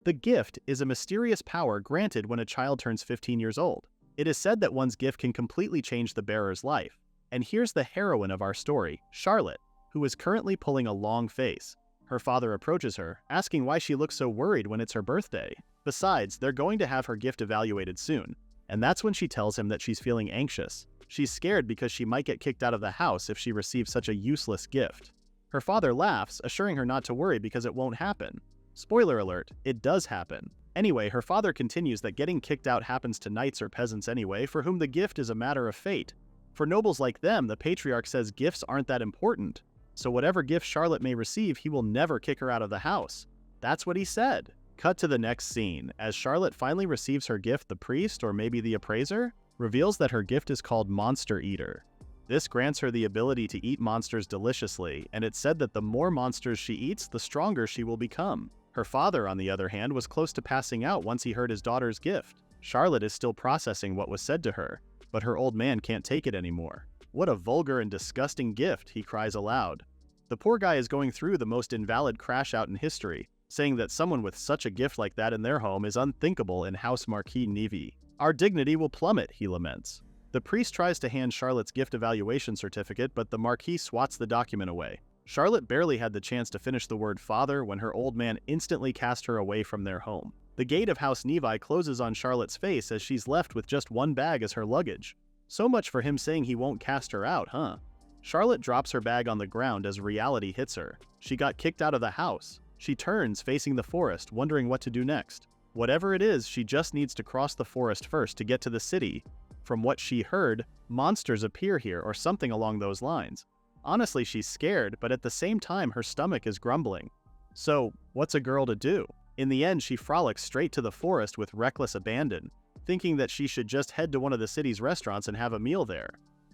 The gift is a mysterious power granted when a child turns 15 years old. It is said that one's gift can completely change the bearer's life. And here's the heroine of our story, Charlotte, who is currently pulling a long face. Her father approaches her, asking why she looks so worried when it's her birthday. Besides, they're going to have her gift evaluated soon, and that's when she tells him that she's feeling anxious. She's scared because she might get kicked out of the house if she receives such a useless gift. Her father laughs, assuring her not to worry because it won't happen. Spoiler alert, it does happen. Anyway, her father continues that getting kicked out happens to knights or peasants anyway, for whom the gift is a matter of fate. For nobles like them, the patriarch says gifts aren't that important. So whatever gift Charlotte may receive, he will never kick her out of the house. That's what he said. Cut to the next scene. As Charlotte finally receives her gift, the priest, or maybe the appraiser, reveals that her gift is called Monster Eater. This grants her the ability to eat monsters deliciously, and it's said that the more monsters she eats, the stronger she will become. Her father, on the other hand, was close to passing out once he heard his daughter's gift. Charlotte is still processing what was said to her, but her old man can't take it anymore. What a vulgar and disgusting gift, he cries aloud. The poor guy is going through the most invalid crash out in history, saying that someone with such a gift like that in their home is unthinkable in House Marquis Nevy. Our dignity will plummet, he laments. The priest tries to hand Charlotte's gift evaluation certificate, but the Marquis swats the document away. Charlotte barely had the chance to finish the word father when her old man instantly cast her away from their home. The gate of House Nevy closes on Charlotte's face as she's left with just one bag as her luggage. So much for him saying he won't cast her out, huh? Charlotte drops her bag on the ground as reality hits her. She got kicked out of the house. She turns, facing the forest, wondering what to do next. Whatever it is, she just needs to cross the forest first to get to the city. From what she heard, monsters appear here or something along those lines. Honestly, she's scared, but at the same time her stomach is grumbling. So, what's a girl to do? In the end, she frolics straight to the forest with reckless abandon, thinking that she should just head to one of the city's restaurants and have a meal there.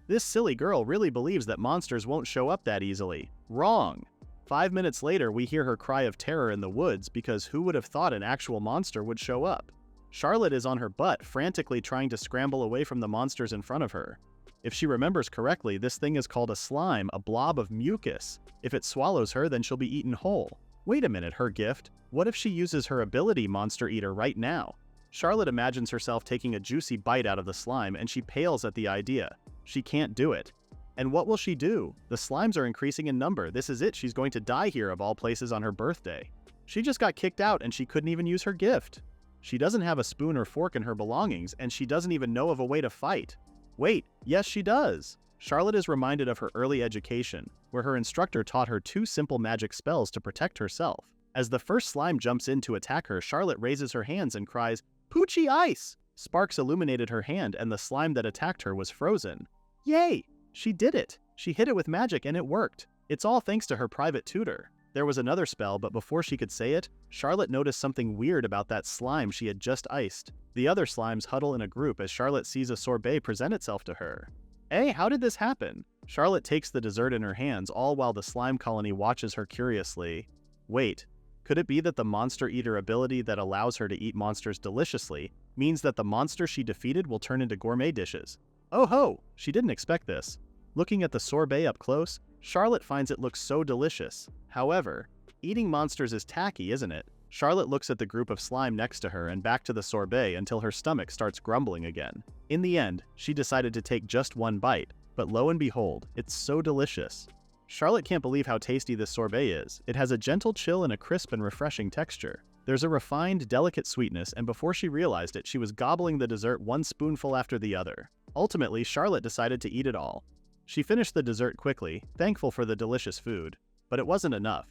This silly girl really believes that monsters won't show up that easily. Wrong! 5 minutes later, we hear her cry of terror in the woods because who would have thought an actual monster would show up? Charlotte is on her butt, frantically trying to scramble away from the monsters in front of her. If she remembers correctly, this thing is called a slime, a blob of mucus. If it swallows her, then she'll be eaten whole. Wait a minute, her gift? What if she uses her ability Monster Eater right now? Charlotte imagines herself taking a juicy bite out of the slime, and she pales at the idea. She can't do it. And what will she do? The slimes are increasing in number. This is it, she's going to die here of all places on her birthday. She just got kicked out and she couldn't even use her gift. She doesn't have a spoon or fork in her belongings, and she doesn't even know of a way to fight. Wait, yes she does! Charlotte is reminded of her early education, where her instructor taught her 2 simple magic spells to protect herself. As the first slime jumps in to attack her, Charlotte raises her hands and cries, "Poochie ice!" Sparks illuminated her hand and the slime that attacked her was frozen. Yay! She did it! She hit it with magic and it worked. It's all thanks to her private tutor. There was another spell, but before she could say it, Charlotte noticed something weird about that slime she had just iced. The other slimes huddle in a group as Charlotte sees a sorbet present itself to her. Hey, how did this happen? Charlotte takes the dessert in her hands, all while the slime colony watches her curiously. Wait, could it be that the Monster Eater ability that allows her to eat monsters deliciously means that the monster she defeated will turn into gourmet dishes? Oh ho! She didn't expect this. Looking at the sorbet up close, Charlotte finds it looks so delicious. However, eating monsters is tacky, isn't it? Charlotte looks at the group of slime next to her and back to the sorbet until her stomach starts grumbling again. In the end, she decided to take just one bite, but lo and behold, it's so delicious. Charlotte can't believe how tasty this sorbet is. It has a gentle chill and a crisp and refreshing texture. There's a refined, delicate sweetness, and before she realized it, she was gobbling the dessert one spoonful after the other. Ultimately, Charlotte decided to eat it all. She finished the dessert quickly, thankful for the delicious food, but it wasn't enough.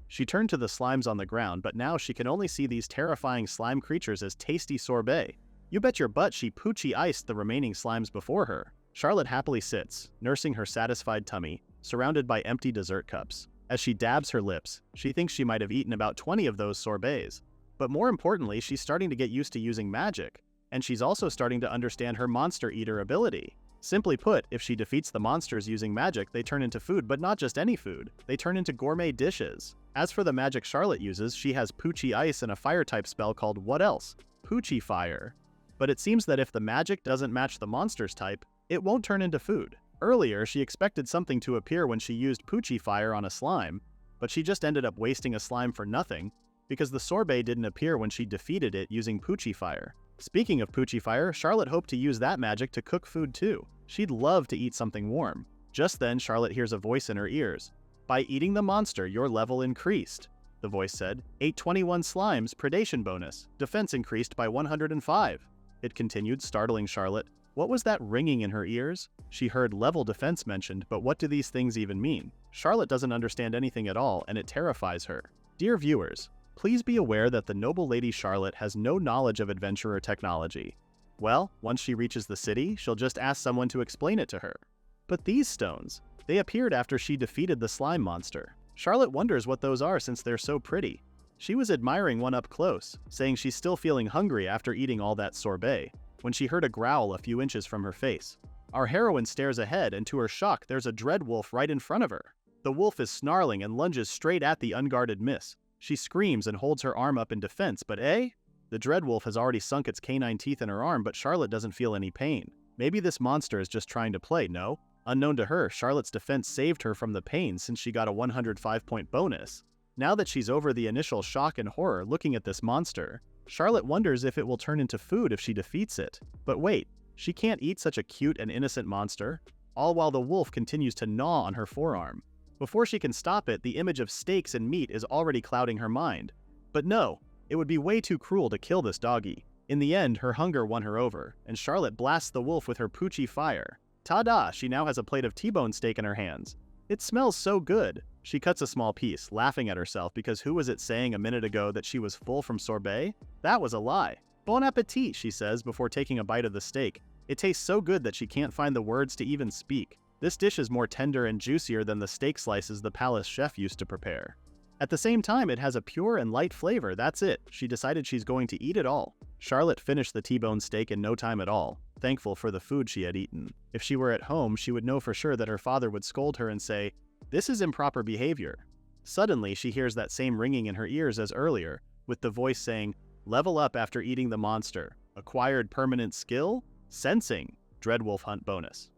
She turned to the slimes on the ground, but now she can only see these terrifying slime creatures as tasty sorbet. You bet your butt she poochie iced the remaining slimes before her. Charlotte happily sits, nursing her satisfied tummy, surrounded by empty dessert cups. As she dabs her lips, she thinks she might have eaten about 20 of those sorbets. But more importantly, she's starting to get used to using magic, and she's also starting to understand her Monster Eater ability. Simply put, if she defeats the monsters using magic, they turn into food, but not just any food. They turn into gourmet dishes. As for the magic Charlotte uses, she has Poochie Ice and a fire-type spell called what else? Poochie Fire. But it seems that if the magic doesn't match the monster's type, it won't turn into food. Earlier, she expected something to appear when she used Poochie Fire on a slime, but she just ended up wasting a slime for nothing. because the sorbet didn't appear when she defeated it using Poochie Fire. Speaking of Poochie Fire, Charlotte hoped to use that magic to cook food too. She'd love to eat something warm. Just then, Charlotte hears a voice in her ears. "By eating the monster, your level increased," the voice said. "Ate 21 slimes, predation bonus. Defense increased by 105. It continued, startling Charlotte. What was that ringing in her ears? She heard level defense mentioned, but what do these things even mean? Charlotte doesn't understand anything at all, and it terrifies her. Dear viewers, please be aware that the noble lady Charlotte has no knowledge of adventurer technology. Well, once she reaches the city, she'll just ask someone to explain it to her. But these stones, they appeared after she defeated the slime monster. Charlotte wonders what those are since they're so pretty. She was admiring one up close, saying she's still feeling hungry after eating all that sorbet, when she heard a growl a few inches from her face. Our heroine stares ahead, and to her shock, there's a dread wolf right in front of her. The wolf is snarling and lunges straight at the unguarded miss. She screams and holds her arm up in defense, but the dread wolf has already sunk its canine teeth in her arm, but Charlotte doesn't feel any pain. Maybe this monster is just trying to play, no? Unknown to her, Charlotte's defense saved her from the pain since she got a 105-point bonus. Now that she's over the initial shock and horror looking at this monster, Charlotte wonders if it will turn into food if she defeats it. But wait, she can't eat such a cute and innocent monster, all while the wolf continues to gnaw on her forearm. Before she can stop it, the image of steaks and meat is already clouding her mind. But no, it would be way too cruel to kill this doggy. In the end, her hunger won her over, and Charlotte blasts the wolf with her Poochie Fire. Ta-da! She now has a plate of T-bone steak in her hands. It smells so good. She cuts a small piece, laughing at herself because who was it saying a minute ago that she was full from sorbet? That was a lie. Bon appetit, she says before taking a bite of the steak. It tastes so good that she can't find the words to even speak. This dish is more tender and juicier than the steak slices the palace chef used to prepare. At the same time, it has a pure and light flavor, that's it. She decided she's going to eat it all. Charlotte finished the T-bone steak in no time at all, thankful for the food she had eaten. If she were at home, she would know for sure that her father would scold her and say, "This is improper behavior." Suddenly, she hears that same ringing in her ears as earlier, with the voice saying, "Level up after eating the monster. Acquired permanent skill? Sensing. Dreadwolf hunt bonus."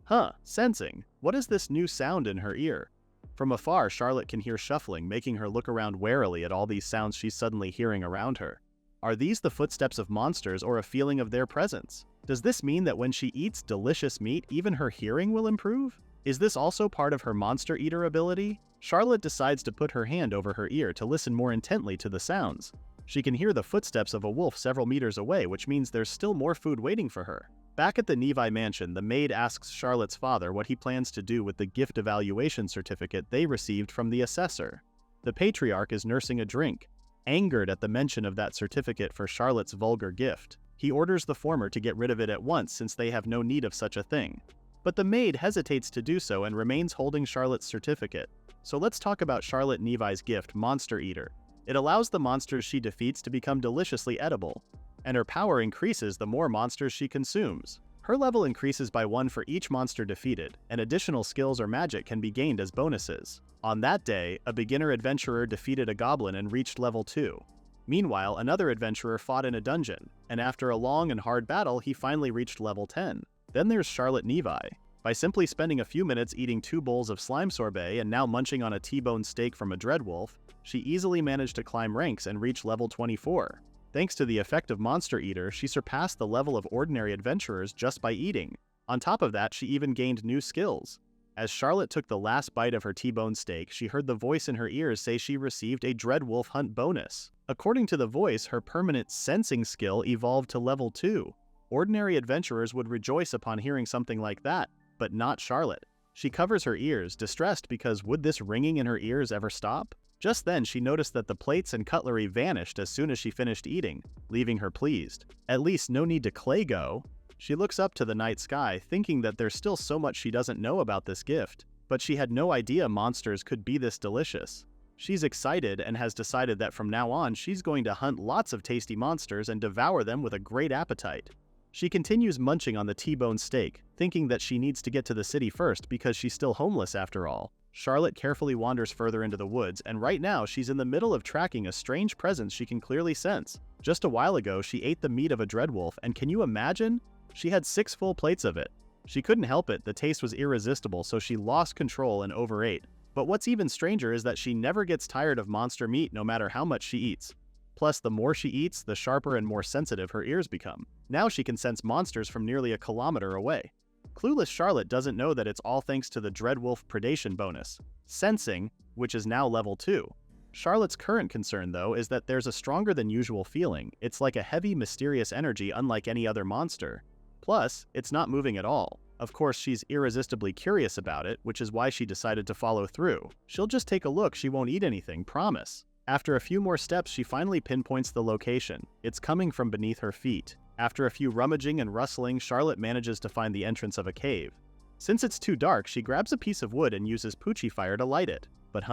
Sensing. What is this new sound in her ear? From afar, Charlotte can hear shuffling, making her look around warily at all these sounds she's suddenly hearing around her. Are these the footsteps of monsters or a feeling of their presence? Does this mean that when she eats delicious meat, even her hearing will improve? Is this also part of her monster eater ability? Charlotte decides to put her hand over her ear to listen more intently to the sounds. She can hear the footsteps of a wolf several meters away, which means there's still more food waiting for her. Back at the Nevi mansion, the maid asks Charlotte's father what he plans to do with the gift evaluation certificate they received from the assessor. The patriarch is nursing a drink, angered at the mention of that certificate for Charlotte's vulgar gift. He orders the former to get rid of it at once since they have no need of such a thing. But the maid hesitates to do so and remains holding Charlotte's certificate. So let's talk about Charlotte Nevi's gift, Monster Eater. It allows the monsters she defeats to become deliciously edible, and her power increases the more monsters she consumes. Her level increases by 1 for each monster defeated, and additional skills or magic can be gained as bonuses. On that day, a beginner adventurer defeated a goblin and reached level 2. Meanwhile, another adventurer fought in a dungeon, and after a long and hard battle, he finally reached level 10. Then there's Charlotte Nevi. By simply spending a few minutes eating 2 bowls of slime sorbet and now munching on a T-bone steak from a dreadwolf, she easily managed to climb ranks and reach level 24. Thanks to the effect of Monster Eater, she surpassed the level of ordinary adventurers just by eating. On top of that, she even gained new skills. As Charlotte took the last bite of her T-bone steak, she heard the voice in her ears say she received a Dreadwolf Hunt bonus. According to the voice, her permanent sensing skill evolved to level 2. Ordinary adventurers would rejoice upon hearing something like that, but not Charlotte. She covers her ears, distressed because would this ringing in her ears ever stop? Just then, she noticed that the plates and cutlery vanished as soon as she finished eating, leaving her pleased. At least no need to Claygo. She looks up to the night sky, thinking that there's still so much she doesn't know about this gift, but she had no idea monsters could be this delicious. She's excited and has decided that from now on she's going to hunt lots of tasty monsters and devour them with a great appetite. She continues munching on the T-bone steak, thinking that she needs to get to the city first because she's still homeless after all. Charlotte carefully wanders further into the woods, and right now she's in the middle of tracking a strange presence she can clearly sense. Just a while ago, she ate the meat of a dreadwolf, and can you imagine? She had 6 full plates of it. She couldn't help it, the taste was irresistible, so she lost control and overate. But what's even stranger is that she never gets tired of monster meat no matter how much she eats. Plus, the more she eats, the sharper and more sensitive her ears become. Now she can sense monsters from nearly a kilometer away. Clueless Charlotte doesn't know that it's all thanks to the Dreadwolf predation bonus, Sensing, which is now level 2. Charlotte's current concern, though, is that there's a stronger than usual feeling. It's like a heavy, mysterious energy unlike any other monster. Plus, it's not moving at all. Of course, she's irresistibly curious about it, which is why she decided to follow through. She'll just take a look, she won't eat anything, promise. After a few more steps, she finally pinpoints the location. It's coming from beneath her feet. After a few rummaging and rustling, Charlotte manages to find the entrance of a cave. Since it's too dark, she grabs a piece of wood and uses Poochie fire to light it. But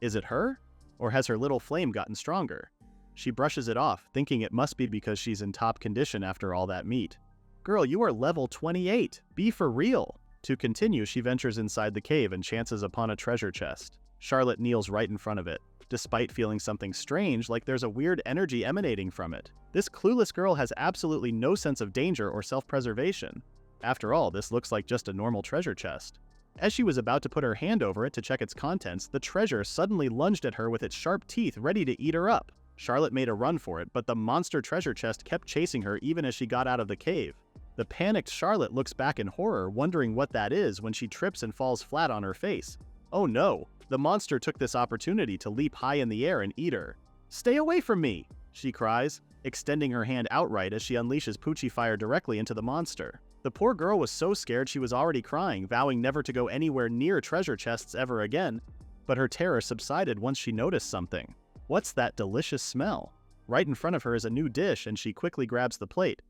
is it her? Or has her little flame gotten stronger? She brushes it off, thinking it must be because she's in top condition after all that meat. Girl, you are level 28. Be for real. To continue, she ventures inside the cave and chances upon a treasure chest. Charlotte kneels right in front of it, despite feeling something strange, like there's a weird energy emanating from it. This clueless girl has absolutely no sense of danger or self-preservation. After all, this looks like just a normal treasure chest. As she was about to put her hand over it to check its contents, the treasure suddenly lunged at her with its sharp teeth, ready to eat her up. Charlotte made a run for it, but the monster treasure chest kept chasing her even as she got out of the cave. The panicked Charlotte looks back in horror, wondering what that is, when she trips and falls flat on her face. Oh no, the monster took this opportunity to leap high in the air and eat her. "Stay away from me!" she cries, extending her hand outright as she unleashes Poochie fire directly into the monster. The poor girl was so scared she was already crying, vowing never to go anywhere near treasure chests ever again, but her terror subsided once she noticed something. What's that delicious smell? Right in front of her is a new dish, and she quickly grabs the plate.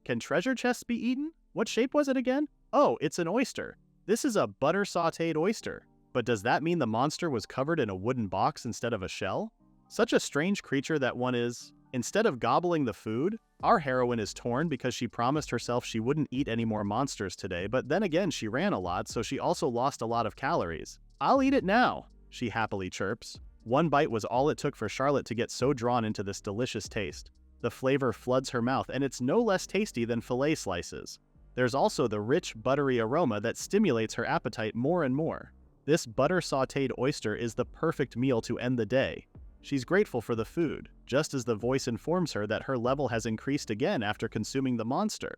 Can treasure chests be eaten? What shape was it again? Oh, it's an oyster. This is a butter-sautéed oyster. But does that mean the monster was covered in a wooden box instead of a shell? Such a strange creature that one is. Instead of gobbling the food, our heroine is torn because she promised herself she wouldn't eat any more monsters today, but then again she ran a lot, so she also lost a lot of calories. "I'll eat it now," she happily chirps. One bite was all it took for Charlotte to get so drawn into this delicious taste. The flavor floods her mouth, and it's no less tasty than fillet slices. There's also the rich, buttery aroma that stimulates her appetite more and more. This butter-sautéed oyster is the perfect meal to end the day. She's grateful for the food, just as the voice informs her that her level has increased again after consuming the monster.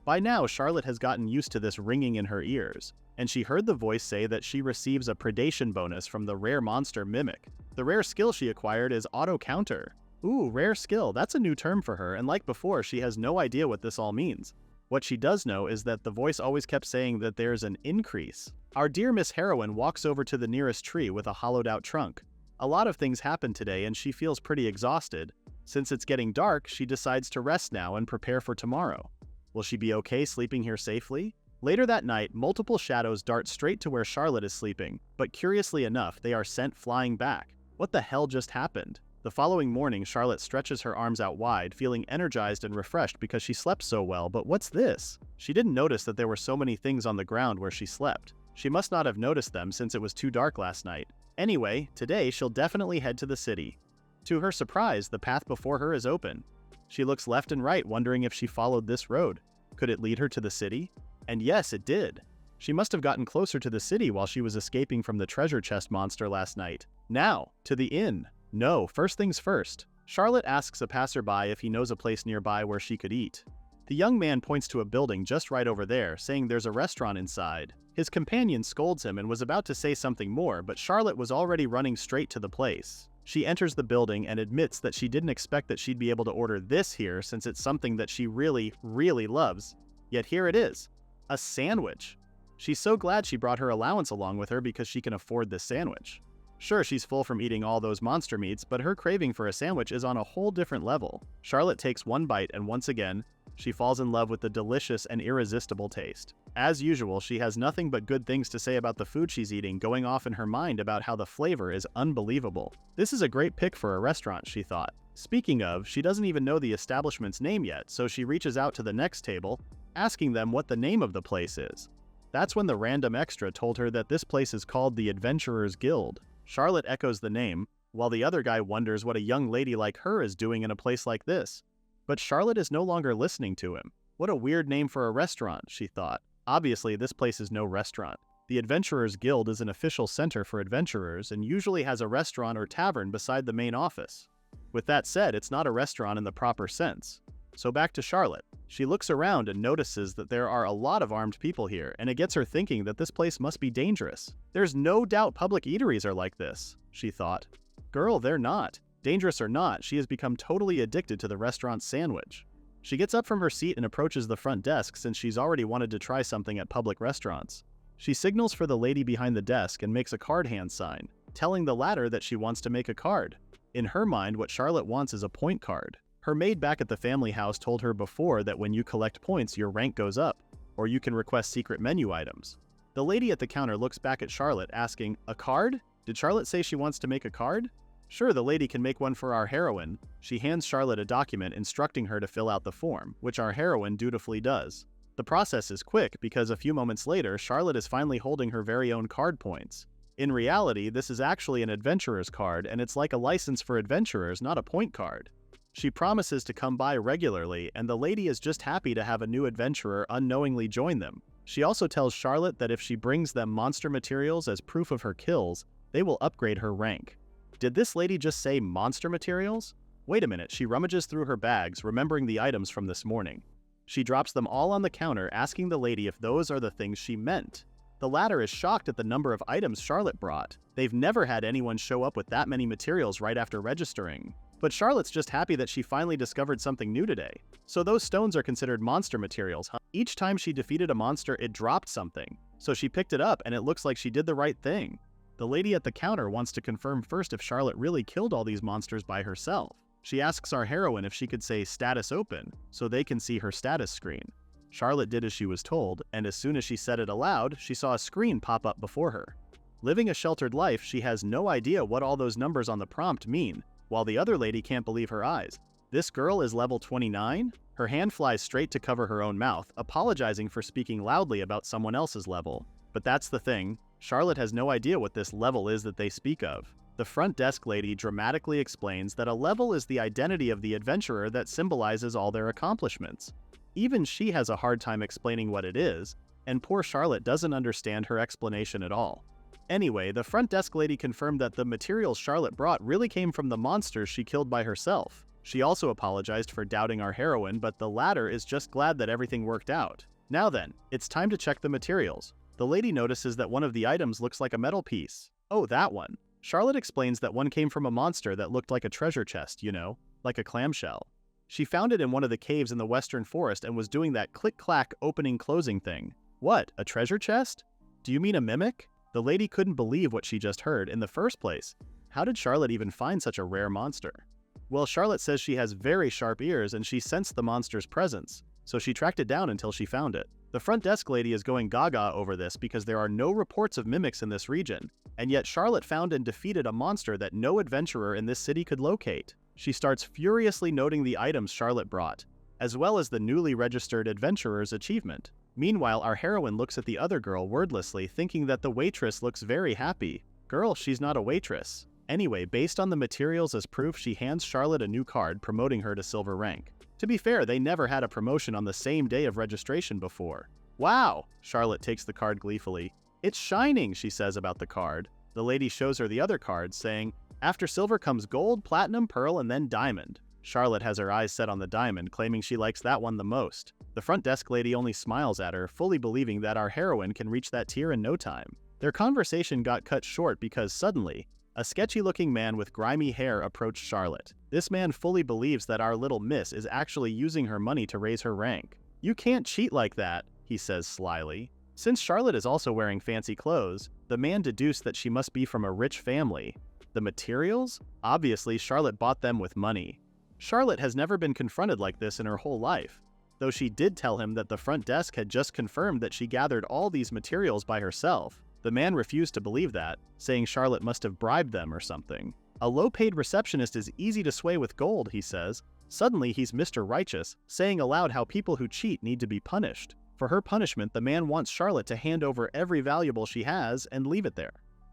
By now, Charlotte has gotten used to this ringing in her ears, and she heard the voice say that she receives a predation bonus from the rare monster Mimic. The rare skill she acquired is Auto Counter. Ooh, rare skill, that's a new term for her, and like before, she has no idea what this all means. What she does know is that the voice always kept saying that there's an increase. Our dear Miss Heroine walks over to the nearest tree with a hollowed-out trunk. A lot of things happened today, and she feels pretty exhausted. Since it's getting dark, she decides to rest now and prepare for tomorrow. Will she be okay sleeping here safely? Later that night, multiple shadows dart straight to where Charlotte is sleeping, but curiously enough, they are sent flying back. What the hell just happened? The following morning, Charlotte stretches her arms out wide, feeling energized and refreshed because she slept so well, but what's this? She didn't notice that there were so many things on the ground where she slept. She must not have noticed them since it was too dark last night. Anyway, today she'll definitely head to the city. To her surprise, the path before her is open. She looks left and right, wondering if she followed this road. Could it lead her to the city? And yes, it did. She must have gotten closer to the city while she was escaping from the treasure chest monster last night. Now, to the inn. No, first things first. Charlotte asks a passerby if he knows a place nearby where she could eat. The young man points to a building just right over there, saying there's a restaurant inside. His companion scolds him and was about to say something more, but Charlotte was already running straight to the place. She enters the building and admits that she didn't expect that she'd be able to order this here since it's something that she really, really loves. Yet here it is. A sandwich. She's so glad she brought her allowance along with her because she can afford this sandwich. Sure, she's full from eating all those monster meats, but her craving for a sandwich is on a whole different level. Charlotte takes one bite and once again, she falls in love with the delicious and irresistible taste. As usual, she has nothing but good things to say about the food she's eating, going off in her mind about how the flavor is unbelievable. This is a great pick for a restaurant, she thought. Speaking of, she doesn't even know the establishment's name yet, so she reaches out to the next table, asking them what the name of the place is. That's when the random extra told her that this place is called the Adventurers Guild. Charlotte echoes the name, while the other guy wonders what a young lady like her is doing in a place like this. But Charlotte is no longer listening to him. What a weird name for a restaurant, she thought. Obviously, this place is no restaurant. The Adventurers Guild is an official center for adventurers and usually has a restaurant or tavern beside the main office. With that said, it's not a restaurant in the proper sense. So back to Charlotte. She looks around and notices that there are a lot of armed people here, and it gets her thinking that this place must be dangerous. There's no doubt public eateries are like this, she thought. Girl, they're not. Dangerous or not, she has become totally addicted to the restaurant's sandwich. She gets up from her seat and approaches the front desk since she's already wanted to try something at public restaurants. She signals for the lady behind the desk and makes a card hand sign, telling the latter that she wants to make a card. In her mind, what Charlotte wants is a point card. Her maid back at the family house told her before that when you collect points, your rank goes up, or you can request secret menu items. The lady at the counter looks back at Charlotte asking, "A card? Did Charlotte say she wants to make a card?" Sure, the lady can make one for our heroine. She hands Charlotte a document instructing her to fill out the form, which our heroine dutifully does. The process is quick because a few moments later, Charlotte is finally holding her very own card points. In reality, this is actually an adventurer's card, and it's like a license for adventurers, not a point card. She promises to come by regularly, and the lady is just happy to have a new adventurer unknowingly join them. She also tells Charlotte that if she brings them monster materials as proof of her kills, they will upgrade her rank. Did this lady just say monster materials? Wait a minute, she rummages through her bags, remembering the items from this morning. She drops them all on the counter, asking the lady if those are the things she meant. The latter is shocked at the number of items Charlotte brought. They've never had anyone show up with that many materials right after registering. But Charlotte's just happy that she finally discovered something new today. So those stones are considered monster materials, huh? Each time she defeated a monster, it dropped something. So she picked it up, and it looks like she did the right thing. The lady at the counter wants to confirm first if Charlotte really killed all these monsters by herself. She asks our heroine if she could say status open, so they can see her status screen. Charlotte did as she was told, and as soon as she said it aloud, she saw a screen pop up before her. Living a sheltered life, she has no idea what all those numbers on the prompt mean, while the other lady can't believe her eyes. This girl is level 29? Her hand flies straight to cover her own mouth, apologizing for speaking loudly about someone else's level. But that's the thing, Charlotte has no idea what this level is that they speak of. The front desk lady dramatically explains that a level is the identity of the adventurer that symbolizes all their accomplishments. Even she has a hard time explaining what it is, and poor Charlotte doesn't understand her explanation at all. Anyway, the front desk lady confirmed that the materials Charlotte brought really came from the monsters she killed by herself. She also apologized for doubting our heroine, but the latter is just glad that everything worked out. Now then, it's time to check the materials. The lady notices that one of the items looks like a metal piece. Oh, that one. Charlotte explains that one came from a monster that looked like a treasure chest, you know, like a clamshell. She found it in one of the caves in the western forest and was doing that click-clack opening-closing thing. What, a treasure chest? Do you mean a mimic? The lady couldn't believe what she just heard in the first place. How did Charlotte even find such a rare monster? Well, Charlotte says she has very sharp ears and she sensed the monster's presence, so she tracked it down until she found it. The front desk lady is going gaga over this because there are no reports of mimics in this region, and yet Charlotte found and defeated a monster that no adventurer in this city could locate. She starts furiously noting the items Charlotte brought, as well as the newly registered adventurer's achievement. Meanwhile, our heroine looks at the other girl wordlessly, thinking that the waitress looks very happy. Girl, she's not a waitress. Anyway, based on the materials as proof, she hands Charlotte a new card promoting her to silver rank. To be fair, they never had a promotion on the same day of registration before. Wow! Charlotte takes the card gleefully. It's shining, she says about the card. The lady shows her the other cards, saying, after silver comes gold, platinum, pearl, and then diamond. Charlotte has her eyes set on the diamond, claiming she likes that one the most. The front desk lady only smiles at her, fully believing that our heroine can reach that tier in no time. Their conversation got cut short because suddenly, a sketchy-looking man with grimy hair approached Charlotte. This man fully believes that our little miss is actually using her money to raise her rank. You can't cheat like that, he says slyly. Since Charlotte is also wearing fancy clothes, the man deduced that she must be from a rich family. The materials? Obviously, Charlotte bought them with money. Charlotte has never been confronted like this in her whole life, though she did tell him that the front desk had just confirmed that she gathered all these materials by herself. The man refused to believe that, saying Charlotte must have bribed them or something. A low-paid receptionist is easy to sway with gold, he says. Suddenly, he's Mr. Righteous, saying aloud how people who cheat need to be punished. For her punishment, the man wants Charlotte to hand over every valuable she has and leave it there.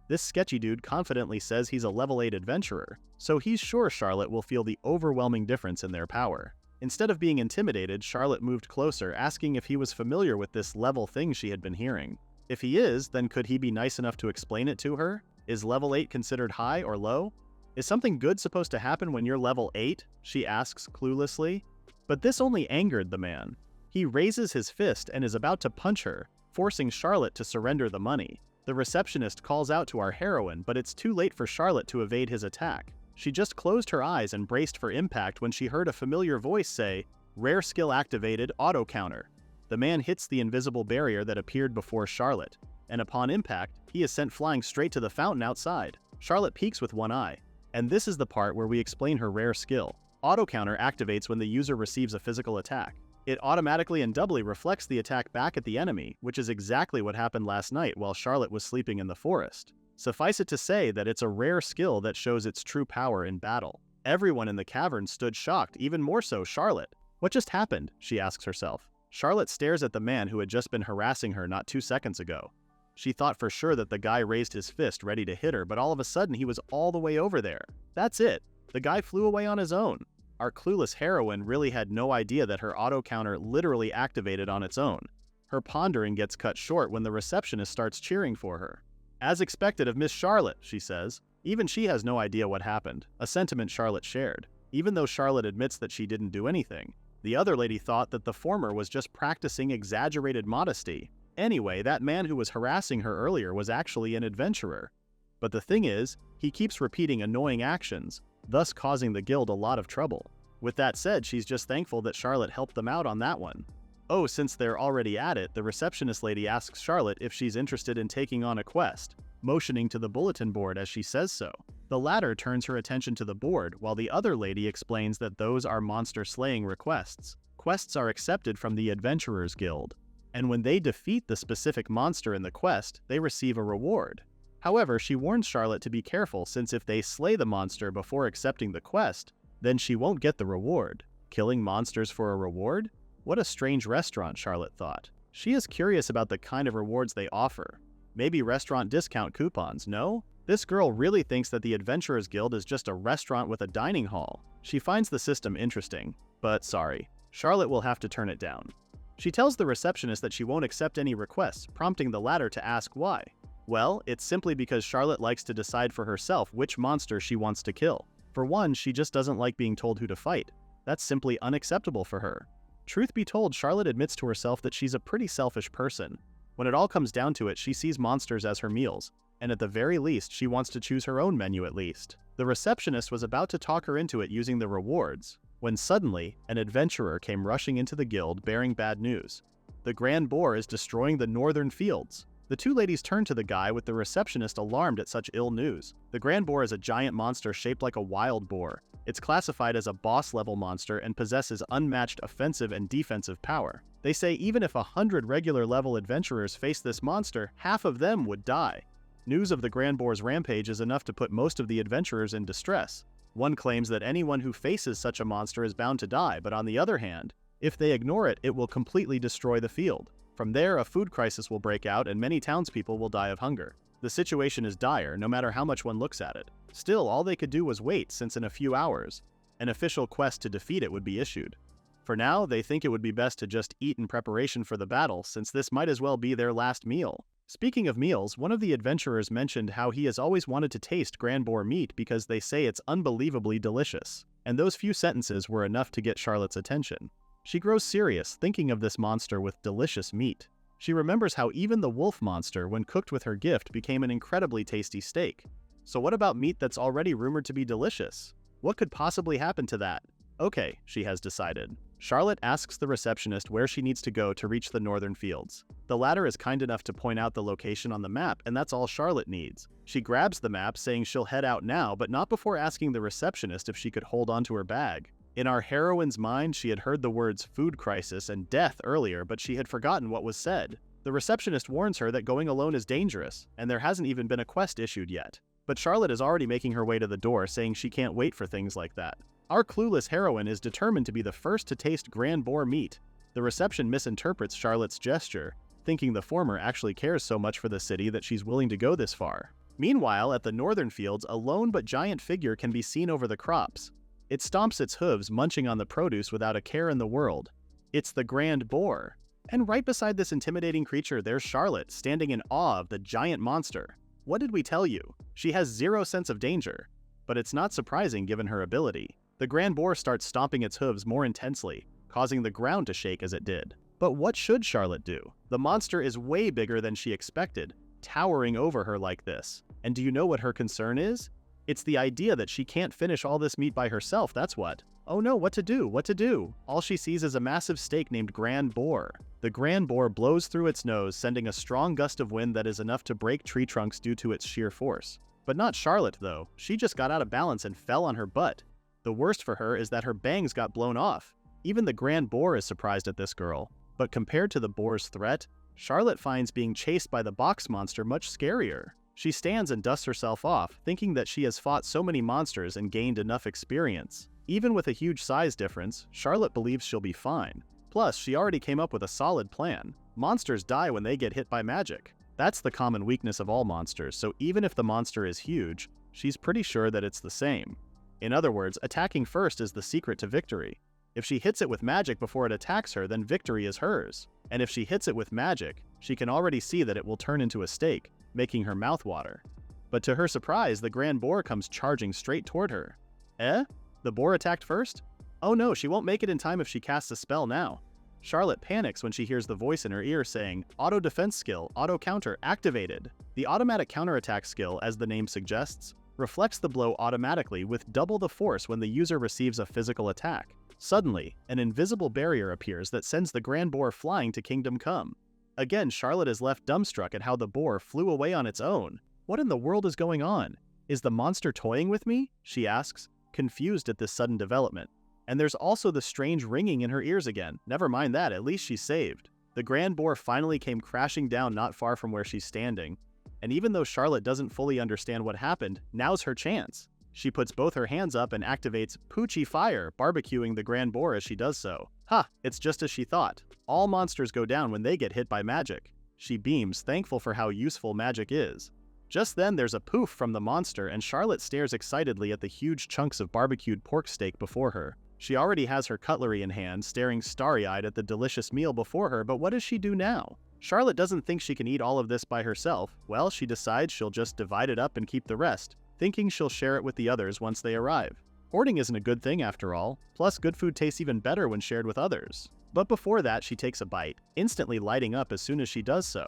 This sketchy dude confidently says he's a level 8 adventurer, so he's sure Charlotte will feel the overwhelming difference in their power. Instead of being intimidated, Charlotte moved closer, asking if he was familiar with this level thing she had been hearing. If he is, then could he be nice enough to explain it to her? Is level 8 considered high or low? Is something good supposed to happen when you're level 8? She asks cluelessly. But this only angered the man. He raises his fist and is about to punch her, forcing Charlotte to surrender the money. The receptionist calls out to our heroine, but it's too late for Charlotte to evade his attack. She just closed her eyes and braced for impact when she heard a familiar voice say, "Rare skill activated, auto counter." The man hits the invisible barrier that appeared before Charlotte, and upon impact, he is sent flying straight to the fountain outside. Charlotte peeks with one eye, and this is the part where we explain her rare skill. Auto counter activates when the user receives a physical attack. It automatically and doubly reflects the attack back at the enemy, which is exactly what happened last night while Charlotte was sleeping in the forest. Suffice it to say that it's a rare skill that shows its true power in battle. Everyone in the cavern stood shocked, even more so Charlotte. What just happened? She asks herself. Charlotte stares at the man who had just been harassing her not 2 seconds ago. She thought for sure that the guy raised his fist ready to hit her, but all of a sudden he was all the way over there. That's it. The guy flew away on his own. Our clueless heroine really had no idea that her auto counter literally activated on its own. Her pondering gets cut short when the receptionist starts cheering for her. "As expected of Miss Charlotte," she says. Even she has no idea what happened, a sentiment Charlotte shared. Even though Charlotte admits that she didn't do anything, the other lady thought that the former was just practicing exaggerated modesty. Anyway, that man who was harassing her earlier was actually an adventurer. But the thing is, he keeps repeating annoying actions, thus causing the guild a lot of trouble. With that said, she's just thankful that Charlotte helped them out on that one. Oh, since they're already at it, the receptionist lady asks Charlotte if she's interested in taking on a quest, motioning to the bulletin board as she says so. The latter turns her attention to the board, while the other lady explains that those are monster-slaying requests. Quests are accepted from the Adventurers Guild, and when they defeat the specific monster in the quest, they receive a reward. However, she warns Charlotte to be careful since if they slay the monster before accepting the quest, then she won't get the reward. Killing monsters for a reward? What a strange restaurant, Charlotte thought. She is curious about the kind of rewards they offer. Maybe restaurant discount coupons, no? This girl really thinks that the Adventurers Guild is just a restaurant with a dining hall. She finds the system interesting, but sorry, Charlotte will have to turn it down. She tells the receptionist that she won't accept any requests, prompting the latter to ask why. Well, it's simply because Charlotte likes to decide for herself which monster she wants to kill. For one, she just doesn't like being told who to fight. That's simply unacceptable for her. Truth be told, Charlotte admits to herself that she's a pretty selfish person. When it all comes down to it, she sees monsters as her meals, and at the very least, she wants to choose her own menu at least. The receptionist was about to talk her into it using the rewards, when suddenly, an adventurer came rushing into the guild bearing bad news. The Grand Boar is destroying the northern fields. The two ladies turn to the guy with the receptionist alarmed at such ill news. The Grand Boar is a giant monster shaped like a wild boar. It's classified as a boss-level monster and possesses unmatched offensive and defensive power. They say even if 100 regular-level adventurers face this monster, half of them would die. News of the Grand Boar's rampage is enough to put most of the adventurers in distress. One claims that anyone who faces such a monster is bound to die, but on the other hand, if they ignore it, it will completely destroy the field. From there, a food crisis will break out and many townspeople will die of hunger. The situation is dire, no matter how much one looks at it. Still, all they could do was wait, since in a few hours, an official quest to defeat it would be issued. For now, they think it would be best to just eat in preparation for the battle, since this might as well be their last meal. Speaking of meals, one of the adventurers mentioned how he has always wanted to taste Grand Boar meat because they say it's unbelievably delicious. And those few sentences were enough to get Charlotte's attention. She grows serious, thinking of this monster with delicious meat. She remembers how even the wolf monster, when cooked with her gift, became an incredibly tasty steak. So what about meat that's already rumored to be delicious? What could possibly happen to that? Okay, she has decided. Charlotte asks the receptionist where she needs to go to reach the northern fields. The latter is kind enough to point out the location on the map, and that's all Charlotte needs. She grabs the map, saying she'll head out now, but not before asking the receptionist if she could hold onto her bag. In our heroine's mind, she had heard the words food crisis and death earlier, but she had forgotten what was said. The receptionist warns her that going alone is dangerous, and there hasn't even been a quest issued yet. But Charlotte is already making her way to the door, saying she can't wait for things like that. Our clueless heroine is determined to be the first to taste Grand Boar meat. The reception misinterprets Charlotte's gesture, thinking the former actually cares so much for the city that she's willing to go this far. Meanwhile, at the northern fields, a lone but giant figure can be seen over the crops. It stomps its hooves, munching on the produce without a care in the world. It's the Grand Boar. And right beside this intimidating creature, there's Charlotte, standing in awe of the giant monster. What did we tell you? She has zero sense of danger. but it's not surprising given her ability. The grand boar starts stomping its hooves more intensely, causing the ground to shake as it did. But what should Charlotte do? The monster is way bigger than she expected, towering over her like this. And do you know what her concern is? It's the idea that she can't finish all this meat by herself, that's what. Oh no, what to do? What to do? All she sees is a massive steak named Grand Boar. The Grand Boar blows through its nose, sending a strong gust of wind that is enough to break tree trunks due to its sheer force. But not Charlotte, though. She just got out of balance and fell on her butt. The worst for her is that her bangs got blown off. Even the Grand Boar is surprised at this girl. But compared to the boar's threat, Charlotte finds being chased by the box monster much scarier. She stands and dusts herself off, thinking that she has fought so many monsters and gained enough experience. Even with a huge size difference, Charlotte believes she'll be fine. Plus, she already came up with a solid plan. Monsters die when they get hit by magic. That's the common weakness of all monsters, so even if the monster is huge, she's pretty sure that it's the same. In other words, attacking first is the secret to victory. If she hits it with magic before it attacks her, then victory is hers. And if she hits it with magic, she can already see that it will turn into a steak, making her mouth water. But to her surprise, the Grand Boar comes charging straight toward her. Eh? The boar attacked first? Oh no, she won't make it in time if she casts a spell now. Charlotte panics when she hears the voice in her ear saying, Auto defense skill, auto counter activated. The automatic counterattack skill, as the name suggests, reflects the blow automatically with double the force when the user receives a physical attack. Suddenly, an invisible barrier appears that sends the Grand Boar flying to Kingdom Come. Again, Charlotte is left dumbstruck at how the boar flew away on its own. What in the world is going on? Is the monster toying with me? She asks, confused at this sudden development. And there's also the strange ringing in her ears again. Never mind that, at least she's saved. The Grand Boar finally came crashing down not far from where she's standing. And even though Charlotte doesn't fully understand what happened, now's her chance. She puts both her hands up and activates Poochie Fire, barbecuing the Grand Boar as she does so. Ha! It's just as she thought. All monsters go down when they get hit by magic. She beams, thankful for how useful magic is. Just then there's a poof from the monster and Charlotte stares excitedly at the huge chunks of barbecued pork steak before her. She already has her cutlery in hand, staring starry-eyed at the delicious meal before her, but what does she do now? Charlotte doesn't think she can eat all of this by herself. Well, she decides she'll just divide it up and keep the rest, thinking she'll share it with the others once they arrive. Hoarding isn't a good thing after all, plus good food tastes even better when shared with others. But before that, she takes a bite, instantly lighting up as soon as she does so.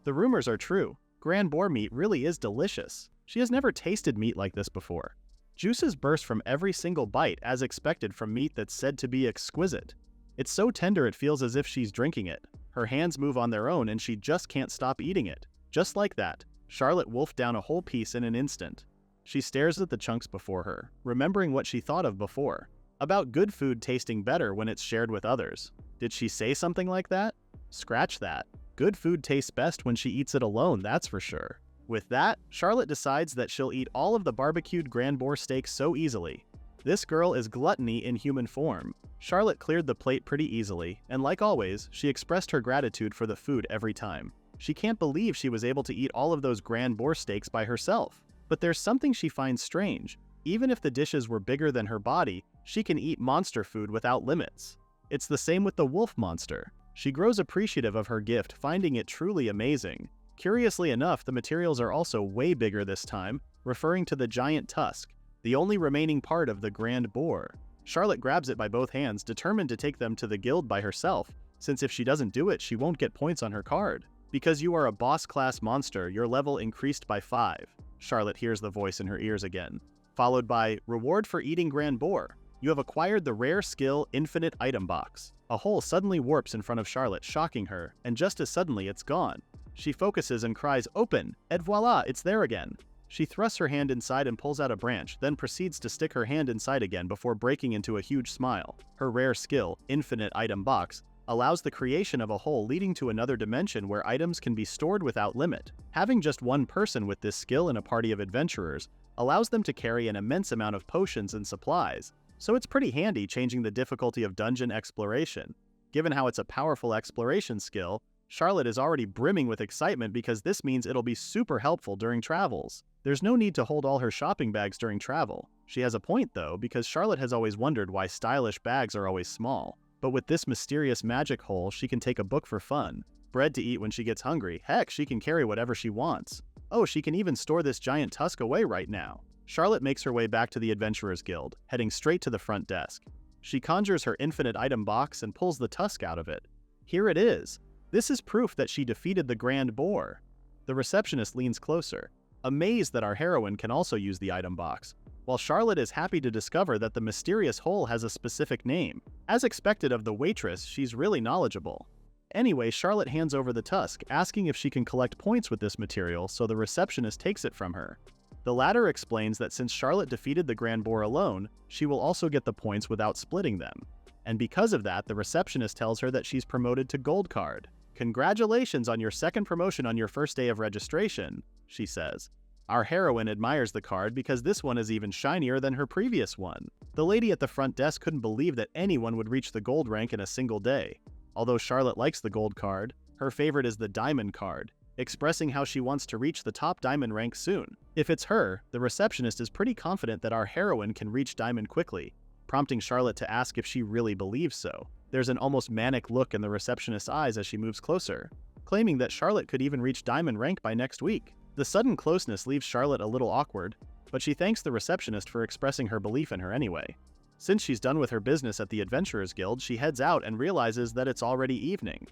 The rumors are true. Grand Boar meat really is delicious. She has never tasted meat like this before. Juices burst from every single bite as expected from meat that's said to be exquisite. It's so tender it feels as if she's drinking it. Her hands move on their own and she just can't stop eating it. Just like that, Charlotte wolfed down a whole piece in an instant. She stares at the chunks before her, remembering what she thought of before, about good food tasting better when it's shared with others. Did she say something like that? Scratch that. Good food tastes best when she eats it alone, that's for sure. With that, Charlotte decides that she'll eat all of the barbecued Grand Boar steak so easily. This girl is gluttony in human form. Charlotte cleared the plate pretty easily, and like always, she expressed her gratitude for the food every time. She can't believe she was able to eat all of those Grand Boar steaks by herself. But there's something she finds strange. Even if the dishes were bigger than her body, she can eat monster food without limits. It's the same with the wolf monster. She grows appreciative of her gift, finding it truly amazing. Curiously enough, the materials are also way bigger this time, referring to the giant tusk, the only remaining part of the Grand Boar. Charlotte grabs it by both hands, determined to take them to the guild by herself, since if she doesn't do it, she won't get points on her card. Because you are a boss-class monster, your level increased by 5. Charlotte hears the voice in her ears again, followed by, Reward for eating Grand Boar. You have acquired the rare skill Infinite Item Box. A hole suddenly warps in front of Charlotte, shocking her, and just as suddenly it's gone. She focuses and cries, Open! Et voila, it's there again. She thrusts her hand inside and pulls out a branch, then proceeds to stick her hand inside again before breaking into a huge smile. Her rare skill, Infinite Item Box, allows the creation of a hole leading to another dimension where items can be stored without limit. Having just one person with this skill in a party of adventurers allows them to carry an immense amount of potions and supplies, so it's pretty handy changing the difficulty of dungeon exploration. Given how it's a powerful exploration skill, Charlotte is already brimming with excitement because this means it'll be super helpful during travels. There's no need to hold all her shopping bags during travel. She has a point though, because Charlotte has always wondered why stylish bags are always small. But with this mysterious magic hole, she can take a book for fun, bread to eat when she gets hungry, heck, she can carry whatever she wants. Oh, she can even store this giant tusk away right now. Charlotte makes her way back to the Adventurers Guild, heading straight to the front desk. She conjures her infinite item box and pulls the tusk out of it. Here it is. This is proof that she defeated the Grand Boar. The receptionist leans closer, amazed that our heroine can also use the item box, while Charlotte is happy to discover that the mysterious hole has a specific name. As expected of the waitress, she's really knowledgeable. Anyway, Charlotte hands over the tusk, asking if she can collect points with this material, so the receptionist takes it from her. The latter explains that since Charlotte defeated the Grand Boar alone, she will also get the points without splitting them. And because of that, the receptionist tells her that she's promoted to Gold Card. "Congratulations on your second promotion on your first day of registration," she says. Our heroine admires the card because this one is even shinier than her previous one. The lady at the front desk couldn't believe that anyone would reach the gold rank in a single day. Although Charlotte likes the gold card, her favorite is the diamond card, expressing how she wants to reach the top diamond rank soon. If it's her, the receptionist is pretty confident that our heroine can reach diamond quickly, prompting Charlotte to ask if she really believes so. There's an almost manic look in the receptionist's eyes as she moves closer, claiming that Charlotte could even reach diamond rank by next week. The sudden closeness leaves Charlotte a little awkward, but she thanks the receptionist for expressing her belief in her anyway. Since she's done with her business at the Adventurers Guild, she heads out and realizes that it's already evening.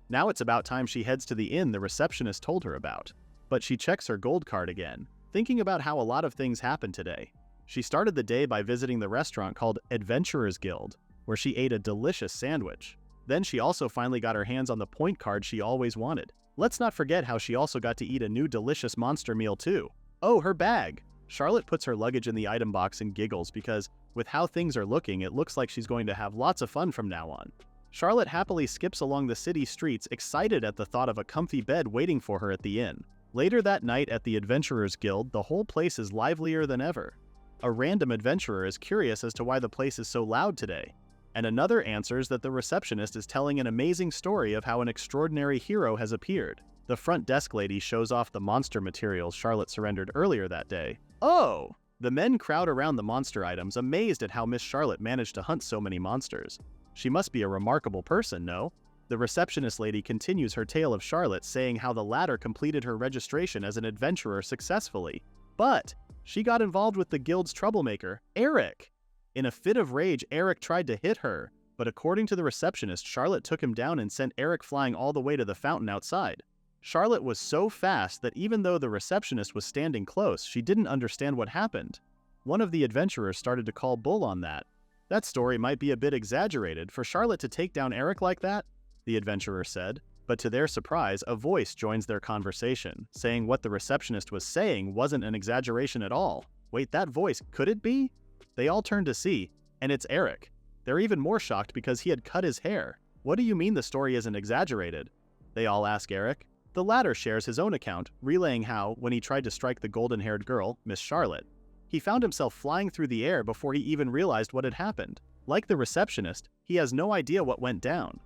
Now it's about time she heads to the inn the receptionist told her about. But she checks her gold card again, thinking about how a lot of things happened today. She started the day by visiting the restaurant called Adventurers Guild, where she ate a delicious sandwich. Then she also finally got her hands on the point card she always wanted. Let's not forget how she also got to eat a new delicious monster meal too. Oh, her bag! Charlotte puts her luggage in the item box and giggles because, with how things are looking, it looks like she's going to have lots of fun from now on. Charlotte happily skips along the city streets, excited at the thought of a comfy bed waiting for her at the inn. Later that night at the Adventurers Guild, the whole place is livelier than ever. A random adventurer is curious as to why the place is so loud today, and another answers that the receptionist is telling an amazing story of how an extraordinary hero has appeared. The front desk lady shows off the monster materials Charlotte surrendered earlier that day. Oh! The men crowd around the monster items, amazed at how Miss Charlotte managed to hunt so many monsters. She must be a remarkable person, no? The receptionist lady continues her tale of Charlotte, saying how the latter completed her registration as an adventurer successfully. But she got involved with the guild's troublemaker, Eric. In a fit of rage, Eric tried to hit her, but according to the receptionist, Charlotte took him down and sent Eric flying all the way to the fountain outside. Charlotte was so fast that even though the receptionist was standing close, she didn't understand what happened. One of the adventurers started to call bull on that. That story might be a bit exaggerated for Charlotte to take down Eric like that, the adventurer said, but to their surprise, a voice joins their conversation, saying what the receptionist was saying wasn't an exaggeration at all. Wait, that voice, could it be? They all turn to see, and it's Eric. They're even more shocked because he had cut his hair. What do you mean the story isn't exaggerated? They all ask Eric. The latter shares his own account, relaying how, when he tried to strike the golden-haired girl, Miss Charlotte, he found himself flying through the air before he even realized what had happened. Like the receptionist, he has no idea what went down.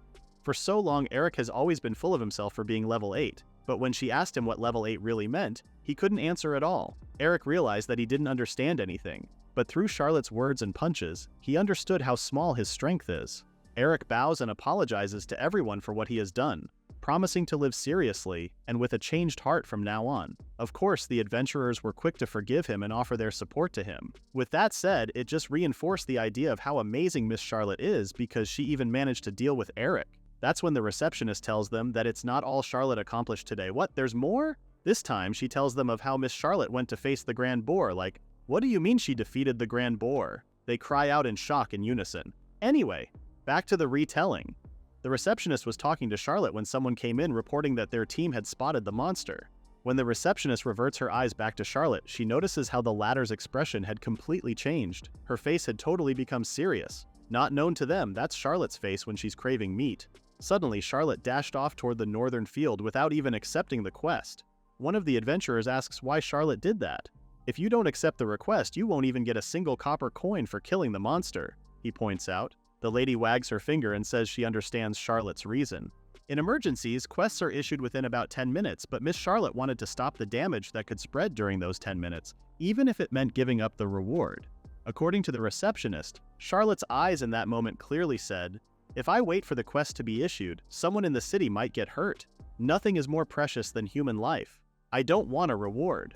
For so long, Eric has always been full of himself for being level 8, but when she asked him what level 8 really meant, he couldn't answer at all. Eric realized that he didn't understand anything, but through Charlotte's words and punches, he understood how small his strength is. Eric bows and apologizes to everyone for what he has done, promising to live seriously and with a changed heart from now on. Of course, the adventurers were quick to forgive him and offer their support to him. With that said, it just reinforced the idea of how amazing Miss Charlotte is because she even managed to deal with Eric. That's when the receptionist tells them that it's not all Charlotte accomplished today. What, there's more? This time, she tells them of how Miss Charlotte went to face the Grand Boar, like, what do you mean she defeated the Grand Boar? They cry out in shock in unison. Anyway, back to the retelling. The receptionist was talking to Charlotte when someone came in reporting that their team had spotted the monster. When the receptionist reverts her eyes back to Charlotte, she notices how the latter's expression had completely changed. Her face had totally become serious. Not known to them, that's Charlotte's face when she's craving meat. Suddenly, Charlotte dashed off toward the northern field without even accepting the quest. One of the adventurers asks why Charlotte did that. If you don't accept the request, you won't even get a single copper coin for killing the monster, he points out. The lady wags her finger and says she understands Charlotte's reason. In emergencies, quests are issued within about 10 minutes, but Miss Charlotte wanted to stop the damage that could spread during those 10 minutes, even if it meant giving up the reward. According to the receptionist, Charlotte's eyes in that moment clearly said, if I wait for the quest to be issued, someone in the city might get hurt. Nothing is more precious than human life. I don't want a reward.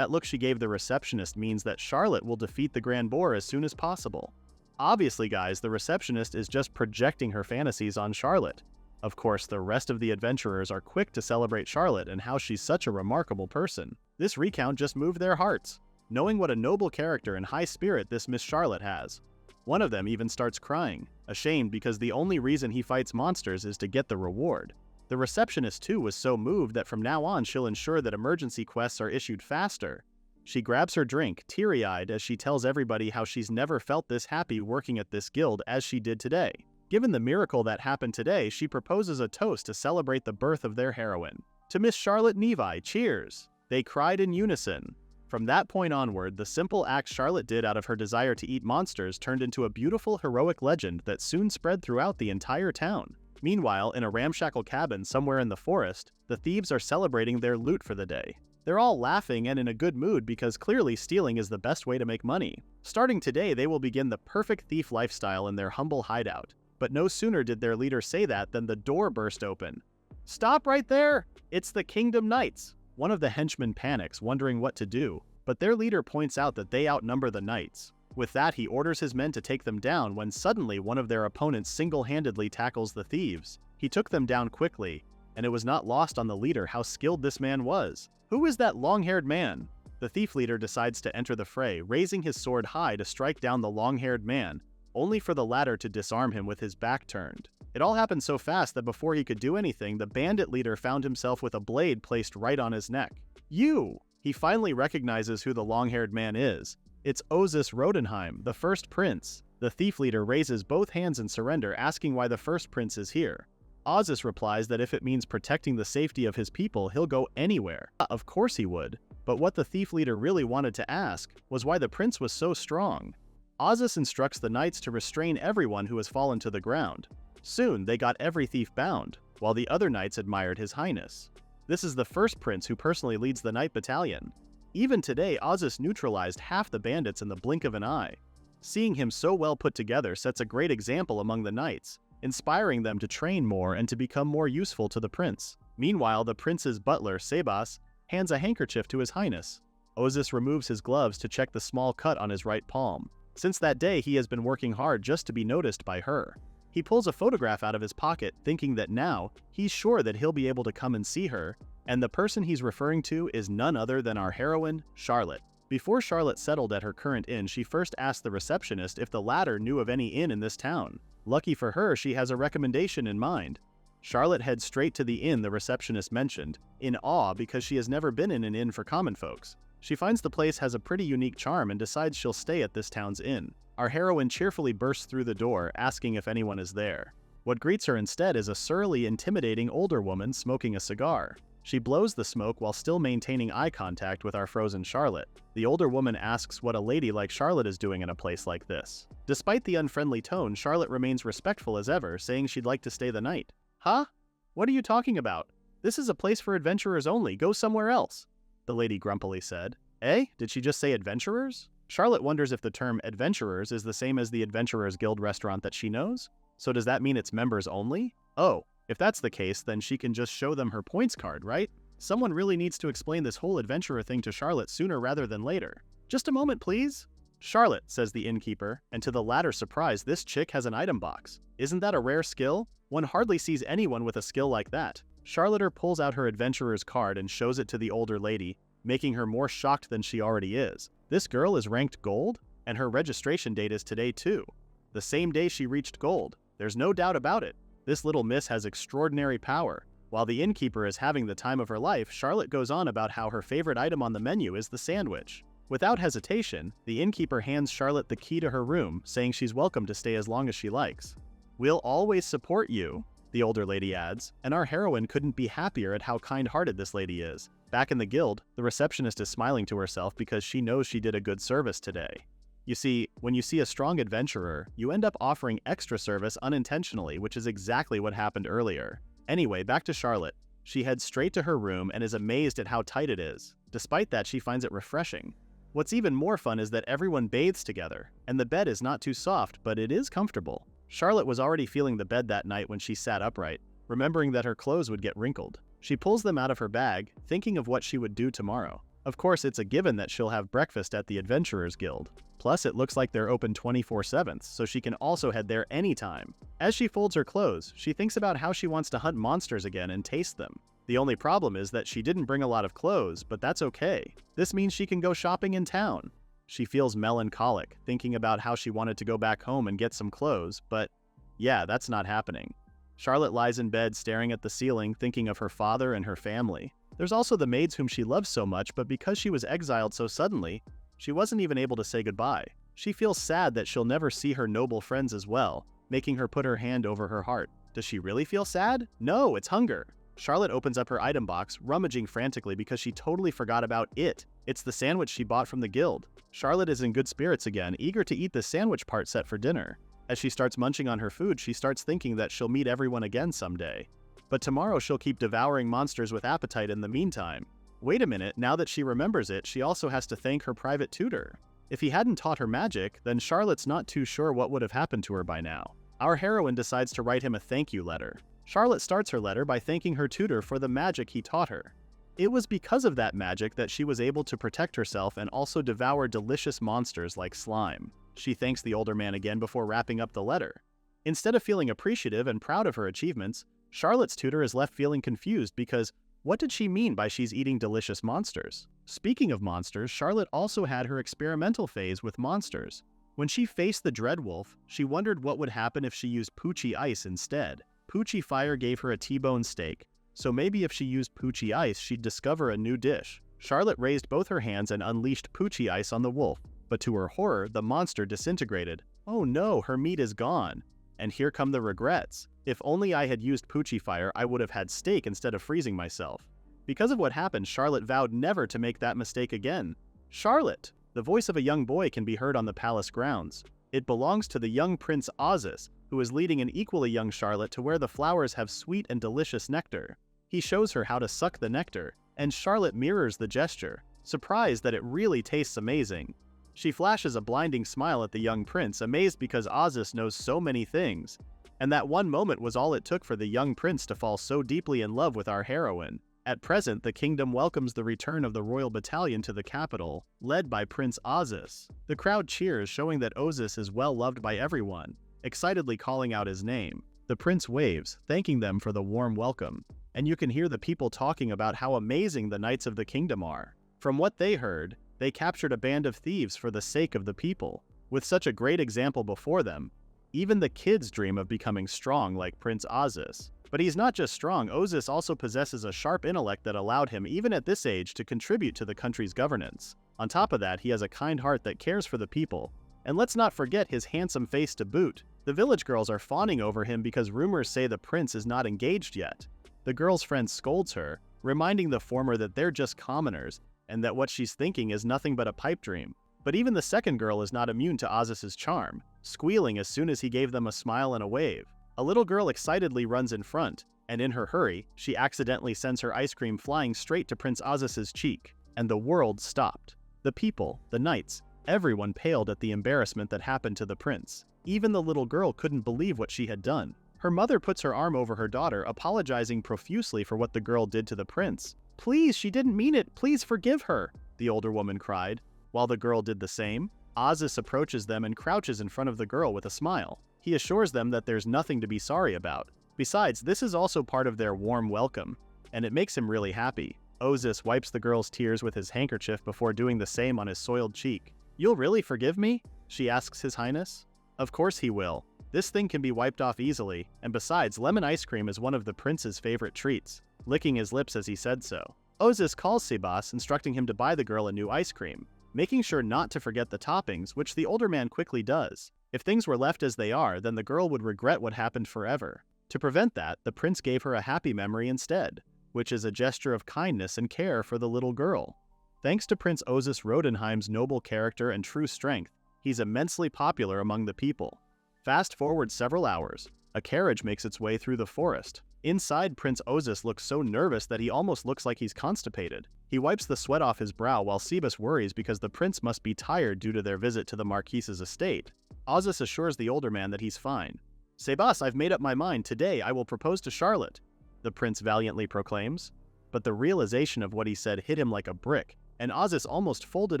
That look she gave the receptionist means that Charlotte will defeat the Grand Boar as soon as possible. Obviously, guys, the receptionist is just projecting her fantasies on Charlotte. Of course, the rest of the adventurers are quick to celebrate Charlotte and how she's such a remarkable person. This recount just moved their hearts, knowing what a noble character and high spirit this Miss Charlotte has. One of them even starts crying, ashamed because the only reason he fights monsters is to get the reward. The receptionist too was so moved that from now on she'll ensure that emergency quests are issued faster. She grabs her drink, teary-eyed, as she tells everybody how she's never felt this happy working at this guild as she did today. Given the miracle that happened today, she proposes a toast to celebrate the birth of their heroine. To Miss Charlotte Nevi, cheers! They cried in unison. From that point onward, the simple act Charlotte did out of her desire to eat monsters turned into a beautiful heroic legend that soon spread throughout the entire town. Meanwhile, in a ramshackle cabin somewhere in the forest, the thieves are celebrating their loot for the day. They're all laughing and in a good mood because clearly stealing is the best way to make money. Starting today, they will begin the perfect thief lifestyle in their humble hideout. But no sooner did their leader say that than the door burst open. "Stop right there! It's the Kingdom Knights!" One of the henchmen panics, wondering what to do, but their leader points out that they outnumber the knights. With that, he orders his men to take them down when suddenly one of their opponents single-handedly tackles the thieves. He took them down quickly, and it was not lost on the leader how skilled this man was. Who is that long-haired man? The thief leader decides to enter the fray, raising his sword high to strike down the long-haired man, only for the latter to disarm him with his back turned. It all happened so fast that before he could do anything, the bandit leader found himself with a blade placed right on his neck. "You!" He finally recognizes who the long-haired man is. It's Ozus Rodenheim, the first prince. The thief leader raises both hands in surrender, asking why the first prince is here. Ozus replies that if it means protecting the safety of his people, he'll go anywhere. Of course he would. But what the thief leader really wanted to ask was why the prince was so strong. Ozus instructs the knights to restrain everyone who has fallen to the ground. Soon, they got every thief bound, while the other knights admired his highness. This is the first prince who personally leads the knight battalion. Even today, Ozus neutralized half the bandits in the blink of an eye. Seeing him so well put together sets a great example among the knights, inspiring them to train more and to become more useful to the prince. Meanwhile, the prince's butler, Sebas, hands a handkerchief to his highness. Ozus removes his gloves to check the small cut on his right palm. Since that day, he has been working hard just to be noticed by her. He pulls a photograph out of his pocket, thinking that now, he's sure that he'll be able to come and see her, and the person he's referring to is none other than our heroine, Charlotte. Before Charlotte settled at her current inn, she first asked the receptionist if the latter knew of any inn in this town. Lucky for her, she has a recommendation in mind. Charlotte heads straight to the inn the receptionist mentioned, in awe because she has never been in an inn for common folks. She finds the place has a pretty unique charm and decides she'll stay at this town's inn. Our heroine cheerfully bursts through the door, asking if anyone is there. What greets her instead is a surly, intimidating older woman smoking a cigar. She blows the smoke while still maintaining eye contact with our frozen Charlotte. The older woman asks what a lady like Charlotte is doing in a place like this. Despite the unfriendly tone, Charlotte remains respectful as ever, saying she'd like to stay the night. "Huh? What are you talking about? This is a place for adventurers only. Go somewhere else," the lady grumpily said. "Eh? Did she just say adventurers?" Charlotte wonders if the term adventurers is the same as the Adventurers Guild restaurant that she knows. So does that mean it's members only? Oh, if that's the case, then she can just show them her points card, right? Someone really needs to explain this whole adventurer thing to Charlotte sooner rather than later. "Just a moment, please." "Charlotte," says the innkeeper, and to the latter's surprise, this chick has an item box. Isn't that a rare skill? One hardly sees anyone with a skill like that. Charlotte pulls out her adventurer's card and shows it to the older lady, making her more shocked than she already is. This girl is ranked gold, and her registration date is today too. The same day she reached gold. There's no doubt about it. This little miss has extraordinary power. While the innkeeper is having the time of her life, Charlotte goes on about how her favorite item on the menu is the sandwich. Without hesitation, the innkeeper hands Charlotte the key to her room, saying she's welcome to stay as long as she likes. "We'll always support you," the older lady adds, and our heroine couldn't be happier at how kind-hearted this lady is. Back in the guild, the receptionist is smiling to herself because she knows she did a good service today. You see, when you see a strong adventurer, you end up offering extra service unintentionally, which is exactly what happened earlier. Anyway, back to Charlotte. She heads straight to her room and is amazed at how tight it is. Despite that, she finds it refreshing. What's even more fun is that everyone bathes together, and the bed is not too soft, but it is comfortable. Charlotte was already feeling the bed that night when she sat upright, remembering that her clothes would get wrinkled. She pulls them out of her bag, thinking of what she would do tomorrow. Of course, it's a given that she'll have breakfast at the Adventurers Guild. Plus, it looks like they're open 24/7, so she can also head there anytime. As she folds her clothes, she thinks about how she wants to hunt monsters again and taste them. The only problem is that she didn't bring a lot of clothes, but that's okay. This means she can go shopping in town. She feels melancholic, thinking about how she wanted to go back home and get some clothes, but yeah, that's not happening. Charlotte lies in bed staring at the ceiling, thinking of her father and her family. There's also the maids whom she loves so much, but because she was exiled so suddenly, she wasn't even able to say goodbye. She feels sad that she'll never see her noble friends as well, making her put her hand over her heart. Does she really feel sad? No, it's hunger. Charlotte opens up her item box, rummaging frantically because she totally forgot about it. It's the sandwich she bought from the guild. Charlotte is in good spirits again, eager to eat the sandwich part set for dinner. As she starts munching on her food, she starts thinking that she'll meet everyone again someday. But tomorrow she'll keep devouring monsters with appetite in the meantime. Wait a minute, now that she remembers it, she also has to thank her private tutor. If he hadn't taught her magic, then Charlotte's not too sure what would have happened to her by now. Our heroine decides to write him a thank you letter. Charlotte starts her letter by thanking her tutor for the magic he taught her. It was because of that magic that she was able to protect herself and also devour delicious monsters like slime. She thanks the older man again before wrapping up the letter. Instead of feeling appreciative and proud of her achievements, Charlotte's tutor is left feeling confused because what did she mean by she's eating delicious monsters? Speaking of monsters, Charlotte also had her experimental phase with monsters. When she faced the Dreadwolf, she wondered what would happen if she used Poochie Ice instead. Poochie Fire gave her a T-bone steak, so maybe if she used Poochie Ice, she'd discover a new dish. Charlotte raised both her hands and unleashed Poochie Ice on the wolf, but to her horror, the monster disintegrated. Oh no, her meat is gone. And here come the regrets. If only I had used Poochie Fire, I would have had steak instead of freezing myself. Because of what happened, Charlotte vowed never to make that mistake again. Charlotte! The voice of a young boy can be heard on the palace grounds. It belongs to the young Prince Ozus, who is leading an equally young Charlotte to where the flowers have sweet and delicious nectar. He shows her how to suck the nectar, and Charlotte mirrors the gesture, surprised that it really tastes amazing. She flashes a blinding smile at the young prince, amazed because Ozus knows so many things. And that one moment was all it took for the young prince to fall so deeply in love with our heroine. At present, the kingdom welcomes the return of the royal battalion to the capital, led by Prince Ozus. The crowd cheers, showing that Ozus is well loved by everyone, excitedly calling out his name. The prince waves, thanking them for the warm welcome, and you can hear the people talking about how amazing the knights of the kingdom are. From what they heard, they captured a band of thieves for the sake of the people. With such a great example before them, even the kids dream of becoming strong like Prince Ozus. But he's not just strong, Ozus also possesses a sharp intellect that allowed him, even at this age, to contribute to the country's governance. On top of that, he has a kind heart that cares for the people. And let's not forget his handsome face to boot. The village girls are fawning over him because rumors say the prince is not engaged yet. The girl's friend scolds her, reminding the former that they're just commoners, and that what she's thinking is nothing but a pipe dream. But even the second girl is not immune to Ozus's charm, squealing as soon as he gave them a smile and a wave. A little girl excitedly runs in front, and in her hurry, she accidentally sends her ice cream flying straight to Prince Ozus's cheek, and the world stopped. The people, the knights, everyone paled at the embarrassment that happened to the prince. Even the little girl couldn't believe what she had done. Her mother puts her arm over her daughter, apologizing profusely for what the girl did to the prince. "Please, she didn't mean it. Please forgive her," the older woman cried. While the girl did the same, Ozus approaches them and crouches in front of the girl with a smile. He assures them that there's nothing to be sorry about. Besides, this is also part of their warm welcome, and it makes him really happy. Ozus wipes the girl's tears with his handkerchief before doing the same on his soiled cheek. "You'll really forgive me?" she asks His Highness. Of course he will. This thing can be wiped off easily, and besides, lemon ice cream is one of the prince's favorite treats, licking his lips as he said so. Ozus calls Sebas, instructing him to buy the girl a new ice cream, making sure not to forget the toppings, which the older man quickly does. If things were left as they are, then the girl would regret what happened forever. To prevent that, the prince gave her a happy memory instead, which is a gesture of kindness and care for the little girl. Thanks to Prince Ozus Rodenheim's noble character and true strength, he's immensely popular among the people. Fast forward several hours, a carriage makes its way through the forest. Inside, Prince Ozus looks so nervous that he almost looks like he's constipated. He wipes the sweat off his brow while Sebas worries because the prince must be tired due to their visit to the Marquise's estate. Ozus assures the older man that he's fine. "Sebas, I've made up my mind. Today I will propose to Charlotte," the prince valiantly proclaims. But the realization of what he said hit him like a brick, and Ozus almost folded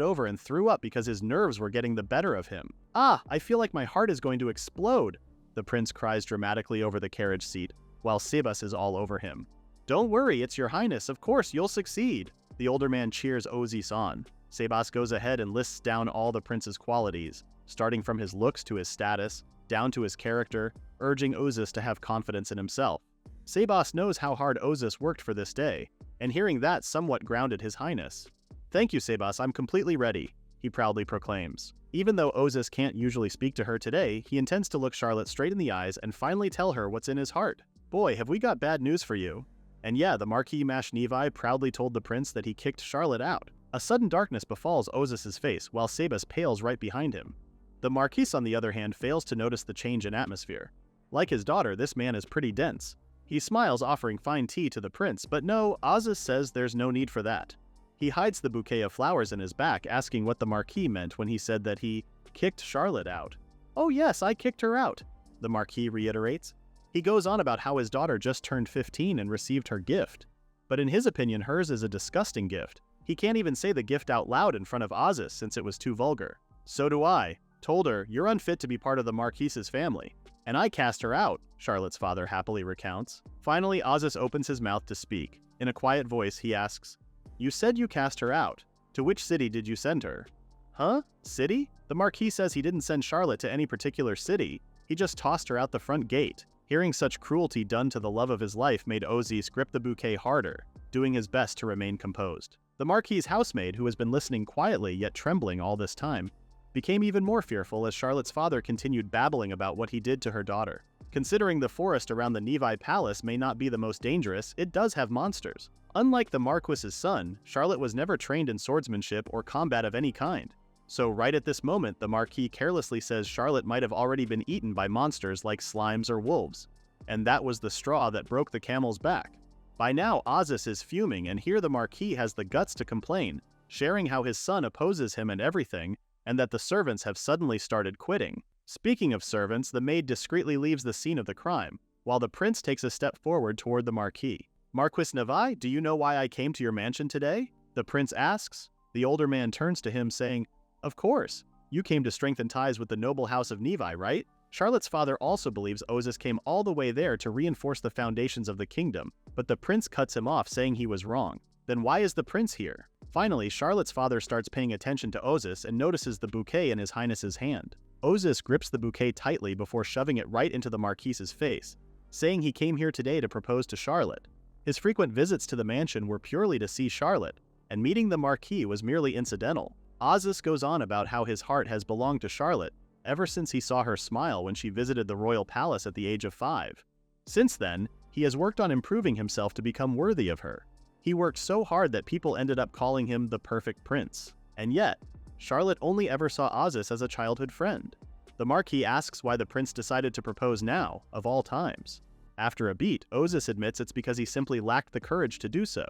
over and threw up because his nerves were getting the better of him. "Ah, I feel like my heart is going to explode," the prince cries dramatically over the carriage seat, while Sebas is all over him. "Don't worry, it's your highness, of course you'll succeed." The older man cheers Ozus on. Sebas goes ahead and lists down all the prince's qualities, starting from his looks to his status, down to his character, urging Ozus to have confidence in himself. Sebas knows how hard Ozus worked for this day, and hearing that somewhat grounded his highness. "Thank you, Sebas, I'm completely ready," he proudly proclaims. Even though Ozus can't usually speak to her today, he intends to look Charlotte straight in the eyes and finally tell her what's in his heart. "Boy, have we got bad news for you." And yeah, the Marquis Mashnevi proudly told the prince that he kicked Charlotte out. A sudden darkness befalls Ozus's face while Sebas pales right behind him. The Marquis, on the other hand, fails to notice the change in atmosphere. Like his daughter, this man is pretty dense. He smiles, offering fine tea to the prince, but no, Ozus says there's no need for that. He hides the bouquet of flowers in his back, asking what the Marquis meant when he said that he kicked Charlotte out. "Oh yes, I kicked her out," the Marquis reiterates. He goes on about how his daughter just turned 15 and received her gift. But in his opinion, hers is a disgusting gift. He can't even say the gift out loud in front of Ozus since it was too vulgar. "So do I. Told her, you're unfit to be part of the Marquis's family. And I cast her out," Charlotte's father happily recounts. Finally, Ozus opens his mouth to speak. In a quiet voice, he asks, "You said you cast her out. To which city did you send her?" "Huh? City?" The Marquis says he didn't send Charlotte to any particular city. He just tossed her out the front gate. Hearing such cruelty done to the love of his life made Ozus grip the bouquet harder, doing his best to remain composed. The Marquis's housemaid, who has been listening quietly yet trembling all this time, became even more fearful as Charlotte's father continued babbling about what he did to her daughter. Considering the forest around the Nevi Palace may not be the most dangerous, it does have monsters. Unlike the Marquis's son, Charlotte was never trained in swordsmanship or combat of any kind. So right at this moment, the Marquis carelessly says Charlotte might have already been eaten by monsters like slimes or wolves. And that was the straw that broke the camel's back. By now, Ozus is fuming, and here the Marquis has the guts to complain, sharing how his son opposes him and everything, and that the servants have suddenly started quitting. Speaking of servants, the maid discreetly leaves the scene of the crime, while the prince takes a step forward toward the Marquis. "Marquis Nevi, do you know why I came to your mansion today?" the prince asks. The older man turns to him saying, "Of course. You came to strengthen ties with the noble house of Nevi, right?" Charlotte's father also believes Ozus came all the way there to reinforce the foundations of the kingdom, but the prince cuts him off, saying he was wrong. Then why is the prince here? Finally, Charlotte's father starts paying attention to Ozus and notices the bouquet in his highness's hand. Ozus grips the bouquet tightly before shoving it right into the Marquis's face, saying he came here today to propose to Charlotte. His frequent visits to the mansion were purely to see Charlotte, and meeting the Marquis was merely incidental. Ozus goes on about how his heart has belonged to Charlotte ever since he saw her smile when she visited the royal palace at the age of 5. Since then, he has worked on improving himself to become worthy of her. He worked so hard that people ended up calling him the perfect prince. And yet, Charlotte only ever saw Ozus as a childhood friend. The Marquis asks why the prince decided to propose now, of all times. After a beat, Ozus admits it's because he simply lacked the courage to do so.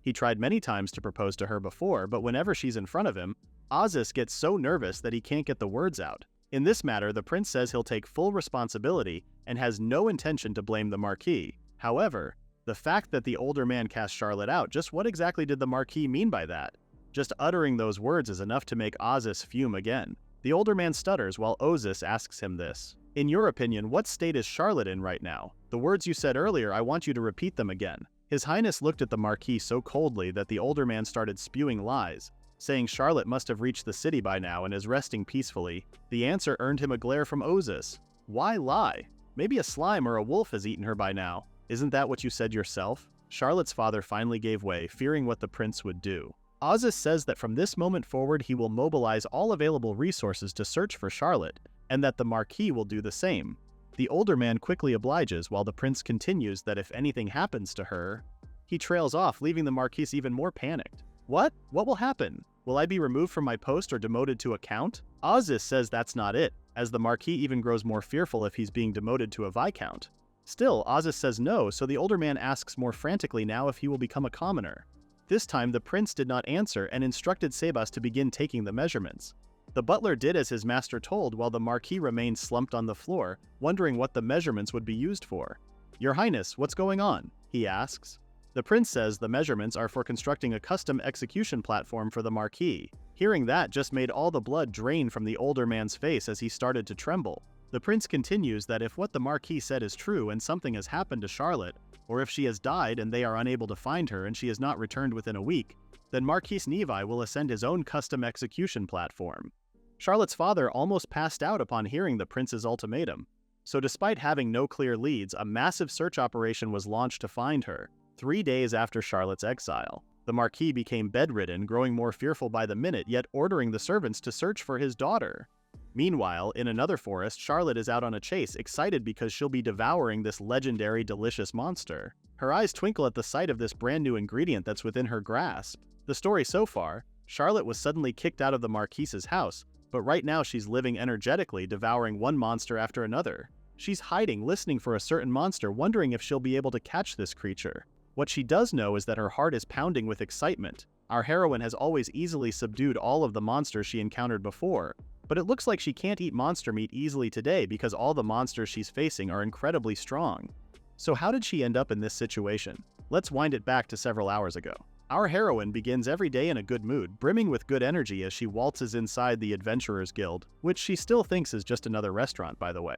He tried many times to propose to her before, but whenever she's in front of him, Ozus gets so nervous that he can't get the words out. In this matter, the prince says he'll take full responsibility and has no intention to blame the Marquis. However, the fact that the older man cast Charlotte out, just what exactly did the Marquis mean by that? Just uttering those words is enough to make Ozus fume again. The older man stutters while Ozus asks him this. "In your opinion, what state is Charlotte in right now? The words you said earlier, I want you to repeat them again." His Highness looked at the Marquis so coldly that the older man started spewing lies, saying Charlotte must have reached the city by now and is resting peacefully. The answer earned him a glare from Ozus. "Why lie? Maybe a slime or a wolf has eaten her by now. Isn't that what you said yourself?" Charlotte's father finally gave way, fearing what the prince would do. Ozus says that from this moment forward he will mobilize all available resources to search for Charlotte, and that the Marquis will do the same. The older man quickly obliges while the prince continues that if anything happens to her, he trails off, leaving the Marquis even more panicked. What? What will happen? Will I be removed from my post or demoted to a count? Ozus says that's not it, as the Marquis even grows more fearful if he's being demoted to a viscount. Still, Ozus says no, so the older man asks more frantically now if he will become a commoner. This time, the prince did not answer and instructed Sebas to begin taking the measurements. The butler did as his master told while the Marquis remained slumped on the floor, wondering what the measurements would be used for. "Your Highness, what's going on?" he asks. The prince says the measurements are for constructing a custom execution platform for the Marquis. Hearing that just made all the blood drain from the older man's face as he started to tremble. The prince continues that if what the Marquis said is true and something has happened to Charlotte, or if she has died and they are unable to find her and she has not returned within a week, then Marquis Nevi will ascend his own custom execution platform. Charlotte's father almost passed out upon hearing the prince's ultimatum. So despite having no clear leads, a massive search operation was launched to find her. 3 days after Charlotte's exile, the Marquis became bedridden, growing more fearful by the minute, yet ordering the servants to search for his daughter. Meanwhile, in another forest, Charlotte is out on a chase, excited because she'll be devouring this legendary delicious monster. Her eyes twinkle at the sight of this brand new ingredient that's within her grasp. The story so far, Charlotte was suddenly kicked out of the Marquis's house, but right now she's living energetically, devouring one monster after another. She's hiding, listening for a certain monster, wondering if she'll be able to catch this creature. What she does know is that her heart is pounding with excitement. Our heroine has always easily subdued all of the monsters she encountered before, but it looks like she can't eat monster meat easily today because all the monsters she's facing are incredibly strong. So how did she end up in this situation? Let's wind it back to several hours ago. Our heroine begins every day in a good mood, brimming with good energy as she waltzes inside the Adventurers Guild, which she still thinks is just another restaurant, by the way.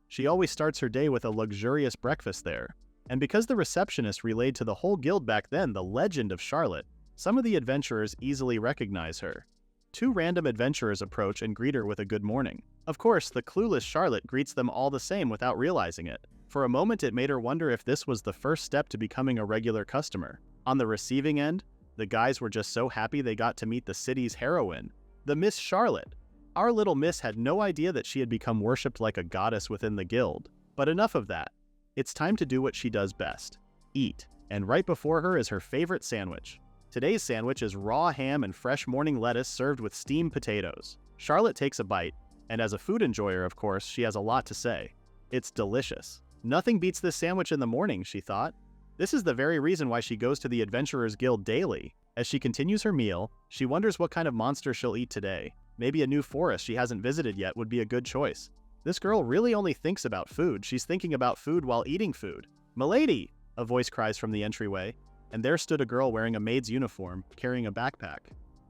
She always starts her day with a luxurious breakfast there. And because the receptionist relayed to the whole guild back then the legend of Charlotte, some of the adventurers easily recognize her. 2 random adventurers approach and greet her with a good morning. Of course, the clueless Charlotte greets them all the same without realizing it. For a moment it made her wonder if this was the first step to becoming a regular customer. On the receiving end, the guys were just so happy they got to meet the city's heroine, the Miss Charlotte. Our little miss had no idea that she had become worshipped like a goddess within the guild. But enough of that. It's time to do what she does best. Eat. And right before her is her favorite sandwich. Today's sandwich is raw ham and fresh morning lettuce served with steamed potatoes. Charlotte takes a bite, and as a food enjoyer, of course, she has a lot to say. It's delicious. Nothing beats this sandwich in the morning, she thought. This is the very reason why she goes to the Adventurers Guild daily. As she continues her meal, she wonders what kind of monster she'll eat today. Maybe a new forest she hasn't visited yet would be a good choice. This girl really only thinks about food. She's thinking about food while eating food. "Milady!" a voice cries from the entryway, and there stood a girl wearing a maid's uniform, carrying a backpack.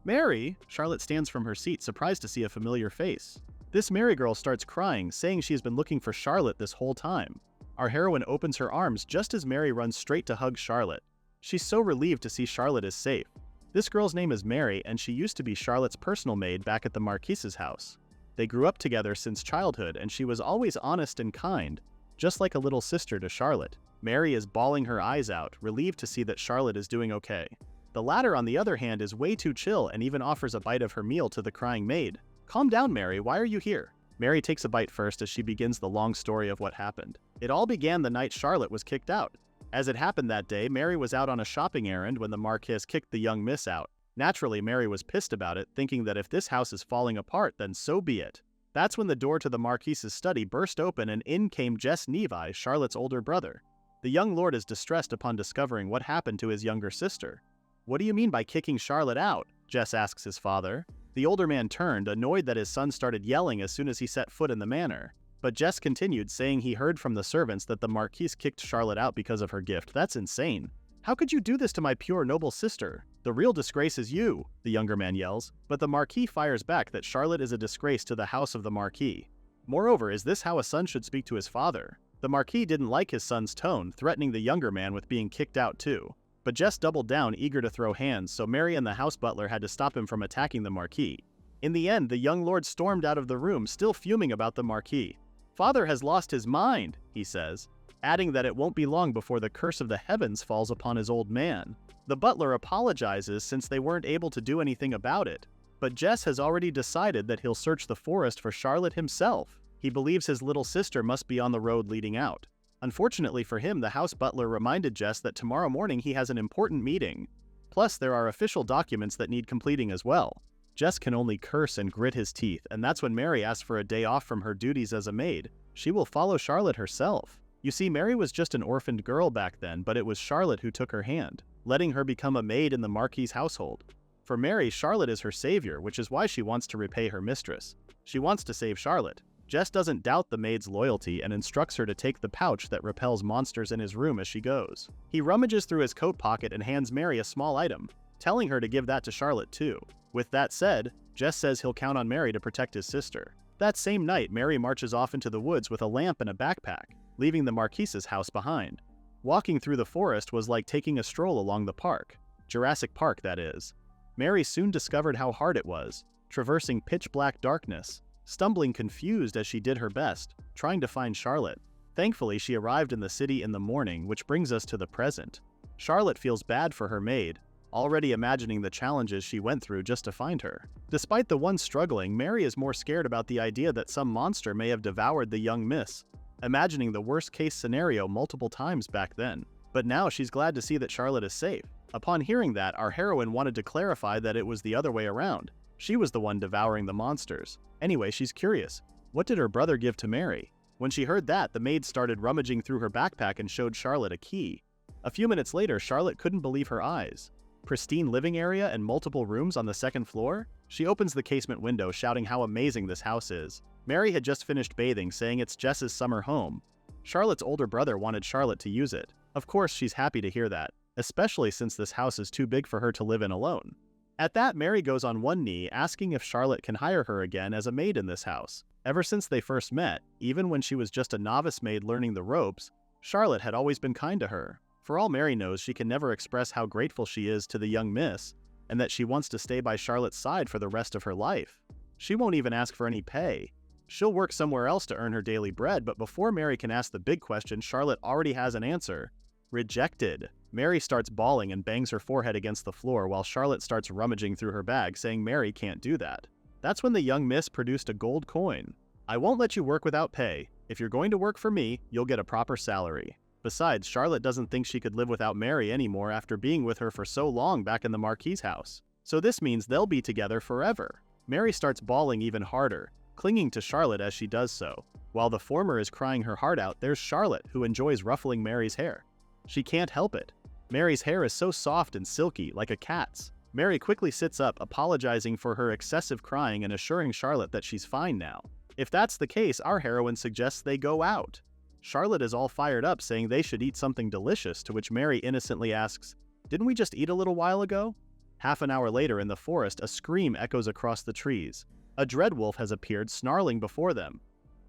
"Mary!" Charlotte stands from her seat, surprised to see a familiar face. This Mary girl starts crying, saying she's been looking for Charlotte this whole time. Our heroine opens her arms just as Mary runs straight to hug Charlotte. She's so relieved to see Charlotte is safe. This girl's name is Mary, and she used to be Charlotte's personal maid back at the Marquis's house. They grew up together since childhood, and she was always honest and kind, just like a little sister to Charlotte. Mary is bawling her eyes out, relieved to see that Charlotte is doing okay. The latter, on the other hand, is way too chill and even offers a bite of her meal to the crying maid. "Calm down, Mary, why are you here?" Mary takes a bite first as she begins the long story of what happened. It all began the night Charlotte was kicked out. As it happened that day, Mary was out on a shopping errand when the Marquis kicked the young miss out. Naturally, Mary was pissed about it, thinking that if this house is falling apart, then so be it. That's when the door to the Marquis's study burst open and in came Jess Nevi, Charlotte's older brother. The young lord is distressed upon discovering what happened to his younger sister. "What do you mean by kicking Charlotte out?" Jess asks his father. The older man turned, annoyed that his son started yelling as soon as he set foot in the manor. But Jess continued, saying he heard from the servants that the Marquis kicked Charlotte out because of her gift. "That's insane. How could you do this to my pure noble sister? The real disgrace is you," the younger man yells. But the Marquis fires back that Charlotte is a disgrace to the house of the Marquis. Moreover, is this how a son should speak to his father? The Marquis didn't like his son's tone, threatening the younger man with being kicked out too. But Jess doubled down, eager to throw hands, so Mary and the house butler had to stop him from attacking the Marquis. In the end, the young lord stormed out of the room, still fuming about the Marquis. "Father has lost his mind," he says, adding that it won't be long before the curse of the heavens falls upon his old man. The butler apologizes since they weren't able to do anything about it. But Jess has already decided that he'll search the forest for Charlotte himself. He believes his little sister must be on the road leading out. Unfortunately for him, the house butler reminded Jess that tomorrow morning he has an important meeting. Plus, there are official documents that need completing as well. Jess can only curse and grit his teeth, and that's when Mary asks for a day off from her duties as a maid. She will follow Charlotte herself. You see, Mary was just an orphaned girl back then, but it was Charlotte who took her hand, letting her become a maid in the Marquis' household. For Mary, Charlotte is her savior, which is why she wants to repay her mistress. She wants to save Charlotte. Jess doesn't doubt the maid's loyalty and instructs her to take the pouch that repels monsters in his room as she goes. He rummages through his coat pocket and hands Mary a small item, telling her to give that to Charlotte too. With that said, Jess says he'll count on Mary to protect his sister. That same night, Mary marches off into the woods with a lamp and a backpack, leaving the Marquise's house behind. Walking through the forest was like taking a stroll along the park. Jurassic Park, that is. Mary soon discovered how hard it was, traversing pitch-black darkness, stumbling confused as she did her best, trying to find Charlotte. Thankfully, she arrived in the city in the morning, which brings us to the present. Charlotte feels bad for her maid, already imagining the challenges she went through just to find her. Despite the one struggling, Mary is more scared about the idea that some monster may have devoured the young miss, imagining the worst-case scenario multiple times back then. But now she's glad to see that Charlotte is safe. Upon hearing that, our heroine wanted to clarify that it was the other way around. She was the one devouring the monsters. Anyway, she's curious. What did her brother give to Mary? When she heard that, the maid started rummaging through her backpack and showed Charlotte a key. A few minutes later, Charlotte couldn't believe her eyes. Pristine living area and multiple rooms on the second floor? She opens the casement window, shouting how amazing this house is. Mary had just finished bathing, saying it's Jess's summer home. Charlotte's older brother wanted Charlotte to use it. Of course, she's happy to hear that, especially since this house is too big for her to live in alone. At that, Mary goes on one knee, asking if Charlotte can hire her again as a maid in this house. Ever since they first met, even when she was just a novice maid learning the ropes, Charlotte had always been kind to her. For all Mary knows, she can never express how grateful she is to the young miss, and that she wants to stay by Charlotte's side for the rest of her life. She won't even ask for any pay. She'll work somewhere else to earn her daily bread, but before Mary can ask the big question, Charlotte already has an answer. Rejected. Mary starts bawling and bangs her forehead against the floor while Charlotte starts rummaging through her bag, saying Mary can't do that. That's when the young miss produced a gold coin. I won't let you work without pay. If you're going to work for me, you'll get a proper salary. Besides, Charlotte doesn't think she could live without Mary anymore after being with her for so long back in the Marquis's house. So this means they'll be together forever. Mary starts bawling even harder, clinging to Charlotte as she does so. While the former is crying her heart out, there's Charlotte, who enjoys ruffling Mary's hair. She can't help it. Mary's hair is so soft and silky, like a cat's. Mary quickly sits up, apologizing for her excessive crying and assuring Charlotte that she's fine now. If that's the case, our heroine suggests they go out. Charlotte is all fired up, saying they should eat something delicious, to which Mary innocently asks, "Didn't we just eat a little while ago?" Half an hour later in the forest, a scream echoes across the trees. A dreadwolf has appeared, snarling before them.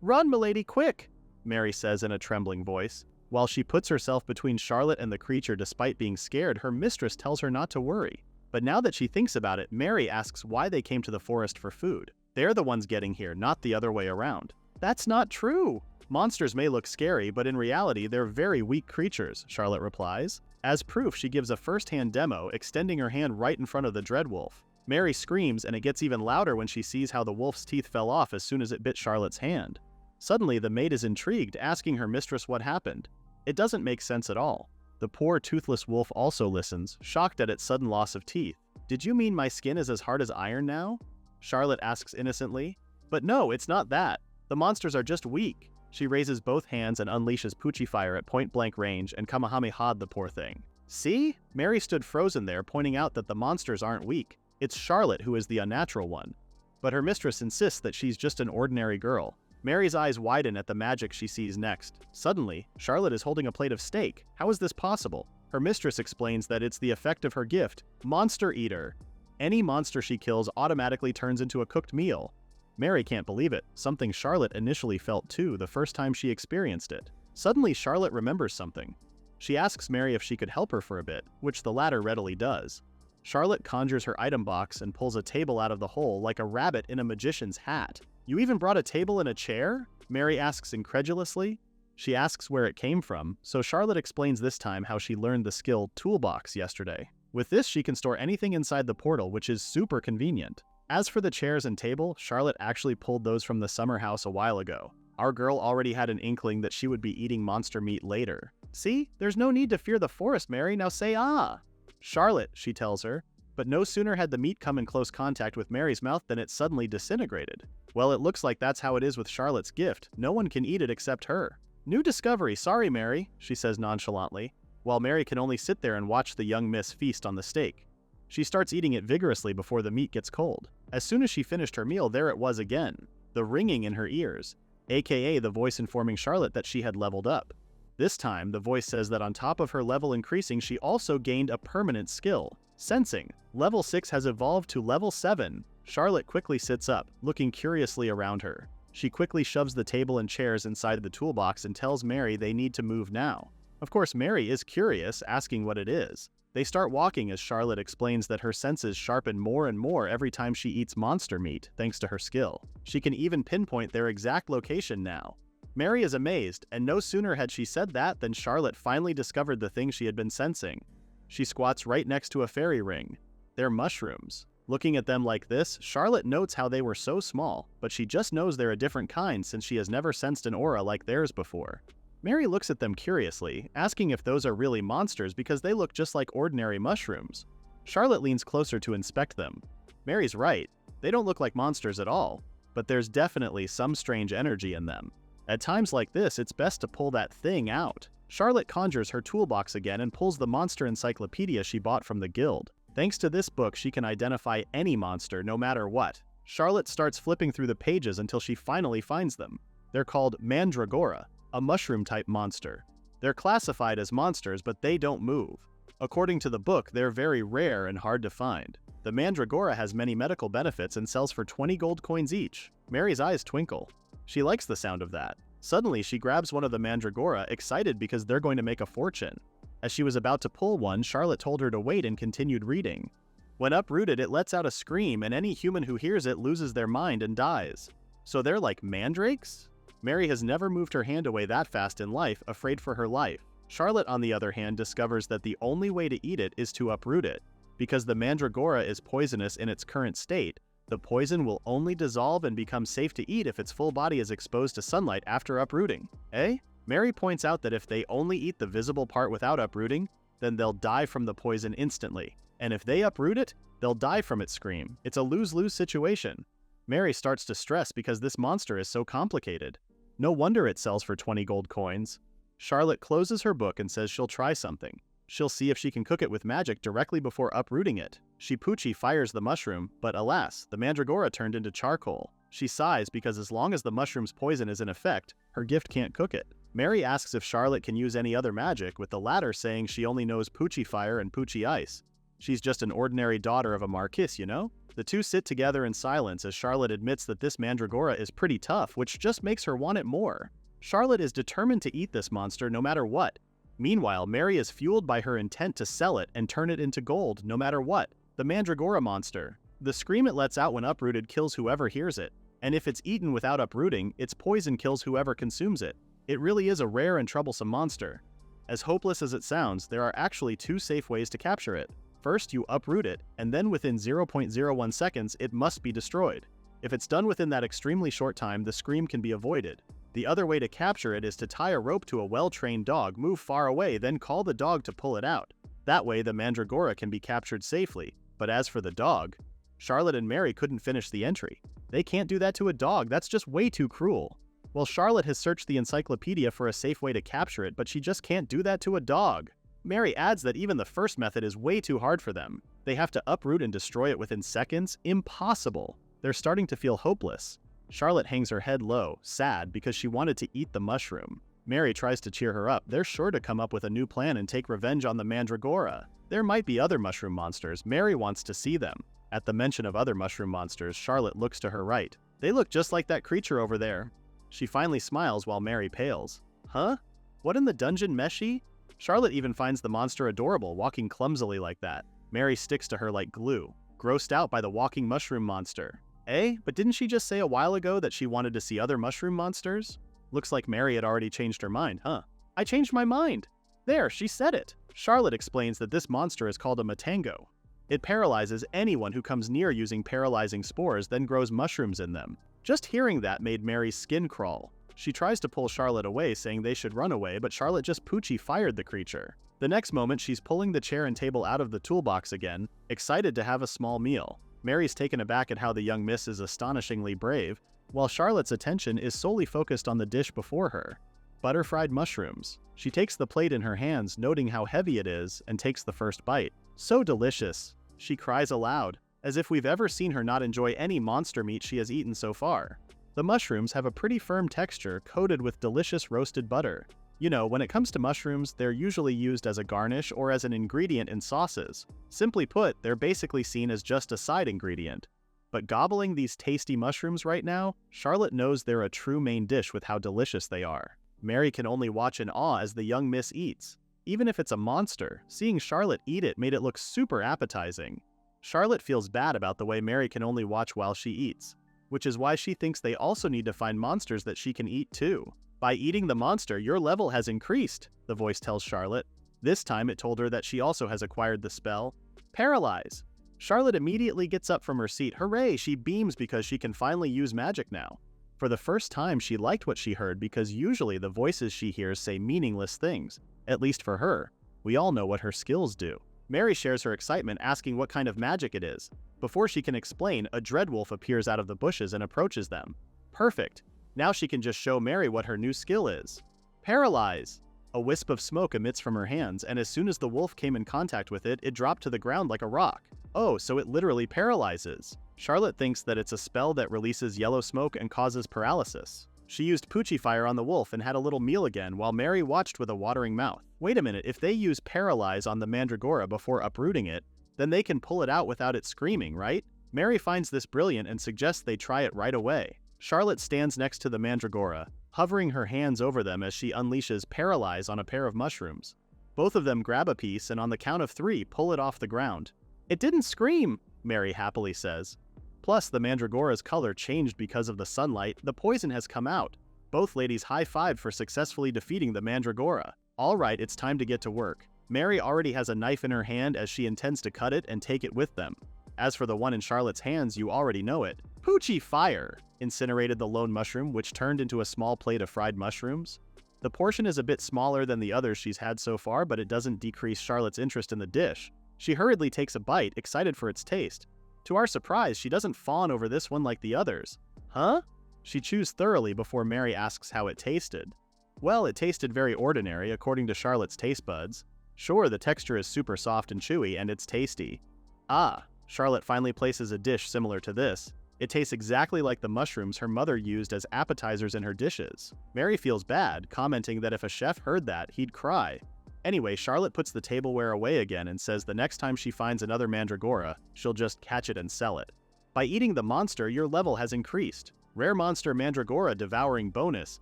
"Run, milady, quick!" Mary says in a trembling voice. While she puts herself between Charlotte and the creature despite being scared, her mistress tells her not to worry. But now that she thinks about it, Mary asks why they came to the forest for food. They're the ones getting here, not the other way around. "That's not true! Monsters may look scary, but in reality, they're very weak creatures," Charlotte replies. As proof, she gives a first-hand demo, extending her hand right in front of the dreadwolf. Mary screams, and it gets even louder when she sees how the wolf's teeth fell off as soon as it bit Charlotte's hand. Suddenly, the maid is intrigued, asking her mistress what happened. It doesn't make sense at all. The poor toothless wolf also listens, shocked at its sudden loss of teeth. "Did you mean my skin is as hard as iron now?" Charlotte asks innocently. "But no, it's not that. The monsters are just weak." She raises both hands and unleashes Poochie Fire at point-blank range and Kamehameha'd the poor thing. "See?" Mary stood frozen there, pointing out that the monsters aren't weak. It's Charlotte who is the unnatural one. But her mistress insists that she's just an ordinary girl. Mary's eyes widen at the magic she sees next. Suddenly, Charlotte is holding a plate of steak. How is this possible? Her mistress explains that it's the effect of her gift, Monster Eater. Any monster she kills automatically turns into a cooked meal. Mary can't believe it, something Charlotte initially felt too the first time she experienced it. Suddenly, Charlotte remembers something. She asks Mary if she could help her for a bit, which the latter readily does. Charlotte conjures her item box and pulls a table out of the hole like a rabbit in a magician's hat. "You even brought a table and a chair?" Mary asks incredulously. She asks where it came from, so Charlotte explains this time how she learned the skill Toolbox yesterday. With this, she can store anything inside the portal, which is super convenient. As for the chairs and table, Charlotte actually pulled those from the summer house a while ago. Our girl already had an inkling that she would be eating monster meat later. "See? There's no need to fear the forest, Mary. Now say ah!" "Charlotte," she tells her. But no sooner had the meat come in close contact with Mary's mouth than it suddenly disintegrated. Well, it looks like that's how it is with Charlotte's gift. No one can eat it except her. "New discovery, sorry, Mary," she says nonchalantly, while Mary can only sit there and watch the young miss feast on the steak. She starts eating it vigorously before the meat gets cold. As soon as she finished her meal, there it was again, the ringing in her ears. aka the voice informing Charlotte that she had leveled up. This time, the voice says that on top of her level increasing, she also gained a permanent skill, sensing. Level 6 has evolved to level 7. Charlotte quickly sits up, looking curiously around her. She quickly shoves the table and chairs inside the toolbox and tells Mary they need to move now. Of course, Mary is curious, asking what it is. They start walking as Charlotte explains that her senses sharpen more and more every time she eats monster meat, thanks to her skill. She can even pinpoint their exact location now. Mary is amazed, and no sooner had she said that than Charlotte finally discovered the thing she had been sensing. She squats right next to a fairy ring. They're mushrooms. Looking at them like this, Charlotte notes how they were so small, but she just knows they're a different kind since she has never sensed an aura like theirs before. Mary looks at them curiously, asking if those are really monsters because they look just like ordinary mushrooms. Charlotte leans closer to inspect them. Mary's right, they don't look like monsters at all, but there's definitely some strange energy in them. At times like this, it's best to pull that thing out. Charlotte conjures her toolbox again and pulls the monster encyclopedia she bought from the guild. Thanks to this book, she can identify any monster no matter what. Charlotte starts flipping through the pages until she finally finds them. They're called Mandragora, a mushroom-type monster. They're classified as monsters, but they don't move. According to the book, they're very rare and hard to find. The Mandragora has many medical benefits and sells for 20 gold coins each. Mary's eyes twinkle. She likes the sound of that. Suddenly, she grabs one of the Mandragora, excited because they're going to make a fortune. As she was about to pull one, Charlotte told her to wait and continued reading. When uprooted, it lets out a scream, and any human who hears it loses their mind and dies. So they're like mandrakes? Mary has never moved her hand away that fast in life, afraid for her life. Charlotte, on the other hand, discovers that the only way to eat it is to uproot it. Because the Mandragora is poisonous in its current state, the poison will only dissolve and become safe to eat if its full body is exposed to sunlight after uprooting. Eh? Mary points out that if they only eat the visible part without uprooting, then they'll die from the poison instantly. And if they uproot it, they'll die from its scream. It's a lose-lose situation. Mary starts to stress because this monster is so complicated. No wonder it sells for 20 gold coins. Charlotte closes her book and says she'll try something. She'll see if she can cook it with magic directly before uprooting it. Poochie fires the mushroom, but alas, the Mandragora turned into charcoal. She sighs because as long as the mushroom's poison is in effect, her gift can't cook it. Mary asks if Charlotte can use any other magic, with the latter saying she only knows Poochie fire and Poochie ice. She's just an ordinary daughter of a marquise, you know? The two sit together in silence as Charlotte admits that this Mandragora is pretty tough, which just makes her want it more. Charlotte is determined to eat this monster no matter what. Meanwhile, Mary is fueled by her intent to sell it and turn it into gold no matter what. The Mandragora monster. The scream it lets out when uprooted kills whoever hears it, and if it's eaten without uprooting, its poison kills whoever consumes it. It really is a rare and troublesome monster. As hopeless as it sounds, there are actually two safe ways to capture it. First, you uproot it, and then within 0.01 seconds, it must be destroyed. If it's done within that extremely short time, the scream can be avoided. The other way to capture it is to tie a rope to a well-trained dog, move far away, then call the dog to pull it out. That way, the Mandragora can be captured safely. But as for the dog, Charlotte and Mary couldn't finish the entry. They can't do that to a dog, that's just way too cruel. Well, Charlotte has searched the encyclopedia for a safe way to capture it, but she just can't do that to a dog. Mary adds that even the first method is way too hard for them. They have to uproot and destroy it within seconds? Impossible. They're starting to feel hopeless. Charlotte hangs her head low, sad because she wanted to eat the mushroom. Mary tries to cheer her up. They're sure to come up with a new plan and take revenge on the Mandragora. There might be other mushroom monsters. Mary wants to see them. At the mention of other mushroom monsters, Charlotte looks to her right. They look just like that creature over there. She finally smiles while Mary pales. Huh? What in the dungeon, Meshi? Charlotte even finds the monster adorable, walking clumsily like that. Mary sticks to her like glue, grossed out by the walking mushroom monster. Eh? But didn't she just say a while ago that she wanted to see other mushroom monsters? Looks like Mary had already changed her mind, huh? I changed my mind! There, she said it! Charlotte explains that this monster is called a matango. It paralyzes anyone who comes near using paralyzing spores, then grows mushrooms in them. Just hearing that made Mary's skin crawl. She tries to pull Charlotte away, saying they should run away, but Charlotte just Poochie fired the creature. The next moment, she's pulling the chair and table out of the toolbox again, excited to have a small meal. Mary's taken aback at how the young miss is astonishingly brave, while Charlotte's attention is solely focused on the dish before her. Butter-fried mushrooms. She takes the plate in her hands, noting how heavy it is, and takes the first bite. So delicious. She cries aloud, as if we've ever seen her not enjoy any monster meat she has eaten so far. The mushrooms have a pretty firm texture coated with delicious roasted butter. You know, when it comes to mushrooms, they're usually used as a garnish or as an ingredient in sauces. Simply put, they're basically seen as just a side ingredient. But gobbling these tasty mushrooms right now, Charlotte knows they're a true main dish with how delicious they are. Mary can only watch in awe as the young miss eats. Even if it's a monster, seeing Charlotte eat it made it look super appetizing. Charlotte feels bad about the way Mary can only watch while she eats, which is why she thinks they also need to find monsters that she can eat too. By eating the monster, your level has increased, the voice tells Charlotte. This time it told her that she also has acquired the spell, Paralyze. Charlotte immediately gets up from her seat. Hooray, she beams because she can finally use magic now. For the first time, she liked what she heard because usually the voices she hears say meaningless things, at least for her. We all know what her skills do. Mary shares her excitement, asking what kind of magic it is. Before she can explain, a dreadwolf appears out of the bushes and approaches them. Perfect. Now she can just show Mary what her new skill is. Paralyze! A wisp of smoke emits from her hands, and as soon as the wolf came in contact with it, it dropped to the ground like a rock. Oh, so it literally paralyzes. Charlotte thinks that it's a spell that releases yellow smoke and causes paralysis. She used Poochie Fire on the wolf and had a little meal again while Mary watched with a watering mouth. Wait a minute, if they use Paralyze on the Mandragora before uprooting it, then they can pull it out without it screaming, right? Mary finds this brilliant and suggests they try it right away. Charlotte stands next to the Mandragora, hovering her hands over them as she unleashes Paralyze on a pair of mushrooms. Both of them grab a piece and on the count of 3 pull it off the ground. It didn't scream, Mary happily says. Plus, the Mandragora's color changed because of the sunlight. The poison has come out. Both ladies high-fived for successfully defeating the Mandragora. All right, it's time to get to work. Mary already has a knife in her hand as she intends to cut it and take it with them. As for the one in Charlotte's hands, you already know it. Poochie Fire incinerated the lone mushroom, which turned into a small plate of fried mushrooms. The portion is a bit smaller than the others she's had so far, but it doesn't decrease Charlotte's interest in the dish. She hurriedly takes a bite, excited for its taste. To our surprise, she doesn't fawn over this one like the others. Huh? She chews thoroughly before Mary asks how it tasted. Well, it tasted very ordinary, according to Charlotte's taste buds. Sure, the texture is super soft and chewy, and it's tasty. Ah, Charlotte finally places a dish similar to this. It tastes exactly like the mushrooms her mother used as appetizers in her dishes. Mary feels bad, commenting that if a chef heard that, he'd cry. Anyway, Charlotte puts the tableware away again and says the next time she finds another Mandragora, she'll just catch it and sell it. By eating the monster, your level has increased. Rare Monster Mandragora Devouring Bonus.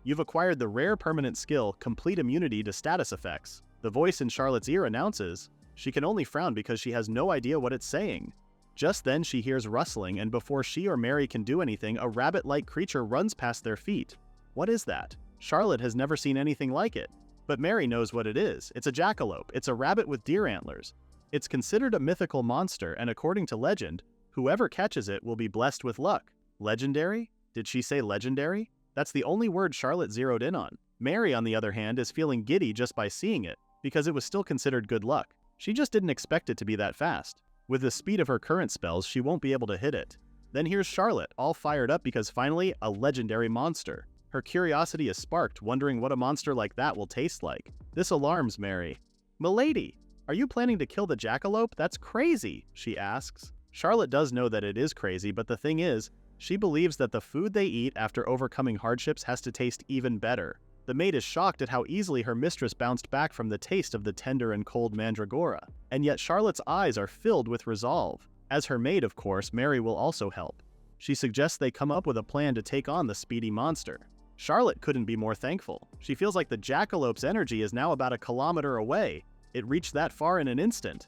You've acquired the rare permanent skill, Complete Immunity to Status Effects. The voice in Charlotte's ear announces. She can only frown because she has no idea what it's saying. Just then she hears rustling, and before she or Mary can do anything, a rabbit-like creature runs past their feet. What is that? Charlotte has never seen anything like it. But Mary knows what it is. It's a jackalope. It's a rabbit with deer antlers. It's considered a mythical monster, and according to legend, whoever catches it will be blessed with luck. Legendary? Did she say legendary? That's the only word Charlotte zeroed in on. Mary, on the other hand, is feeling giddy just by seeing it, because it was still considered good luck. She just didn't expect it to be that fast. With the speed of her current spells, she won't be able to hit it. Then here's Charlotte, all fired up because finally, a legendary monster. Her curiosity is sparked, wondering what a monster like that will taste like. This alarms Mary. "Milady, are you planning to kill the jackalope? That's crazy," she asks. Charlotte does know that it is crazy, but the thing is, she believes that the food they eat after overcoming hardships has to taste even better. The maid is shocked at how easily her mistress bounced back from the taste of the tender and cold Mandragora. And yet Charlotte's eyes are filled with resolve. As her maid, of course, Mary will also help. She suggests they come up with a plan to take on the speedy monster. Charlotte couldn't be more thankful. She feels like the jackalope's energy is now about 1 kilometer away. It reached that far in an instant.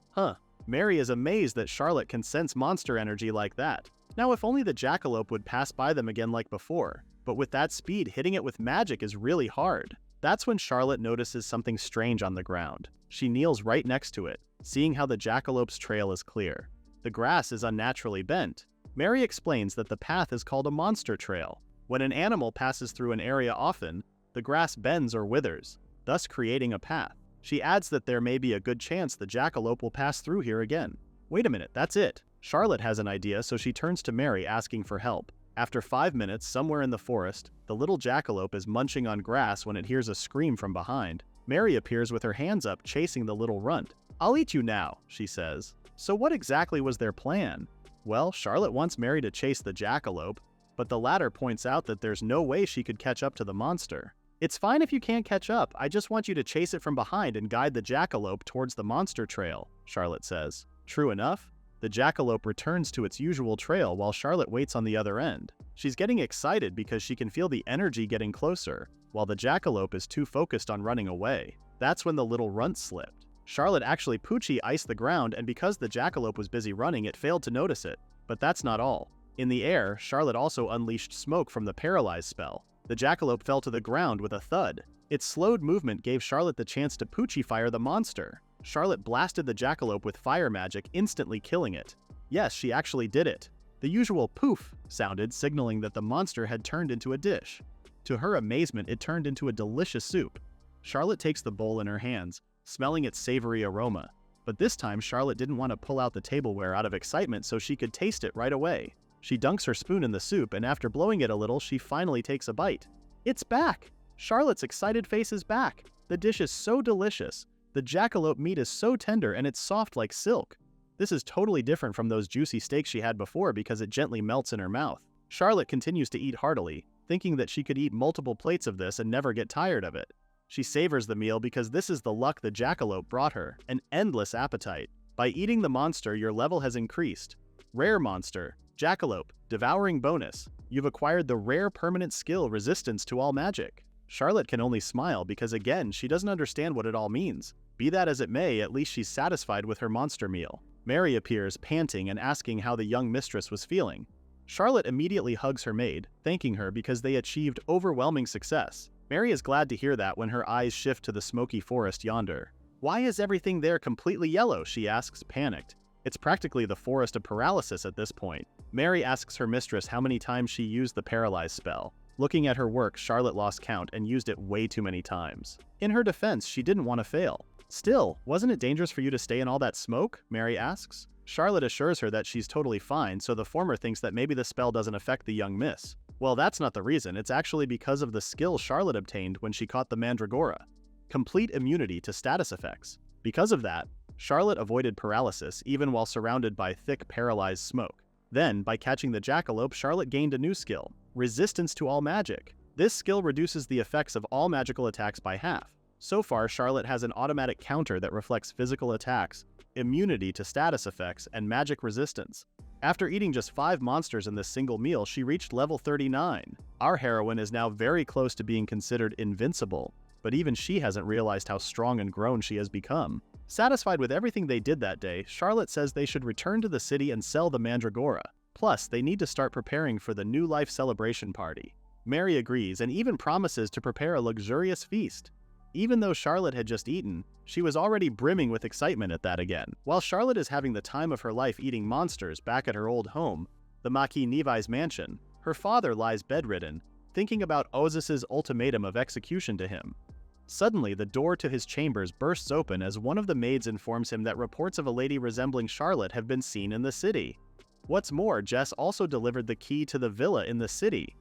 Mary is amazed that Charlotte can sense monster energy like that. Now, if only the jackalope would pass by them again like before. But with that speed, hitting it with magic is really hard. That's when Charlotte notices something strange on the ground. She kneels right next to it, seeing how the jackalope's trail is clear. The grass is unnaturally bent. Mary explains that the path is called a monster trail. When an animal passes through an area often, the grass bends or withers, thus creating a path. She adds that there may be a good chance the jackalope will pass through here again. Wait a minute, that's it. Charlotte has an idea, so she turns to Mary asking for help. After 5 minutes, somewhere in the forest, the little jackalope is munching on grass when it hears a scream from behind. Mary appears with her hands up, chasing the little runt. "I'll eat you now," she says. So what exactly was their plan? Well, Charlotte wants Mary to chase the jackalope, but the latter points out that there's no way she could catch up to the monster. "It's fine if you can't catch up, I just want you to chase it from behind and guide the jackalope towards the monster trail," Charlotte says. True enough, the jackalope returns to its usual trail while Charlotte waits on the other end. She's getting excited because she can feel the energy getting closer, while the jackalope is too focused on running away. That's when the little runt slipped. Charlotte actually Poochie iced the ground, and because the jackalope was busy running, it failed to notice it. But that's not all. In the air, Charlotte also unleashed smoke from the paralyze spell. The jackalope fell to the ground with a thud. Its slowed movement gave Charlotte the chance to Poochie fire the monster. Charlotte blasted the jackalope with fire magic, instantly killing it. Yes, she actually did it. The usual poof sounded, signaling that the monster had turned into a dish. To her amazement, it turned into a delicious soup. Charlotte takes the bowl in her hands, smelling its savory aroma. But this time, Charlotte didn't want to pull out the tableware out of excitement so she could taste it right away. She dunks her spoon in the soup, and after blowing it a little, she finally takes a bite. It's back! Charlotte's excited face is back. The dish is so delicious. The jackalope meat is so tender and it's soft like silk. This is totally different from those juicy steaks she had before because it gently melts in her mouth. Charlotte continues to eat heartily, thinking that she could eat multiple plates of this and never get tired of it. She savors the meal because this is the luck the jackalope brought her, an endless appetite. By eating the monster, your level has increased. Rare monster, jackalope, devouring bonus. You've acquired the rare permanent skill resistance to all magic. Charlotte can only smile because again, she doesn't understand what it all means. Be that as it may, at least she's satisfied with her monster meal. Mary appears, panting and asking how the young mistress was feeling. Charlotte immediately hugs her maid, thanking her because they achieved overwhelming success. Mary is glad to hear that when her eyes shift to the smoky forest yonder. "Why is everything there completely yellow?" she asks, panicked. It's practically the forest of paralysis at this point. Mary asks her mistress how many times she used the paralyze spell. Looking at her work, Charlotte lost count and used it way too many times. In her defense, she didn't want to fail. "Still, wasn't it dangerous for you to stay in all that smoke?" Mary asks. Charlotte assures her that she's totally fine, so the former thinks that maybe the spell doesn't affect the young miss. Well, that's not the reason. It's actually because of the skill Charlotte obtained when she caught the mandragora. Complete immunity to status effects. Because of that, Charlotte avoided paralysis even while surrounded by thick paralyzed smoke. Then, by catching the jackalope, Charlotte gained a new skill, resistance to all magic. This skill reduces the effects of all magical attacks by half. So far, Charlotte has an automatic counter that reflects physical attacks, immunity to status effects, and magic resistance. After eating just 5 monsters in this single meal, she reached level 39. Our heroine is now very close to being considered invincible, but even she hasn't realized how strong and grown she has become. Satisfied with everything they did that day, Charlotte says they should return to the city and sell the mandragora. Plus, they need to start preparing for the new life celebration party. Mary agrees and even promises to prepare a luxurious feast. Even though Charlotte had just eaten, she was already brimming with excitement at that again. While Charlotte is having the time of her life eating monsters back at her old home, the Marquis Nevi's mansion, her father lies bedridden, thinking about Ozis's ultimatum of execution to him. Suddenly, the door to his chambers bursts open as one of the maids informs him that reports of a lady resembling Charlotte have been seen in the city. What's more, Jess also delivered the key to the villa in the city.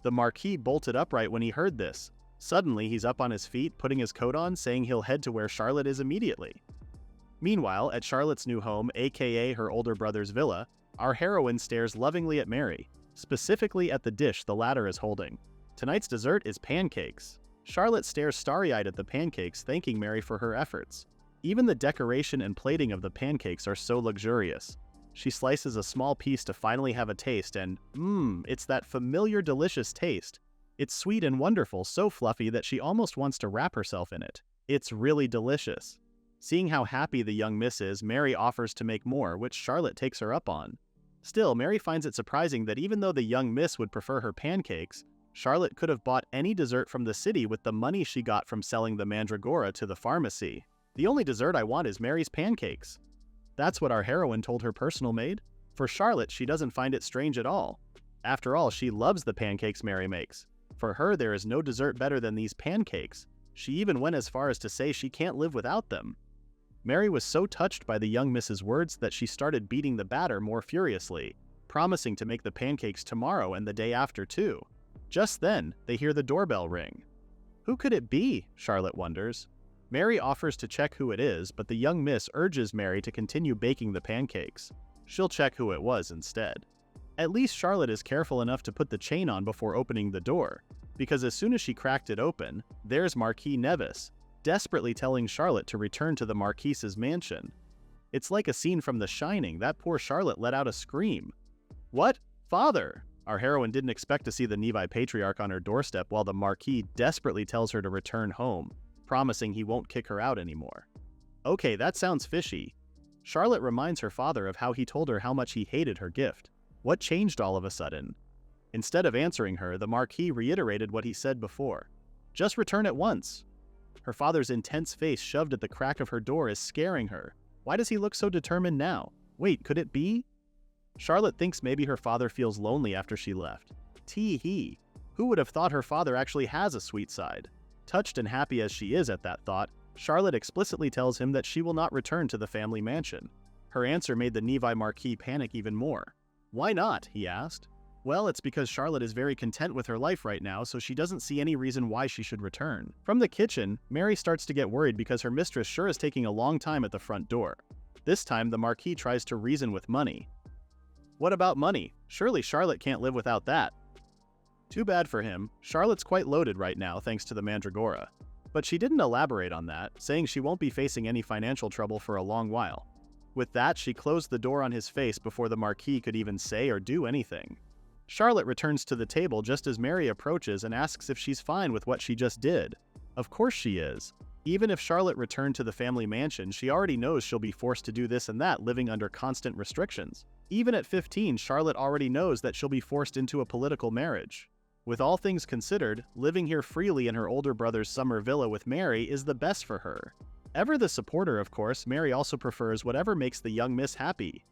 The Marquis bolted upright when he heard this. Suddenly, he's up on his feet, putting his coat on, saying he'll head to where Charlotte is immediately. Meanwhile, at Charlotte's new home, aka her older brother's villa, our heroine stares lovingly at Mary, specifically at the dish the latter is holding. Tonight's dessert is pancakes. Charlotte stares starry-eyed at the pancakes, thanking Mary for her efforts. Even the decoration and plating of the pancakes are so luxurious. She slices a small piece to finally have a taste and, it's that familiar delicious taste. It's sweet and wonderful, so fluffy that she almost wants to wrap herself in it. It's really delicious. Seeing how happy the young miss is, Mary offers to make more, which Charlotte takes her up on. Still, Mary finds it surprising that even though the young miss would prefer her pancakes, Charlotte could have bought any dessert from the city with the money she got from selling the mandragora to the pharmacy. "The only dessert I want is Mary's pancakes." That's what our heroine told her personal maid. For Charlotte, she doesn't find it strange at all. After all, she loves the pancakes Mary makes. For her, there is no dessert better than these pancakes. She even went as far as to say she can't live without them. Mary was so touched by the young miss's words that she started beating the batter more furiously, promising to make the pancakes tomorrow and the day after too. Just then, they hear the doorbell ring. Who could it be? Charlotte wonders. Mary offers to check who it is, but the young miss urges Mary to continue baking the pancakes. She'll check who it was instead. At least Charlotte is careful enough to put the chain on before opening the door, because as soon as she cracked it open, there's Marquis Nevis, desperately telling Charlotte to return to the Marquise's mansion. It's like a scene from The Shining. That poor Charlotte let out a scream. "What? Father?" Our heroine didn't expect to see the Nevi patriarch on her doorstep while the Marquis desperately tells her to return home, promising he won't kick her out anymore. Okay, that sounds fishy. Charlotte reminds her father of how he told her how much he hated her gift. What changed all of a sudden? Instead of answering her, the Marquis reiterated what he said before. "Just return at once." Her father's intense face shoved at the crack of her door is scaring her. Why does he look so determined now? Wait, could it be? Charlotte thinks maybe her father feels lonely after she left. Tee-hee. Who would have thought her father actually has a sweet side? Touched and happy as she is at that thought, Charlotte explicitly tells him that she will not return to the family mansion. Her answer made the Nevi Marquis panic even more. "Why not?" he asked. Well, it's because Charlotte is very content with her life right now, so she doesn't see any reason why she should return. From the kitchen, Mary starts to get worried because her mistress sure is taking a long time at the front door. This time, the Marquis tries to reason with money. What about money? Surely Charlotte can't live without that. Too bad for him. Charlotte's quite loaded right now thanks to the Mandragora. But she didn't elaborate on that, saying she won't be facing any financial trouble for a long while. With that, she closed the door on his face before the Marquis could even say or do anything. Charlotte returns to the table just as Mary approaches and asks if she's fine with what she just did. Of course she is. Even if Charlotte returned to the family mansion, she already knows she'll be forced to do this and that, living under constant restrictions. Even at 15, Charlotte already knows that she'll be forced into a political marriage. With all things considered, living here freely in her older brother's summer villa with Mary is the best for her. Ever the supporter, of course, Mary also prefers whatever makes the young miss happy.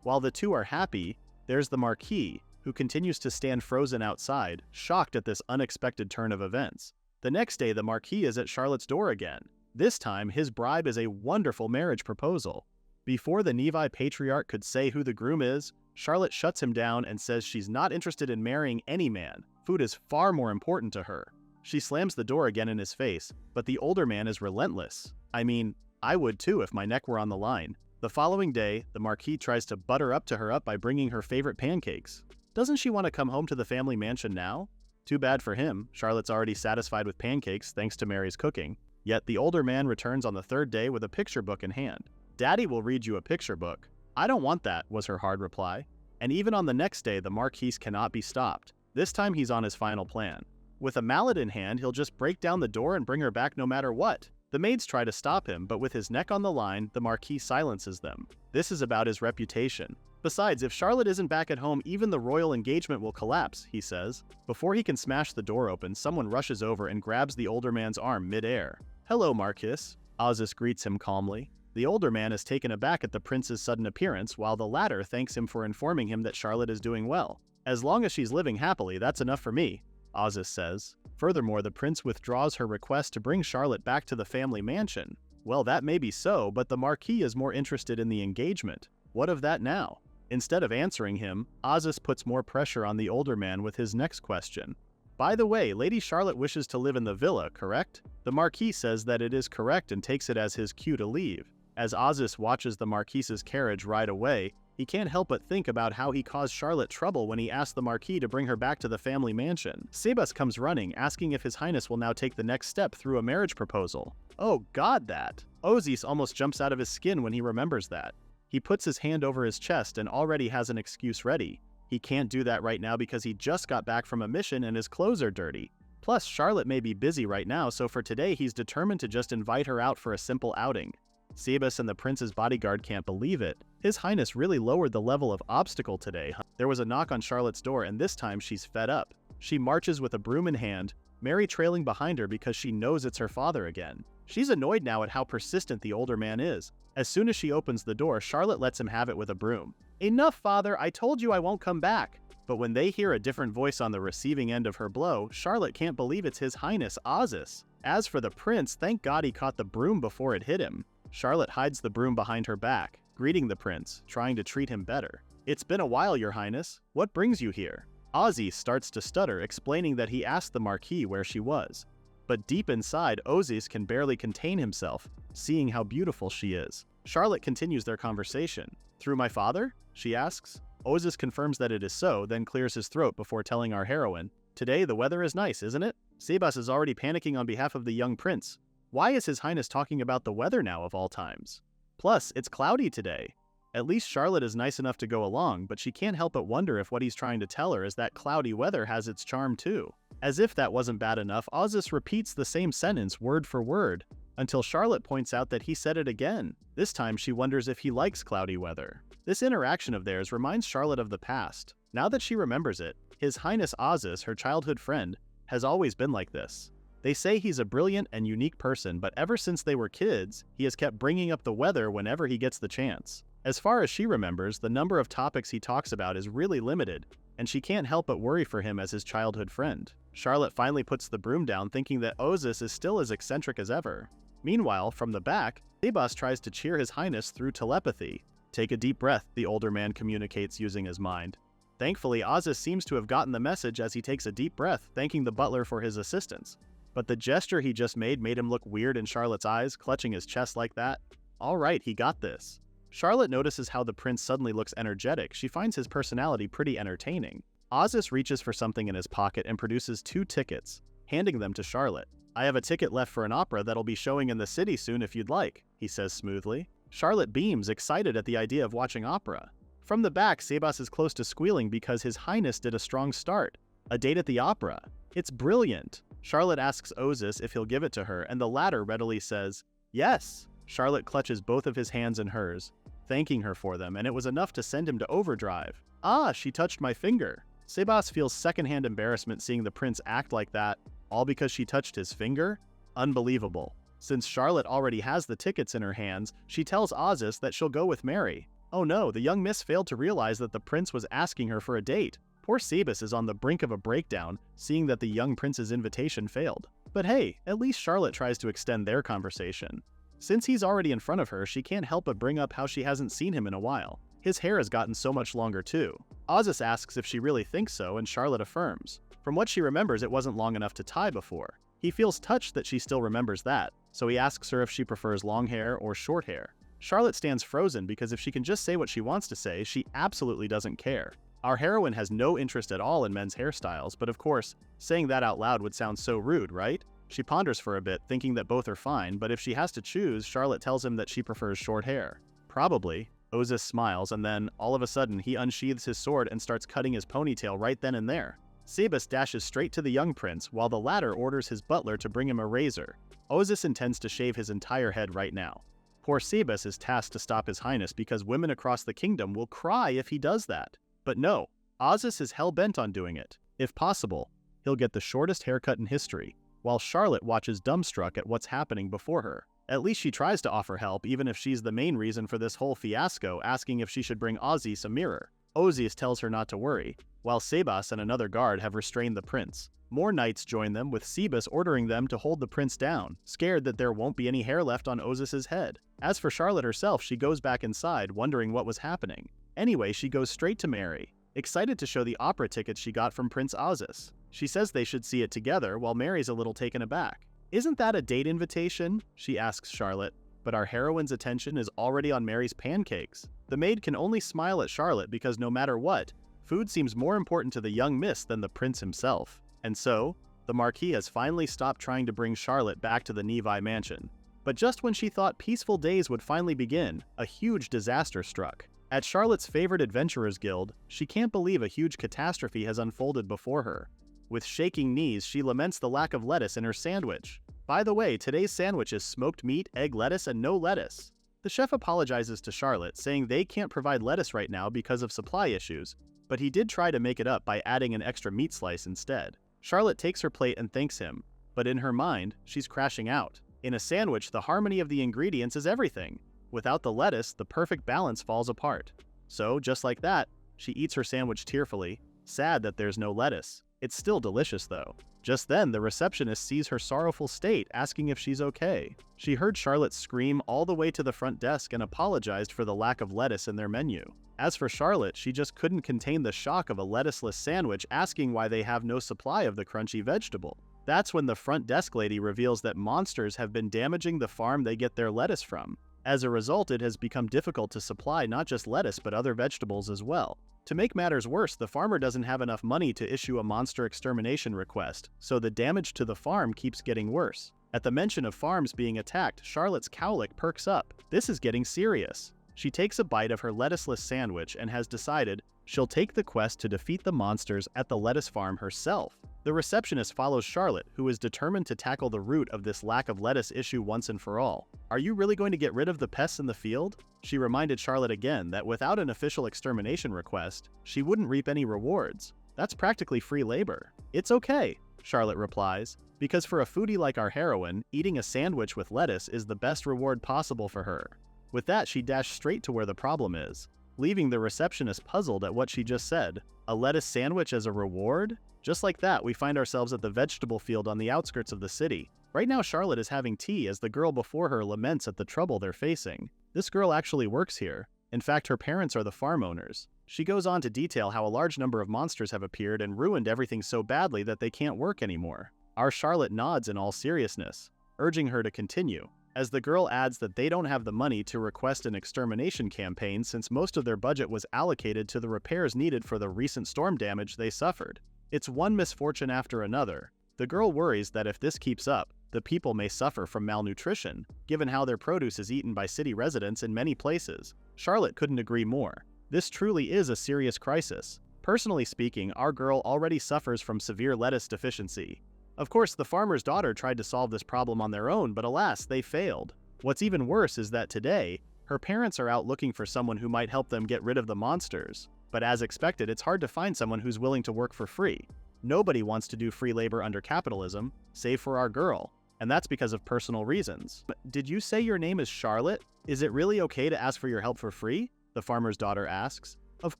While the two are happy, there's the Marquis, who continues to stand frozen outside, shocked at this unexpected turn of events. The next day, the Marquis is at Charlotte's door again. This time, his bribe is a wonderful marriage proposal. Before the Nevi patriarch could say who the groom is, Charlotte shuts him down and says she's not interested in marrying any man. Food is far more important to her. She slams the door again in his face, but the older man is relentless. I mean, I would too if my neck were on the line. The following day, the Marquis tries to butter up to her by bringing her favorite pancakes. Doesn't she want to come home to the family mansion now? Too bad for him, Charlotte's already satisfied with pancakes thanks to Mary's cooking. Yet the older man returns on the third day with a picture book in hand. "Daddy will read you a picture book." "I don't want that," was her hard reply. And even on the next day, the Marquis cannot be stopped. This time he's on his final plan. With a mallet in hand, he'll just break down the door and bring her back no matter what. The maids try to stop him, but with his neck on the line, the Marquis silences them. This is about his reputation. Besides, if Charlotte isn't back at home, even the royal engagement will collapse, he says. Before he can smash the door open, someone rushes over and grabs the older man's arm mid-air. "Hello, Marquis," Ozus greets him calmly. The older man is taken aback at the prince's sudden appearance, while the latter thanks him for informing him that Charlotte is doing well. "As long as she's living happily, that's enough for me," Ozus says. Furthermore, the prince withdraws her request to bring Charlotte back to the family mansion. Well, that may be so, but the Marquis is more interested in the engagement. What of that now? Instead of answering him, Ozus puts more pressure on the older man with his next question. "By the way, Lady Charlotte wishes to live in the villa, correct?" The Marquis says that it is correct and takes it as his cue to leave. As Ozus watches the Marquis's carriage ride away, he can't help but think about how he caused Charlotte trouble when he asked the Marquis to bring her back to the family mansion. Sebas comes running, asking if His Highness will now take the next step through a marriage proposal. Oh god, that! Ozus almost jumps out of his skin when he remembers that. He puts his hand over his chest and already has an excuse ready. He can't do that right now because he just got back from a mission and his clothes are dirty. Plus, Charlotte may be busy right now, so for today he's determined to just invite her out for a simple outing. Sebas and the prince's bodyguard can't believe it. His Highness really lowered the level of obstacle today. There was a knock on Charlotte's door, and this time she's fed up. She marches with a broom in hand, Mary trailing behind her because she knows it's her father again. She's annoyed now at how persistent the older man is. As soon as she opens the door, Charlotte lets him have it with a broom. "Enough, father, I told you I won't come back." But when they hear a different voice on the receiving end of her blow, Charlotte can't believe it's His Highness Ozus. As for the prince, thank God he caught the broom before it hit him. Charlotte hides the broom behind her back, greeting the prince, trying to treat him better. "It's been a while, Your Highness. What brings you here?" Ozus starts to stutter, explaining that he asked the Marquis where she was. But deep inside, Ozus can barely contain himself, seeing how beautiful she is. Charlotte continues their conversation. "Through my father?" she asks. Ozis confirms that it is so, then clears his throat before telling our heroine, "Today the weather is nice, isn't it?" Sebas is already panicking on behalf of the young prince. Why is His Highness talking about the weather now of all times? Plus, it's cloudy today. At least Charlotte is nice enough to go along, but she can't help but wonder if what he's trying to tell her is that cloudy weather has its charm too. As if that wasn't bad enough, Ozis repeats the same sentence word for word, until Charlotte points out that he said it again. This time she wonders if he likes cloudy weather. This interaction of theirs reminds Charlotte of the past. Now that she remembers it, His Highness Ozis, her childhood friend, has always been like this. They say he's a brilliant and unique person, but ever since they were kids, he has kept bringing up the weather whenever he gets the chance. As far as she remembers, the number of topics he talks about is really limited, and she can't help but worry for him as his childhood friend. Charlotte finally puts the broom down, thinking that Ozis is still as eccentric as ever. Meanwhile, from the back, Sebas tries to cheer His Highness through telepathy. "Take a deep breath," the older man communicates using his mind. Thankfully, Ozis seems to have gotten the message as he takes a deep breath, thanking the butler for his assistance. But the gesture he just made him look weird in Charlotte's eyes, clutching his chest like that. Alright, he got this. Charlotte notices how the prince suddenly looks energetic. She finds his personality pretty entertaining. Ozis reaches for something in his pocket and produces 2 tickets, handing them to Charlotte. "I have a ticket left for an opera that'll be showing in the city soon if you'd like," he says smoothly. Charlotte beams, excited at the idea of watching opera. From the back, Sebas is close to squealing because His Highness did a strong start. A date at the opera. It's brilliant. Charlotte asks Ozis if he'll give it to her, and the latter readily says, "Yes." Charlotte clutches both of his hands in hers, thanking her for them, and it was enough to send him to overdrive. "Ah, she touched my finger." Sebas feels secondhand embarrassment seeing the prince act like that, all because she touched his finger? Unbelievable. Since Charlotte already has the tickets in her hands, she tells Ozis that she'll go with Mary. Oh no, the young miss failed to realize that the prince was asking her for a date. Poor Sebas is on the brink of a breakdown, seeing that the young prince's invitation failed. But hey, at least Charlotte tries to extend their conversation. Since he's already in front of her, she can't help but bring up how she hasn't seen him in a while. His hair has gotten so much longer too. Ozis asks if she really thinks so, and Charlotte affirms. From what she remembers, it wasn't long enough to tie before. He feels touched that she still remembers that, so he asks her if she prefers long hair or short hair. Charlotte stands frozen because if she can just say what she wants to say, she absolutely doesn't care. Our heroine has no interest at all in men's hairstyles, but of course, saying that out loud would sound so rude, right? She ponders for a bit, thinking that both are fine, but if she has to choose, Charlotte tells him that she prefers short hair. Probably. Ozis smiles, and then, all of a sudden, he unsheathes his sword and starts cutting his ponytail right then and there. Sebas dashes straight to the young prince, while the latter orders his butler to bring him a razor. Ozis intends to shave his entire head right now. Poor Sebas is tasked to stop His Highness because women across the kingdom will cry if he does that. But no, Ozis is hell-bent on doing it. If possible, he'll get the shortest haircut in history, while Charlotte watches dumbstruck at what's happening before her. At least she tries to offer help, even if she's the main reason for this whole fiasco, asking if she should bring Ozis a mirror. Ozis tells her not to worry, while Sebas and another guard have restrained the prince. More knights join them, with Sebas ordering them to hold the prince down, scared that there won't be any hair left on Ozis's head. As for Charlotte herself, she goes back inside, wondering what was happening. Anyway, she goes straight to Mary, excited to show the opera tickets she got from Prince Ozis. She says they should see it together, while Mary's a little taken aback. "Isn't that a date invitation?" she asks Charlotte, but our heroine's attention is already on Mary's pancakes. The maid can only smile at Charlotte because no matter what, food seems more important to the young miss than the prince himself. And so, the Marquis has finally stopped trying to bring Charlotte back to the Nevi mansion. But just when she thought peaceful days would finally begin, a huge disaster struck. At Charlotte's favorite adventurers guild, she can't believe a huge catastrophe has unfolded before her. With shaking knees, she laments the lack of lettuce in her sandwich. By the way, today's sandwich is smoked meat, egg lettuce, and no lettuce. The chef apologizes to Charlotte, saying they can't provide lettuce right now because of supply issues, but he did try to make it up by adding an extra meat slice instead. Charlotte takes her plate and thanks him, but in her mind, she's crashing out. In a sandwich, the harmony of the ingredients is everything. Without the lettuce, the perfect balance falls apart. So, just like that, she eats her sandwich tearfully, sad that there's no lettuce. It's still delicious though. Just then, the receptionist sees her sorrowful state, asking if she's okay. She heard Charlotte scream all the way to the front desk and apologized for the lack of lettuce in their menu. As for Charlotte, she just couldn't contain the shock of a lettuceless sandwich, asking why they have no supply of the crunchy vegetable. That's when the front desk lady reveals that monsters have been damaging the farm they get their lettuce from. As a result, it has become difficult to supply not just lettuce but other vegetables as well. To make matters worse, the farmer doesn't have enough money to issue a monster extermination request, so the damage to the farm keeps getting worse. At the mention of farms being attacked, Charlotte's cowlick perks up. This is getting serious. She takes a bite of her lettuceless sandwich and has decided she'll take the quest to defeat the monsters at the lettuce farm herself. The receptionist follows Charlotte, who is determined to tackle the root of this lack of lettuce issue once and for all. Are you really going to get rid of the pests in the field? She reminded Charlotte again that without an official extermination request, she wouldn't reap any rewards. That's practically free labor. It's okay, Charlotte replies, because for a foodie like our heroine, eating a sandwich with lettuce is the best reward possible for her. With that, she dashed straight to where the problem is, leaving the receptionist puzzled at what she just said. A lettuce sandwich as a reward? Just like that, we find ourselves at the vegetable field on the outskirts of the city. Right now, Charlotte is having tea as the girl before her laments at the trouble they're facing. This girl actually works here. In fact, her parents are the farm owners. She goes on to detail how a large number of monsters have appeared and ruined everything so badly that they can't work anymore. Our Charlotte nods in all seriousness, urging her to continue, as the girl adds that they don't have the money to request an extermination campaign since most of their budget was allocated to the repairs needed for the recent storm damage they suffered. It's one misfortune after another. The girl worries that if this keeps up, the people may suffer from malnutrition, given how their produce is eaten by city residents in many places. Charlotte couldn't agree more. This truly is a serious crisis. Personally speaking, our girl already suffers from severe lettuce deficiency. Of course, the farmer's daughter tried to solve this problem on their own, but alas, they failed. What's even worse is that today, her parents are out looking for someone who might help them get rid of the monsters. But as expected, it's hard to find someone who's willing to work for free. Nobody wants to do free labor under capitalism, save for our girl, and that's because of personal reasons. Did you say your name is Charlotte? Is it really okay to ask for your help for free? The farmer's daughter asks. Of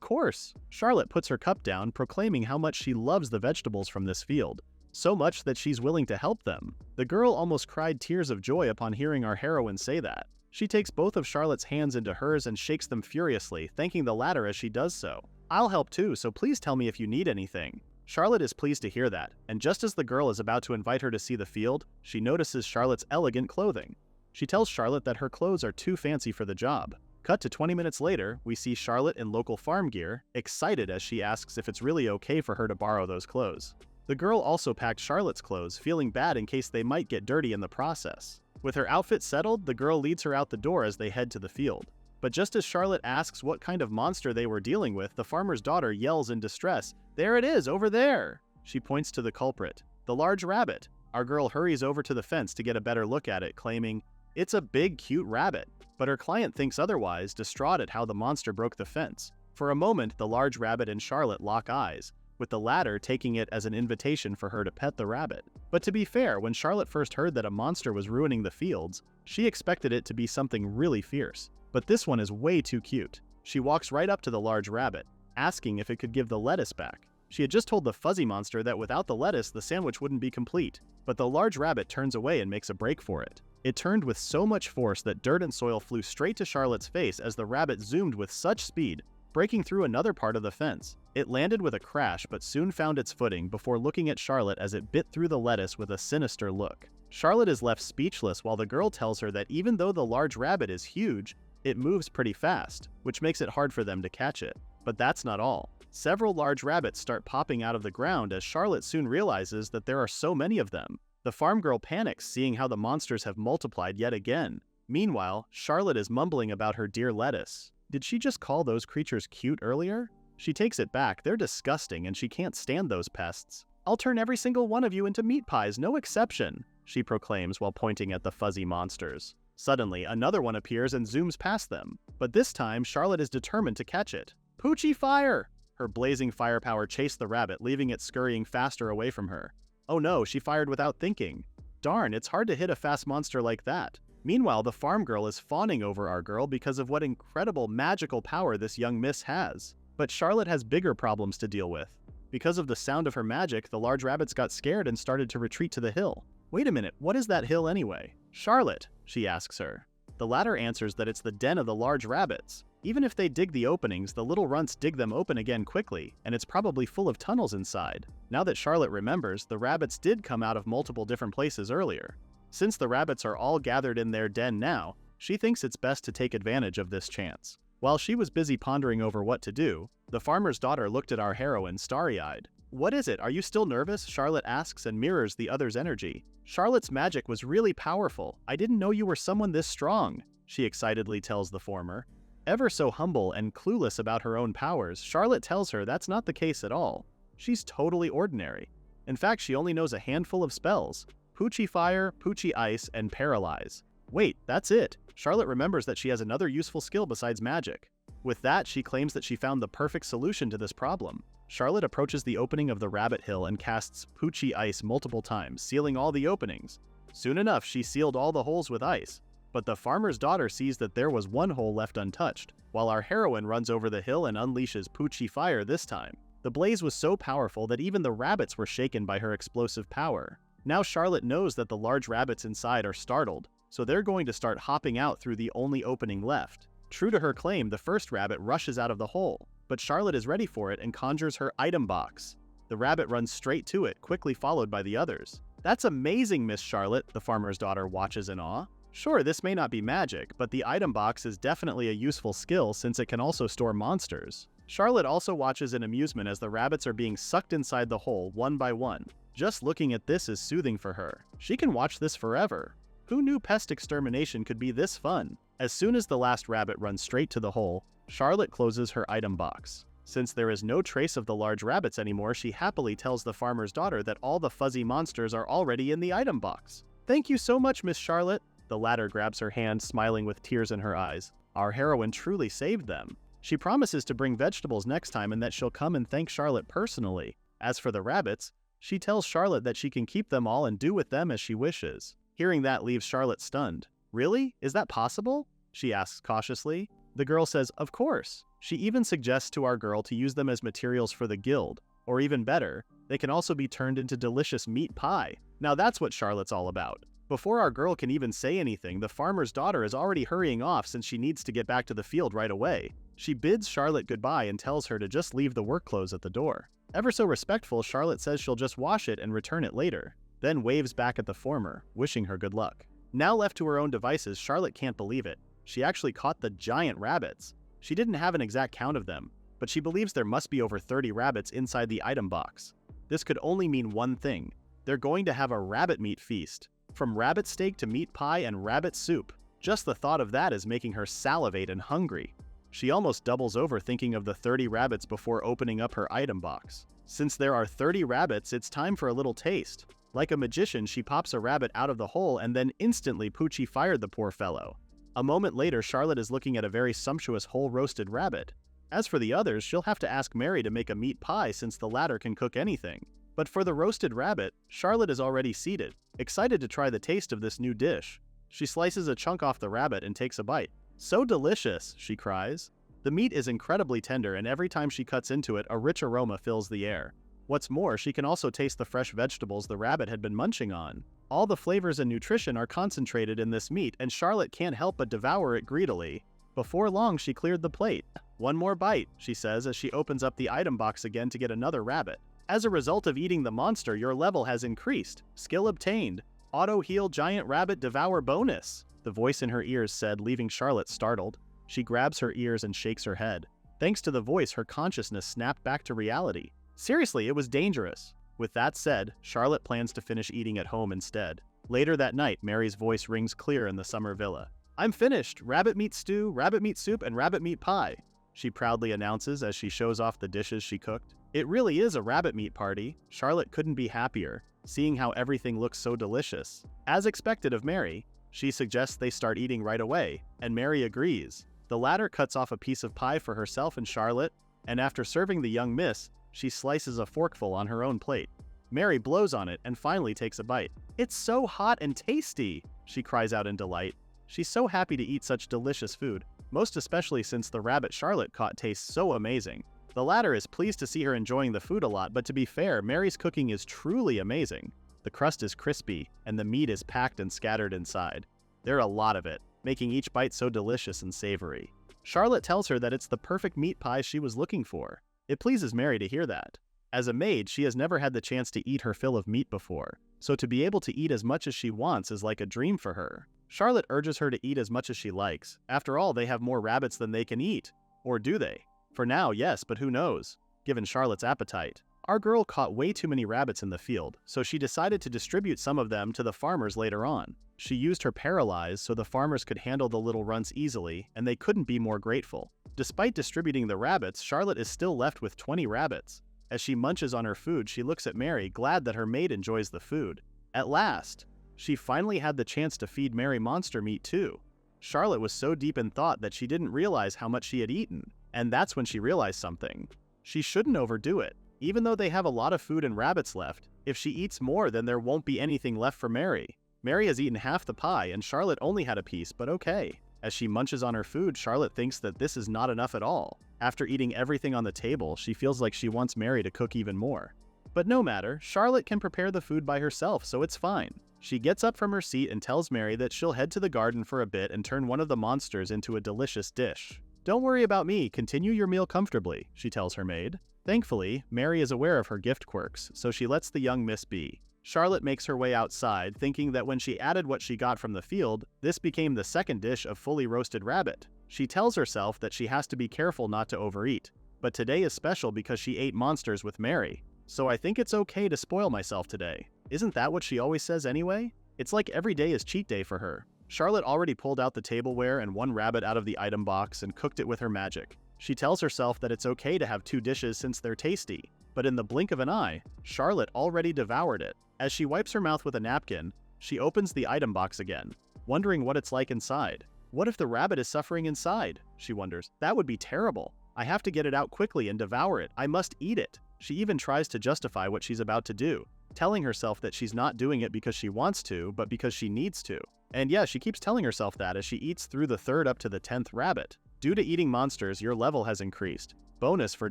course. Charlotte puts her cup down, proclaiming how much she loves the vegetables from this field. So much that she's willing to help them. The girl almost cried tears of joy upon hearing our heroine say that. She takes both of Charlotte's hands into hers and shakes them furiously, thanking the latter as she does so. I'll help too, so please tell me if you need anything. Charlotte is pleased to hear that, and just as the girl is about to invite her to see the field, she notices Charlotte's elegant clothing. She tells Charlotte that her clothes are too fancy for the job. Cut to 20 minutes later, we see Charlotte in local farm gear, excited as she asks if it's really okay for her to borrow those clothes. The girl also packed Charlotte's clothes, feeling bad in case they might get dirty in the process. With her outfit settled, the girl leads her out the door as they head to the field. But just as Charlotte asks what kind of monster they were dealing with, the farmer's daughter yells in distress, "There it is, over there!" She points to the culprit, the large rabbit. Our girl hurries over to the fence to get a better look at it, claiming, "It's a big, cute rabbit." But her client thinks otherwise, distraught at how the monster broke the fence. For a moment, the large rabbit and Charlotte lock eyes, with the latter taking it as an invitation for her to pet the rabbit. But to be fair, when Charlotte first heard that a monster was ruining the fields, she expected it to be something really fierce. But this one is way too cute. She walks right up to the large rabbit, asking if it could give the lettuce back. She had just told the fuzzy monster that without the lettuce, the sandwich wouldn't be complete. But the large rabbit turns away and makes a break for it. It turned with so much force that dirt and soil flew straight to Charlotte's face as the rabbit zoomed with such speed, breaking through another part of the fence. It landed with a crash but soon found its footing before looking at Charlotte as it bit through the lettuce with a sinister look. Charlotte is left speechless while the girl tells her that even though the large rabbit is huge, it moves pretty fast, which makes it hard for them to catch it. But that's not all. Several large rabbits start popping out of the ground as Charlotte soon realizes that there are so many of them. The farm girl panics, seeing how the monsters have multiplied yet again. Meanwhile, Charlotte is mumbling about her dear lettuce. Did she just call those creatures cute earlier? She takes it back, they're disgusting and she can't stand those pests. "I'll turn every single one of you into meat pies, no exception," she proclaims while pointing at the fuzzy monsters. Suddenly, another one appears and zooms past them. But this time, Charlotte is determined to catch it. "Poochie fire!" Her blazing firepower chased the rabbit, leaving it scurrying faster away from her. Oh no, she fired without thinking. Darn, it's hard to hit a fast monster like that. Meanwhile, the farm girl is fawning over our girl because of what incredible magical power this young miss has. But Charlotte has bigger problems to deal with. Because of the sound of her magic, the large rabbits got scared and started to retreat to the hill. Wait a minute, what is that hill anyway? Charlotte, she asks her. The latter answers that it's the den of the large rabbits. Even if they dig the openings, the little runts dig them open again quickly, and it's probably full of tunnels inside. Now that Charlotte remembers, the rabbits did come out of multiple different places earlier. Since the rabbits are all gathered in their den now, She thinks it's best to take advantage of this chance. While she was busy pondering over what to do, the farmer's daughter looked at our heroine starry-eyed. "What is it? Are you still nervous?" Charlotte asks and mirrors the other's energy. "Charlotte's magic was really powerful. I didn't know you were someone this strong," she excitedly tells the former. Ever so humble and clueless about her own powers, Charlotte tells her that's not the case at all. She's totally ordinary. In fact, she only knows a handful of spells: Poochie Fire, Poochie Ice, and Paralyze. Wait, that's it. Charlotte remembers that she has another useful skill besides magic. With that, she claims that she found the perfect solution to this problem. Charlotte approaches the opening of the rabbit hill and casts Poochie Ice multiple times, sealing all the openings. Soon enough, she sealed all the holes with ice. But the farmer's daughter sees that there was one hole left untouched, while our heroine runs over the hill and unleashes Poochie Fire this time. The blaze was so powerful that even the rabbits were shaken by her explosive power. Now Charlotte knows that the large rabbits inside are startled, so they're going to start hopping out through the only opening left. True to her claim, the first rabbit rushes out of the hole, but Charlotte is ready for it and conjures her item box. The rabbit runs straight to it, quickly followed by the others. "That's amazing, Miss Charlotte," the farmer's daughter watches in awe. Sure, this may not be magic, but the item box is definitely a useful skill since it can also store monsters. Charlotte also watches in amusement as the rabbits are being sucked inside the hole one by one. Just looking at this is soothing for her. She can watch this forever. Who knew pest extermination could be this fun? As soon as the last rabbit runs straight to the hole, Charlotte closes her item box. Since there is no trace of the large rabbits anymore, she happily tells the farmer's daughter that all the fuzzy monsters are already in the item box. "Thank you so much, Miss Charlotte." The latter grabs her hand, smiling with tears in her eyes. Our heroine truly saved them. She promises to bring vegetables next time and that she'll come and thank Charlotte personally. As for the rabbits, she tells Charlotte that she can keep them all and do with them as she wishes. Hearing that leaves Charlotte stunned. "Really? Is that possible?" she asks cautiously. The girl says, "Of course." She even suggests to our girl to use them as materials for the guild, or even better, they can also be turned into delicious meat pie. Now that's what Charlotte's all about. Before our girl can even say anything, the farmer's daughter is already hurrying off since she needs to get back to the field right away. She bids Charlotte goodbye and tells her to just leave the work clothes at the door. Ever so respectful, Charlotte says she'll just wash it and return it later, then waves back at the former, wishing her good luck. Now left to her own devices, Charlotte can't believe it. She actually caught the giant rabbits. She didn't have an exact count of them, but she believes there must be over 30 rabbits inside the item box. This could only mean one thing. They're going to have a rabbit meat feast. From rabbit steak to meat pie and rabbit soup. Just the thought of that is making her salivate and hungry. She almost doubles over thinking of the 30 rabbits before opening up her item box. Since there are 30 rabbits, it's time for a little taste. Like a magician, she pops a rabbit out of the hole and then instantly Poochie fired the poor fellow. A moment later, Charlotte is looking at a very sumptuous whole roasted rabbit. As for the others, she'll have to ask Mary to make a meat pie since the latter can cook anything. But for the roasted rabbit, Charlotte is already seated, excited to try the taste of this new dish. She slices a chunk off the rabbit and takes a bite. "So delicious," she cries. The meat is incredibly tender, and every time she cuts into it, a rich aroma fills the air. What's more, she can also taste the fresh vegetables the rabbit had been munching on. All the flavors and nutrition are concentrated in this meat, and Charlotte can't help but devour it greedily. Before long, she cleared the plate. "One more bite," she says as she opens up the item box again to get another rabbit. "As a result of eating the monster, your level has increased. Skill obtained. Auto heal giant rabbit devour bonus," the voice in her ears said, leaving Charlotte startled. She grabs her ears and shakes her head. Thanks to the voice, her consciousness snapped back to reality. Seriously, it was dangerous. With that said, Charlotte plans to finish eating at home instead. Later that night, Mary's voice rings clear in the summer villa. "I'm finished. Rabbit meat stew, rabbit meat soup, and rabbit meat pie," she proudly announces as she shows off the dishes she cooked. It really is a rabbit meat party. Charlotte couldn't be happier, seeing how everything looks so delicious. As expected of Mary, she suggests they start eating right away, and Mary agrees. The latter cuts off a piece of pie for herself and Charlotte, and after serving the young miss, she slices a forkful on her own plate. Mary blows on it and finally takes a bite. "It's so hot and tasty," she cries out in delight. She's so happy to eat such delicious food, most especially since the rabbit Charlotte caught tastes so amazing. The latter is pleased to see her enjoying the food a lot, but to be fair, Mary's cooking is truly amazing. The crust is crispy, and the meat is packed and scattered inside. There are a lot of it, making each bite so delicious and savory. Charlotte tells her that it's the perfect meat pie she was looking for. It pleases Mary to hear that. As a maid, she has never had the chance to eat her fill of meat before, so to be able to eat as much as she wants is like a dream for her. Charlotte urges her to eat as much as she likes. After all, they have more rabbits than they can eat. Or do they? For now, yes, but who knows? Given Charlotte's appetite. Our girl caught way too many rabbits in the field, so she decided to distribute some of them to the farmers later on. She used her paralyze so the farmers could handle the little runts easily, and they couldn't be more grateful. Despite distributing the rabbits, Charlotte is still left with 20 rabbits. As she munches on her food, she looks at Mary, glad that her maid enjoys the food. At last, she finally had the chance to feed Mary monster meat too. Charlotte was so deep in thought that she didn't realize how much she had eaten, and that's when she realized something. She shouldn't overdo it. Even though they have a lot of food and rabbits left, if she eats more then there won't be anything left for Mary. Mary has eaten half the pie and Charlotte only had a piece, but okay. As she munches on her food, Charlotte thinks that this is not enough at all. After eating everything on the table, she feels like she wants Mary to cook even more. But no matter, Charlotte can prepare the food by herself, so it's fine. She gets up from her seat and tells Mary that she'll head to the garden for a bit and turn one of the monsters into a delicious dish. "Don't worry about me, continue your meal comfortably," she tells her maid. Thankfully, Mary is aware of her gift quirks, so she lets the young miss be. Charlotte makes her way outside, thinking that when she added what she got from the field, this became the second dish of fully roasted rabbit. She tells herself that she has to be careful not to overeat. But today is special because she ate monsters with Mary. So I think it's okay to spoil myself today. Isn't that what she always says anyway? It's like every day is cheat day for her. Charlotte already pulled out the tableware and one rabbit out of the item box and cooked it with her magic. She tells herself that it's okay to have 2 dishes since they're tasty. But in the blink of an eye, Charlotte already devoured it. As she wipes her mouth with a napkin, she opens the item box again, wondering what it's like inside. What if the rabbit is suffering inside? She wonders. That would be terrible. I have to get it out quickly and devour it. I must eat it. She even tries to justify what she's about to do, telling herself that she's not doing it because she wants to, but because she needs to. And yeah, she keeps telling herself that as she eats through the 3rd up to the 10th rabbit. Due to eating monsters, your level has increased. Bonus for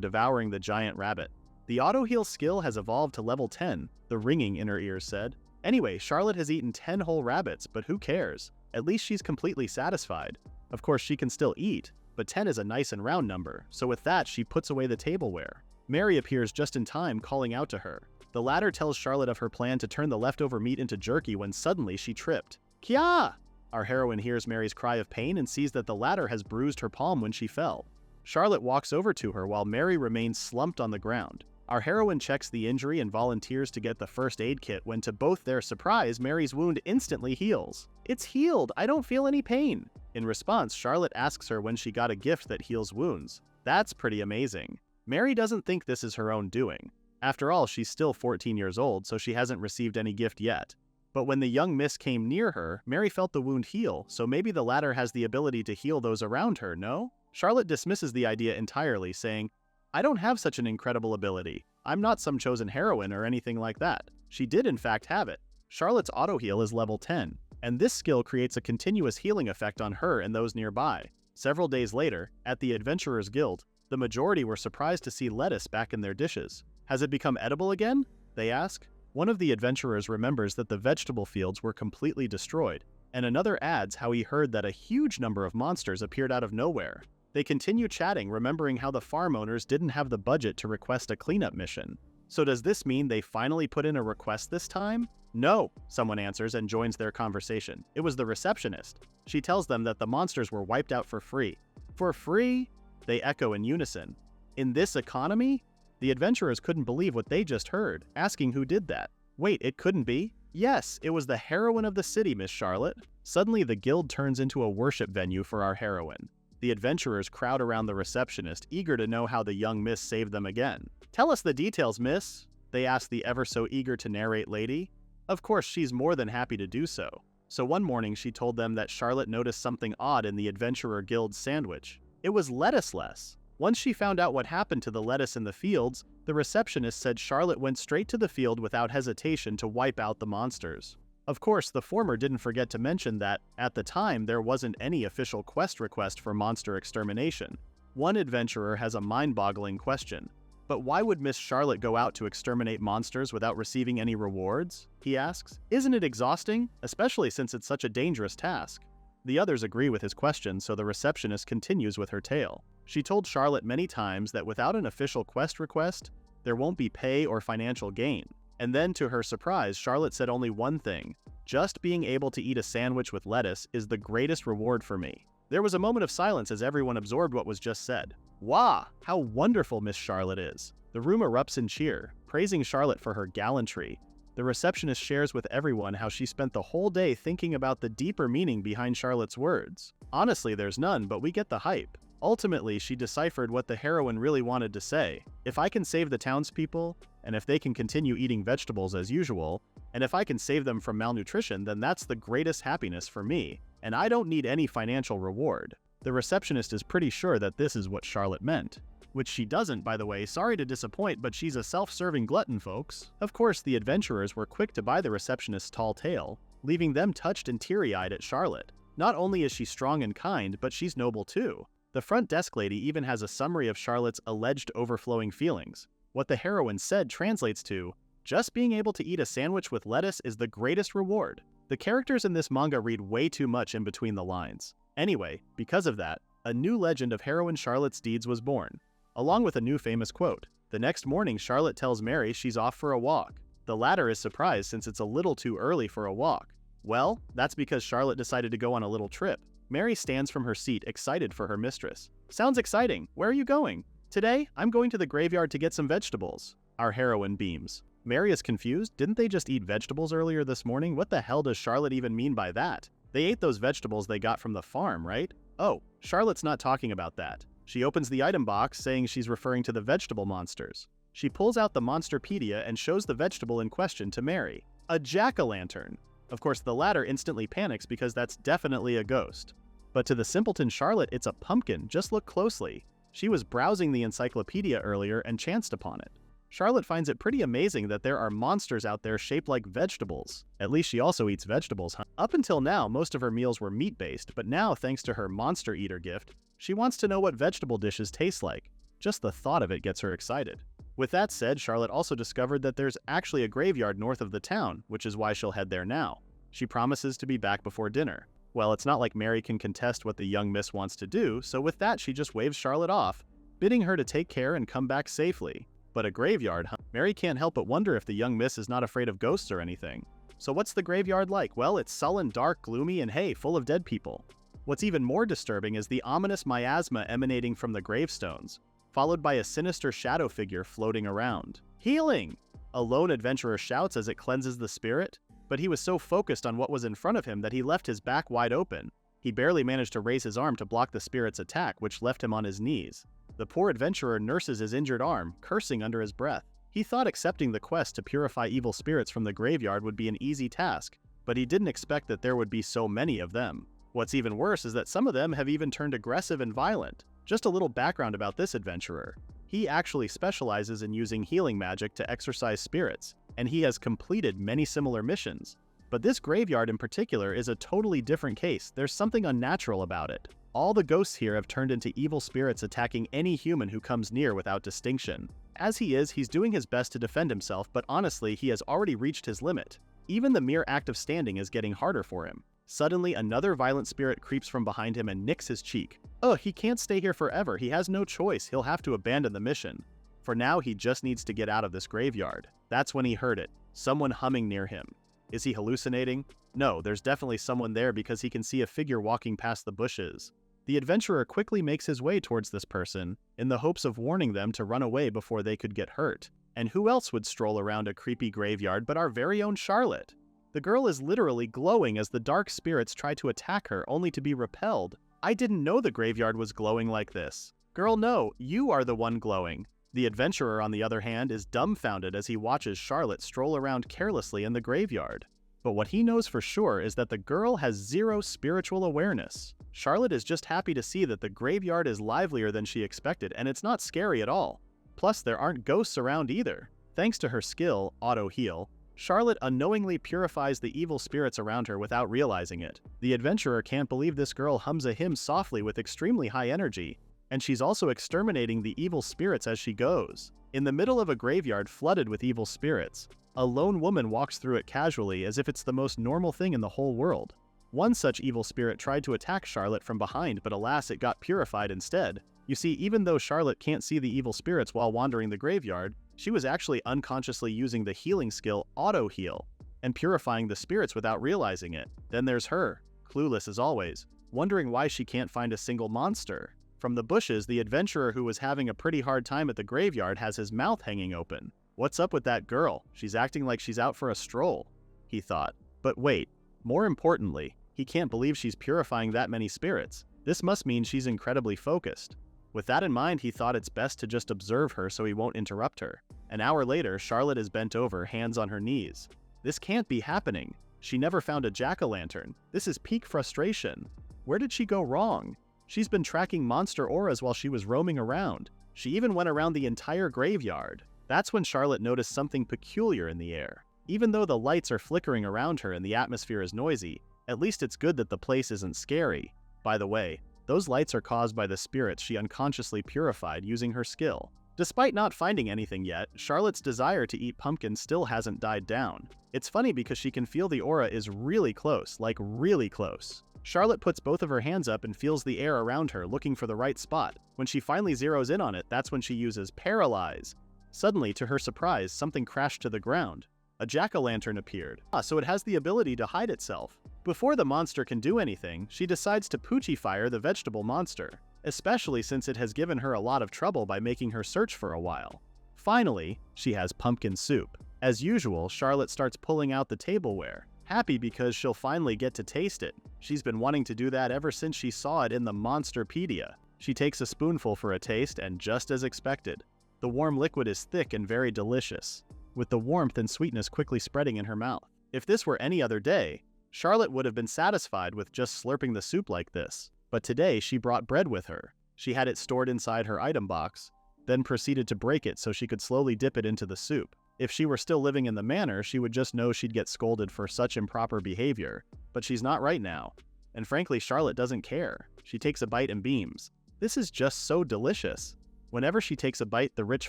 devouring the giant rabbit. The auto-heal skill has evolved to level 10, the ringing in her ears said. Anyway, Charlotte has eaten 10 whole rabbits, but who cares? At least she's completely satisfied. Of course, she can still eat, but 10 is a nice and round number, so with that, she puts away the tableware. Mary appears just in time, calling out to her. The latter tells Charlotte of her plan to turn the leftover meat into jerky when suddenly she tripped. Kya! Our heroine hears Mary's cry of pain and sees that the latter has bruised her palm when she fell. Charlotte walks over to her while Mary remains slumped on the ground. Our heroine checks the injury and volunteers to get the first aid kit when, to both their surprise, Mary's wound instantly heals. "It's healed, I don't feel any pain." In response, Charlotte asks her when she got a gift that heals wounds. That's pretty amazing. Mary doesn't think this is her own doing. After all, she's still 14 years old, so she hasn't received any gift yet. But when the young miss came near her, Mary felt the wound heal, so maybe the latter has the ability to heal those around her, no? Charlotte dismisses the idea entirely, saying, "I don't have such an incredible ability. I'm not some chosen heroine or anything like that." She did in fact have it. Charlotte's auto-heal is level 10, and this skill creates a continuous healing effect on her and those nearby. Several days later, at the Adventurers Guild, the majority were surprised to see lettuce back in their dishes. "Has it become edible again?" they ask. One of the adventurers remembers that the vegetable fields were completely destroyed, and another adds how he heard that a huge number of monsters appeared out of nowhere. They continue chatting, remembering how the farm owners didn't have the budget to request a cleanup mission. So does this mean they finally put in a request this time? "No," someone answers and joins their conversation. It was the receptionist. She tells them that the monsters were wiped out for free. "For free?" they echo in unison. "In this economy?" The adventurers couldn't believe what they just heard, asking who did that. Wait, it couldn't be? Yes, it was the heroine of the city, Miss Charlotte. Suddenly, the guild turns into a worship venue for our heroine. The adventurers crowd around the receptionist, eager to know how the young miss saved them again. "Tell us the details, miss," they ask the ever-so-eager-to-narrate lady. Of course, she's more than happy to do so. So one morning, she told them that Charlotte noticed something odd in the Adventurer Guild's sandwich. It was lettuceless. Once she found out what happened to the lettuce in the fields, the receptionist said Charlotte went straight to the field without hesitation to wipe out the monsters. Of course, the former didn't forget to mention that, at the time, there wasn't any official quest request for monster extermination. One adventurer has a mind-boggling question. "But why would Miss Charlotte go out to exterminate monsters without receiving any rewards?" he asks. "Isn't it exhausting, especially since it's such a dangerous task?" The others agree with his question, so the receptionist continues with her tale. She told Charlotte many times that without an official quest request, there won't be pay or financial gain. And then, to her surprise, Charlotte said only one thing: Just being able to eat a sandwich with lettuce is the greatest reward for me. There was a moment of silence as everyone absorbed what was just said. Wah! How wonderful Miss Charlotte is. The room erupts in cheer, praising Charlotte for her gallantry. The receptionist shares with everyone how she spent the whole day thinking about the deeper meaning behind Charlotte's words. Honestly, there's none, but we get the hype. Ultimately, she deciphered what the heroine really wanted to say. If I can save the townspeople, and if they can continue eating vegetables as usual, and if I can save them from malnutrition, then that's the greatest happiness for me, and I don't need any financial reward. The receptionist is pretty sure that this is what Charlotte meant. Which she doesn't, by the way. Sorry to disappoint, but she's a self-serving glutton, folks. Of course, the adventurers were quick to buy the receptionist's tall tale, leaving them touched and teary-eyed at Charlotte. Not only is she strong and kind, but she's noble too. The front desk lady even has a summary of Charlotte's alleged overflowing feelings. What the heroine said translates to, just being able to eat a sandwich with lettuce is the greatest reward. The characters in this manga read way too much in between the lines. Anyway, because of that, a new legend of heroine Charlotte's deeds was born, along with a new famous quote. The next morning, Charlotte tells Mary she's off for a walk. The latter is surprised since it's a little too early for a walk. Well, that's because Charlotte decided to go on a little trip. Mary stands from her seat, excited for her mistress. Sounds exciting. Where are you going? Today, I'm going to the graveyard to get some vegetables. Our heroine beams. Mary is confused. Didn't they just eat vegetables earlier this morning? What the hell does Charlotte even mean by that? They ate those vegetables they got from the farm, right? Oh, Charlotte's not talking about that. She opens the item box, saying she's referring to the vegetable monsters. She pulls out the Monsterpedia and shows the vegetable in question to Mary. A jack-o'-lantern. Of course, the latter instantly panics because that's definitely a ghost. But to the simpleton Charlotte, it's a pumpkin. Just look closely. She was browsing the encyclopedia earlier and chanced upon it. Charlotte finds it pretty amazing that there are monsters out there shaped like vegetables. At least she also eats vegetables, huh? Up until now, most of her meals were meat-based, but now, thanks to her Monster Eater gift, she wants to know what vegetable dishes taste like. Just the thought of it gets her excited. With that said, Charlotte also discovered that there's actually a graveyard north of the town, which is why she'll head there now. She promises to be back before dinner. Well, it's not like Mary can contest what the young miss wants to do, so with that she just waves Charlotte off, bidding her to take care and come back safely. But a graveyard, huh? Mary can't help but wonder if the young miss is not afraid of ghosts or anything. So what's the graveyard like? Well, it's sullen, dark, gloomy, and hey, full of dead people. What's even more disturbing is the ominous miasma emanating from the gravestones, followed by a sinister shadow figure floating around. Healing! A lone adventurer shouts as it cleanses the spirit, but he was so focused on what was in front of him that he left his back wide open. He barely managed to raise his arm to block the spirit's attack, which left him on his knees. The poor adventurer nurses his injured arm, cursing under his breath. He thought accepting the quest to purify evil spirits from the graveyard would be an easy task, but he didn't expect that there would be so many of them. What's even worse is that some of them have even turned aggressive and violent. Just a little background about this adventurer. He actually specializes in using healing magic to exorcise spirits, and he has completed many similar missions. But this graveyard in particular is a totally different case. There's something unnatural about it. All the ghosts here have turned into evil spirits attacking any human who comes near without distinction. As he is, he's doing his best to defend himself, but honestly, he has already reached his limit. Even the mere act of standing is getting harder for him. Suddenly, another violent spirit creeps from behind him and nicks his cheek. Oh, he can't stay here forever. He has no choice. He'll have to abandon the mission. For now, he just needs to get out of this graveyard. That's when he heard it. Someone humming near him. Is he hallucinating? No, there's definitely someone there because he can see a figure walking past the bushes. The adventurer quickly makes his way towards this person, in the hopes of warning them to run away before they could get hurt. And who else would stroll around a creepy graveyard but our very own Charlotte? The girl is literally glowing as the dark spirits try to attack her, only to be repelled. I didn't know the graveyard was glowing like this. Girl, no, you are the one glowing. The adventurer, on the other hand, is dumbfounded as he watches Charlotte stroll around carelessly in the graveyard. But what he knows for sure is that the girl has zero spiritual awareness. Charlotte is just happy to see that the graveyard is livelier than she expected, and it's not scary at all. Plus, there aren't ghosts around either. Thanks to her skill, Auto Heal, Charlotte unknowingly purifies the evil spirits around her without realizing it. The adventurer can't believe this girl hums a hymn softly with extremely high energy, and she's also exterminating the evil spirits as she goes. In the middle of a graveyard flooded with evil spirits, a lone woman walks through it casually as if it's the most normal thing in the whole world. One such evil spirit tried to attack Charlotte from behind, but alas, it got purified instead. You see, even though Charlotte can't see the evil spirits while wandering the graveyard, she was actually unconsciously using the healing skill Auto Heal. and purifying the spirits without realizing it. Then there's her, clueless as always, wondering why she can't find a single monster. From the bushes, the adventurer who was having a pretty hard time at the graveyard has his mouth hanging open. What's up with that girl? She's acting like she's out for a stroll, he thought. But wait, more importantly, he can't believe she's purifying that many spirits. This must mean she's incredibly focused. With that in mind, he thought it's best to just observe her so he won't interrupt her. An hour later, Charlotte is bent over, hands on her knees. This can't be happening. She never found a jack-o'-lantern. This is peak frustration. Where did she go wrong? She's been tracking monster auras while she was roaming around. She even went around the entire graveyard. That's when Charlotte noticed something peculiar in the air. Even though the lights are flickering around her and the atmosphere is noisy, at least it's good that the place isn't scary. By the way, those lights are caused by the spirits she unconsciously purified using her skill. Despite not finding anything yet, Charlotte's desire to eat pumpkins still hasn't died down. It's funny because she can feel the aura is really close, like really close. Charlotte puts both of her hands up and feels the air around her, looking for the right spot. When she finally zeroes in on it, that's when she uses Paralyze. Suddenly, to her surprise, something crashed to the ground. A jack-o'-lantern appeared. So it has the ability to hide itself. Before the monster can do anything, she decides to Poochie fire the vegetable monster, especially since it has given her a lot of trouble by making her search for a while. Finally, she has pumpkin soup. As usual, Charlotte starts pulling out the tableware, happy because she'll finally get to taste it. She's been wanting to do that ever since she saw it in the Monsterpedia. She takes a spoonful for a taste, and just as expected, the warm liquid is thick and very delicious, with the warmth and sweetness quickly spreading in her mouth. If this were any other day, Charlotte would have been satisfied with just slurping the soup like this. But today, she brought bread with her. She had it stored inside her item box, then proceeded to break it so she could slowly dip it into the soup. If she were still living in the manor, she would just know she'd get scolded for such improper behavior. But she's not right now. And frankly, Charlotte doesn't care. She takes a bite and beams. This is just so delicious. Whenever she takes a bite, the rich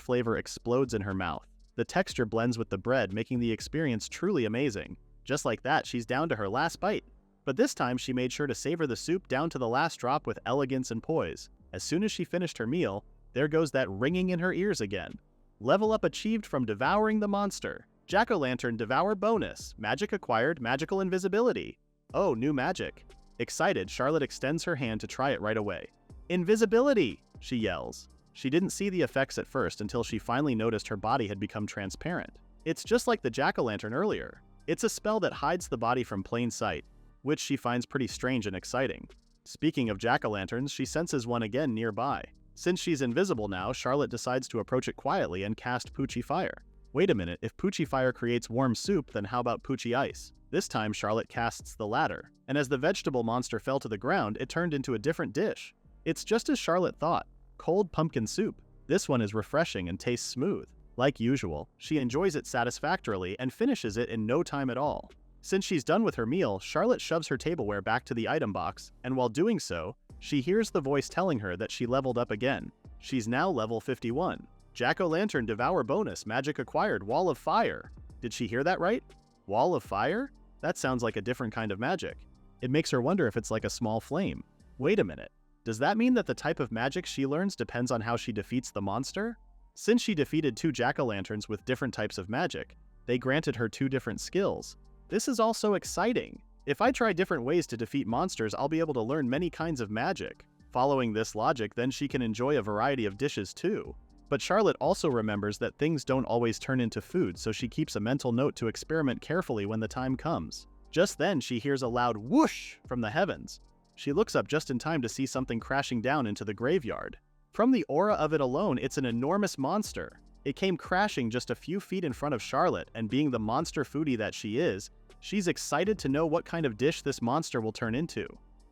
flavor explodes in her mouth. The texture blends with the bread, making the experience truly amazing. Just like that, she's down to her last bite. But this time, she made sure to savor the soup down to the last drop with elegance and poise. As soon as she finished her meal, there goes that ringing in her ears again. Level up achieved from devouring the monster. Jack-o'-lantern devour bonus. Magic acquired, magical invisibility. Oh, new magic. Excited, Charlotte extends her hand to try it right away. Invisibility, she yells. She didn't see the effects at first until she finally noticed her body had become transparent. It's just like the jack-o'-lantern earlier. It's a spell that hides the body from plain sight, which she finds pretty strange and exciting. Speaking of jack-o'-lanterns, she senses one again nearby. Since she's invisible now, Charlotte decides to approach it quietly and cast Poochie Fire. Wait a minute, if Poochie Fire creates warm soup, then how about Poochie Ice? This time, Charlotte casts the latter, and as the vegetable monster fell to the ground, it turned into a different dish. It's just as Charlotte thought. Cold pumpkin soup. This one is refreshing and tastes smooth. Like usual, she enjoys it satisfactorily and finishes it in no time at all. Since she's done with her meal, Charlotte shoves her tableware back to the item box, and while doing so, she hears the voice telling her that she leveled up again. She's now level 51. Jack-o'-lantern devour bonus, magic acquired, wall of fire. Did she hear that right? Wall of fire? That sounds like a different kind of magic. It makes her wonder if it's like a small flame. Wait a minute. Does that mean that the type of magic she learns depends on how she defeats the monster? Since she defeated 2 jack-o'-lanterns with different types of magic, they granted her 2 different skills. This is also exciting. If I try different ways to defeat monsters, I'll be able to learn many kinds of magic. Following this logic, then she can enjoy a variety of dishes too. But Charlotte also remembers that things don't always turn into food, so she keeps a mental note to experiment carefully when the time comes. Just then, she hears a loud whoosh from the heavens. She looks up just in time to see something crashing down into the graveyard. From the aura of it alone, it's an enormous monster. It came crashing just a few feet in front of Charlotte, and being the monster foodie that she is, she's excited to know what kind of dish this monster will turn into.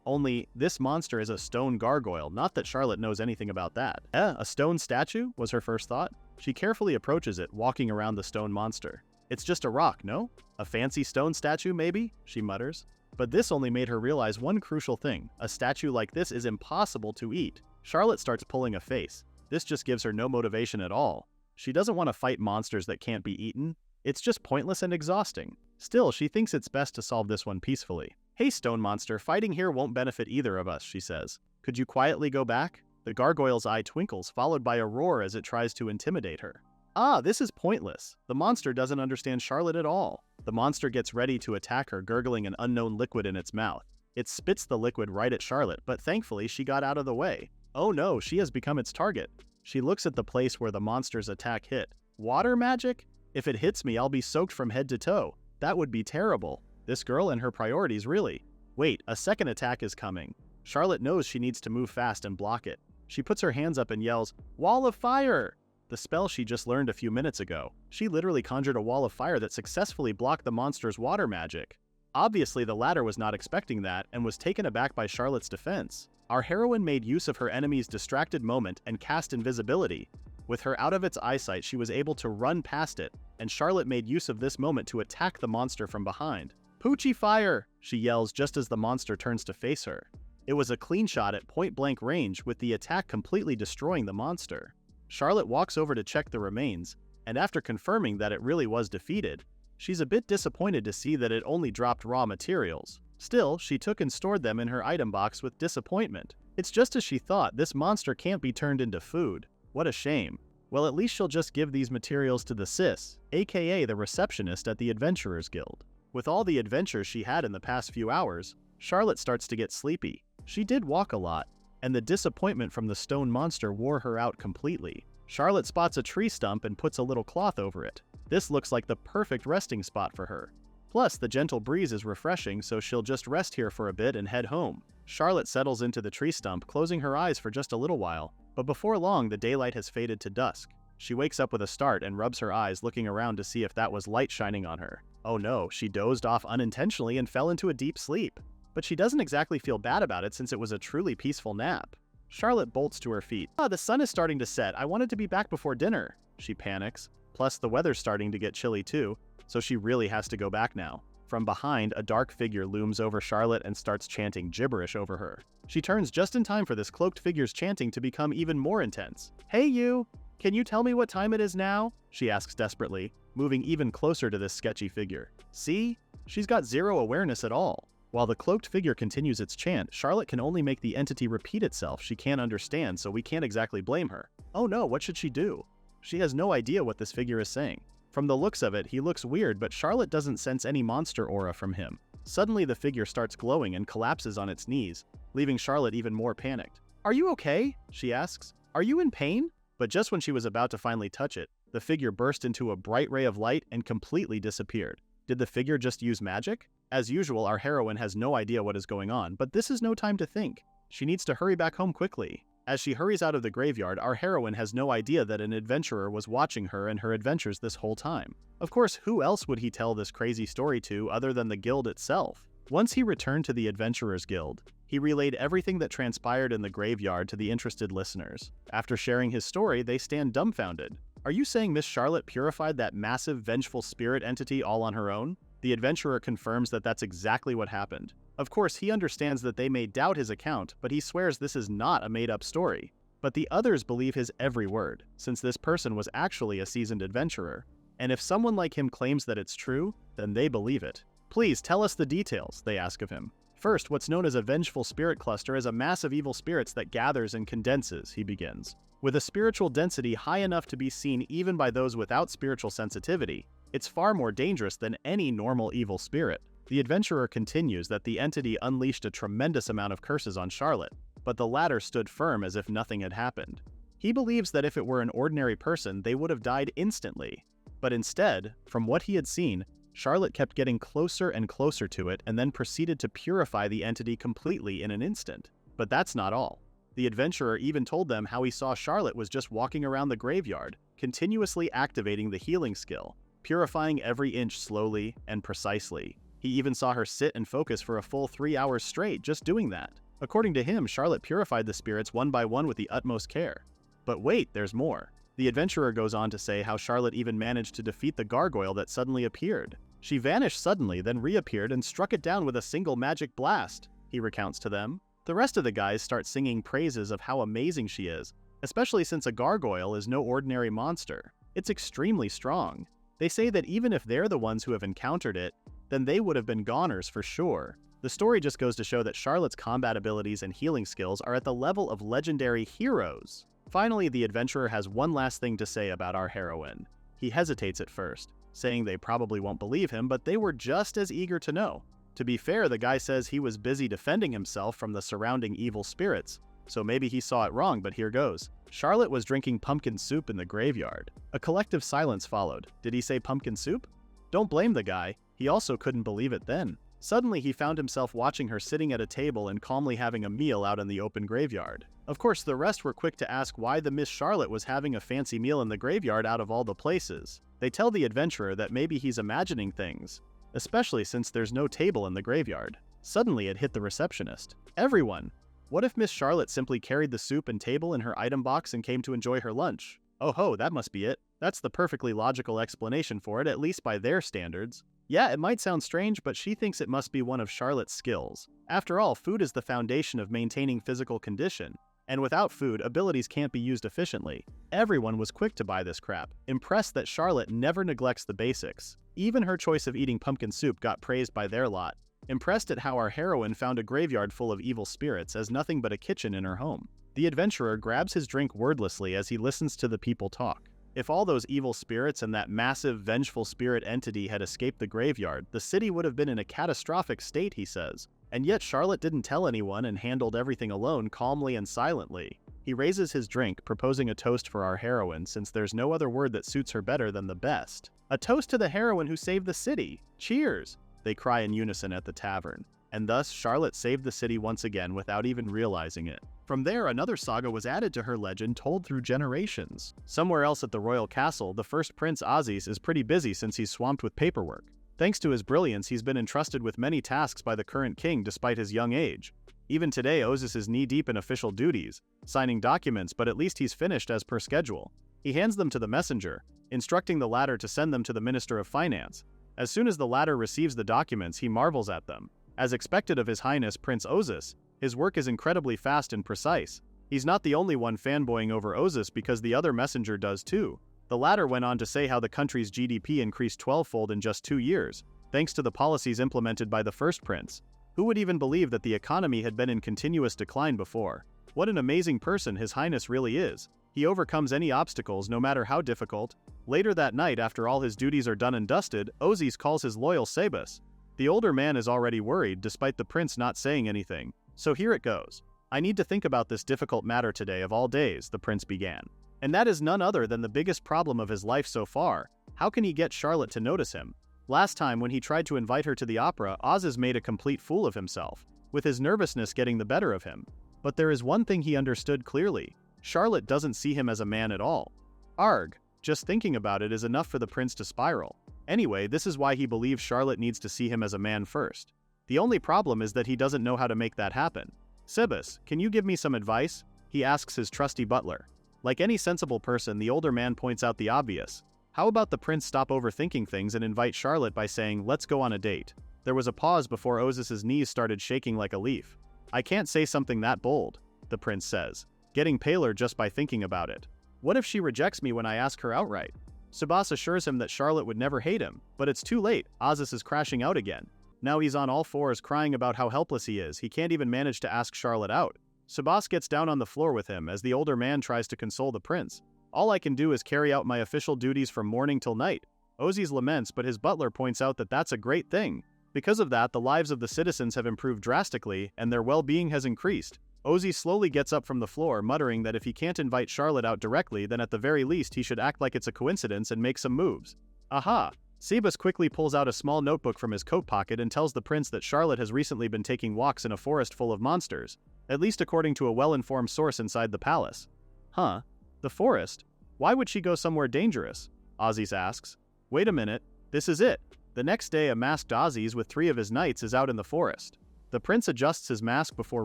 Only, this monster is a stone gargoyle, not that Charlotte knows anything about that. A stone statue, was her first thought. She carefully approaches it, walking around the stone monster. It's just a rock, no? A fancy stone statue, maybe? She mutters. But this only made her realize one crucial thing. A statue like this is impossible to eat. Charlotte starts pulling a face. This just gives her no motivation at all. She doesn't want to fight monsters that can't be eaten. It's just pointless and exhausting. Still, she thinks it's best to solve this one peacefully. Hey, stone monster, fighting here won't benefit either of us, she says. Could you quietly go back? The gargoyle's eye twinkles, followed by a roar as it tries to intimidate her. Ah, this is pointless. The monster doesn't understand Charlotte at all. The monster gets ready to attack her, gurgling an unknown liquid in its mouth. It spits the liquid right at Charlotte, but thankfully she got out of the way. Oh no, she has become its target. She looks at the place where the monster's attack hit. Water magic? If it hits me, I'll be soaked from head to toe. That would be terrible. This girl and her priorities, really. Wait, a second attack is coming. Charlotte knows she needs to move fast and block it. She puts her hands up and yells, "Wall of fire!" The spell she just learned a few minutes ago. She literally conjured a wall of fire that successfully blocked the monster's water magic. Obviously, the latter was not expecting that and was taken aback by Charlotte's defense. Our heroine made use of her enemy's distracted moment and cast invisibility. With her out of its eyesight, she was able to run past it, and Charlotte made use of this moment to attack the monster from behind. "Poochie fire!" she yells just as the monster turns to face her. It was a clean shot at point-blank range, with the attack completely destroying the monster. Charlotte walks over to check the remains, and after confirming that it really was defeated, she's a bit disappointed to see that it only dropped raw materials. Still, she took and stored them in her item box with disappointment. It's just as she thought, this monster can't be turned into food. What a shame. Well, at least she'll just give these materials to the sis, aka the receptionist at the Adventurers Guild. With all the adventures she had in the past few hours, Charlotte starts to get sleepy. She did walk a lot, and the disappointment from the stone monster wore her out completely. Charlotte spots a tree stump and puts a little cloth over it. This looks like the perfect resting spot for her. Plus, the gentle breeze is refreshing, so she'll just rest here for a bit and head home. Charlotte settles into the tree stump, closing her eyes for just a little while, but before long the daylight has faded to dusk. She wakes up with a start and rubs her eyes, looking around to see if that was light shining on her. Oh no, she dozed off unintentionally and fell into a deep sleep. But she doesn't exactly feel bad about it since it was a truly peaceful nap. Charlotte bolts to her feet. "Ah, the sun is starting to set. I wanted to be back before dinner." She panics. Plus, the weather's starting to get chilly too, so she really has to go back now. From behind, a dark figure looms over Charlotte and starts chanting gibberish over her. She turns just in time for this cloaked figure's chanting to become even more intense. "Hey you! Can you tell me what time it is now?" she asks desperately, moving even closer to this sketchy figure. See? She's got zero awareness at all. While the cloaked figure continues its chant, Charlotte can only make the entity repeat itself. She can't understand, so we can't exactly blame her. Oh no, what should she do? She has no idea what this figure is saying. From the looks of it, he looks weird, but Charlotte doesn't sense any monster aura from him. Suddenly, the figure starts glowing and collapses on its knees, leaving Charlotte even more panicked. "Are you okay?" she asks. "Are you in pain?" But just when she was about to finally touch it, the figure burst into a bright ray of light and completely disappeared. Did the figure just use magic? As usual, our heroine has no idea what is going on, but this is no time to think. She needs to hurry back home quickly. As she hurries out of the graveyard, our heroine has no idea that an adventurer was watching her and her adventures this whole time. Of course, who else would he tell this crazy story to other than the guild itself? Once he returned to the Adventurers Guild, he relayed everything that transpired in the graveyard to the interested listeners. After sharing his story, they stand dumbfounded. "Are you saying Miss Charlotte purified that massive, vengeful spirit entity all on her own?" The adventurer confirms that that's exactly what happened. Of course, he understands that they may doubt his account, but he swears this is not a made-up story. But the others believe his every word, since this person was actually a seasoned adventurer. And if someone like him claims that it's true, then they believe it. "Please tell us the details," they ask of him. "First, what's known as a vengeful spirit cluster is a mass of evil spirits that gathers and condenses," he begins. With a spiritual density high enough to be seen even by those without spiritual sensitivity, it's far more dangerous than any normal evil spirit. The adventurer continues that the entity unleashed a tremendous amount of curses on Charlotte, but the latter stood firm as if nothing had happened. He believes that if it were an ordinary person, they would have died instantly. But instead, from what he had seen, Charlotte kept getting closer and closer to it and then proceeded to purify the entity completely in an instant. But that's not all. The adventurer even told them how he saw Charlotte was just walking around the graveyard, continuously activating the healing skill, purifying every inch slowly and precisely. He even saw her sit and focus for a full 3 hours straight just doing that. According to him, Charlotte purified the spirits one by one with the utmost care. But wait, there's more. The adventurer goes on to say how Charlotte even managed to defeat the gargoyle that suddenly appeared. She vanished suddenly, then reappeared and struck it down with a single magic blast, he recounts to them. The rest of the guys start singing praises of how amazing she is, especially since a gargoyle is no ordinary monster. It's extremely strong. They say that even if they're the ones who have encountered it, then they would have been goners for sure. The story just goes to show that Charlotte's combat abilities and healing skills are at the level of legendary heroes. Finally, the adventurer has one last thing to say about our heroine. He hesitates at first, saying they probably won't believe him, but they were just as eager to know. To be fair, the guy says he was busy defending himself from the surrounding evil spirits, so maybe he saw it wrong, but here goes. Charlotte was drinking pumpkin soup in the graveyard. A collective silence followed. Did he say pumpkin soup? Don't blame the guy, he also couldn't believe it then. Suddenly he found himself watching her sitting at a table and calmly having a meal out in the open graveyard. Of course, the rest were quick to ask why the Miss Charlotte was having a fancy meal in the graveyard out of all the places. They tell the adventurer that maybe he's imagining things, especially since there's no table in the graveyard. Suddenly it hit the receptionist. Everyone! What if Miss Charlotte simply carried the soup and table in her item box and came to enjoy her lunch? Oh ho, that must be it. That's the perfectly logical explanation for it, at least by their standards. Yeah, it might sound strange, but she thinks it must be one of Charlotte's skills. After all, food is the foundation of maintaining physical condition, and without food, abilities can't be used efficiently. Everyone was quick to buy this crap, impressed that Charlotte never neglects the basics. Even her choice of eating pumpkin soup got praised by their lot, impressed at how our heroine found a graveyard full of evil spirits as nothing but a kitchen in her home. The adventurer grabs his drink wordlessly as he listens to the people talk. If all those evil spirits and that massive, vengeful spirit entity had escaped the graveyard, the city would have been in a catastrophic state, he says. And yet Charlotte didn't tell anyone and handled everything alone calmly and silently. He raises his drink, proposing a toast for our heroine since there's no other word that suits her better than the best. A toast to the heroine who saved the city! Cheers! They cry in unison at the tavern. And thus, Charlotte saved the city once again without even realizing it. From there, another saga was added to her legend told through generations. Somewhere else at the royal castle, the first prince Aziz is pretty busy since he's swamped with paperwork. Thanks to his brilliance, he's been entrusted with many tasks by the current king despite his young age. Even today, Ozus is knee-deep in official duties, signing documents, but at least he's finished as per schedule. He hands them to the messenger, instructing the latter to send them to the Minister of Finance. As soon as the latter receives the documents, he marvels at them. As expected of His Highness Prince Ozus, his work is incredibly fast and precise. He's not the only one fanboying over Ozus because the other messenger does too. The latter went on to say how the country's GDP increased 12-fold in just 2 years, thanks to the policies implemented by the first prince. Who would even believe that the economy had been in continuous decline before? What an amazing person His Highness really is. He overcomes any obstacles no matter how difficult. Later that night, after all his duties are done and dusted, Ozus calls his loyal Sebas. The older man is already worried despite the prince not saying anything. So here it goes. I need to think about this difficult matter today of all days, the prince began. And that is none other than the biggest problem of his life so far. How can he get Charlotte to notice him? Last time when he tried to invite her to the opera, Ozus made a complete fool of himself, with his nervousness getting the better of him. But there is one thing he understood clearly. Charlotte doesn't see him as a man at all. Arg, just thinking about it is enough for the prince to spiral. Anyway, this is why he believes Charlotte needs to see him as a man first. The only problem is that he doesn't know how to make that happen. Sebas, can you give me some advice? He asks his trusty butler. Like any sensible person, the older man points out the obvious. How about the prince stop overthinking things and invite Charlotte by saying, let's go on a date? There was a pause before Ozus's knees started shaking like a leaf. I can't say something that bold, the prince says, getting paler just by thinking about it. What if she rejects me when I ask her outright? Sebas assures him that Charlotte would never hate him, but it's too late. Ozus is crashing out again. Now he's on all fours crying about how helpless he is. He can't even manage to ask Charlotte out. Sebas gets down on the floor with him as the older man tries to console the prince. All I can do is carry out my official duties from morning till night. Ozus laments, but his butler points out that that's a great thing. Because of that, the lives of the citizens have improved drastically and their well-being has increased. Ozus slowly gets up from the floor, muttering that if he can't invite Charlotte out directly, then at the very least he should act like it's a coincidence and make some moves. Aha! Sebas quickly pulls out a small notebook from his coat pocket and tells the prince that Charlotte has recently been taking walks in a forest full of monsters, at least according to a well-informed source inside the palace. Huh? The forest? Why would she go somewhere dangerous? Ozus asks. Wait a minute, this is it. The next day a masked Ozus with 3 of his knights is out in the forest. The prince adjusts his mask before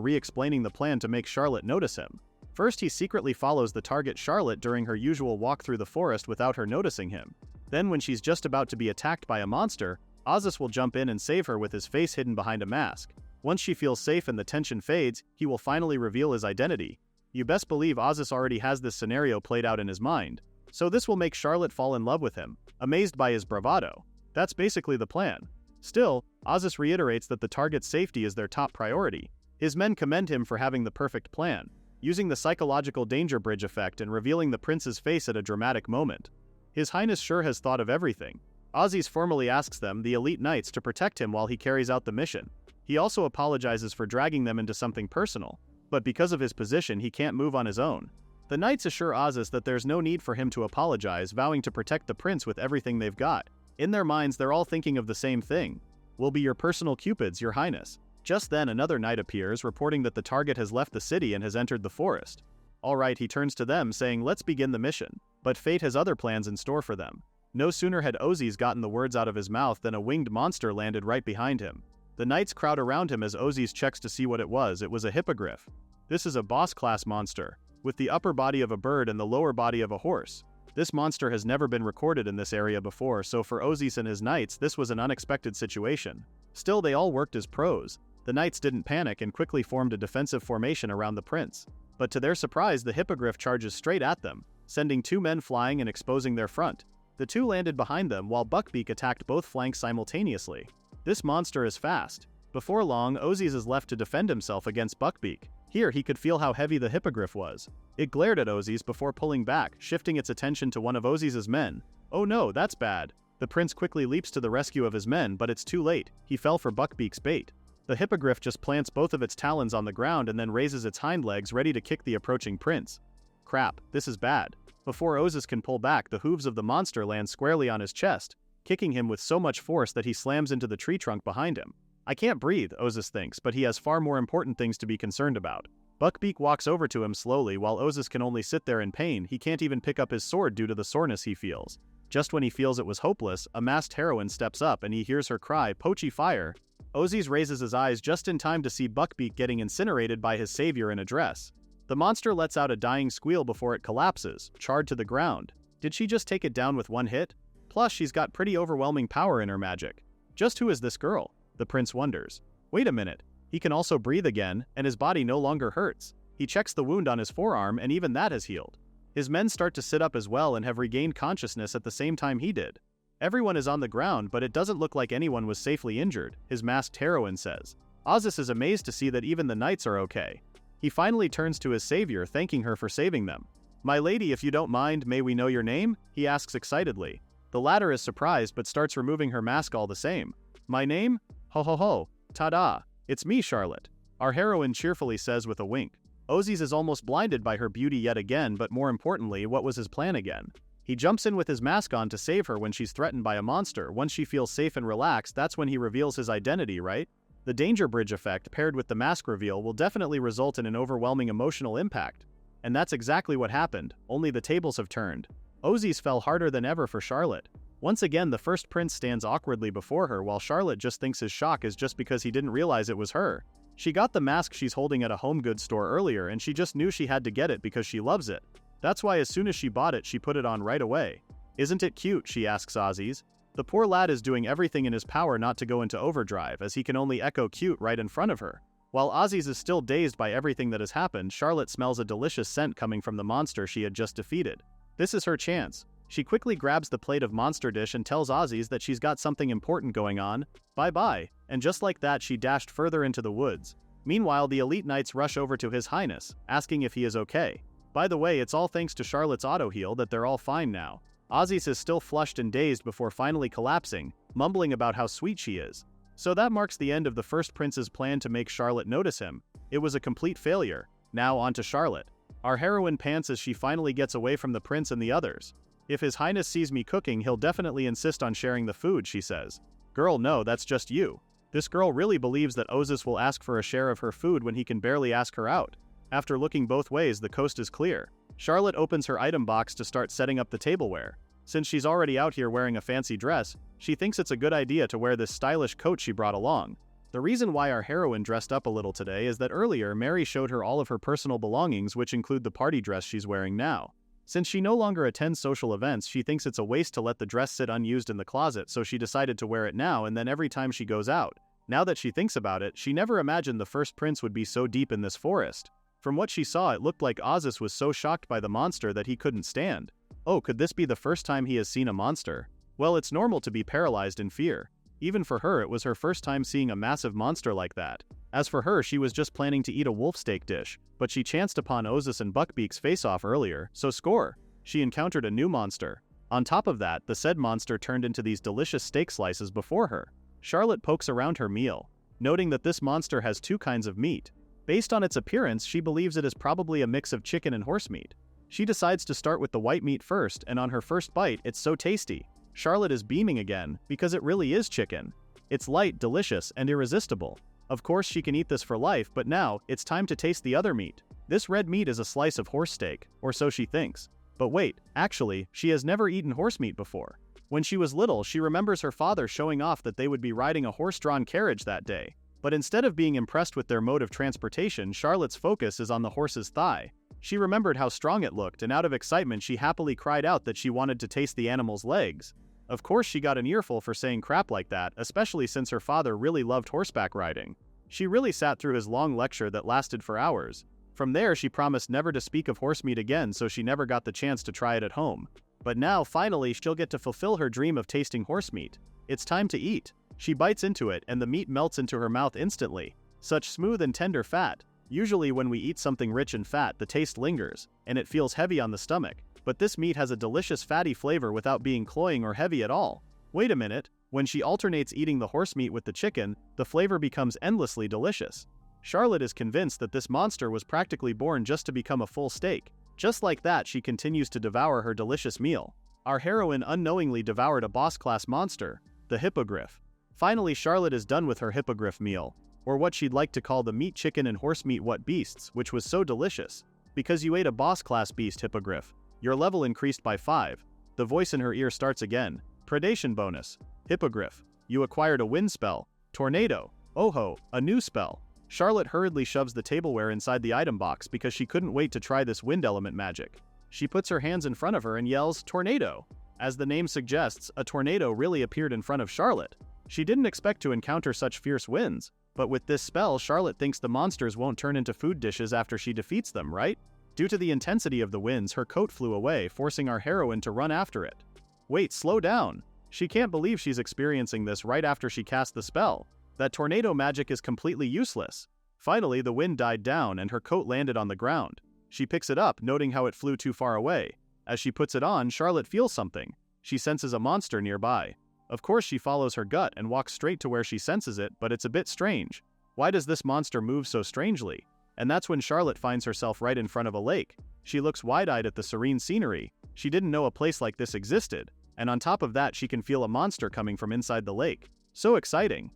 re-explaining the plan to make Charlotte notice him. First, he secretly follows the target Charlotte during her usual walk through the forest without her noticing him. Then when she's just about to be attacked by a monster, Ozus will jump in and save her with his face hidden behind a mask. Once she feels safe and the tension fades, he will finally reveal his identity. You best believe Ozus already has this scenario played out in his mind. So this will make Charlotte fall in love with him, amazed by his bravado. That's basically the plan. Still, Ozus reiterates that the target's safety is their top priority. His men commend him for having the perfect plan. using the psychological danger bridge effect and revealing the prince's face at a dramatic moment. His Highness sure has thought of everything. Ozzy formally asks them, the elite knights, to protect him while he carries out the mission. He also apologizes for dragging them into something personal, but because of his position he can't move on his own. The knights assure Ozzy that there's no need for him to apologize, vowing to protect the prince with everything they've got. In their minds they're all thinking of the same thing. We'll be your personal cupids, your highness. Just then another knight appears, reporting that the target has left the city and has entered the forest. Alright, he turns to them saying, let's begin the mission. But fate has other plans in store for them. No sooner had Ozzy gotten the words out of his mouth than a winged monster landed right behind him. The knights crowd around him as Ozzy checks to see what it was. It was a hippogriff. This is a boss-class monster, with the upper body of a bird and the lower body of a horse. This monster has never been recorded in this area before, so for Ozzy and his knights this was an unexpected situation. Still, they all worked as pros. The knights didn't panic and quickly formed a defensive formation around the prince. But to their surprise, the hippogriff charges straight at them, sending two men flying and exposing their front. The two landed behind them while Buckbeak attacked both flanks simultaneously. This monster is fast. Before long, Ozzy is left to defend himself against Buckbeak. Here he could feel how heavy the hippogriff was. It glared at Ozzy before pulling back, shifting its attention to one of Ozzy's men. Oh no, that's bad. The prince quickly leaps to the rescue of his men, but it's too late. He fell for Buckbeak's bait. The hippogriff just plants both of its talons on the ground and then raises its hind legs ready to kick the approaching prince. Crap, this is bad. Before Ozzy can pull back, the hooves of the monster land squarely on his chest, kicking him with so much force that he slams into the tree trunk behind him. I can't breathe, Ozzy thinks, but he has far more important things to be concerned about. Buckbeak walks over to him slowly while Ozzy can only sit there in pain. He can't even pick up his sword due to the soreness he feels. Just when he feels it was hopeless, a masked heroine steps up and he hears her cry, "Poachy fire!" Ozzy raises his eyes just in time to see Buckbeak getting incinerated by his savior in a dress. The monster lets out a dying squeal before it collapses, charred to the ground. Did she just take it down with one hit? Plus, she's got pretty overwhelming power in her magic. Just who is this girl? The prince wonders. Wait a minute. He can also breathe again, and his body no longer hurts. He checks the wound on his forearm, and even that has healed. His men start to sit up as well and have regained consciousness at the same time he did. Everyone is on the ground, but it doesn't look like anyone was safely injured, his masked heroine says. Ozzy is amazed to see that even the knights are okay. He finally turns to his savior, thanking her for saving them. "My lady, if you don't mind, may we know your name?" he asks excitedly. The latter is surprised but starts removing her mask all the same. "My name? Ho ho ho, ta-da, it's me, Charlotte," our heroine cheerfully says with a wink. Ozzy is almost blinded by her beauty yet again, but more importantly, what was his plan again? He jumps in with his mask on to save her when she's threatened by a monster. Once she feels safe and relaxed, that's when he reveals his identity, right? The danger bridge effect paired with the mask reveal will definitely result in an overwhelming emotional impact. And that's exactly what happened, only the tables have turned. Ozzy fell harder than ever for Charlotte. Once again, the first prince stands awkwardly before her while Charlotte just thinks his shock is just because he didn't realize it was her. She got the mask she's holding at a home goods store earlier and she just knew she had to get it because she loves it. That's why as soon as she bought it, she put it on right away. "Isn't it cute?" she asks Ozzy. The poor lad is doing everything in his power not to go into overdrive, as he can only echo cute right in front of her. While Ozzy is still dazed by everything that has happened, Charlotte smells a delicious scent coming from the monster she had just defeated. This is her chance. She quickly grabs the plate of monster dish and tells Ozzy that she's got something important going on. Bye-bye. And just like that, she dashed further into the woods. Meanwhile, the elite knights rush over to His Highness, asking if he is okay. By the way, it's all thanks to Charlotte's auto-heal that they're all fine now. Ozzy is still flushed and dazed before finally collapsing, mumbling about how sweet she is. So that marks the end of the first prince's plan to make Charlotte notice him. It was a complete failure. Now on to Charlotte. Our heroine pants as she finally gets away from the prince and the others. "If His Highness sees me cooking, he'll definitely insist on sharing the food," she says. "Girl, no, that's just you." This girl really believes that Ozzy will ask for a share of her food when he can barely ask her out. After looking both ways, the coast is clear. Charlotte opens her item box to start setting up the tableware. Since she's already out here wearing a fancy dress, she thinks it's a good idea to wear this stylish coat she brought along. The reason why our heroine dressed up a little today is that earlier Mary showed her all of her personal belongings, which include the party dress she's wearing now. Since she no longer attends social events, she thinks it's a waste to let the dress sit unused in the closet, so she decided to wear it now and then every time she goes out. Now that she thinks about it, she never imagined the first prince would be so deep in this forest. From what she saw, it looked like Ozzy was so shocked by the monster that he couldn't stand. Oh, could this be the first time he has seen a monster? Well, it's normal to be paralyzed in fear. Even for her, it was her first time seeing a massive monster like that. As for her, she was just planning to eat a wolf steak dish, but she chanced upon Ozus and Buckbeak's face-off earlier, so score! She encountered a new monster. On top of that, the said monster turned into these delicious steak slices before her. Charlotte pokes around her meal, noting that this monster has two kinds of meat. Based on its appearance, she believes it is probably a mix of chicken and horse meat. She decides to start with the white meat first, and on her first bite, it's so tasty. Charlotte is beaming again, because it really is chicken. It's light, delicious, and irresistible. Of course she can eat this for life, but now, it's time to taste the other meat. This red meat is a slice of horse steak, or so she thinks. But wait, actually, she has never eaten horse meat before. When she was little, she remembers her father showing off that they would be riding a horse-drawn carriage that day. But instead of being impressed with their mode of transportation, Charlotte's focus is on the horse's thigh. She remembered how strong it looked, and out of excitement she happily cried out that she wanted to taste the animal's legs. Of course she got an earful for saying crap like that, especially since her father really loved horseback riding. She really sat through his long lecture that lasted for hours. From there she promised never to speak of horse meat again, so she never got the chance to try it at home. But now, finally, she'll get to fulfill her dream of tasting horse meat. It's time to eat. She bites into it, and the meat melts into her mouth instantly. Such smooth and tender fat. Usually when we eat something rich in fat, the taste lingers, and it feels heavy on the stomach. But this meat has a delicious fatty flavor without being cloying or heavy at all. Wait a minute, when she alternates eating the horse meat with the chicken, the flavor becomes endlessly delicious. Charlotte is convinced that this monster was practically born just to become a full steak. Just like that, she continues to devour her delicious meal. Our heroine unknowingly devoured a boss-class monster, the hippogriff. Finally, Charlotte is done with her hippogriff meal, or what she'd like to call the meat chicken and horse meat what beasts, which was so delicious. Because you ate a boss-class beast, hippogriff. Your level increased by 5. The voice in her ear starts again. Predation bonus. Hippogriff. You acquired a wind spell. Tornado. Oh-ho, a new spell. Charlotte hurriedly shoves the tableware inside the item box because she couldn't wait to try this wind element magic. She puts her hands in front of her and yells, "Tornado!" As the name suggests, a tornado really appeared in front of Charlotte. She didn't expect to encounter such fierce winds, but with this spell, Charlotte thinks the monsters won't turn into food dishes after she defeats them, right? Due to the intensity of the winds, her coat flew away, forcing our heroine to run after it. Wait, slow down! She can't believe she's experiencing this right after she cast the spell. That tornado magic is completely useless. Finally, the wind died down and her coat landed on the ground. She picks it up, noting how it flew too far away. As she puts it on, Charlotte feels something. She senses a monster nearby. Of course, she follows her gut and walks straight to where she senses it, but it's a bit strange. Why does this monster move so strangely? And that's when Charlotte finds herself right in front of a lake. She looks wide-eyed at the serene scenery. She didn't know a place like this existed. And on top of that, she can feel a monster coming from inside the lake. So exciting.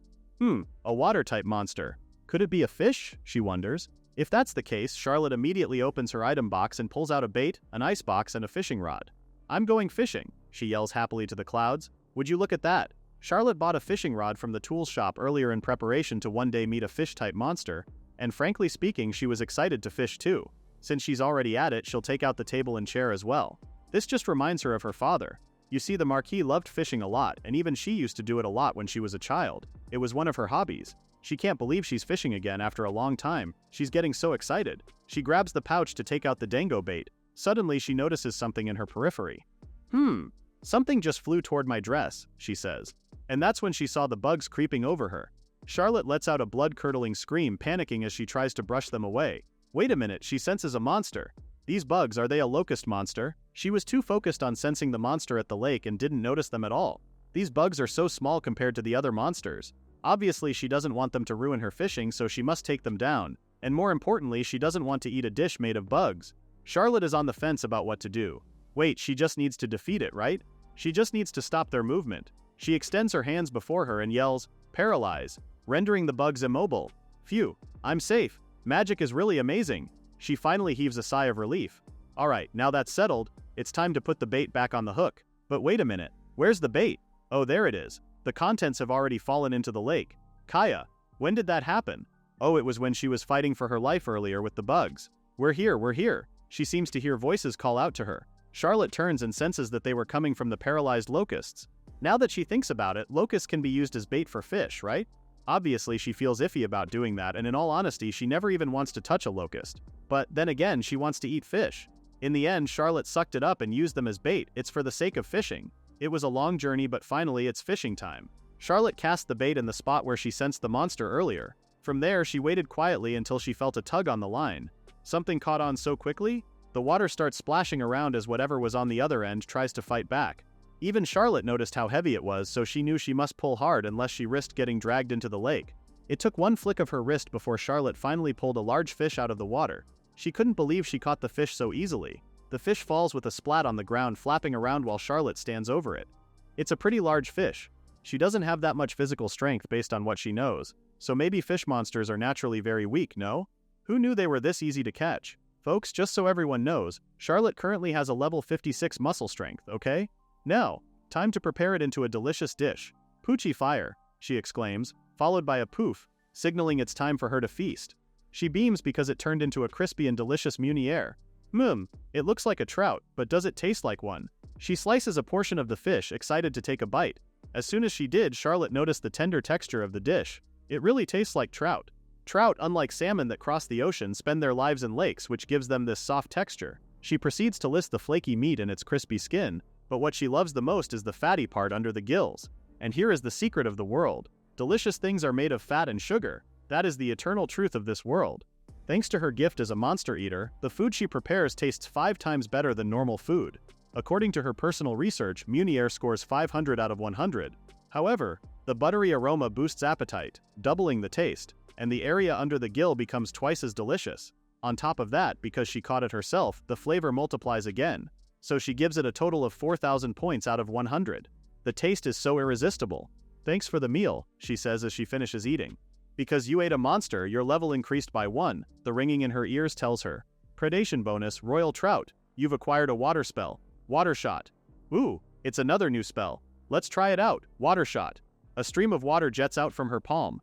A water-type monster. Could it be a fish? She wonders. If that's the case, Charlotte immediately opens her item box and pulls out a bait, an ice box, and a fishing rod. "I'm going fishing," she yells happily to the clouds. "Would you look at that?" Charlotte bought a fishing rod from the tools shop earlier in preparation to one day meet a fish-type monster, and frankly speaking, she was excited to fish too. Since she's already at it, she'll take out the table and chair as well. This just reminds her of her father. You see, the Marquis loved fishing a lot, and even she used to do it a lot when she was a child. It was one of her hobbies. She can't believe she's fishing again after a long time. She's getting so excited. She grabs the pouch to take out the dango bait. Suddenly, she notices something in her periphery. Something just flew toward my dress," she says. And that's when she saw the bugs creeping over her. Charlotte lets out a blood-curdling scream, panicking as she tries to brush them away. Wait a minute, she senses a monster. These bugs, are they a locust monster? She was too focused on sensing the monster at the lake and didn't notice them at all. These bugs are so small compared to the other monsters. Obviously, she doesn't want them to ruin her fishing, so she must take them down. And more importantly, she doesn't want to eat a dish made of bugs. Charlotte is on the fence about what to do. Wait, she just needs to defeat it, right? She just needs to stop their movement. She extends her hands before her and yells, "Paralyze," rendering the bugs immobile. Phew, I'm safe. Magic is really amazing. She finally heaves a sigh of relief. Alright, now that's settled, it's time to put the bait back on the hook. But wait a minute, where's the bait? Oh, there it is. The contents have already fallen into the lake. Kaya, when did that happen? Oh, it was when she was fighting for her life earlier with the bugs. We're here, we're here. She seems to hear voices call out to her. Charlotte turns and senses that they were coming from the paralyzed locusts. Now that she thinks about it, locusts can be used as bait for fish, right? Obviously, she feels iffy about doing that, and in all honesty, she never even wants to touch a locust. But then again, she wants to eat fish. In the end, Charlotte sucked it up and used them as bait. It's for the sake of fishing. It was a long journey, but finally it's fishing time. Charlotte cast the bait in the spot where she sensed the monster earlier. From there, she waited quietly until she felt a tug on the line. Something caught on so quickly, the water starts splashing around as whatever was on the other end tries to fight back. Even Charlotte noticed how heavy it was, so she knew she must pull hard unless she risked getting dragged into the lake. It took one flick of her wrist before Charlotte finally pulled a large fish out of the water. She couldn't believe she caught the fish so easily. The fish falls with a splat on the ground, flapping around while Charlotte stands over it. It's a pretty large fish. She doesn't have that much physical strength based on what she knows, so maybe fish monsters are naturally very weak, no? Who knew they were this easy to catch? Folks, just so everyone knows, Charlotte currently has a level 56 muscle strength, okay? Now, time to prepare it into a delicious dish. Poochie fire, she exclaims, followed by a poof, signaling it's time for her to feast. She beams because it turned into a crispy and delicious meuniere. It looks like a trout, but does it taste like one? She slices a portion of the fish, excited to take a bite. As soon as she did, Charlotte noticed the tender texture of the dish. It really tastes like trout. Trout, unlike salmon that cross the ocean, spend their lives in lakes, which gives them this soft texture. She proceeds to list the flaky meat and its crispy skin, but what she loves the most is the fatty part under the gills. And here is the secret of the world. Delicious things are made of fat and sugar. That is the eternal truth of this world. Thanks to her gift as a monster eater, the food she prepares tastes 5 times better than normal food. According to her personal research, Meuniere scores 500 out of 100. However, the buttery aroma boosts appetite, doubling the taste, and the area under the gill becomes twice as delicious. On top of that, because she caught it herself, the flavor multiplies again. So she gives it a total of 4,000 points out of 100. The taste is so irresistible. Thanks for the meal, she says as she finishes eating. Because you ate a monster, your level increased by 1, the ringing in her ears tells her. Predation bonus, Royal Trout. You've acquired a water spell. Water Shot. Ooh, it's another new spell. Let's try it out. Water Shot. A stream of water jets out from her palm.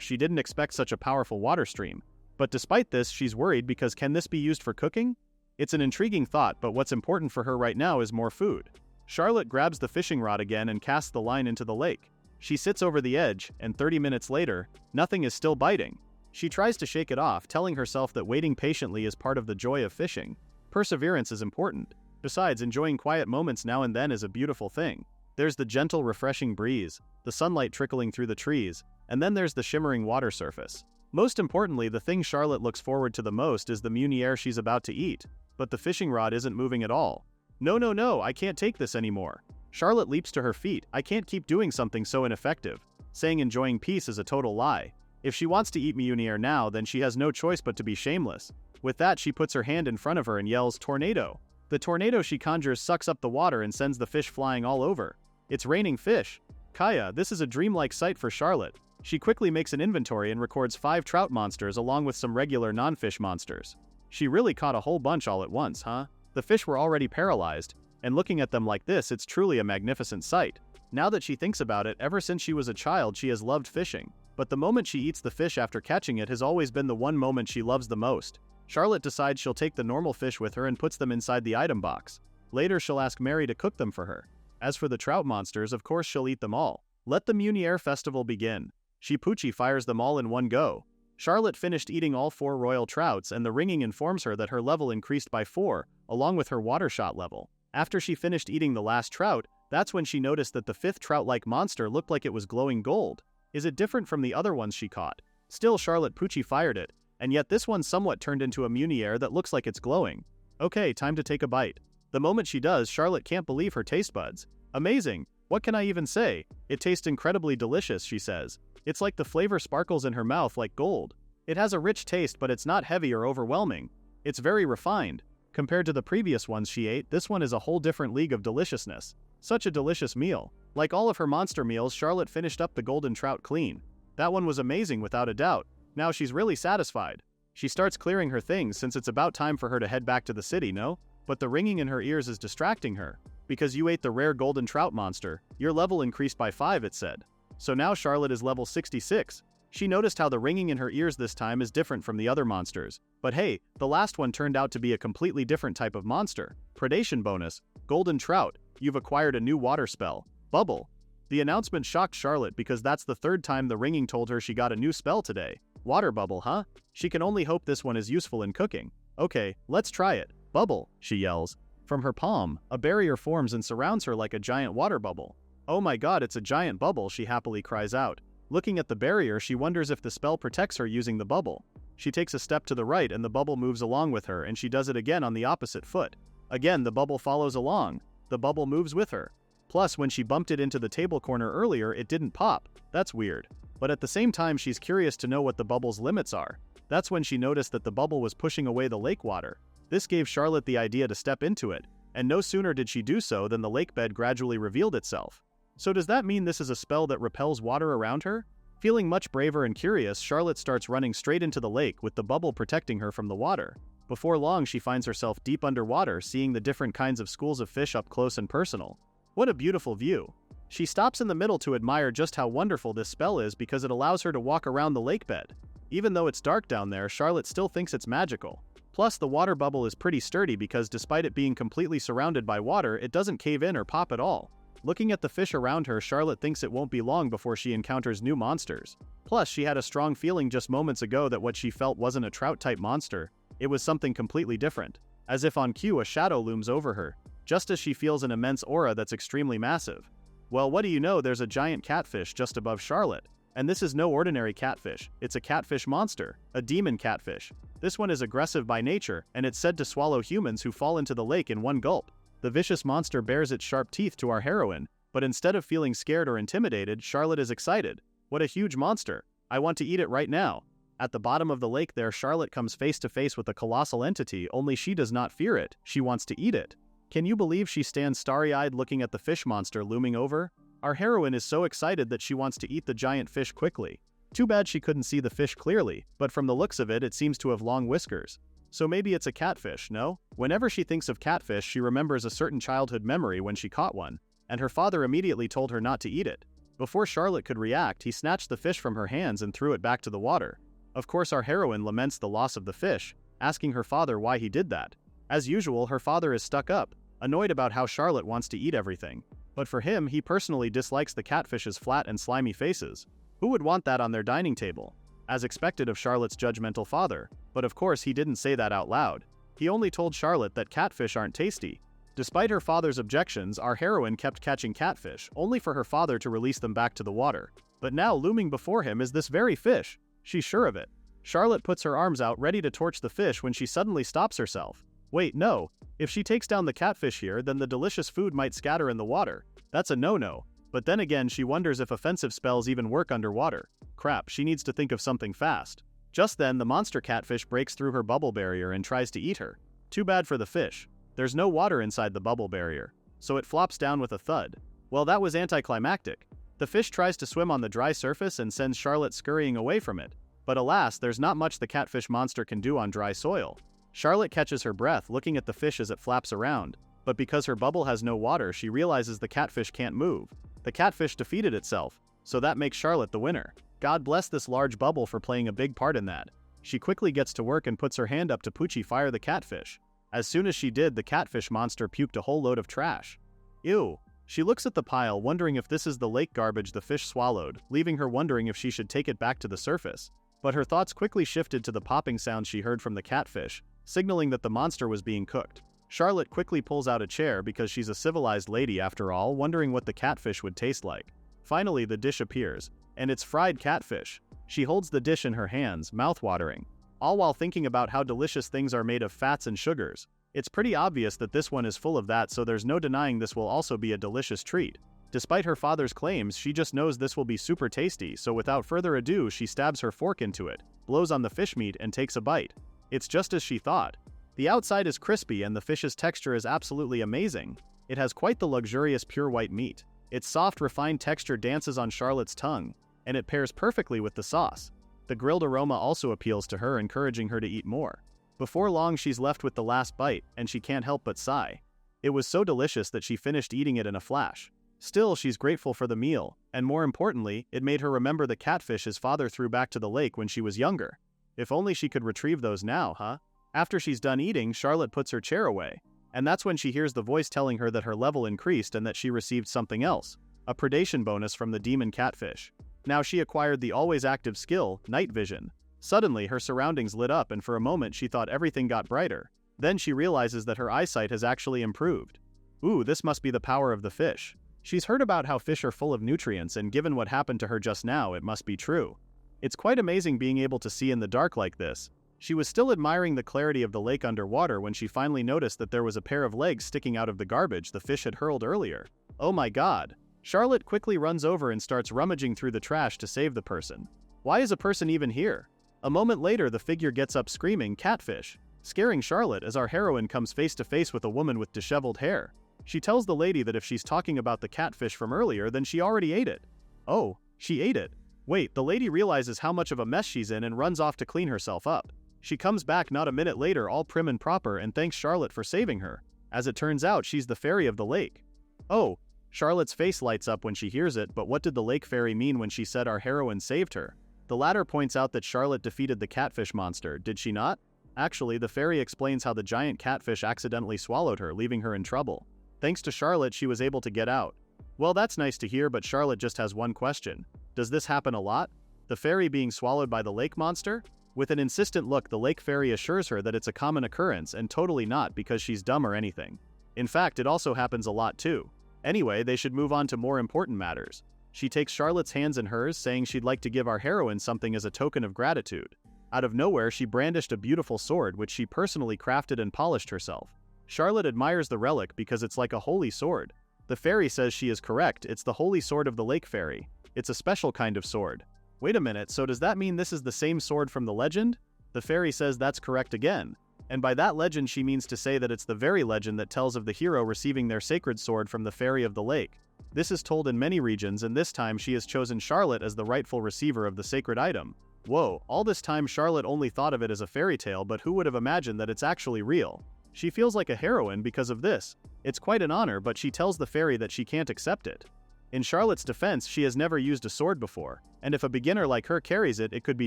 She didn't expect such a powerful water stream. But despite this, she's worried because can this be used for cooking? It's an intriguing thought, but what's important for her right now is more food. Charlotte grabs the fishing rod again and casts the line into the lake. She sits over the edge, and 30 minutes later, nothing is still biting. She tries to shake it off, telling herself that waiting patiently is part of the joy of fishing. Perseverance is important. Besides, enjoying quiet moments now and then is a beautiful thing. There's the gentle, refreshing breeze, the sunlight trickling through the trees, and then there's the shimmering water surface. Most importantly, the thing Charlotte looks forward to the most is the meuniere she's about to eat. But the fishing rod isn't moving at all. No, I can't take this anymore. Charlotte leaps to her feet. I can't keep doing something so ineffective. Saying enjoying peace is a total lie. If she wants to eat meuniere now, then she has no choice but to be shameless. With that, she puts her hand in front of her and yells, "Tornado!" The tornado she conjures sucks up the water and sends the fish flying all over. It's raining fish. Kaya, this is a dreamlike sight for Charlotte. She quickly makes an inventory and records 5 trout monsters along with some regular non-fish monsters. She really caught a whole bunch all at once, huh? The fish were already paralyzed, and looking at them like this, it's truly a magnificent sight. Now that she thinks about it, ever since she was a child she has loved fishing. But the moment she eats the fish after catching it has always been the one moment she loves the most. Charlotte decides she'll take the normal fish with her and puts them inside the item box. Later she'll ask Mary to cook them for her. As for the trout monsters, of course she'll eat them all. Let the Meuniere festival begin. She Poochie fires them all in one go. Charlotte finished eating all 4 royal trouts, and the ringing informs her that her level increased by 4, along with her water shot level. After she finished eating the last trout, that's when she noticed that the 5th trout-like monster looked like it was glowing gold. Is it different from the other ones she caught? Still, Charlotte Poochie fired it, and yet this one somewhat turned into a Meuniere that looks like it's glowing. Okay, time to take a bite. The moment she does, Charlotte can't believe her taste buds. Amazing! What can I even say? It tastes incredibly delicious, she says. It's like the flavor sparkles in her mouth like gold. It has a rich taste, but it's not heavy or overwhelming. It's very refined. Compared to the previous ones she ate, this one is a whole different league of deliciousness. Such a delicious meal. Like all of her monster meals, Charlotte finished up the golden trout clean. That one was amazing without a doubt. Now she's really satisfied. She starts clearing her things since it's about time for her to head back to the city, no? But the ringing in her ears is distracting her. Because you ate the rare golden trout monster, your level increased by 5, it said. So now Charlotte is level 66. She noticed how the ringing in her ears this time is different from the other monsters. But hey, the last one turned out to be a completely different type of monster. Predation bonus, golden trout, you've acquired a new water spell, Bubble. The announcement shocked Charlotte because that's the 3rd time the ringing told her she got a new spell today. Water bubble, huh? She can only hope this one is useful in cooking. Okay, let's try it. Bubble, she yells. From her palm, a barrier forms and surrounds her like a giant water bubble. Oh my god, it's a giant bubble, she happily cries out. Looking at the barrier, she wonders if the spell protects her using the bubble. She takes a step to the right and the bubble moves along with her, and she does it again on the opposite foot. Again, the bubble follows along. The bubble moves with her. Plus, when she bumped it into the table corner earlier, it didn't pop. That's weird. But at the same time, she's curious to know what the bubble's limits are. That's when she noticed that the bubble was pushing away the lake water. This gave Charlotte the idea to step into it, and no sooner did she do so than the lake bed gradually revealed itself. So does that mean this is a spell that repels water around her? Feeling much braver and curious, Charlotte starts running straight into the lake with the bubble protecting her from the water. Before long, she finds herself deep underwater, seeing the different kinds of schools of fish up close and personal. What a beautiful view. She stops in the middle to admire just how wonderful this spell is because it allows her to walk around the lake bed. Even though it's dark down there, Charlotte still thinks it's magical. Plus, the water bubble is pretty sturdy because despite it being completely surrounded by water, it doesn't cave in or pop at all. Looking at the fish around her, Charlotte thinks it won't be long before she encounters new monsters. Plus, she had a strong feeling just moments ago that what she felt wasn't a trout-type monster. It was something completely different. As if on cue, a shadow looms over her, just as she feels an immense aura that's extremely massive. Well, what do you know, there's a giant catfish just above Charlotte. And this is no ordinary catfish, it's a catfish monster, a demon catfish. This one is aggressive by nature, and it's said to swallow humans who fall into the lake in one gulp. The vicious monster bares its sharp teeth to our heroine, but instead of feeling scared or intimidated, Charlotte is excited. What a huge monster! I want to eat it right now. At the bottom of the lake there, Charlotte comes face to face with a colossal entity, only she does not fear it, she wants to eat it. Can you believe she stands starry-eyed looking at the fish monster looming over? Our heroine is so excited that she wants to eat the giant fish quickly. Too bad she couldn't see the fish clearly, but from the looks of it, it seems to have long whiskers. So maybe it's a catfish, no? Whenever she thinks of catfish, she remembers a certain childhood memory when she caught one, and her father immediately told her not to eat it. Before Charlotte could react, he snatched the fish from her hands and threw it back to the water. Of course, our heroine laments the loss of the fish, asking her father why he did that. As usual, her father is stuck up, annoyed about how Charlotte wants to eat everything. But for him, he personally dislikes the catfish's flat and slimy faces. Who would want that on their dining table? As expected of Charlotte's judgmental father, but of course he didn't say that out loud. He only told Charlotte that catfish aren't tasty. Despite her father's objections, our heroine kept catching catfish, only for her father to release them back to the water. But now looming before him is this very fish. She's sure of it. Charlotte puts her arms out ready to torch the fish when she suddenly stops herself. Wait, no. If she takes down the catfish here, then the delicious food might scatter in the water. That's a no-no. But then again, she wonders if offensive spells even work underwater. Crap, she needs to think of something fast. Just then, the monster catfish breaks through her bubble barrier and tries to eat her. Too bad for the fish. There's no water inside the bubble barrier, so it flops down with a thud. Well, that was anticlimactic. The fish tries to swim on the dry surface and sends Charlotte scurrying away from it. But alas, there's not much the catfish monster can do on dry soil. Charlotte catches her breath looking at the fish as it flaps around, but because her bubble has no water, she realizes the catfish can't move. The catfish defeated itself, so that makes Charlotte the winner. God bless this large bubble for playing a big part in that. She quickly gets to work and puts her hand up to Poochie fire the catfish. As soon as she did, the catfish monster puked a whole load of trash. Ew. She looks at the pile, wondering if this is the lake garbage the fish swallowed, leaving her wondering if she should take it back to the surface. But her thoughts quickly shifted to the popping sound she heard from the catfish, signaling that the monster was being cooked. Charlotte quickly pulls out a chair because she's a civilized lady after all, wondering what the catfish would taste like. Finally, the dish appears, and it's fried catfish. She holds the dish in her hands, mouth-watering, all while thinking about how delicious things are made of fats and sugars. It's pretty obvious that this one is full of that, so there's no denying this will also be a delicious treat. Despite her father's claims, she just knows this will be super tasty, so without further ado, she stabs her fork into it, blows on the fish meat, and takes a bite. It's just as she thought. The outside is crispy and the fish's texture is absolutely amazing. It has quite the luxurious pure white meat. Its soft, refined texture dances on Charlotte's tongue, and it pairs perfectly with the sauce. The grilled aroma also appeals to her, encouraging her to eat more. Before long, she's left with the last bite, and she can't help but sigh. It was so delicious that she finished eating it in a flash. Still, she's grateful for the meal, and more importantly, it made her remember the catfish his father threw back to the lake when she was younger. If only she could retrieve those now, huh? After she's done eating, Charlotte puts her chair away, and that's when she hears the voice telling her that her level increased and that she received something else, a predation bonus from the demon catfish. Now she acquired the always active skill, night vision. Suddenly, her surroundings lit up and for a moment she thought everything got brighter. Then she realizes that her eyesight has actually improved. Ooh, this must be the power of the fish. She's heard about how fish are full of nutrients, and given what happened to her just now, it must be true. It's quite amazing being able to see in the dark like this. She was still admiring the clarity of the lake underwater when she finally noticed that there was a pair of legs sticking out of the garbage the fish had hurled earlier. Oh my god. Charlotte quickly runs over and starts rummaging through the trash to save the person. Why is a person even here? A moment later, the figure gets up screaming, "Catfish!" scaring Charlotte as our heroine comes face to face with a woman with disheveled hair. She tells the lady that if she's talking about the catfish from earlier, then she already ate it. Oh, she ate it. Wait, the lady realizes how much of a mess she's in and runs off to clean herself up. She comes back not a minute later all prim and proper and thanks Charlotte for saving her. As it turns out, she's the fairy of the lake. Oh, Charlotte's face lights up when she hears it, but what did the lake fairy mean when she said our heroine saved her? The latter points out that Charlotte defeated the catfish monster, did she not? Actually, the fairy explains how the giant catfish accidentally swallowed her, leaving her in trouble. Thanks to Charlotte, she was able to get out. Well, that's nice to hear, but Charlotte just has one question. Does this happen a lot? The fairy being swallowed by the lake monster? With an insistent look, the lake fairy assures her that it's a common occurrence and totally not because she's dumb or anything. In fact, it also happens a lot too. Anyway, they should move on to more important matters. She takes Charlotte's hands in hers, saying she'd like to give our heroine something as a token of gratitude. Out of nowhere, she brandished a beautiful sword which she personally crafted and polished herself. Charlotte admires the relic because it's like a holy sword. The fairy says she is correct, it's the holy sword of the lake fairy. It's a special kind of sword. Wait a minute, so does that mean this is the same sword from the legend? The fairy says that's correct again. And by that legend she means to say that it's the very legend that tells of the hero receiving their sacred sword from the fairy of the lake. This is told in many regions, and this time she has chosen Charlotte as the rightful receiver of the sacred item. Whoa, all this time Charlotte only thought of it as a fairy tale, but who would have imagined that it's actually real? She feels like a heroine because of this. It's quite an honor, but she tells the fairy that she can't accept it. In Charlotte's defense, she has never used a sword before, and if a beginner like her carries it, it could be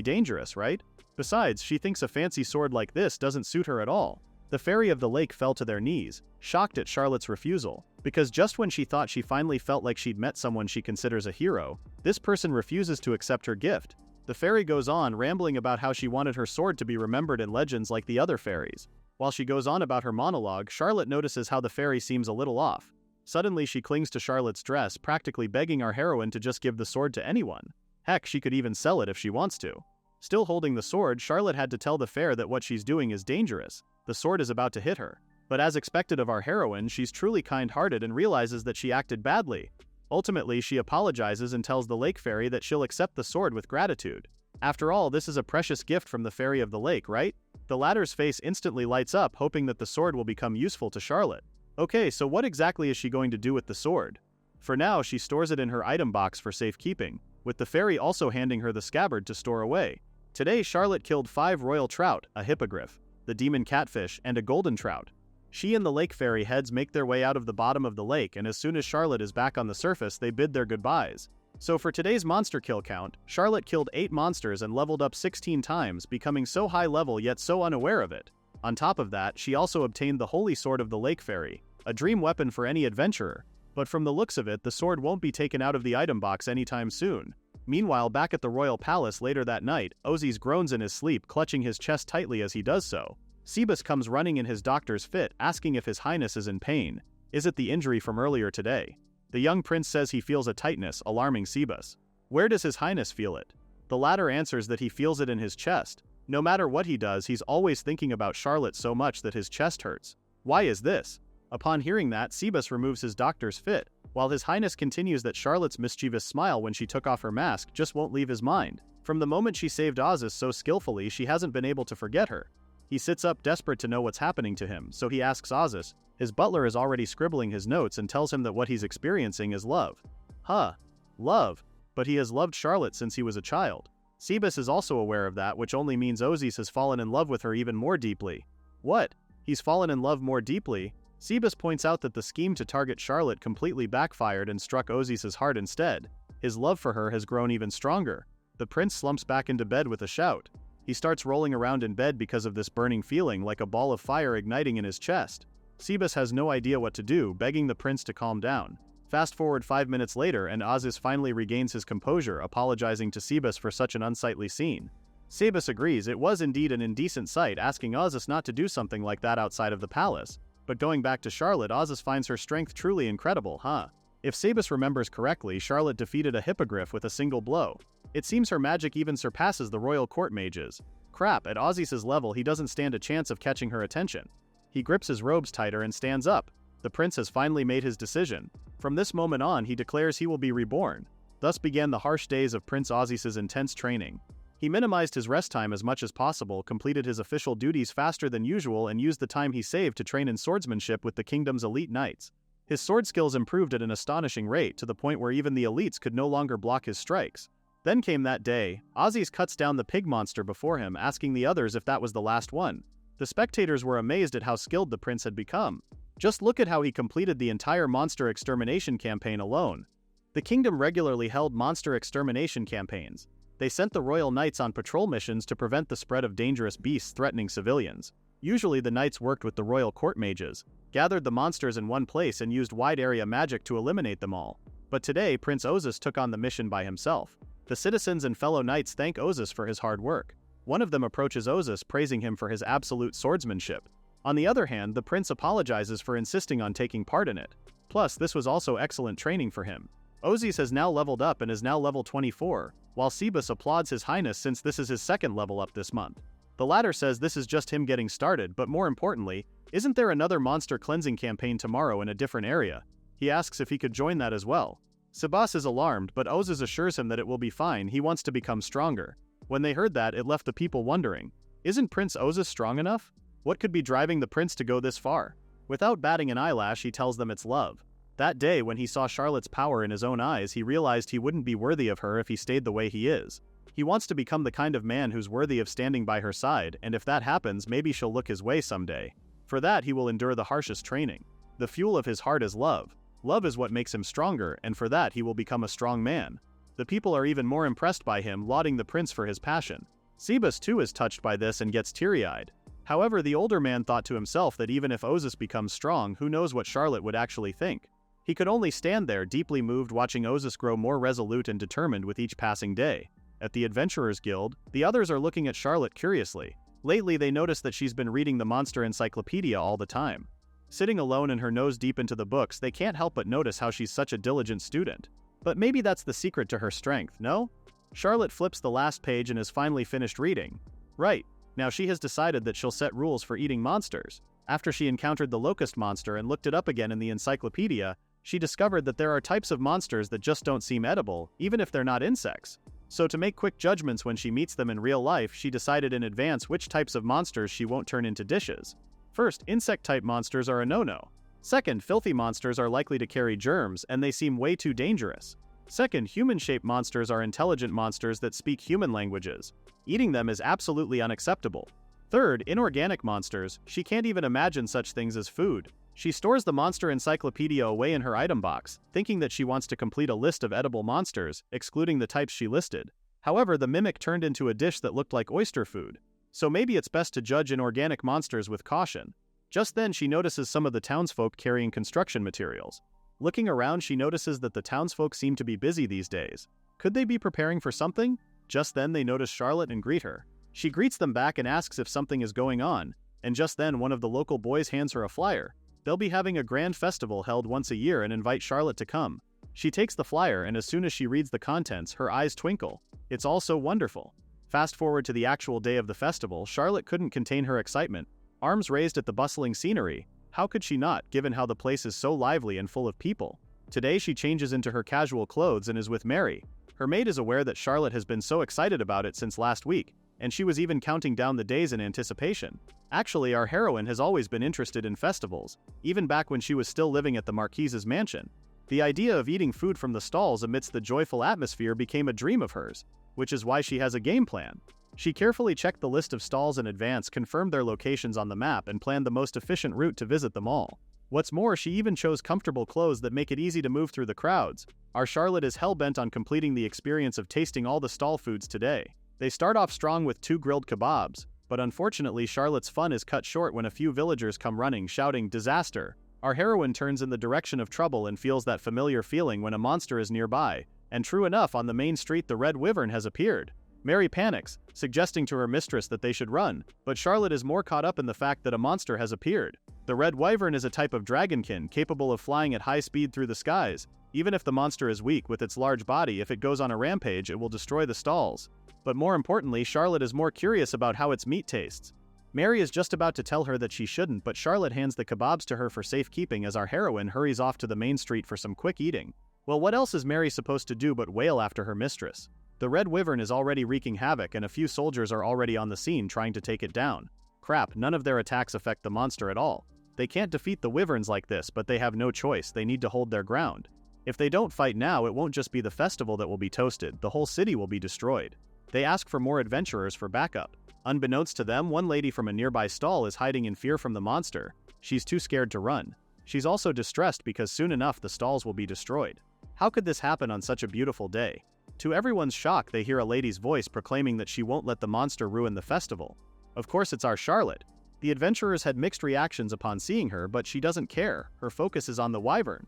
dangerous, right? Besides, she thinks a fancy sword like this doesn't suit her at all. The fairy of the lake fell to their knees, shocked at Charlotte's refusal, because just when she thought she finally felt like she'd met someone she considers a hero, this person refuses to accept her gift. The fairy goes on, rambling about how she wanted her sword to be remembered in legends like the other fairies. While she goes on about her monologue, Charlotte notices how the fairy seems a little off. Suddenly she clings to Charlotte's dress, practically begging our heroine to just give the sword to anyone. Heck, she could even sell it if she wants to. Still holding the sword, Charlotte had to tell the fair that what she's doing is dangerous. The sword is about to hit her. But as expected of our heroine, she's truly kind-hearted and realizes that she acted badly. Ultimately, she apologizes and tells the lake fairy that she'll accept the sword with gratitude. After all, this is a precious gift from the fairy of the lake, right? The latter's face instantly lights up, hoping that the sword will become useful to Charlotte. Okay, so what exactly is she going to do with the sword? For now, she stores it in her item box for safekeeping, with the fairy also handing her the scabbard to store away. Today, Charlotte killed 5 royal trout, a hippogriff, the demon catfish, and a golden trout. She and the lake fairy heads make their way out of the bottom of the lake, and as soon as Charlotte is back on the surface, they bid their goodbyes. So for today's monster kill count, Charlotte killed 8 monsters and leveled up 16 times, becoming so high level yet so unaware of it. On top of that, she also obtained the holy sword of the lake fairy, a dream weapon for any adventurer. But from the looks of it, the sword won't be taken out of the item box anytime soon. Meanwhile, back at the royal palace later that night, Ozzy's groans in his sleep, clutching his chest tightly as he does so. Phoebus comes running in his doctor's fit, asking if his highness is in pain. Is it the injury from earlier today? The young prince says he feels a tightness, alarming Phoebus. Where does his highness feel it? The latter answers that he feels it in his chest. No matter what he does, he's always thinking about Charlotte so much that his chest hurts. Why is this? Upon hearing that, Phoebus removes his doctor's fit, while his highness continues that Charlotte's mischievous smile when she took off her mask just won't leave his mind. From the moment she saved Ozus so skillfully, she hasn't been able to forget her. He sits up desperate to know what's happening to him, so he asks Ozus. His butler is already scribbling his notes and tells him that what he's experiencing is love. Huh. Love. But he has loved Charlotte since he was a child. Phoebus is also aware of that, which only means Ozys has fallen in love with her even more deeply. What? He's fallen in love more deeply? Phoebus points out that the scheme to target Charlotte completely backfired and struck Ozys' heart instead. His love for her has grown even stronger. The prince slumps back into bed with a shout. He starts rolling around in bed because of this burning feeling, like a ball of fire igniting in his chest. Phoebus has no idea what to do, begging the prince to calm down. Fast forward 5 minutes later, and Ozys finally regains his composure, apologizing to Phoebus for such an unsightly scene. Phoebus agrees it was indeed an indecent sight, asking Ozys not to do something like that outside of the palace. But going back to Charlotte, Ozys finds her strength truly incredible, huh? If Sabus remembers correctly, Charlotte defeated a hippogriff with a single blow. It seems her magic even surpasses the royal court mage's. Crap, at Ozzy's level he doesn't stand a chance of catching her attention. He grips his robes tighter and stands up. The prince has finally made his decision. From this moment on he declares he will be reborn. Thus began the harsh days of Prince Ozzy's intense training. He minimized his rest time as much as possible, completed his official duties faster than usual, and used the time he saved to train in swordsmanship with the kingdom's elite knights. His sword skills improved at an astonishing rate, to the point where even the elites could no longer block his strikes. Then came that day. Ozzy cuts down the pig monster before him, asking the others if that was the last one. The spectators were amazed at how skilled the prince had become. Just look at how he completed the entire monster extermination campaign alone. The kingdom regularly held monster extermination campaigns. They sent the royal knights on patrol missions to prevent the spread of dangerous beasts threatening civilians. Usually the knights worked with the royal court mages, gathered the monsters in one place and used wide-area magic to eliminate them all. But today Prince Ozus took on the mission by himself. The citizens and fellow knights thank Ozus for his hard work. One of them approaches Ozus, praising him for his absolute swordsmanship. On the other hand, the prince apologizes for insisting on taking part in it. Plus, this was also excellent training for him. Ozus has now leveled up and is now level 24, while Sebus applauds his highness since this is his second level up this month. The latter says this is just him getting started, but more importantly, isn't there another monster cleansing campaign tomorrow in a different area? He asks if he could join that as well. Sebas is alarmed, but Ozus assures him that it will be fine. He wants to become stronger. When they heard that, it left the people wondering, isn't Prince Ozus strong enough? What could be driving the prince to go this far? Without batting an eyelash, he tells them it's love. That day, when he saw Charlotte's power in his own eyes, he realized he wouldn't be worthy of her if he stayed the way he is. He wants to become the kind of man who's worthy of standing by her side, and if that happens, maybe she'll look his way someday. For that, he will endure the harshest training. The fuel of his heart is love. Love is what makes him stronger, and for that he will become a strong man. The people are even more impressed by him, lauding the prince for his passion. Sebus too is touched by this and gets teary-eyed. However, the older man thought to himself that even if Ozus becomes strong, who knows what Charlotte would actually think. He could only stand there, deeply moved, watching Ozus grow more resolute and determined with each passing day. At the Adventurers Guild, the others are looking at Charlotte curiously. Lately they notice that she's been reading the Monster Encyclopedia all the time. Sitting alone and her nose deep into the books, they can't help but notice how she's such a diligent student. But maybe that's the secret to her strength, no? Charlotte flips the last page and has finally finished reading. Right, now she has decided that she'll set rules for eating monsters. After she encountered the locust monster and looked it up again in the encyclopedia, she discovered that there are types of monsters that just don't seem edible, even if they're not insects. So to make quick judgments when she meets them in real life, she decided in advance which types of monsters she won't turn into dishes. First, insect-type monsters are a no-no. Second, filthy monsters are likely to carry germs, and they seem way too dangerous. Second, human-shaped monsters are intelligent monsters that speak human languages. Eating them is absolutely unacceptable. Third, inorganic monsters, she can't even imagine such things as food. She stores the Monster Encyclopedia away in her item box, thinking that she wants to complete a list of edible monsters, excluding the types she listed. However, the mimic turned into a dish that looked like oyster food. So maybe it's best to judge inorganic monsters with caution. Just then she notices some of the townsfolk carrying construction materials. Looking around, she notices that the townsfolk seem to be busy these days. Could they be preparing for something? Just then they notice Charlotte and greet her. She greets them back and asks if something is going on, and just then one of the local boys hands her a flyer. They'll be having a grand festival held once a year and invite Charlotte to come. She takes the flyer, and as soon as she reads the contents, her eyes twinkle. It's all so wonderful. Fast forward to the actual day of the festival, Charlotte couldn't contain her excitement. Arms raised at the bustling scenery. How could she not, given how the place is so lively and full of people? Today she changes into her casual clothes and is with Mary. Her maid is aware that Charlotte has been so excited about it since last week, and she was even counting down the days in anticipation. Actually, our heroine has always been interested in festivals, even back when she was still living at the Marquise's mansion. The idea of eating food from the stalls amidst the joyful atmosphere became a dream of hers, which is why she has a game plan. She carefully checked the list of stalls in advance, confirmed their locations on the map, and planned the most efficient route to visit them all. What's more, she even chose comfortable clothes that make it easy to move through the crowds. Our Charlotte is hell-bent on completing the experience of tasting all the stall foods today. They start off strong with 2 grilled kebabs, but unfortunately Charlotte's fun is cut short when a few villagers come running, shouting, "Disaster!" Our heroine turns in the direction of trouble and feels that familiar feeling when a monster is nearby, and true enough, on the main street the Red Wyvern has appeared. Mary panics, suggesting to her mistress that they should run, but Charlotte is more caught up in the fact that a monster has appeared. The red wyvern is a type of dragonkin capable of flying at high speed through the skies. Even if the monster is weak with its large body, if it goes on a rampage, it will destroy the stalls. But more importantly, Charlotte is more curious about how its meat tastes. Mary is just about to tell her that she shouldn't, but Charlotte hands the kebabs to her for safekeeping as our heroine hurries off to the main street for some quick eating. Well, what else is Mary supposed to do but wail after her mistress? The red wyvern is already wreaking havoc and a few soldiers are already on the scene trying to take it down. Crap, none of their attacks affect the monster at all. They can't defeat the wyverns like this, but they have no choice, they need to hold their ground. If they don't fight now, it won't just be the festival that will be toasted, the whole city will be destroyed. They ask for more adventurers for backup. Unbeknownst to them, one lady from a nearby stall is hiding in fear from the monster. She's too scared to run. She's also distressed because soon enough the stalls will be destroyed. How could this happen on such a beautiful day? To everyone's shock, they hear a lady's voice proclaiming that she won't let the monster ruin the festival. Of course, it's our Charlotte. The adventurers had mixed reactions upon seeing her, but she doesn't care. Her focus is on the wyvern.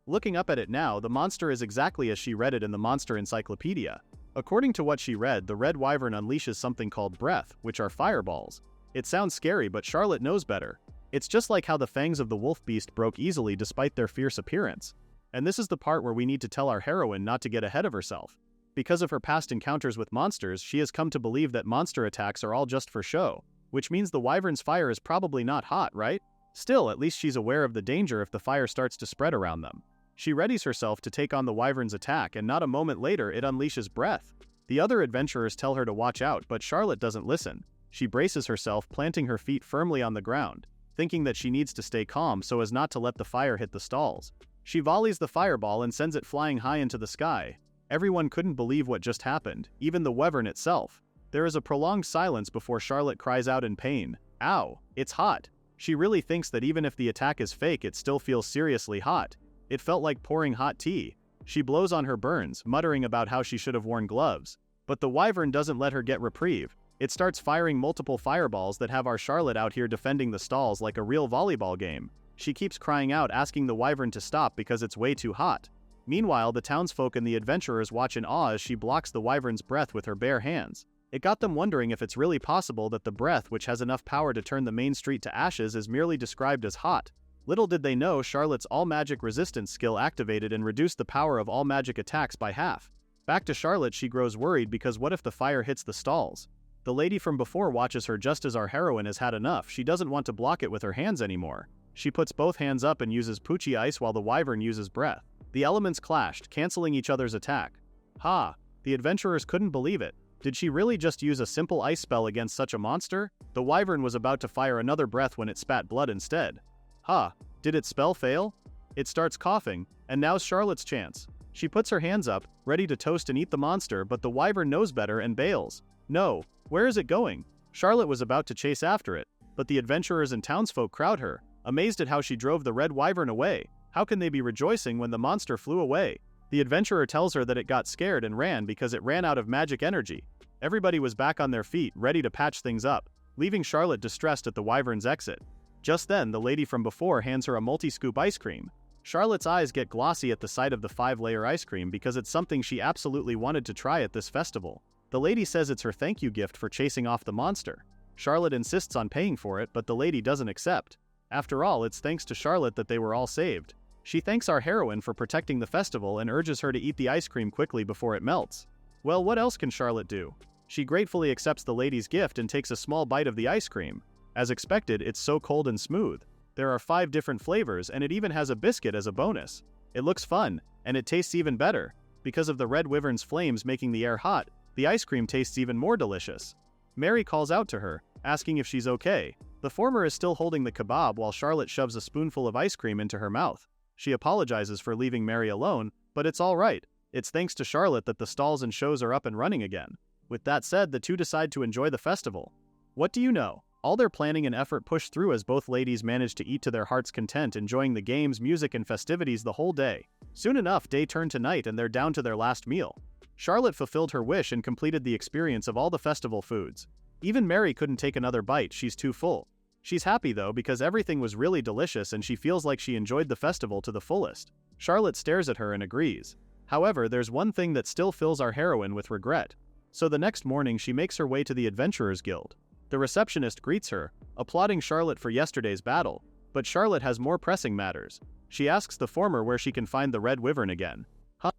Looking up at it now, the monster is exactly as she read it in the monster encyclopedia. According to what she read, the red wyvern unleashes something called breath, which are fireballs. It sounds scary, but Charlotte knows better. It's just like how the fangs of the wolf beast broke easily despite their fierce appearance. And this is the part where we need to tell our heroine not to get ahead of herself. Because of her past encounters with monsters, she has come to believe that monster attacks are all just for show, which means the wyvern's fire is probably not hot, right? Still, at least she's aware of the danger if the fire starts to spread around them. She readies herself to take on the wyvern's attack, and not a moment later it unleashes breath. The other adventurers tell her to watch out, but Charlotte doesn't listen. She braces herself, planting her feet firmly on the ground, thinking that she needs to stay calm so as not to let the fire hit the stalls. She volleys the fireball and sends it flying high into the sky. Everyone couldn't believe what just happened, even the wyvern itself. There is a prolonged silence before Charlotte cries out in pain. Ow, it's hot. She really thinks that even if the attack is fake, it still feels seriously hot. It felt like pouring hot tea. She blows on her burns, muttering about how she should have worn gloves. But the wyvern doesn't let her get reprieve. It starts firing multiple fireballs that have our Charlotte out here defending the stalls like a real volleyball game. She keeps crying out, asking the wyvern to stop because it's way too hot. Meanwhile, the townsfolk and the adventurers watch in awe as she blocks the wyvern's breath with her bare hands. It got them wondering if it's really possible that the breath, which has enough power to turn the main street to ashes, is merely described as hot. Little did they know, Charlotte's all-magic resistance skill activated and reduced the power of all magic attacks by half. Back to Charlotte, she grows worried because what if the fire hits the stalls? The lady from before watches her just as our heroine has had enough. She doesn't want to block it with her hands anymore. She puts both hands up and uses Poochie Ice while the wyvern uses breath. The elements clashed, canceling each other's attack. Ha! The adventurers couldn't believe it. Did she really just use a simple ice spell against such a monster? The wyvern was about to fire another breath when it spat blood instead. Ha! Did its spell fail? It starts coughing, and now's Charlotte's chance. She puts her hands up, ready to toast and eat the monster, but the wyvern knows better and bails. No, where is it going? Charlotte was about to chase after it, but the adventurers and townsfolk crowd her, amazed at how she drove the red wyvern away. How can they be rejoicing when the monster flew away? The adventurer tells her that it got scared and ran because it ran out of magic energy. Everybody was back on their feet, ready to patch things up, leaving Charlotte distressed at the wyvern's exit. Just then, the lady from before hands her a multi-scoop ice cream. Charlotte's eyes get glossy at the sight of the 5-layer ice cream because it's something she absolutely wanted to try at this festival. The lady says it's her thank you gift for chasing off the monster. Charlotte insists on paying for it, but the lady doesn't accept. After all, it's thanks to Charlotte that they were all saved. She thanks our heroine for protecting the festival and urges her to eat the ice cream quickly before it melts. Well, what else can Charlotte do? She gratefully accepts the lady's gift and takes a small bite of the ice cream. As expected, it's so cold and smooth. There are 5 different flavors, and it even has a biscuit as a bonus. It looks fun, and it tastes even better. Because of the red wyvern's flames making the air hot, the ice cream tastes even more delicious. Mary calls out to her, asking if she's okay. The former is still holding the kebab while Charlotte shoves a spoonful of ice cream into her mouth. She apologizes for leaving Mary alone, but it's all right. It's thanks to Charlotte that the stalls and shows are up and running again. With that said, the two decide to enjoy the festival. What do you know? All their planning and effort pushed through as both ladies managed to eat to their heart's content, enjoying the games, music, and festivities the whole day. Soon enough, day turned to night and they're down to their last meal. Charlotte fulfilled her wish and completed the experience of all the festival foods. Even Mary couldn't take another bite, she's too full. She's happy though because everything was really delicious and she feels like she enjoyed the festival to the fullest. Charlotte stares at her and agrees. However, there's one thing that still fills our heroine with regret. So the next morning she makes her way to the Adventurers Guild. The receptionist greets her, applauding Charlotte for yesterday's battle, but Charlotte has more pressing matters. She asks the former where she can find the Red Wyvern again.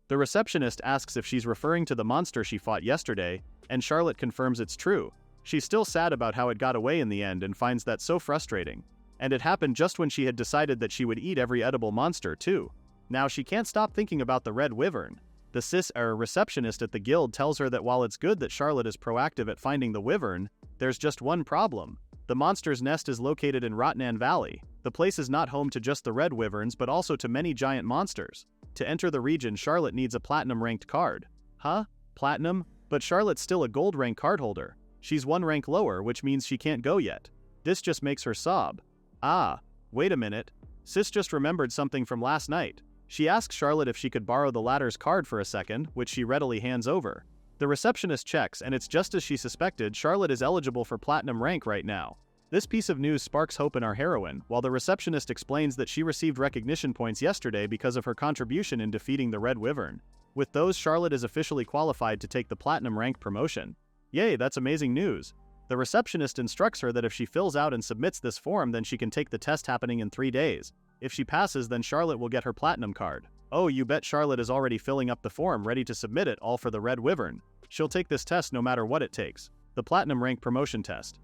The receptionist asks if she's referring to the monster she fought yesterday, and Charlotte confirms it's true. She's still sad about how it got away in the end and finds that so frustrating. And it happened just when she had decided that she would eat every edible monster too. Now she can't stop thinking about the Red Wyvern. The receptionist at the guild tells her that while it's good that Charlotte is proactive at finding the wyvern, there's just one problem. The monster's nest is located in Rotnan Valley. The place is not home to just the red wyverns but also to many giant monsters. To enter the region, Charlotte needs a platinum-ranked card. Platinum? But Charlotte's still a gold-rank card holder. She's one rank lower, which means she can't go yet. This just makes her sob. Wait a minute. Sis just remembered something from last night. She asks Charlotte if she could borrow the latter's card for a second, which she readily hands over. The receptionist checks, and it's just as she suspected. Charlotte is eligible for platinum rank right now. This piece of news sparks hope in our heroine, while the receptionist explains that she received recognition points yesterday because of her contribution in defeating the Red Wyvern. With those, Charlotte is officially qualified to take the platinum rank promotion. Yay, that's amazing news. The receptionist instructs her that if she fills out and submits this form, then she can take the test happening in 3 days. If she passes, then Charlotte will get her platinum card. Oh, you bet Charlotte is already filling up the form, ready to submit it all for the Red Wyvern. She'll take this test no matter what it takes. The platinum rank promotion test.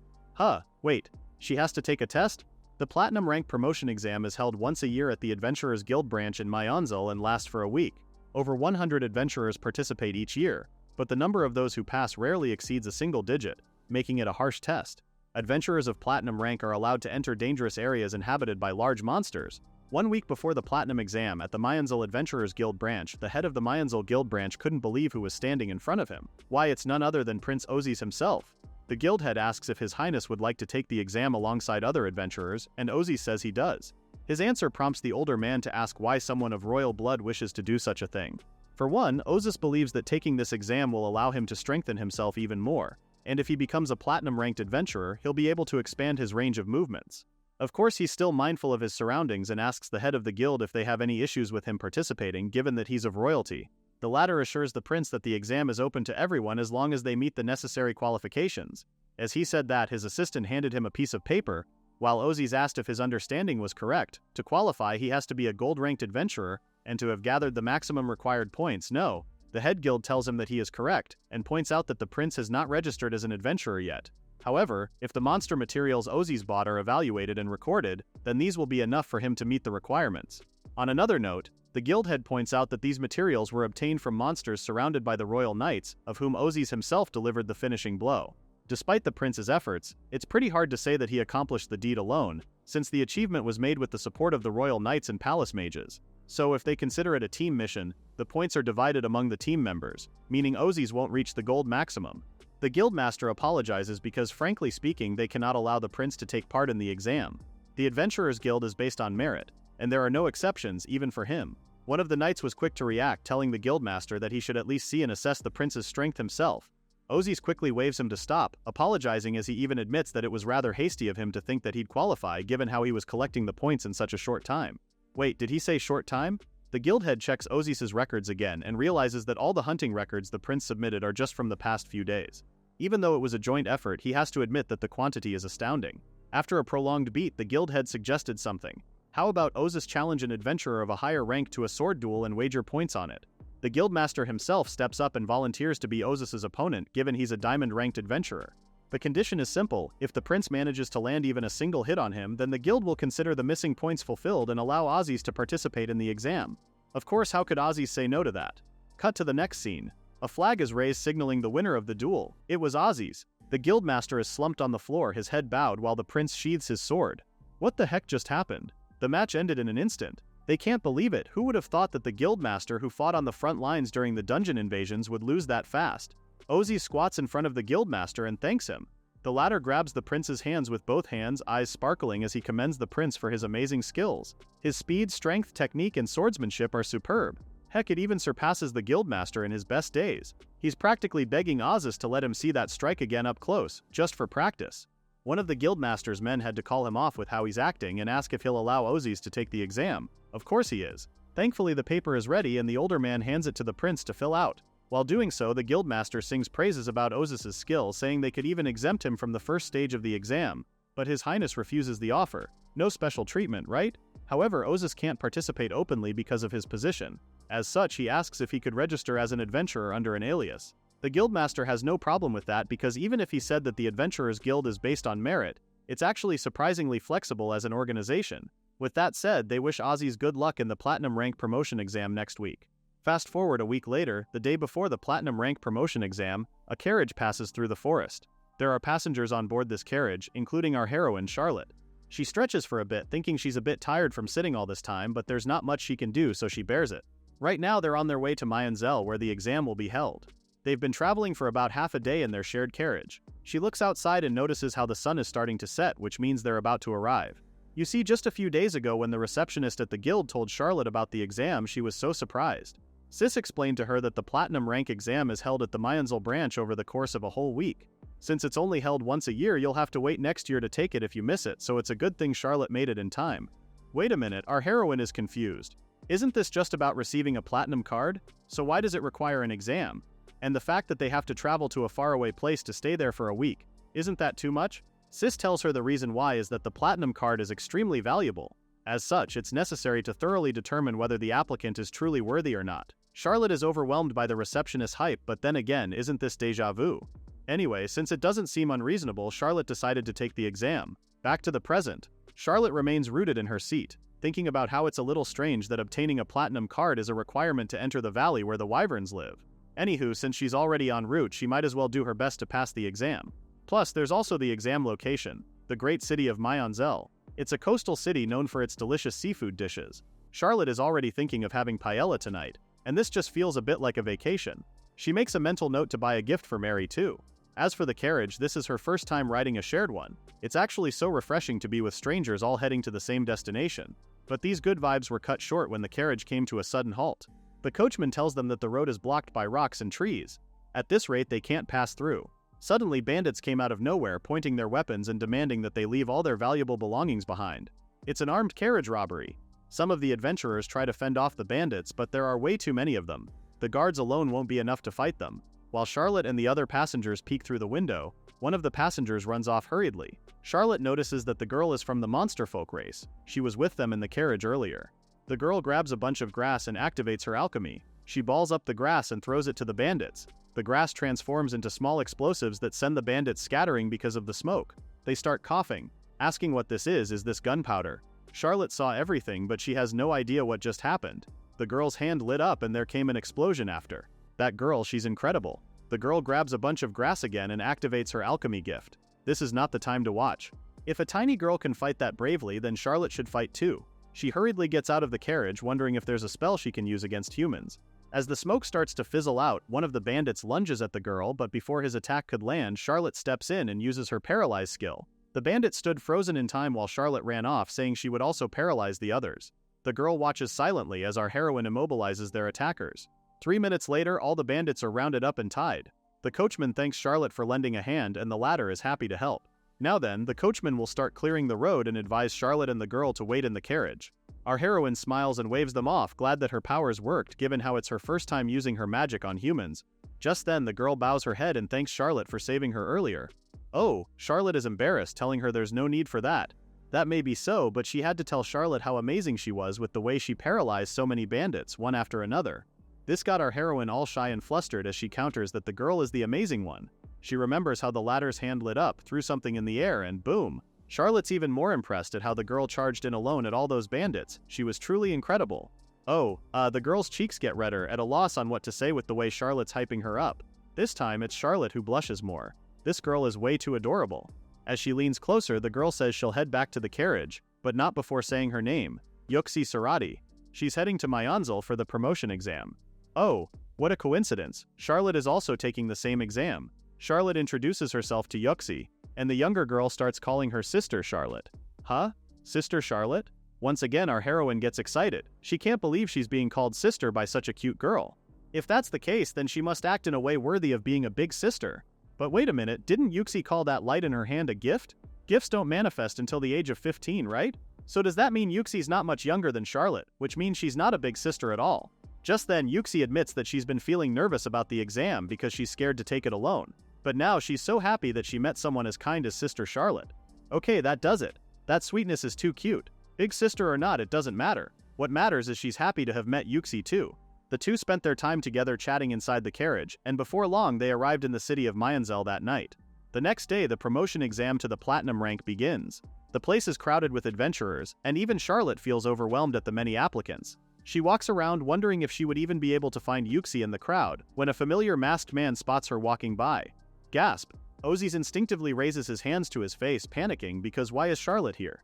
Wait, she has to take a test? The platinum rank promotion exam is held once a year at the Adventurers Guild branch in Mayonzel and lasts for a week. Over 100 adventurers participate each year, but the number of those who pass rarely exceeds a single digit, making it a harsh test. Adventurers of platinum rank are allowed to enter dangerous areas inhabited by large monsters. 1 week before the platinum exam at the Mayonzel Adventurers Guild branch, the head of the Mayonzel Guild branch couldn't believe who was standing in front of him. Why, it's none other than Prince Ozys himself. The guild head asks if His Highness would like to take the exam alongside other adventurers, and Ozys says he does. His answer prompts the older man to ask why someone of royal blood wishes to do such a thing. For one, Ozys believes that taking this exam will allow him to strengthen himself even more, and if he becomes a platinum-ranked adventurer, he'll be able to expand his range of movements. Of course, he's still mindful of his surroundings and asks the head of the guild if they have any issues with him participating, given that he's of royalty. The latter assures the prince that the exam is open to everyone as long as they meet the necessary qualifications. As he said that, his assistant handed him a piece of paper, while Ozys asked if his understanding was correct. To qualify, he has to be a gold-ranked adventurer and to have gathered the maximum required points. No, the head guild tells him that he is correct, and points out that the prince has not registered as an adventurer yet. However, if the monster materials Ozys bought are evaluated and recorded, then these will be enough for him to meet the requirements. On another note, the guild head points out that these materials were obtained from monsters surrounded by the royal knights, of whom Ozys himself delivered the finishing blow. Despite the prince's efforts, it's pretty hard to say that he accomplished the deed alone, since the achievement was made with the support of the royal knights and palace mages. So if they consider it a team mission, the points are divided among the team members, meaning Ozys won't reach the gold maximum. The guildmaster apologizes because, frankly speaking, they cannot allow the prince to take part in the exam. The Adventurers Guild is based on merit, and there are no exceptions even for him. One of the knights was quick to react, telling the guildmaster that he should at least see and assess the prince's strength himself. Ozys quickly waves him to stop, apologizing as he even admits that it was rather hasty of him to think that he'd qualify given how he was collecting the points in such a short time. Wait, did he say short time? The guild head checks Ozys' records again and realizes that all the hunting records the prince submitted are just from the past few days. Even though it was a joint effort, he has to admit that the quantity is astounding. After a prolonged beat, the guild head suggested something. How about Ozys challenge an adventurer of a higher rank to a sword duel and wager points on it? The guildmaster himself steps up and volunteers to be Ozys' opponent, given he's a diamond-ranked adventurer. The condition is simple: if the prince manages to land even a single hit on him, then the guild will consider the missing points fulfilled and allow Ozys to participate in the exam. Of course, how could Ozys say no to that? Cut to the next scene. A flag is raised signaling the winner of the duel. It was Ozys. The guildmaster is slumped on the floor, his head bowed, while the prince sheathes his sword. What the heck just happened? The match ended in an instant. They can't believe it. Who would have thought that the guildmaster who fought on the front lines during the dungeon invasions would lose that fast? Ozys squats in front of the guildmaster and thanks him. The latter grabs the prince's hands with both hands, eyes sparkling as he commends the prince for his amazing skills. His speed, strength, technique, and swordsmanship are superb. Heck, it even surpasses the guildmaster in his best days. He's practically begging Ozys to let him see that strike again up close, just for practice. One of the guildmaster's men had to call him off with how he's acting and ask if he'll allow Ozys to take the exam. Of course he is. Thankfully, the paper is ready and the older man hands it to the prince to fill out. While doing so, the guildmaster sings praises about Ozis's skill, saying they could even exempt him from the first stage of the exam, but His Highness refuses the offer. No special treatment, right? However, Ozis can't participate openly because of his position. As such, he asks if he could register as an adventurer under an alias. The guildmaster has no problem with that because even if he said that the Adventurers Guild is based on merit, it's actually surprisingly flexible as an organization. With that said, they wish Ozzy's good luck in the Platinum Rank promotion exam next week. Fast forward a week later, the day before the Platinum Rank promotion exam, a carriage passes through the forest. There are passengers on board this carriage, including our heroine, Charlotte. She stretches for a bit, thinking she's a bit tired from sitting all this time, but there's not much she can do, so she bears it. Right now they're on their way to Mayonzel, where the exam will be held. They've been traveling for about half a day in their shared carriage. She looks outside and notices how the sun is starting to set, which means they're about to arrive. You see, just a few days ago when the receptionist at the guild told Charlotte about the exam, she was so surprised. Sis explained to her that the Platinum Rank exam is held at the Mayonzel branch over the course of a whole week. Since it's only held once a year, you'll have to wait next year to take it if you miss it, so it's a good thing Charlotte made it in time. Wait a minute, our heroine is confused. Isn't this just about receiving a platinum card? So why does it require an exam? And the fact that they have to travel to a faraway place to stay there for a week, isn't that too much? Sis tells her the reason why is that the platinum card is extremely valuable. As such, it's necessary to thoroughly determine whether the applicant is truly worthy or not. Charlotte is overwhelmed by the receptionist's hype, but then again, isn't this déjà vu? Anyway, since it doesn't seem unreasonable, Charlotte decided to take the exam. Back to the present. Charlotte remains rooted in her seat, thinking about how it's a little strange that obtaining a platinum card is a requirement to enter the valley where the wyverns live. Anywho, since she's already en route, she might as well do her best to pass the exam. Plus, there's also the exam location, the great city of Mayonzel. It's a coastal city known for its delicious seafood dishes. Charlotte is already thinking of having paella tonight, and this just feels a bit like a vacation. She makes a mental note to buy a gift for Mary too. As for the carriage, this is her first time riding a shared one. It's actually so refreshing to be with strangers all heading to the same destination. But these good vibes were cut short when the carriage came to a sudden halt. The coachman tells them that the road is blocked by rocks and trees. At this rate, they can't pass through. Suddenly, bandits came out of nowhere, pointing their weapons and demanding that they leave all their valuable belongings behind. It's an armed carriage robbery. Some of the adventurers try to fend off the bandits, but there are way too many of them. The guards alone won't be enough to fight them. While Charlotte and the other passengers peek through the window, one of the passengers runs off hurriedly. Charlotte notices that the girl is from the monster folk race. She was with them in the carriage earlier. The girl grabs a bunch of grass and activates her alchemy. She balls up the grass and throws it to the bandits. The grass transforms into small explosives that send the bandits scattering because of the smoke. They start coughing, asking what this is this gunpowder? Charlotte saw everything, but she has no idea what just happened. The girl's hand lit up and there came an explosion after. That girl, she's incredible. The girl grabs a bunch of grass again and activates her alchemy gift. This is not the time to watch. If a tiny girl can fight that bravely, then Charlotte should fight too. She hurriedly gets out of the carriage, wondering if there's a spell she can use against humans. As the smoke starts to fizzle out, one of the bandits lunges at the girl, but before his attack could land, Charlotte steps in and uses her paralyze skill. The bandit stood frozen in time while Charlotte ran off, saying she would also paralyze the others. The girl watches silently as our heroine immobilizes their attackers. 3 minutes later, all the bandits are rounded up and tied. The coachman thanks Charlotte for lending a hand, and the latter is happy to help. Now then, the coachman will start clearing the road and advise Charlotte and the girl to wait in the carriage. Our heroine smiles and waves them off, glad that her powers worked given how it's her first time using her magic on humans. Just then, the girl bows her head and thanks Charlotte for saving her earlier. Oh, Charlotte is embarrassed, telling her there's no need for that. That may be so, but she had to tell Charlotte how amazing she was with the way she paralyzed so many bandits, one after another. This got our heroine all shy and flustered as she counters that the girl is the amazing one. She remembers how the latter's hand lit up, threw something in the air, and boom! Charlotte's even more impressed at how the girl charged in alone at all those bandits. She was truly incredible. Oh, the girl's cheeks get redder, at a loss on what to say with the way Charlotte's hyping her up. This time, it's Charlotte who blushes more. This girl is way too adorable. As she leans closer, the girl says she'll head back to the carriage, but not before saying her name, Yuxi Sarati. She's heading to Mayonzel for the promotion exam. Oh, what a coincidence. Charlotte is also taking the same exam. Charlotte introduces herself to Yuxi, and the younger girl starts calling her Sister Charlotte. Huh? Sister Charlotte? Once again, our heroine gets excited. She can't believe she's being called sister by such a cute girl. If that's the case, then she must act in a way worthy of being a big sister. But wait a minute, didn't Yuxi call that light in her hand a gift? Gifts don't manifest until the age of 15, right? So does that mean Yuxi's not much younger than Charlotte, which means she's not a big sister at all? Just then Yuxi admits that she's been feeling nervous about the exam because she's scared to take it alone. But now she's so happy that she met someone as kind as Sister Charlotte. Okay, that does it. That sweetness is too cute. Big sister or not, it doesn't matter. What matters is she's happy to have met Yuxi too. The two spent their time together chatting inside the carriage, and before long they arrived in the city of Myanzel that night. The next day the promotion exam to the platinum rank begins. The place is crowded with adventurers, and even Charlotte feels overwhelmed at the many applicants. She walks around wondering if she would even be able to find Yuxi in the crowd, when a familiar masked man spots her walking by. Gasp! Ozzy's instinctively raises his hands to his face, panicking because why is Charlotte here?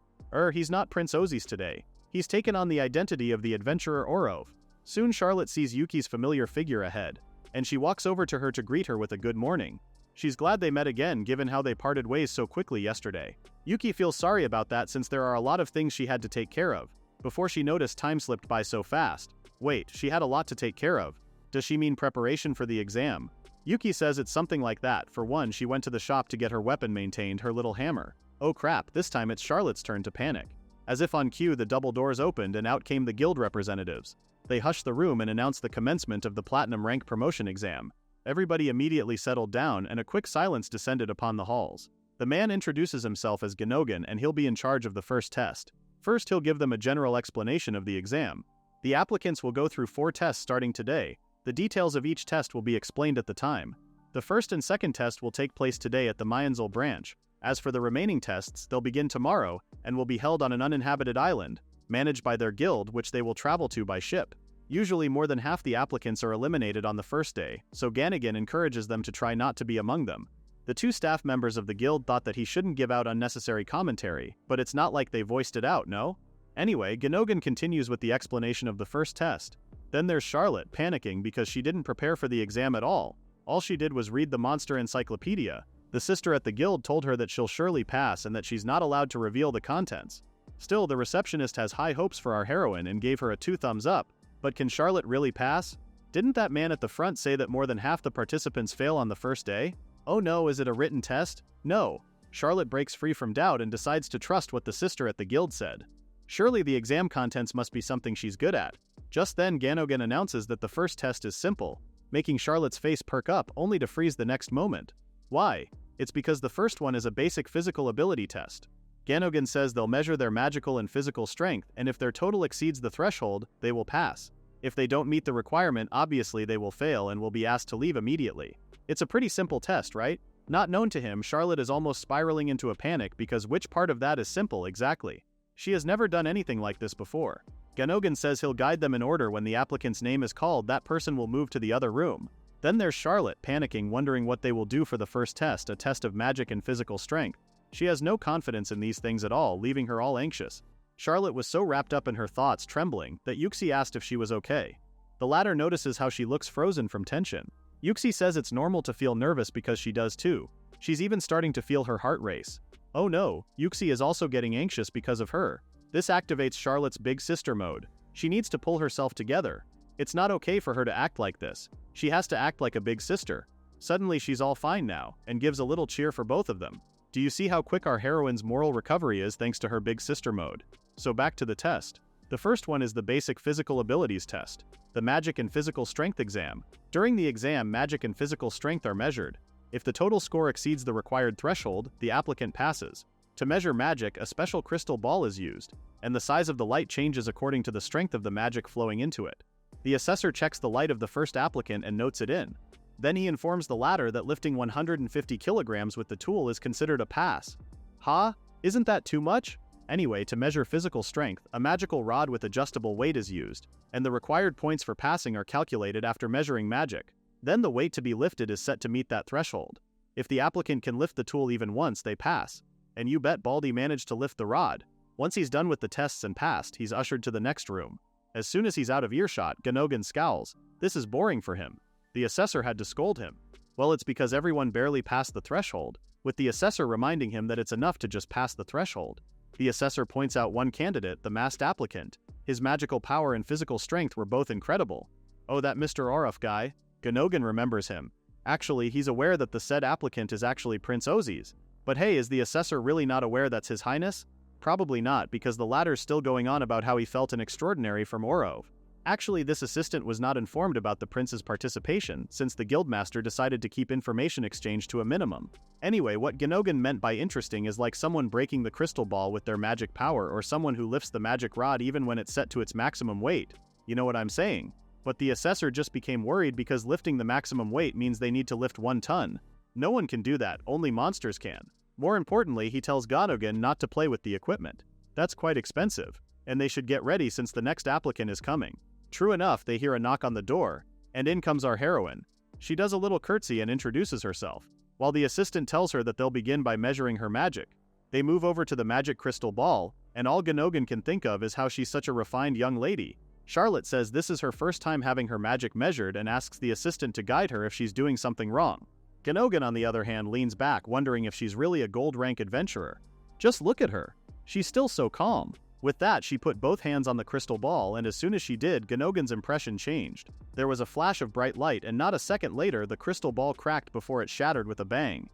He's not Prince Ozzy's today. He's taken on the identity of the adventurer Orov. Soon Charlotte sees Yuki's familiar figure ahead, and she walks over to her to greet her with a good morning. She's glad they met again given how they parted ways so quickly yesterday. Yuki feels sorry about that since there are a lot of things she had to take care of. Before she noticed time slipped by so fast. Wait, she had a lot to take care of. Does she mean preparation for the exam? Yuki says it's something like that. For one, she went to the shop to get her weapon maintained, her little hammer. Oh crap, this time it's Charlotte's turn to panic. As if on cue, the double doors opened and out came the guild representatives. They hushed the room and announced the commencement of the platinum rank promotion exam. Everybody immediately settled down and a quick silence descended upon the halls. The man introduces himself as Ganogan and he'll be in charge of the first test. First he'll give them a general explanation of the exam. The applicants will go through 4 tests starting today. The details of each test will be explained at the time. The first and second test will take place today at the Myanzel branch. As for the remaining tests, they'll begin tomorrow and will be held on an uninhabited island, managed by their guild, which they will travel to by ship. Usually more than half the applicants are eliminated on the first day, so Ganagan encourages them to try not to be among them. The 2 staff members of the guild thought that he shouldn't give out unnecessary commentary, but it's not like they voiced it out, no? Anyway, Ganogan continues with the explanation of the first test. Then there's Charlotte, panicking because she didn't prepare for the exam at all. All she did was read the monster encyclopedia. The sister at the guild told her that she'll surely pass and that she's not allowed to reveal the contents. Still, the receptionist has high hopes for our heroine and gave her a 2 thumbs up. But can Charlotte really pass? Didn't that man at the front say that more than half the participants fail on the first day? Oh no, is it a written test? No. Charlotte breaks free from doubt and decides to trust what the sister at the guild said. Surely the exam contents must be something she's good at. Just then Ganogan announces that the first test is simple, making Charlotte's face perk up only to freeze the next moment. Why? It's because the first one is a basic physical ability test. Ganogan says they'll measure their magical and physical strength, and if their total exceeds the threshold, they will pass. If they don't meet the requirement, obviously they will fail and will be asked to leave immediately. It's a pretty simple test, right? Not known to him, Charlotte is almost spiraling into a panic because which part of that is simple exactly? She has never done anything like this before. Ganogan says he'll guide them in order. When the applicant's name is called, that person will move to the other room. Then there's Charlotte, panicking, wondering what they will do for the first test, a test of magic and physical strength. She has no confidence in these things at all, leaving her all anxious. Charlotte was so wrapped up in her thoughts, trembling, that Yuxi asked if she was okay. The latter notices how she looks frozen from tension. Yuxi says it's normal to feel nervous because she does too. She's even starting to feel her heart race. Oh no, Yuxi is also getting anxious because of her. This activates Charlotte's big sister mode. She needs to pull herself together. It's not okay for her to act like this. She has to act like a big sister. Suddenly she's all fine now, and gives a little cheer for both of them. Do you see how quick our heroine's moral recovery is thanks to her big sister mode? So back to the test. The first one is the basic physical abilities test, the magic and physical strength exam. During the exam, magic and physical strength are measured. If the total score exceeds the required threshold, the applicant passes. To measure magic, a special crystal ball is used, and the size of the light changes according to the strength of the magic flowing into it. The assessor checks the light of the first applicant and notes it in. Then he informs the latter that lifting 150 kilograms with the tool is considered a pass. Ha? Isn't that too much? Anyway, to measure physical strength, a magical rod with adjustable weight is used, and the required points for passing are calculated after measuring magic. Then the weight to be lifted is set to meet that threshold. If the applicant can lift the tool even once, they pass. And you bet Baldy managed to lift the rod. Once he's done with the tests and passed, he's ushered to the next room. As soon as he's out of earshot, Ganogan scowls. This is boring for him. The assessor had to scold him. Well, it's because everyone barely passed the threshold, with the assessor reminding him that it's enough to just pass the threshold. The assessor points out one candidate, the masked applicant. His magical power and physical strength were both incredible. Oh, that Mr. Oruf guy? Ganogan remembers him. Actually, he's aware that the said applicant is actually Prince Ozzy's. But hey, is the assessor really not aware that's His Highness? Probably not, because the latter's still going on about how he felt an extraordinary from Orov. Actually, this assistant was not informed about the prince's participation since the guildmaster decided to keep information exchange to a minimum. Anyway, what Ganogan meant by interesting is like someone breaking the crystal ball with their magic power or someone who lifts the magic rod even when it's set to its maximum weight. You know what I'm saying? But the assessor just became worried because lifting the maximum weight means they need to lift 1 ton. No one can do that, only monsters can. More importantly, he tells Ganogan not to play with the equipment. That's quite expensive, and they should get ready since the next applicant is coming. True enough, they hear a knock on the door, and in comes our heroine. She does a little curtsy and introduces herself, while the assistant tells her that they'll begin by measuring her magic. They move over to the magic crystal ball, and all Ganogan can think of is how she's such a refined young lady. Charlotte says this is her first time having her magic measured and asks the assistant to guide her if she's doing something wrong. Ganogan, on the other hand, leans back, wondering if she's really a gold rank adventurer. Just look at her. She's still so calm. With that, she put both hands on the crystal ball, and as soon as she did, Ganogan's impression changed. There was a flash of bright light, and not a second later, the crystal ball cracked before it shattered with a bang.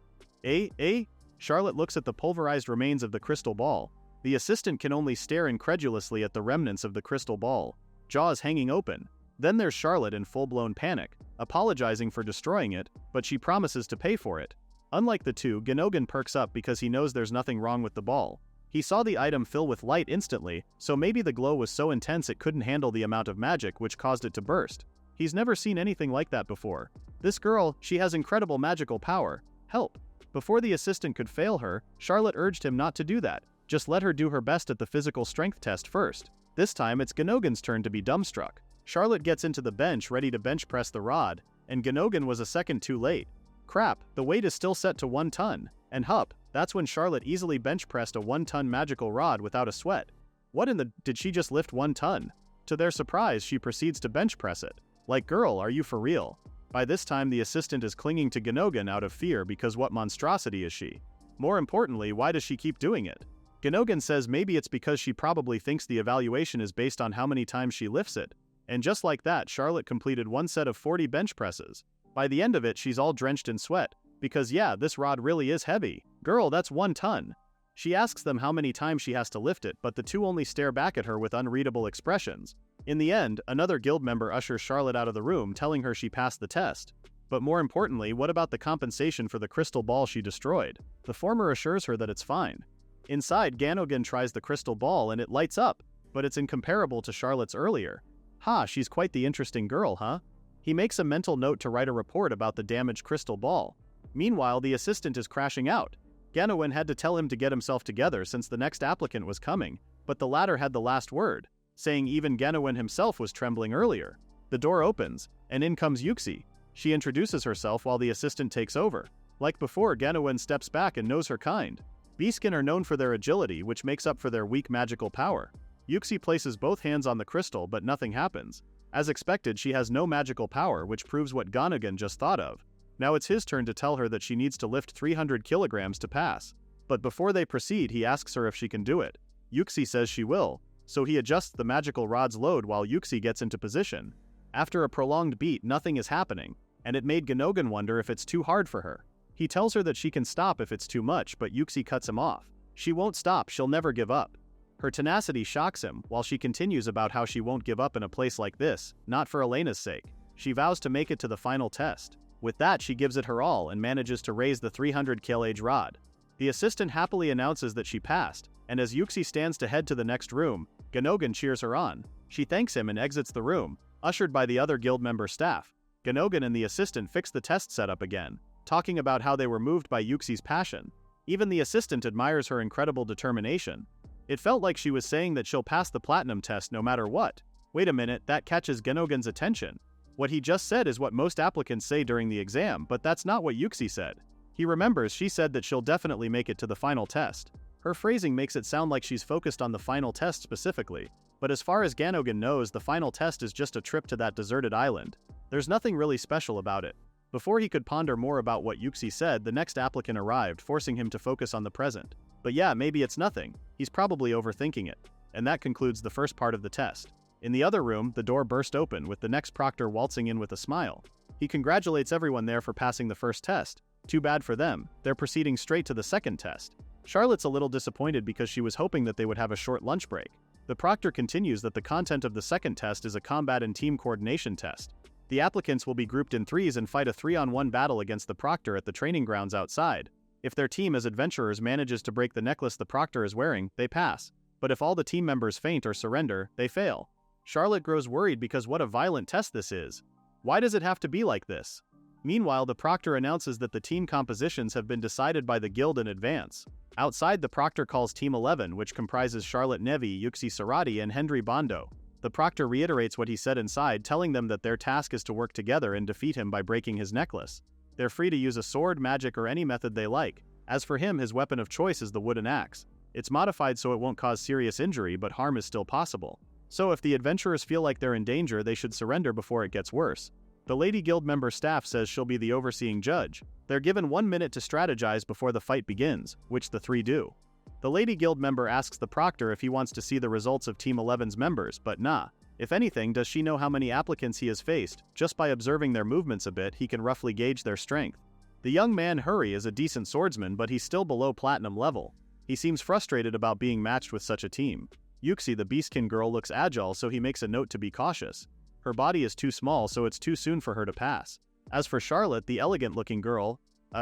Charlotte looks at the pulverized remains of the crystal ball. The assistant can only stare incredulously at the remnants of the crystal ball, jaws hanging open. Then there's Charlotte in full-blown panic, apologizing for destroying it, but she promises to pay for it. Unlike the two, Ganogan perks up because he knows there's nothing wrong with the ball. He saw the item fill with light instantly, so maybe the glow was so intense it couldn't handle the amount of magic which caused it to burst. He's never seen anything like that before. This girl, she has incredible magical power. Help. Before the assistant could fail her, Charlotte urged him not to do that. Just let her do her best at the physical strength test first. This time it's Ganogan's turn to be dumbstruck. Charlotte gets into the bench ready to bench press the rod, and Ganogan was a second too late. Crap, the weight is still set to 1 ton. And hup, that's when Charlotte easily bench pressed a 1 ton magical rod without a sweat. What in the did she just lift 1 ton? To their surprise, she proceeds to bench press it. Like, girl, are you for real? By this time the assistant is clinging to Ganogan out of fear because what monstrosity is she? More importantly, why does she keep doing it? Ganogan says maybe it's because she probably thinks the evaluation is based on how many times she lifts it. And just like that, Charlotte completed 1 set of 40 bench presses. By the end of it, she's all drenched in sweat. Because yeah, this rod really is heavy. Girl, that's 1 ton. She asks them how many times she has to lift it, but the two only stare back at her with unreadable expressions. In the end, another guild member ushers Charlotte out of the room, telling her she passed the test. But more importantly, what about the compensation for the crystal ball she destroyed? The former assures her that it's fine. Inside, Ganogan tries the crystal ball and it lights up, but it's incomparable to Charlotte's earlier. Ha, she's quite the interesting girl, huh? He makes a mental note to write a report about the damaged crystal ball. Meanwhile, the assistant is crashing out. Ganogan had to tell him to get himself together since the next applicant was coming, but the latter had the last word, saying even Ganogan himself was trembling earlier. The door opens, and in comes Yuxi. She introduces herself while the assistant takes over. Like before, Ganogan steps back and knows her kind. Beaskin are known for their agility, which makes up for their weak magical power. Yuxi places both hands on the crystal, but nothing happens. As expected, she has no magical power, which proves what Ganogan just thought of. Now it's his turn to tell her that she needs to lift 300 kilograms to pass. But before they proceed, he asks her if she can do it. Yuxi says she will, so he adjusts the magical rod's load while Yuxi gets into position. After a prolonged beat, nothing is happening, and it made Ganogan wonder if it's too hard for her. He tells her that she can stop if it's too much, but Yuxi cuts him off. She won't stop, she'll never give up. Her tenacity shocks him, while she continues about how she won't give up in a place like this, not for Elena's sake. She vows to make it to the final test. With that, she gives it her all and manages to raise the 300 kg rod. The assistant happily announces that she passed, and as Yuxi stands to head to the next room, Ganogan cheers her on. She thanks him and exits the room, ushered by the other guild member staff. Ganogan and the assistant fix the test setup again, talking about how they were moved by Yuxi's passion. Even the assistant admires her incredible determination. It felt like she was saying that she'll pass the platinum test no matter what. Wait a minute, that catches Ganogan's attention. What he just said is what most applicants say during the exam, but that's not what Yuxi said. He remembers she said that she'll definitely make it to the final test. Her phrasing makes it sound like she's focused on the final test specifically, but as far as Ganogan knows, the final test is just a trip to that deserted island. There's nothing really special about it. Before he could ponder more about what Yuxi said, the next applicant arrived, forcing him to focus on the present. But yeah, maybe it's nothing. He's probably overthinking it. And that concludes the first part of the test. In the other room, the door burst open, with the next proctor waltzing in with a smile. He congratulates everyone there for passing the first test. Too bad for them, they're proceeding straight to the second test. Charlotte's a little disappointed because she was hoping that they would have a short lunch break. The proctor continues that the content of the second test is a combat and team coordination test. The applicants will be grouped in threes and fight a 3-on-1 battle against the proctor at the training grounds outside. If their team as adventurers manages to break the necklace the proctor is wearing, they pass. But if all the team members faint or surrender, they fail. Charlotte grows worried because what a violent test this is. Why does it have to be like this? Meanwhile, the proctor announces that the team compositions have been decided by the guild in advance. Outside, the proctor calls Team 11, which comprises Charlotte Nevi, Yuxi Sarati, and Henry Bondo. The proctor reiterates what he said inside, telling them that their task is to work together and defeat him by breaking his necklace. They're free to use a sword, magic, or any method they like. As for him, his weapon of choice is the wooden axe. It's modified so it won't cause serious injury, but harm is still possible. So if the adventurers feel like they're in danger, they should surrender before it gets worse. The Lady Guild member staff says she'll be the overseeing judge. They're given 1 minute to strategize before the fight begins, which the three do. The Lady Guild member asks the proctor if he wants to see the results of Team 11's members, but nah. If anything, does she know how many applicants he has faced? Just by observing their movements a bit, he can roughly gauge their strength. The young man Hurry is a decent swordsman, but he's still below platinum level. He seems frustrated about being matched with such a team. Yuxi, the beastkin girl, looks agile, so he makes a note to be cautious. Her body is too small, so it's too soon for her to pass. As for Charlotte, the elegant-looking girl,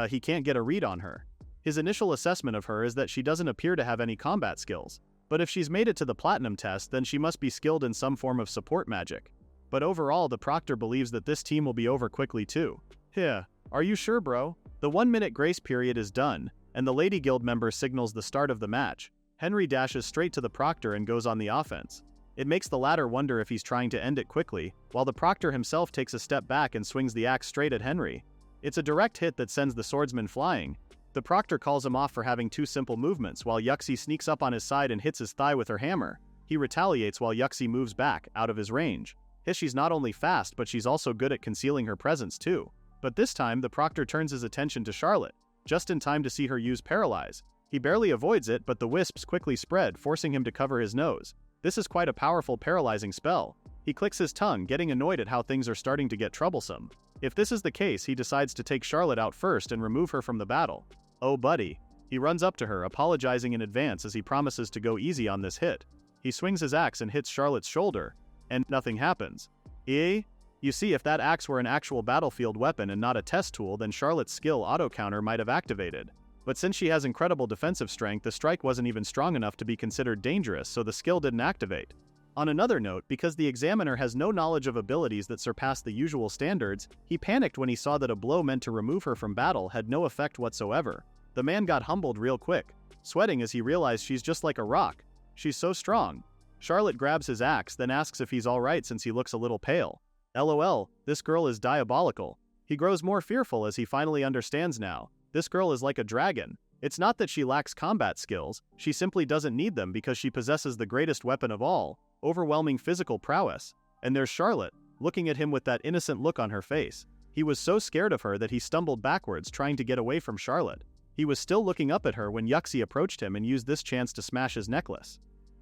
he can't get a read on her. His initial assessment of her is that she doesn't appear to have any combat skills. But if she's made it to the platinum test, then she must be skilled in some form of support magic. But overall, the proctor believes that this team will be over quickly too. Are you sure, bro? The 1 minute grace period is done, and the Lady Guild member signals the start of the match. Henry dashes straight to the proctor and goes on the offense. It makes the latter wonder if he's trying to end it quickly, while the proctor himself takes a step back and swings the axe straight at Henry. It's a direct hit that sends the swordsman flying. The proctor calls him off for having too simple movements, while Yuxi sneaks up on his side and hits his thigh with her hammer. He retaliates while Yuxi moves back, out of his range. She's not only fast, but she's also good at concealing her presence too. But this time, the proctor turns his attention to Charlotte, just in time to see her use Paralyze. He barely avoids it, but the wisps quickly spread, forcing him to cover his nose. This is quite a powerful paralyzing spell. He clicks his tongue, getting annoyed at how things are starting to get troublesome. If this is the case, he decides to take Charlotte out first and remove her from the battle. Oh buddy. He runs up to her, apologizing in advance as he promises to go easy on this hit. He swings his axe and hits Charlotte's shoulder, and nothing happens. You see, if that axe were an actual battlefield weapon and not a test tool, then Charlotte's skill auto-counter might have activated. But since she has incredible defensive strength, the strike wasn't even strong enough to be considered dangerous, so the skill didn't activate. On another note, because the examiner has no knowledge of abilities that surpass the usual standards, he panicked when he saw that a blow meant to remove her from battle had no effect whatsoever. The man got humbled real quick, sweating as he realized she's just like a rock. She's so strong. Charlotte grabs his axe, then asks if he's alright since he looks a little pale. LOL, this girl is diabolical. He grows more fearful as he finally understands now. This girl is like a dragon. It's not that she lacks combat skills, she simply doesn't need them because she possesses the greatest weapon of all, overwhelming physical prowess. And there's Charlotte, looking at him with that innocent look on her face. He was so scared of her that he stumbled backwards trying to get away from Charlotte. He was still looking up at her when Yuxi approached him and used this chance to smash his necklace.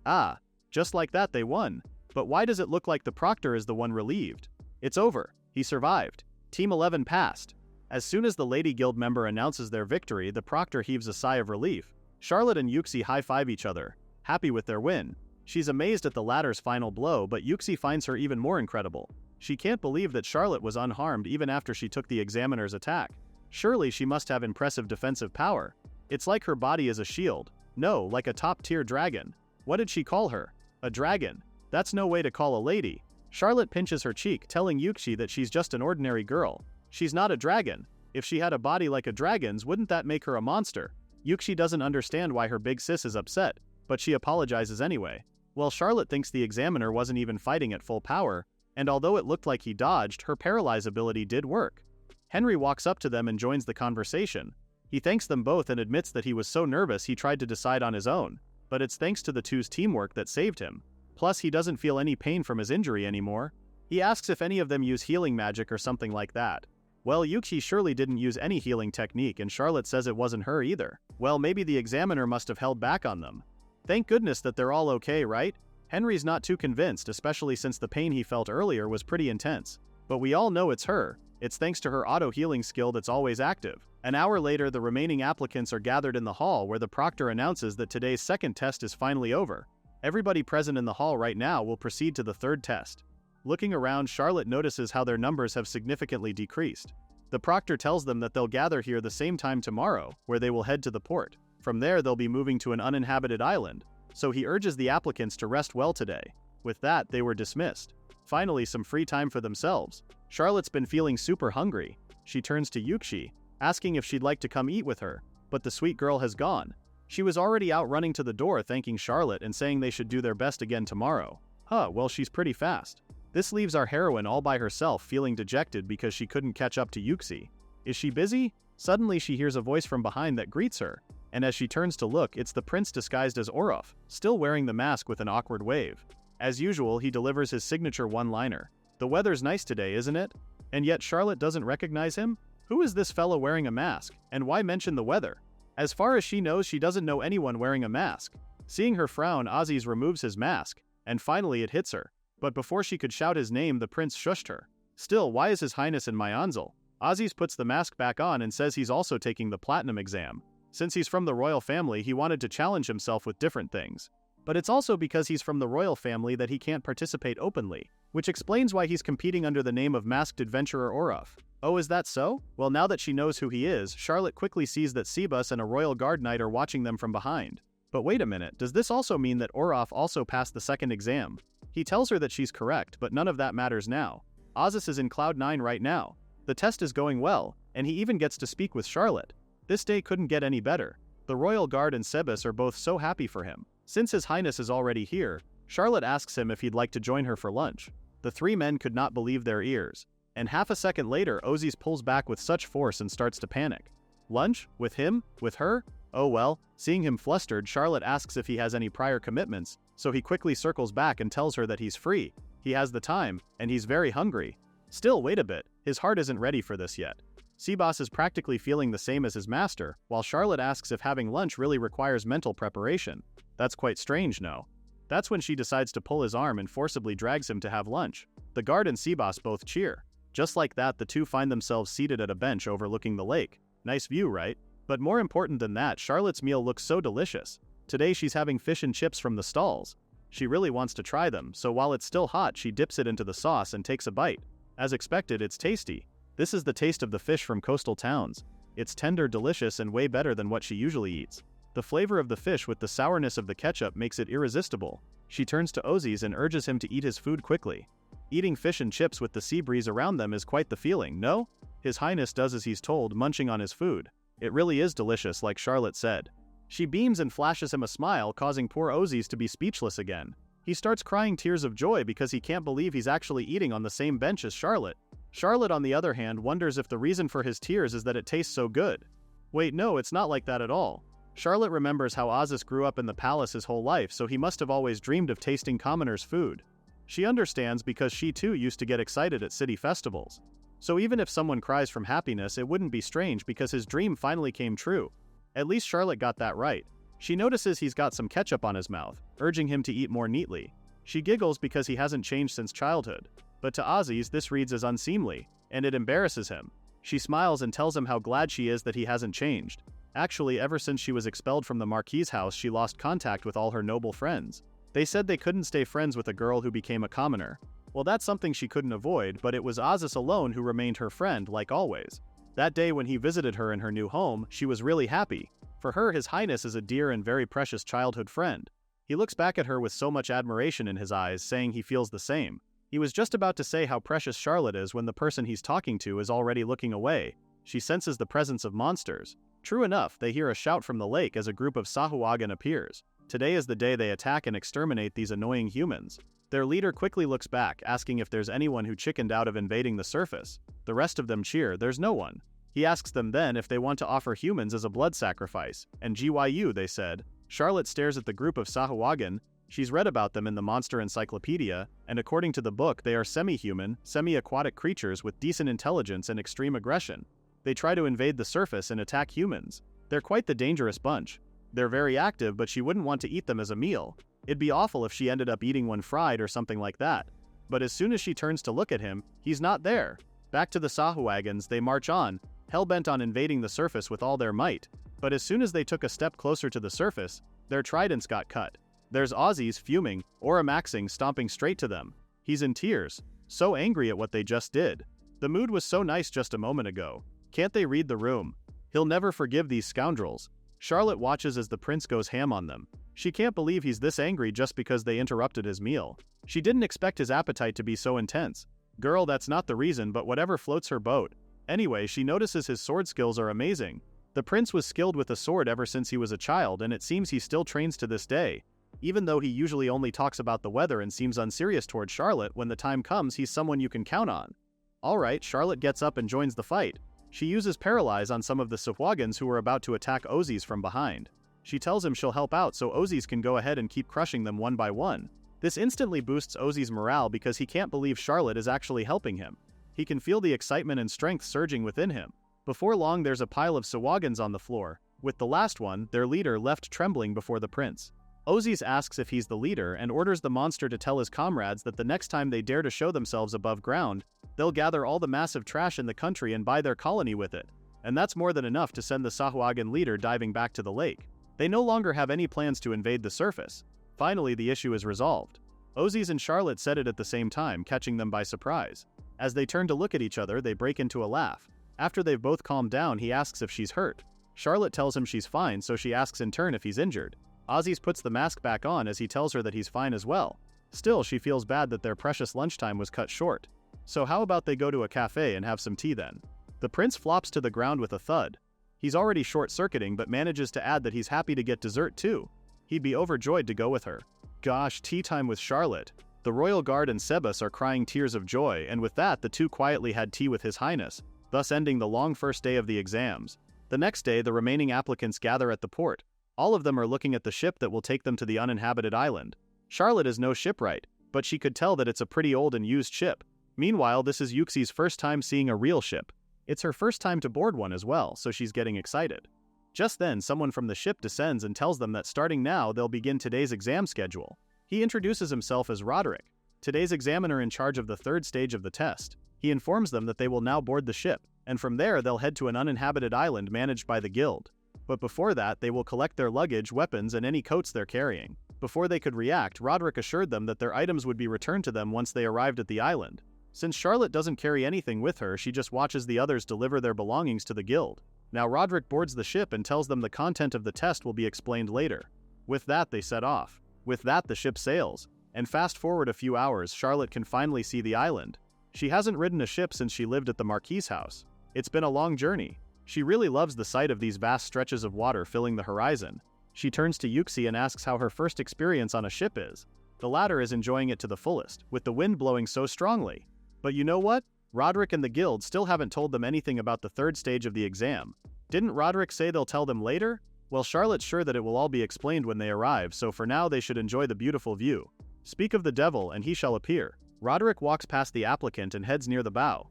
Ah, just like that they won. But why does it look like the proctor is the one relieved? It's over. He survived. Team 11 passed. As soon as the Lady Guild member announces their victory, the proctor heaves a sigh of relief. Charlotte and Yuxi high-five each other, happy with their win. She's amazed at the latter's final blow, but Yuxi finds her even more incredible. She can't believe that Charlotte was unharmed even after she took the examiner's attack. Surely she must have impressive defensive power. It's like her body is a shield. No, like a top-tier dragon. What did she call her? A dragon. That's no way to call a lady. Charlotte pinches her cheek, telling Yuxi that she's just an ordinary girl. She's not a dragon. If she had a body like a dragon's, wouldn't that make her a monster? Yuxi doesn't understand why her big sis is upset, but she apologizes anyway. Well, Charlotte thinks the examiner wasn't even fighting at full power, and although it looked like he dodged, her paralyze ability did work. Henry walks up to them and joins the conversation. He thanks them both and admits that he was so nervous he tried to decide on his own, but it's thanks to the two's teamwork that saved him. Plus, he doesn't feel any pain from his injury anymore. He asks if any of them use healing magic or something like that. Well, Yuxi surely didn't use any healing technique, and Charlotte says it wasn't her either. Well, maybe the examiner must have held back on them. Thank goodness that they're all okay, right? Henry's not too convinced, especially since the pain he felt earlier was pretty intense. But we all know it's her. It's thanks to her auto-healing skill that's always active. An hour later, the remaining applicants are gathered in the hall where the proctor announces that today's second test is finally over. Everybody present in the hall right now will proceed to the third test. Looking around, Charlotte notices how their numbers have significantly decreased. The proctor tells them that they'll gather here the same time tomorrow, where they will head to the port. From there they'll be moving to an uninhabited island, so he urges the applicants to rest well today. With that, they were dismissed. Finally, some free time for themselves. Charlotte's been feeling super hungry. She turns to Yuxi, asking if she'd like to come eat with her, but the sweet girl has gone. She was already out running to the door thanking Charlotte and saying they should do their best again tomorrow. Well, she's pretty fast. This leaves our heroine all by herself, feeling dejected because she couldn't catch up to Yuxi. Is she busy? Suddenly she hears a voice from behind that greets her, and as she turns to look, it's the prince disguised as Oraf, still wearing the mask with an awkward wave. As usual, he delivers his signature one-liner. "The weather's nice today, isn't it?" And yet Charlotte doesn't recognize him? Who is this fellow wearing a mask, and why mention the weather? As far as she knows, she doesn't know anyone wearing a mask. Seeing her frown, Aziz removes his mask, and finally it hits her. But before she could shout his name, the prince shushed her. Still, why is his highness in my Anzal? Aziz puts the mask back on and says he's also taking the platinum exam. Since he's from the royal family, he wanted to challenge himself with different things. But it's also because he's from the royal family that he can't participate openly, which explains why he's competing under the name of masked adventurer Oraf. Oh, is that so? Well, now that she knows who he is, Charlotte quickly sees that Sebus and a royal guard knight are watching them from behind. But wait a minute, does this also mean that Oraf also passed the second exam? He tells her that she's correct, but none of that matters now. Aziz is in Cloud 9 right now. The test is going well, and he even gets to speak with Charlotte. This day couldn't get any better. The royal guard and Sebus are both so happy for him. Since his highness is already here, Charlotte asks him if he'd like to join her for lunch. The three men could not believe their ears. And half a second later, Aziz pulls back with such force and starts to panic. Lunch? With him? With her? Oh well. Seeing him flustered, Charlotte asks if he has any prior commitments, so he quickly circles back and tells her that he's free, he has the time, and he's very hungry. Still, wait a bit, his heart isn't ready for this yet. Sebas is practically feeling the same as his master, while Charlotte asks if having lunch really requires mental preparation. That's quite strange, no? That's when she decides to pull his arm and forcibly drags him to have lunch. The guard and Sebas both cheer. Just like that, the two find themselves seated at a bench overlooking the lake. Nice view, right? But more important than that, Charlotte's meal looks so delicious. Today she's having fish and chips from the stalls. She really wants to try them, so while it's still hot, she dips it into the sauce and takes a bite. As expected, it's tasty. This is the taste of the fish from coastal towns. It's tender, delicious, and way better than what she usually eats. The flavor of the fish with the sourness of the ketchup makes it irresistible. She turns to Aziz and urges him to eat his food quickly. Eating fish and chips with the sea breeze around them is quite the feeling, no? His highness does as he's told, munching on his food. It really is delicious, like Charlotte said. She beams and flashes him a smile, causing poor Aziz to be speechless again. He starts crying tears of joy because he can't believe he's actually eating on the same bench as Charlotte. Charlotte, on the other hand, wonders if the reason for his tears is that it tastes so good. Wait, no, it's not like that at all. Charlotte remembers how Aziz grew up in the palace his whole life, so he must have always dreamed of tasting commoners' food. She understands because she too used to get excited at city festivals. So even if someone cries from happiness, it wouldn't be strange because his dream finally came true. At least Charlotte got that right. She notices he's got some ketchup on his mouth, urging him to eat more neatly. She giggles because he hasn't changed since childhood. But to Aziz, this reads as unseemly, and it embarrasses him. She smiles and tells him how glad she is that he hasn't changed. Actually, ever since she was expelled from the Marquis's house, she lost contact with all her noble friends. They said they couldn't stay friends with a girl who became a commoner. Well, that's something she couldn't avoid, but it was Aziz alone who remained her friend, like always. That day when he visited her in her new home, she was really happy. For her, his highness is a dear and very precious childhood friend. He looks back at her with so much admiration in his eyes, saying he feels the same. He was just about to say how precious Charlotte is when the person he's talking to is already looking away. She senses the presence of monsters. True enough, they hear a shout from the lake as a group of Sahuagin appears. Today is the day they attack and exterminate these annoying humans. Their leader quickly looks back, asking if there's anyone who chickened out of invading the surface. The rest of them cheer, there's no one. He asks them then if they want to offer humans as a blood sacrifice, and GYU, they said. Charlotte stares at the group of Sahuagin. She's read about them in the Monster Encyclopedia, and according to the book, they are semi-human, semi-aquatic creatures with decent intelligence and extreme aggression. They try to invade the surface and attack humans. They're quite the dangerous bunch. They're very active, but she wouldn't want to eat them as a meal. It'd be awful if she ended up eating one fried or something like that. But as soon as she turns to look at him, he's not there. Back to the Sahuagins, they march on, hell-bent on invading the surface with all their might. But as soon as they took a step closer to the surface, their tridents got cut. There's Aussies fuming, or maxing stomping straight to them. He's in tears, so angry at what they just did. The mood was so nice just a moment ago. Can't they read the room? He'll never forgive these scoundrels. Charlotte watches as the prince goes ham on them. She can't believe he's this angry just because they interrupted his meal. She didn't expect his appetite to be so intense. Girl, that's not the reason, but whatever floats her boat. Anyway, she notices his sword skills are amazing. The prince was skilled with a sword ever since he was a child, and it seems he still trains to this day. Even though he usually only talks about the weather and seems unserious toward Charlotte, when the time comes he's someone you can count on. Alright, Charlotte gets up and joins the fight. She uses Paralyze on some of the Sahuagins who were about to attack Aussies from behind. She tells him she'll help out so Aussies can go ahead and keep crushing them one by one. This instantly boosts Aussie's morale because he can't believe Charlotte is actually helping him. He can feel the excitement and strength surging within him. Before long there's a pile of Sahuagins on the floor, with the last one, their leader, left trembling before the prince. Aussies asks if he's the leader and orders the monster to tell his comrades that the next time they dare to show themselves above ground, they'll gather all the massive trash in the country and buy their colony with it. And that's more than enough to send the Sahuagin leader diving back to the lake. They no longer have any plans to invade the surface. Finally, the issue is resolved. Aussies and Charlotte said it at the same time, catching them by surprise. As they turn to look at each other, they break into a laugh. After they've both calmed down, he asks if she's hurt. Charlotte tells him she's fine, so she asks in turn if he's injured. Aussies puts the mask back on as he tells her that he's fine as well. Still, she feels bad that their precious lunchtime was cut short. So how about they go to a cafe and have some tea then? The prince flops to the ground with a thud. He's already short-circuiting but manages to add that he's happy to get dessert too. He'd be overjoyed to go with her. Gosh, tea time with Charlotte. The royal guard and Sebas are crying tears of joy, and with that the two quietly had tea with His Highness, thus ending the long first day of the exams. The next day the remaining applicants gather at the port. All of them are looking at the ship that will take them to the uninhabited island. Charlotte is no shipwright, but she could tell that it's a pretty old and used ship. Meanwhile, this is Yuxi's first time seeing a real ship. It's her first time to board one as well, so she's getting excited. Just then, someone from the ship descends and tells them that starting now they'll begin today's exam schedule. He introduces himself as Roderick, today's examiner in charge of the third stage of the test. He informs them that they will now board the ship, and from there they'll head to an uninhabited island managed by the guild. But before that, they will collect their luggage, weapons, and any coats they're carrying. Before they could react, Roderick assured them that their items would be returned to them once they arrived at the island. Since Charlotte doesn't carry anything with her, she just watches the others deliver their belongings to the guild. Now Roderick boards the ship and tells them the content of the test will be explained later. With that, they set off. With that, the ship sails. And fast forward a few hours, Charlotte can finally see the island. She hasn't ridden a ship since she lived at the Marquis's house. It's been a long journey. She really loves the sight of these vast stretches of water filling the horizon. She turns to Yuxi and asks how her first experience on a ship is. The latter is enjoying it to the fullest, with the wind blowing so strongly. But you know what? Roderick and the guild still haven't told them anything about the third stage of the exam. Didn't Roderick say they'll tell them later? Well, Charlotte's sure that it will all be explained when they arrive, so for now they should enjoy the beautiful view. Speak of the devil and he shall appear. Roderick walks past the applicant and heads near the bow.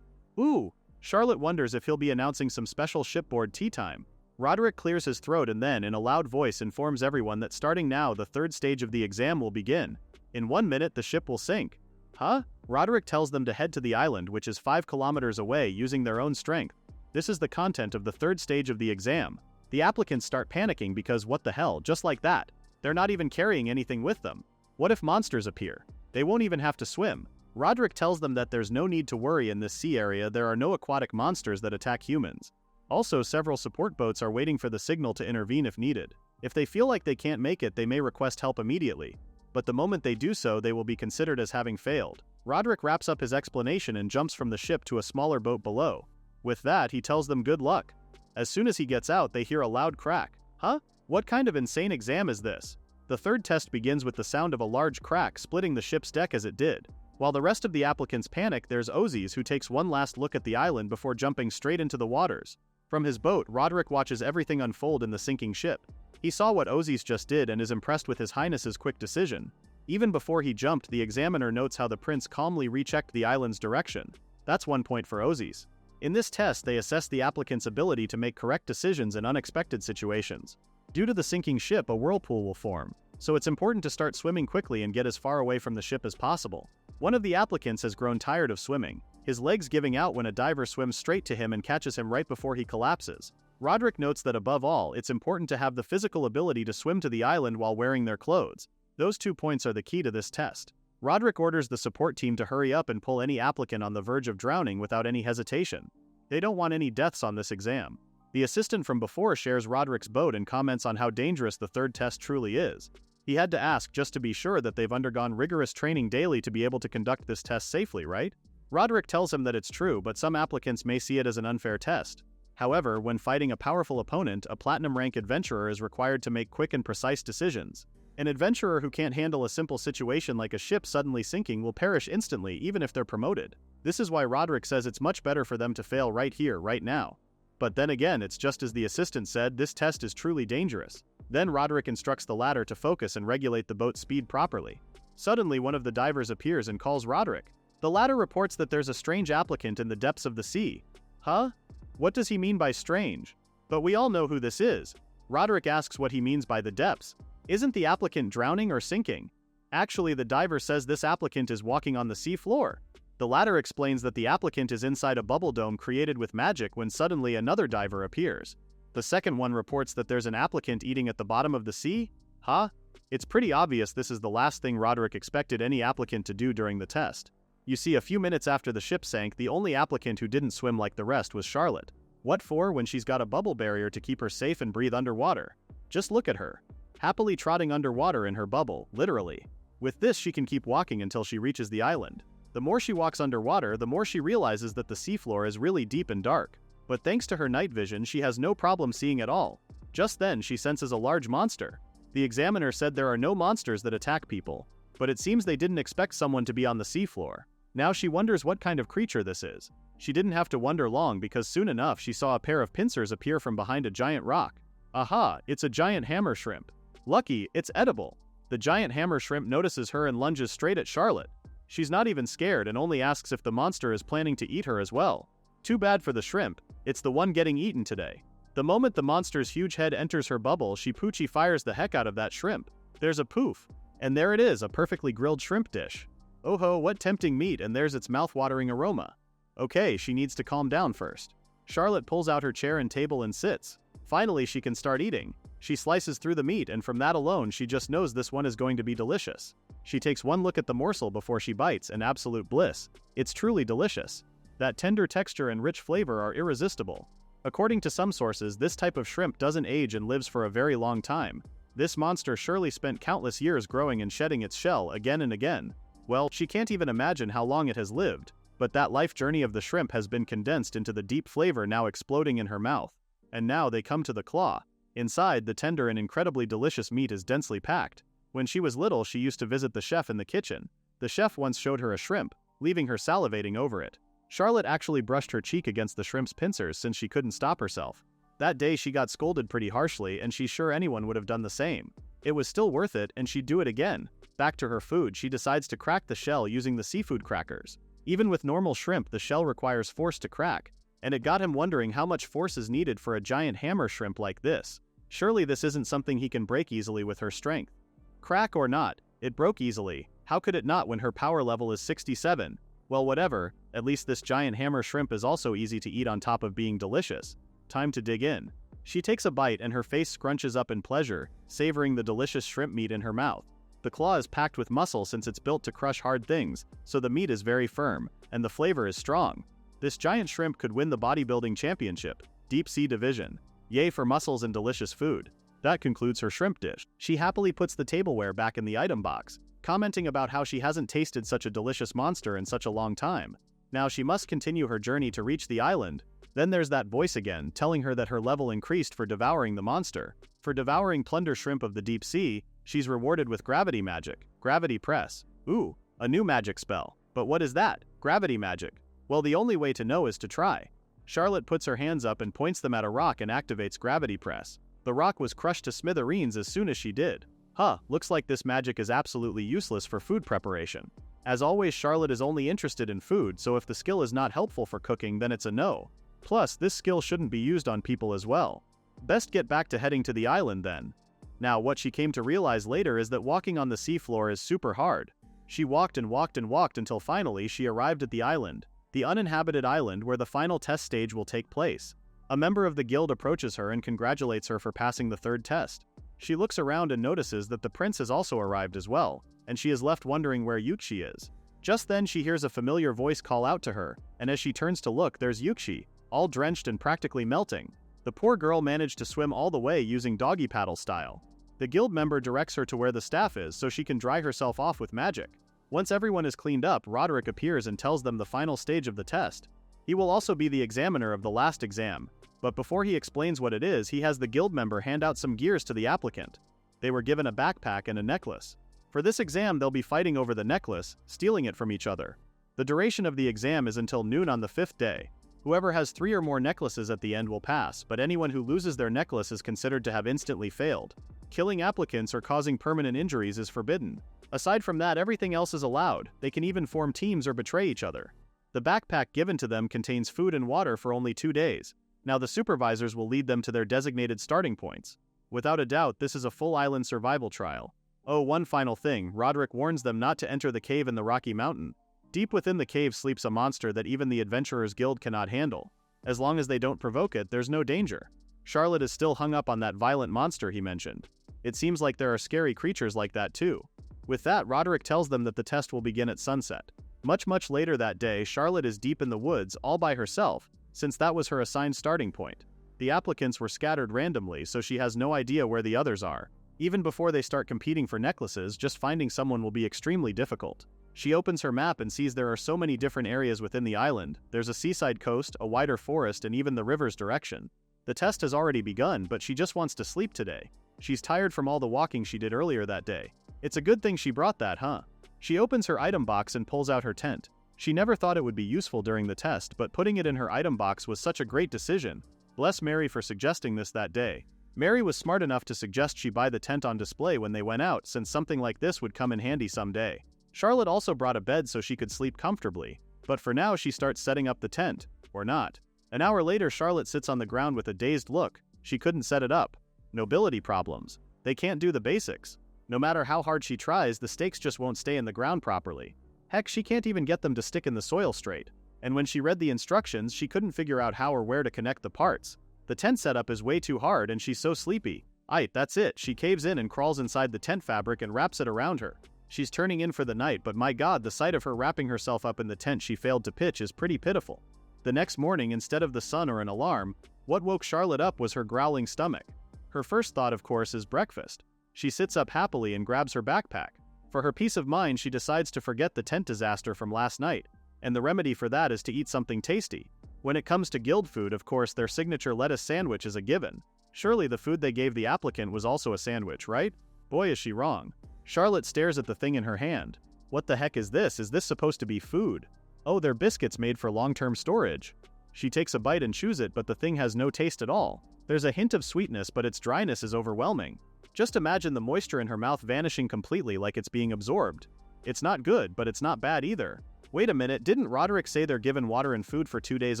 Ooh! Charlotte wonders if he'll be announcing some special shipboard tea time. Roderick clears his throat and then, in a loud voice, informs everyone that starting now the third stage of the exam will begin. In 1 minute the ship will sink. Huh? Roderick tells them to head to the island, which is 5 kilometers away, using their own strength. This is the content of the third stage of the exam. The applicants start panicking because what the hell, just like that. They're not even carrying anything with them. What if monsters appear? They won't even have to swim. Roderick tells them that there's no need to worry in this sea area, there are no aquatic monsters that attack humans. Also, several support boats are waiting for the signal to intervene if needed. If they feel like they can't make it, they may request help immediately. But the moment they do so, they will be considered as having failed. Roderick wraps up his explanation and jumps from the ship to a smaller boat below. With that, he tells them good luck. As soon as he gets out, they hear a loud crack. Huh? What kind of insane exam is this? The third test begins with the sound of a large crack splitting the ship's deck as it did. While the rest of the applicants panic, there's Aussies who takes one last look at the island before jumping straight into the waters. From his boat, Roderick watches everything unfold in the sinking ship. He saw what Aussies just did and is impressed with His Highness's quick decision. Even before he jumped, the examiner notes how the prince calmly rechecked the island's direction. That's 1 point for Aussies. In this test, they assess the applicant's ability to make correct decisions in unexpected situations. Due to the sinking ship, a whirlpool will form, so it's important to start swimming quickly and get as far away from the ship as possible. One of the applicants has grown tired of swimming, his legs giving out when a diver swims straight to him and catches him right before he collapses. Roderick notes that above all, it's important to have the physical ability to swim to the island while wearing their clothes. Those 2 points are the key to this test. Roderick orders the support team to hurry up and pull any applicant on the verge of drowning without any hesitation. They don't want any deaths on this exam. The assistant from before shares Roderick's boat and comments on how dangerous the third test truly is. He had to ask just to be sure that they've undergone rigorous training daily to be able to conduct this test safely, right? Roderick tells him that it's true, but some applicants may see it as an unfair test. However, when fighting a powerful opponent, a platinum-rank adventurer is required to make quick and precise decisions. An adventurer who can't handle a simple situation like a ship suddenly sinking will perish instantly even if they're promoted. This is why Roderick says it's much better for them to fail right here, right now. But then again, it's just as the assistant said, this test is truly dangerous. Then Roderick instructs the latter to focus and regulate the boat's speed properly. Suddenly, one of the divers appears and calls Roderick. The latter reports that there's a strange applicant in the depths of the sea. Huh? What does he mean by strange? But we all know who this is. Roderick asks what he means by the depths. Isn't the applicant drowning or sinking? Actually, the diver says this applicant is walking on the sea floor. The latter explains that the applicant is inside a bubble dome created with magic when suddenly another diver appears. The second one reports that there's an applicant eating at the bottom of the sea? Huh? It's pretty obvious this is the last thing Roderick expected any applicant to do during the test. You see, a few minutes after the ship sank, the only applicant who didn't swim like the rest was Charlotte. What for when she's got a bubble barrier to keep her safe and breathe underwater? Just look at her. Happily trotting underwater in her bubble, literally. With this, she can keep walking until she reaches the island. The more she walks underwater, the more she realizes that the seafloor is really deep and dark. But thanks to her night vision, she has no problem seeing at all. Just then, she senses a large monster. The examiner said there are no monsters that attack people, but it seems they didn't expect someone to be on the seafloor. Now she wonders what kind of creature this is. She didn't have to wonder long because soon enough she saw a pair of pincers appear from behind a giant rock. Aha, it's a giant hammer shrimp. Lucky, it's edible. The giant hammer shrimp notices her and lunges straight at Charlotte. She's not even scared and only asks if the monster is planning to eat her as well. Too bad for the shrimp, it's the one getting eaten today. The moment the monster's huge head enters her bubble, she poochie fires the heck out of that shrimp. There's a poof. And there it is, a perfectly grilled shrimp dish. Oh ho, what tempting meat, and there's its mouth-watering aroma. Okay, she needs to calm down first. Charlotte pulls out her chair and table and sits. Finally, she can start eating. She slices through the meat, and from that alone she just knows this one is going to be delicious. She takes one look at the morsel before she bites, and absolute bliss. It's truly delicious. That tender texture and rich flavor are irresistible. According to some sources, this type of shrimp doesn't age and lives for a very long time. This monster surely spent countless years growing and shedding its shell again and again. Well, she can't even imagine how long it has lived, but that life journey of the shrimp has been condensed into the deep flavor now exploding in her mouth. And now they come to the claw. Inside, the tender and incredibly delicious meat is densely packed. When she was little, she used to visit the chef in the kitchen. The chef once showed her a shrimp, leaving her salivating over it. Charlotte actually brushed her cheek against the shrimp's pincers since she couldn't stop herself. That day she got scolded pretty harshly, and she's sure anyone would have done the same. It was still worth it, and she'd do it again. Back to her food, she decides to crack the shell using the seafood crackers. Even with normal shrimp, the shell requires force to crack, and it got him wondering how much force is needed for a giant hammer shrimp like this. Surely this isn't something he can break easily with her strength. Crack or not, it broke easily. How could it not when her power level is 67? Well, whatever, at least this giant hammer shrimp is also easy to eat on top of being delicious. Time to dig in. She takes a bite and her face scrunches up in pleasure, savoring the delicious shrimp meat in her mouth. The claw is packed with muscle since it's built to crush hard things, so the meat is very firm, and the flavor is strong. This giant shrimp could win the bodybuilding championship, deep sea division. Yay for muscles and delicious food. That concludes her shrimp dish. She happily puts the tableware back in the item box, commenting about how she hasn't tasted such a delicious monster in such a long time. Now she must continue her journey to reach the island. Then there's that voice again, telling her that her level increased for devouring the monster. For devouring plunder shrimp of the deep sea, she's rewarded with gravity magic, gravity press. Ooh, a new magic spell. But what is that? Gravity magic. Well, the only way to know is to try. Charlotte puts her hands up and points them at a rock and activates gravity press. The rock was crushed to smithereens as soon as she did. Huh, looks like this magic is absolutely useless for food preparation. As always, Charlotte is only interested in food, so if the skill is not helpful for cooking, then it's a no. Plus, this skill shouldn't be used on people as well. Best get back to heading to the island then. Now, what she came to realize later is that walking on the seafloor is super hard. She walked and walked and walked until finally she arrived at the island. The uninhabited island where the final test stage will take place. A member of the guild approaches her and congratulates her for passing the third test. She looks around and notices that the prince has also arrived as well, and she is left wondering where Yuxi is. Just then she hears a familiar voice call out to her, and as she turns to look, there's Yuxi, all drenched and practically melting. The poor girl managed to swim all the way using doggy paddle style. The guild member directs her to where the staff is so she can dry herself off with magic. Once everyone is cleaned up, Roderick appears and tells them the final stage of the test. He will also be the examiner of the last exam, but before he explains what it is, he has the guild member hand out some gears to the applicant. They were given a backpack and a necklace. For this exam, they'll be fighting over the necklace, stealing it from each other. The duration of the exam is until noon on the 5th day. Whoever has 3 or more necklaces at the end will pass, but anyone who loses their necklace is considered to have instantly failed. Killing applicants or causing permanent injuries is forbidden. Aside from that, everything else is allowed. They can even form teams or betray each other. The backpack given to them contains food and water for only 2 days. Now the supervisors will lead them to their designated starting points. Without a doubt, this is a full island survival trial. Oh, one final thing, Roderick warns them not to enter the cave in the Rocky Mountain. Deep within the cave sleeps a monster that even the Adventurers Guild cannot handle. As long as they don't provoke it, there's no danger. Charlotte is still hung up on that violent monster he mentioned. It seems like there are scary creatures like that too. With that, Roderick tells them that the test will begin at sunset. Much later that day, Charlotte is deep in the woods all by herself, since that was her assigned starting point. The applicants were scattered randomly, so she has no idea where the others are. Even before they start competing for necklaces, just finding someone will be extremely difficult. She opens her map and sees there are so many different areas within the island. There's a seaside coast, a wider forest, and even the river's direction. The test has already begun, but she just wants to sleep today. She's tired from all the walking she did earlier that day. It's a good thing she brought that, huh? She opens her item box and pulls out her tent. She never thought it would be useful during the test, but putting it in her item box was such a great decision. Bless Mary for suggesting this that day. Mary was smart enough to suggest she buy the tent on display when they went out, since something like this would come in handy someday. Charlotte also brought a bed so she could sleep comfortably, but for now she starts setting up the tent. Or not. An hour later, Charlotte sits on the ground with a dazed look. She couldn't set it up. Nobility problems. They can't do the basics. No matter how hard she tries, the stakes just won't stay in the ground properly. Heck, she can't even get them to stick in the soil straight. And when she read the instructions, she couldn't figure out how or where to connect the parts. The tent setup is way too hard and she's so sleepy. That's it. She caves in and crawls inside the tent fabric and wraps it around her. She's turning in for the night, but my god, the sight of her wrapping herself up in the tent she failed to pitch is pretty pitiful. The next morning, instead of the sun or an alarm, what woke Charlotte up was her growling stomach. Her first thought, of course, is breakfast. She sits up happily and grabs her backpack. For her peace of mind, she decides to forget the tent disaster from last night, and the remedy for that is to eat something tasty. When it comes to guild food, of course, their signature lettuce sandwich is a given. Surely the food they gave the applicant was also a sandwich, right? Boy, is she wrong. Charlotte stares at the thing in her hand. What the heck is this? Is this supposed to be food? Oh, they're biscuits made for long-term storage. She takes a bite and chews it, but the thing has no taste at all. There's a hint of sweetness, but its dryness is overwhelming. Just imagine the moisture in her mouth vanishing completely like it's being absorbed. It's not good, but it's not bad either. Wait a minute, didn't Roderick say they're given water and food for 2 days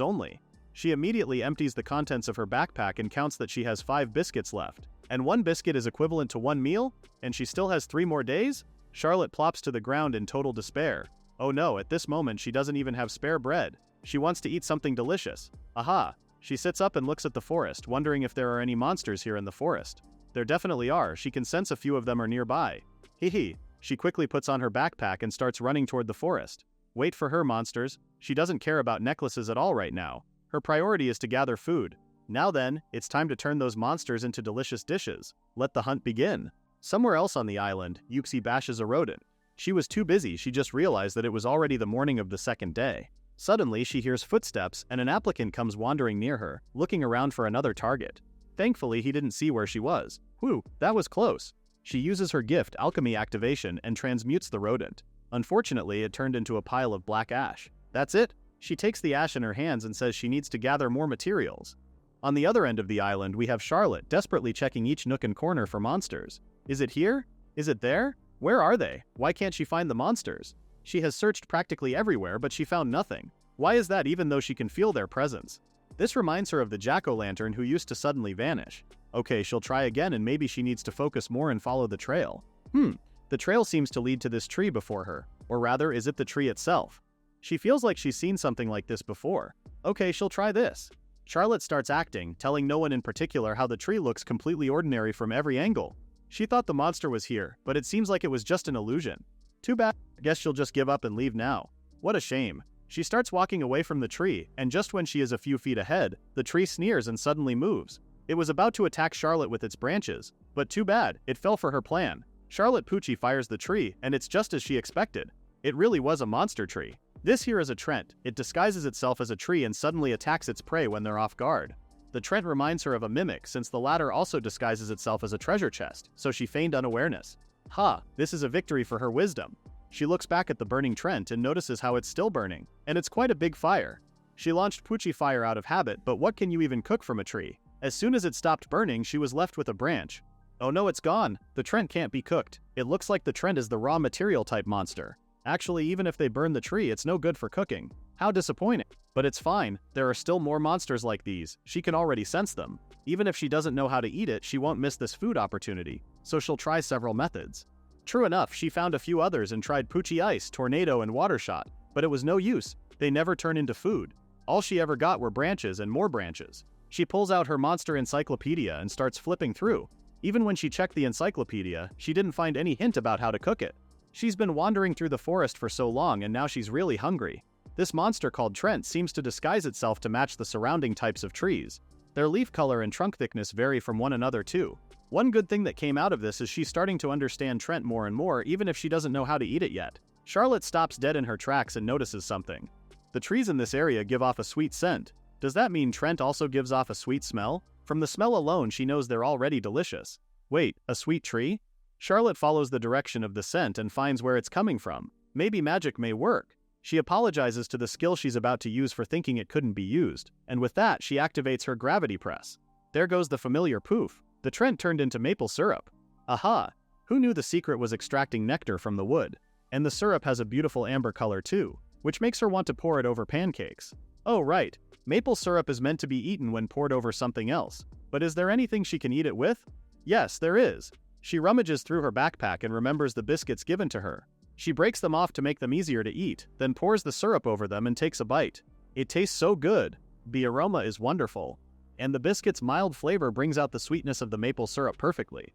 only? She immediately empties the contents of her backpack and counts that she has 5 biscuits left. And 1 biscuit is equivalent to 1 meal? And she still has 3 more days? Charlotte plops to the ground in total despair. Oh no, at this moment she doesn't even have spare bread. She wants to eat something delicious. Aha! She sits up and looks at the forest, wondering if there are any monsters here in the forest. There definitely are. She can sense a few of them are nearby. Hee. She quickly puts on her backpack and starts running toward the forest. Wait for her, monsters. She doesn't care about necklaces at all right now. Her priority is to gather food. Now then, it's time to turn those monsters into delicious dishes. Let the hunt begin. Somewhere else on the island, Yuxi bashes a rodent. She was too busy, she just realized that it was already the morning of the 2nd day. Suddenly, she hears footsteps and an applicant comes wandering near her, looking around for another target. Thankfully, he didn't see where she was. Whew, that was close. She uses her gift, alchemy activation, and transmutes the rodent. Unfortunately, it turned into a pile of black ash. That's it? She takes the ash in her hands and says she needs to gather more materials. On the other end of the island, we have Charlotte, desperately checking each nook and corner for monsters. Is it here? Is it there? Where are they? Why can't she find the monsters? She has searched practically everywhere, but she found nothing. Why is that, even though she can feel their presence? This reminds her of the jack-o'-lantern who used to suddenly vanish. Okay, she'll try again and maybe she needs to focus more and follow the trail. The trail seems to lead to this tree before her. Or rather, is it the tree itself? She feels like she's seen something like this before. Okay, she'll try this. Charlotte starts acting, telling no one in particular how the tree looks completely ordinary from every angle. She thought the monster was here, but it seems like it was just an illusion. Too bad, guess she'll just give up and leave now. What a shame. She starts walking away from the tree, and just when she is a few feet ahead, the tree sneers and suddenly moves. It was about to attack Charlotte with its branches, but too bad, it fell for her plan. Charlotte Pucci fires the tree, and it's just as she expected. It really was a monster tree. This here is a Trent. It disguises itself as a tree and suddenly attacks its prey when they're off guard. The Trent reminds her of a mimic since the latter also disguises itself as a treasure chest, so she feigned unawareness. Ha, this is a victory for her wisdom. She looks back at the burning Trent and notices how it's still burning, and it's quite a big fire. She launched Pucci fire out of habit, but what can you even cook from a tree? As soon as it stopped burning, she was left with a branch. Oh no, it's gone. The Trent can't be cooked. It looks like the Trent is the raw material type monster. Actually, even if they burn the tree, it's no good for cooking. How disappointing. But it's fine, there are still more monsters like these. She can already sense them. Even if she doesn't know how to eat it, she won't miss this food opportunity, so she'll try several methods. True enough, she found a few others and tried Pucci Ice, Tornado, and Water Shot, but it was no use. They never turn into food. All she ever got were branches and more branches. She pulls out her monster encyclopedia and starts flipping through. Even when she checked the encyclopedia, she didn't find any hint about how to cook it. She's been wandering through the forest for so long and now she's really hungry. This monster called Trent seems to disguise itself to match the surrounding types of trees. Their leaf color and trunk thickness vary from one another too. One good thing that came out of this is she's starting to understand Trent more and more, even if she doesn't know how to eat it yet. Charlotte stops dead in her tracks and notices something. The trees in this area give off a sweet scent. Does that mean Trent also gives off a sweet smell? From the smell alone, she knows they're already delicious. Wait, a sweet tree? Charlotte follows the direction of the scent and finds where it's coming from. Maybe magic may work. She apologizes to the skill she's about to use for thinking it couldn't be used, and with that, she activates her gravity press. There goes the familiar poof. The Trent turned into maple syrup. Aha! Who knew the secret was extracting nectar from the wood? And the syrup has a beautiful amber color too, which makes her want to pour it over pancakes. Oh right, maple syrup is meant to be eaten when poured over something else. But is there anything she can eat it with? Yes, there is. She rummages through her backpack and remembers the biscuits given to her. She breaks them off to make them easier to eat, then pours the syrup over them and takes a bite. It tastes so good. The aroma is wonderful. And the biscuit's mild flavor brings out the sweetness of the maple syrup perfectly.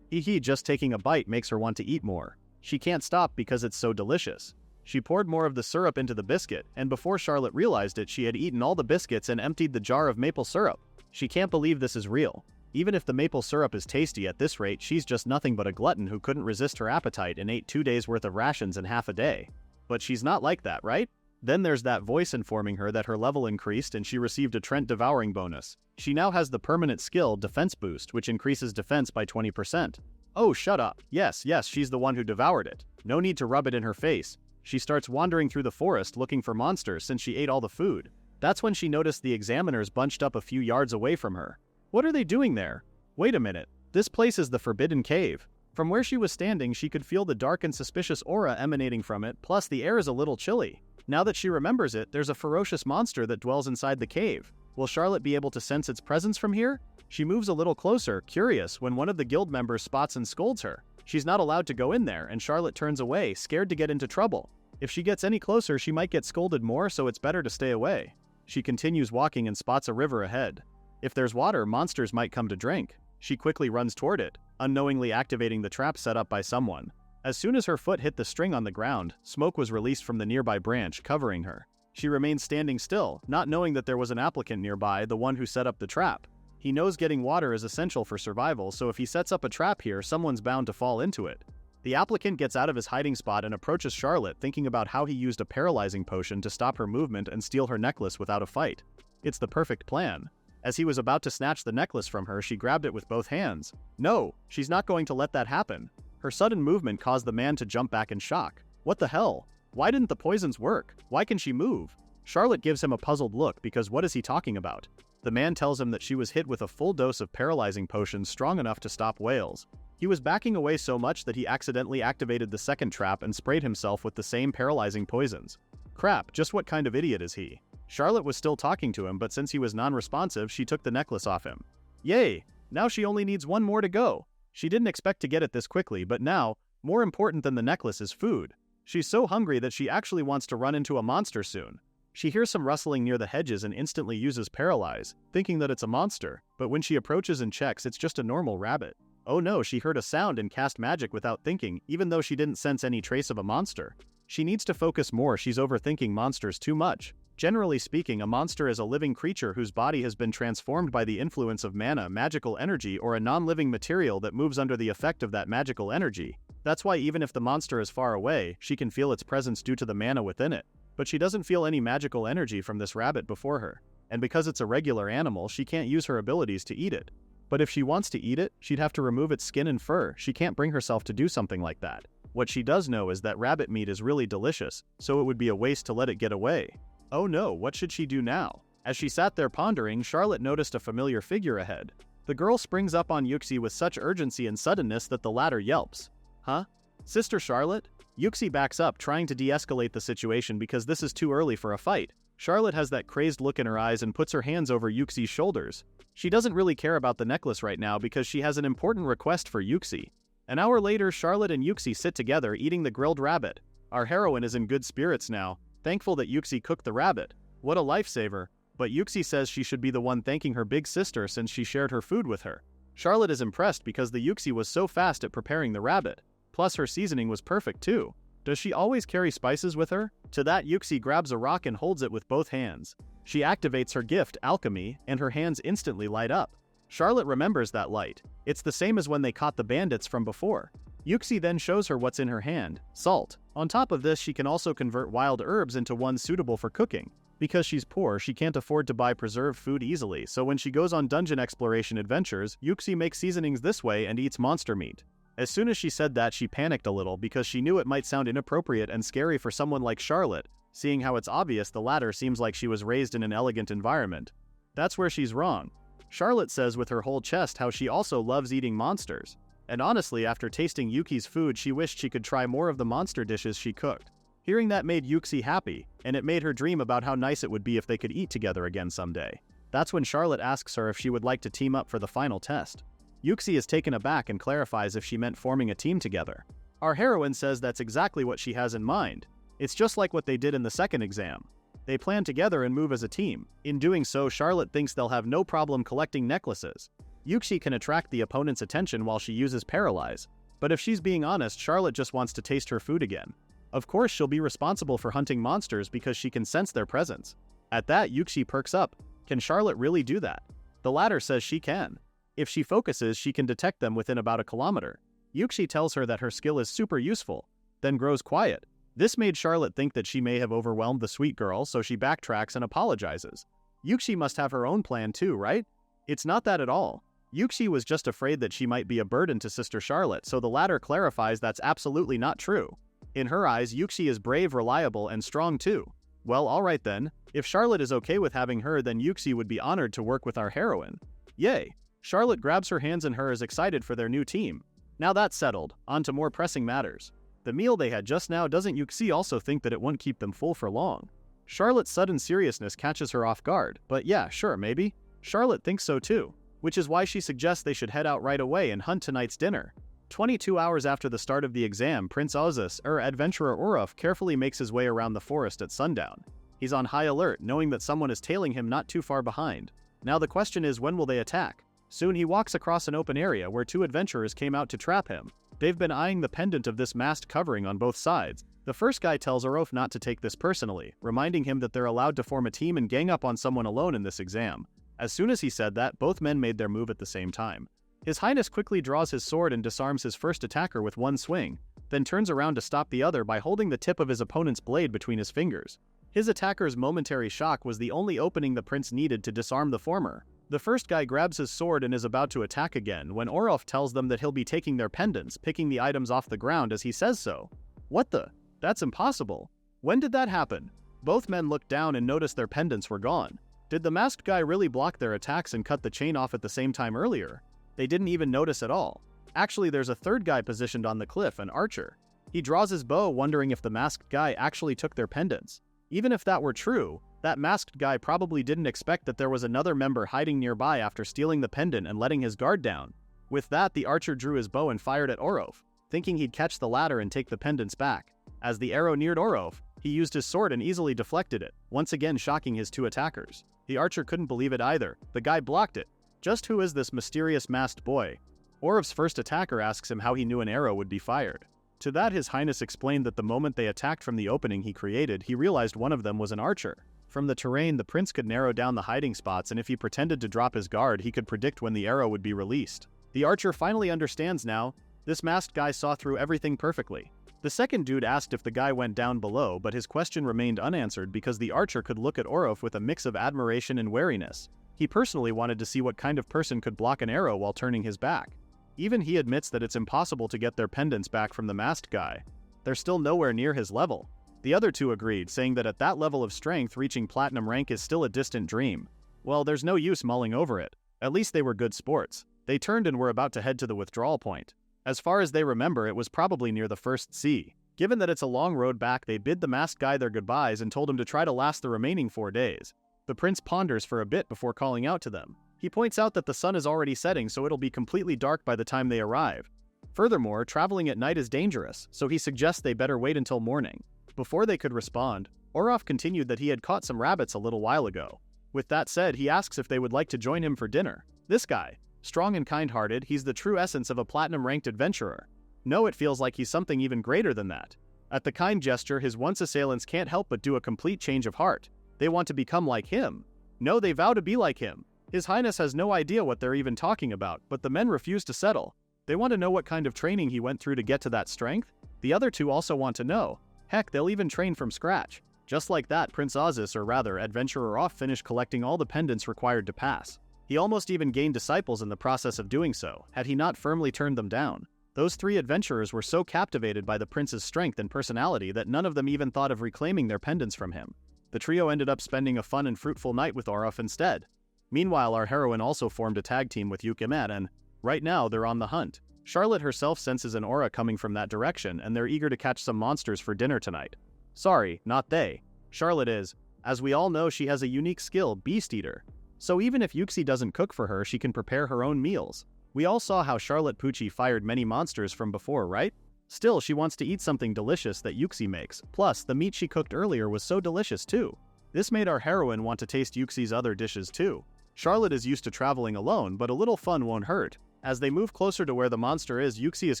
Just taking a bite makes her want to eat more. She can't stop because it's so delicious. She poured more of the syrup into the biscuit, and before Charlotte realized it, she had eaten all the biscuits and emptied the jar of maple syrup. She can't believe this is real. Even if the maple syrup is tasty at this rate, she's just nothing but a glutton who couldn't resist her appetite and ate 2 days worth of rations in half a day. But she's not like that, right? Then there's that voice informing her that her level increased and she received a Trent devouring bonus. She now has the permanent skill Defense Boost, which increases defense by 20%. Oh, shut up. Yes, she's the one who devoured it. No need to rub it in her face. She starts wandering through the forest looking for monsters since she ate all the food. That's when she noticed the examiners bunched up a few yards away from her. What are they doing there? Wait a minute. This place is the Forbidden Cave. From where she was standing, she could feel the dark and suspicious aura emanating from it, plus the air is a little chilly. Now that she remembers it, there's a ferocious monster that dwells inside the cave. Will Charlotte be able to sense its presence from here? She moves a little closer, curious, when one of the guild members spots and scolds her. She's not allowed to go in there, and Charlotte turns away, scared to get into trouble. If she gets any closer, she might get scolded more, so it's better to stay away. She continues walking and spots a river ahead. If there's water, monsters might come to drink. She quickly runs toward it, unknowingly activating the trap set up by someone. As soon as her foot hit the string on the ground, smoke was released from the nearby branch, covering her. She remained standing still, not knowing that there was an applicant nearby, the one who set up the trap. He knows getting water is essential for survival, so if he sets up a trap here, someone's bound to fall into it. The applicant gets out of his hiding spot and approaches Charlotte, thinking about how he used a paralyzing potion to stop her movement and steal her necklace without a fight. It's the perfect plan. As he was about to snatch the necklace from her, she grabbed it with both hands. No, she's not going to let that happen. Her sudden movement caused the man to jump back in shock. What the hell? Why didn't the poisons work? Why can she move? Charlotte gives him a puzzled look because what is he talking about? The man tells him that she was hit with a full dose of paralyzing potions strong enough to stop whales. He was backing away so much that he accidentally activated the second trap and sprayed himself with the same paralyzing poisons. Crap, just what kind of idiot is he? Charlotte was still talking to him, but since he was non-responsive, she took the necklace off him. Yay! Now she only needs one more to go. She didn't expect to get it this quickly, but now, more important than the necklace is food. She's so hungry that she actually wants to run into a monster soon. She hears some rustling near the hedges and instantly uses Paralyze, thinking that it's a monster, but when she approaches and checks, it's just a normal rabbit. Oh no, she heard a sound and cast magic without thinking, even though she didn't sense any trace of a monster. She needs to focus more, she's overthinking monsters too much. Generally speaking, a monster is a living creature whose body has been transformed by the influence of mana, magical energy, or a non-living material that moves under the effect of that magical energy. That's why even if the monster is far away, she can feel its presence due to the mana within it. But she doesn't feel any magical energy from this rabbit before her. And because it's a regular animal, she can't use her abilities to eat it. But if she wants to eat it, she'd have to remove its skin and fur. She can't bring herself to do something like that. What she does know is that rabbit meat is really delicious, so it would be a waste to let it get away. Oh no, what should she do now? As she sat there pondering, Charlotte noticed a familiar figure ahead. The girl springs up on Yuxi with such urgency and suddenness that the latter yelps. Huh? Sister Charlotte? Yuxi backs up, trying to de-escalate the situation because this is too early for a fight. Charlotte has that crazed look in her eyes and puts her hands over Yuxi's shoulders. She doesn't really care about the necklace right now because she has an important request for Yuxi. An hour later, Charlotte and Yuxi sit together eating the grilled rabbit. Our heroine is in good spirits now, thankful that Yuxi cooked the rabbit. What a lifesaver. But Yuxi says she should be the one thanking her big sister since she shared her food with her. Charlotte is impressed because the Yuxi was so fast at preparing the rabbit. Plus her seasoning was perfect too. Does she always carry spices with her? To that, Yuxi grabs a rock and holds it with both hands. She activates her gift, alchemy, and her hands instantly light up. Charlotte remembers that light. It's the same as when they caught the bandits from before. Yuxi then shows her what's in her hand, salt. On top of this, she can also convert wild herbs into ones suitable for cooking. Because she's poor, she can't afford to buy preserved food easily, so when she goes on dungeon exploration adventures, Yuxi makes seasonings this way and eats monster meat. As soon as she said that, she panicked a little because she knew it might sound inappropriate and scary for someone like Charlotte, seeing how it's obvious the latter seems like she was raised in an elegant environment. That's where she's wrong. Charlotte says with her whole chest how she also loves eating monsters. And honestly, after tasting Yuki's food, she wished she could try more of the monster dishes she cooked. Hearing that made Yuxi happy, and it made her dream about how nice it would be if they could eat together again someday. That's when Charlotte asks her if she would like to team up for the final test. Yuxi is taken aback and clarifies if she meant forming a team together. Our heroine says that's exactly what she has in mind. It's just like what they did in the second exam. They plan together and move as a team. In doing so, Charlotte thinks they'll have no problem collecting necklaces. Yuxi can attract the opponent's attention while she uses Paralyze. But if she's being honest, Charlotte just wants to taste her food again. Of course, she'll be responsible for hunting monsters because she can sense their presence. At that, Yuxi perks up. Can Charlotte really do that? The latter says she can. If she focuses, she can detect them within about a kilometer. Yuxi tells her that her skill is super useful, then grows quiet. This made Charlotte think that she may have overwhelmed the sweet girl, so she backtracks and apologizes. Yuxi must have her own plan too, right? It's not that at all. Yuxi was just afraid that she might be a burden to Sister Charlotte, so the latter clarifies that's absolutely not true. In her eyes, Yuxi is brave, reliable, and strong too. Well, alright then. If Charlotte is okay with having her, then Yuxi would be honored to work with our heroine. Yay! Charlotte grabs her hands in hers, excited for their new team. Now that's settled, on to more pressing matters. The meal they had just now, doesn't Yuxi also think that it won't keep them full for long? Charlotte's sudden seriousness catches her off guard, but yeah, sure, maybe. Charlotte thinks so too, which is why she suggests they should head out right away and hunt tonight's dinner. 22 hours after the start of the exam, Prince Ozus, adventurer Oruf, carefully makes his way around the forest at sundown. He's on high alert, knowing that someone is tailing him not too far behind. Now the question is, when will they attack? Soon he walks across an open area where two adventurers came out to trap him. They've been eyeing the pendant of this masked covering on both sides. The first guy tells Oruf not to take this personally, reminding him that they're allowed to form a team and gang up on someone alone in this exam. As soon as he said that, both men made their move at the same time. His Highness quickly draws his sword and disarms his first attacker with one swing, then turns around to stop the other by holding the tip of his opponent's blade between his fingers. His attacker's momentary shock was the only opening the prince needed to disarm the former. The first guy grabs his sword and is about to attack again when Oruf tells them that he'll be taking their pendants, picking the items off the ground as he says so. What the? That's impossible. When did that happen? Both men looked down and noticed their pendants were gone. Did the masked guy really block their attacks and cut the chain off at the same time earlier? They didn't even notice at all. Actually, there's a third guy positioned on the cliff, an archer. He draws his bow, wondering if the masked guy actually took their pendants. Even if that were true, that masked guy probably didn't expect that there was another member hiding nearby after stealing the pendant and letting his guard down. With that, the archer drew his bow and fired at Oruf, thinking he'd catch the latter and take the pendants back. As the arrow neared Oruf, he used his sword and easily deflected it, once again shocking his two attackers. The archer couldn't believe it either. The guy blocked it. Just who is this mysterious masked boy? Orof's first attacker asks him how he knew an arrow would be fired. To that His Highness explained that the moment they attacked from the opening he created, he realized one of them was an archer. From the terrain, the prince could narrow down the hiding spots, and if he pretended to drop his guard, he could predict when the arrow would be released. The archer finally understands now. This masked guy saw through everything perfectly. The second dude asked if the guy went down below, but his question remained unanswered because the archer could look at Orof with a mix of admiration and wariness. He personally wanted to see what kind of person could block an arrow while turning his back. Even he admits that it's impossible to get their pendants back from the masked guy. They're still nowhere near his level. The other two agreed, saying that at that level of strength, reaching platinum rank is still a distant dream. Well, there's no use mulling over it. At least they were good sports. They turned and were about to head to the withdrawal point. As far as they remember, it was probably near the first sea. Given that it's a long road back, they bid the masked guy their goodbyes and told him to try to last the remaining 4 days. The prince ponders for a bit before calling out to them. He points out that the sun is already setting, so it'll be completely dark by the time they arrive. Furthermore, traveling at night is dangerous, so he suggests they better wait until morning. Before they could respond, Orof continued that he had caught some rabbits a little while ago. With that said, he asks if they would like to join him for dinner. This guy, strong and kind-hearted, he's the true essence of a platinum-ranked adventurer. No, it feels like he's something even greater than that. At the kind gesture, his once assailants can't help but do a complete change of heart. They want to become like him. No, they vow to be like him. His Highness has no idea what they're even talking about, but the men refuse to settle. They want to know what kind of training he went through to get to that strength. The other two also want to know. Heck, they'll even train from scratch. Just like that, Prince Ozus, or rather, Adventurer Off, finished collecting all the pendants required to pass. He almost even gained disciples in the process of doing so, had he not firmly turned them down. Those 3 adventurers were so captivated by the prince's strength and personality that none of them even thought of reclaiming their pendants from him. The trio ended up spending a fun and fruitful night with Orof instead. Meanwhile, our heroine also formed a tag team with GOURMET, and right now they're on the hunt. Charlotte herself senses an aura coming from that direction, and they're eager to catch some monsters for dinner tonight. Sorry, not they. Charlotte is. As we all know, she has a unique skill, Beast Eater. So even if Yuxi doesn't cook for her, she can prepare her own meals. We all saw how Charlotte Pucci fired many monsters from before, right? Still, she wants to eat something delicious that Yuxi makes. Plus, the meat she cooked earlier was so delicious too. This made our heroine want to taste Yuxi's other dishes too. Charlotte is used to traveling alone, but a little fun won't hurt. As they move closer to where the monster is, Yuxi is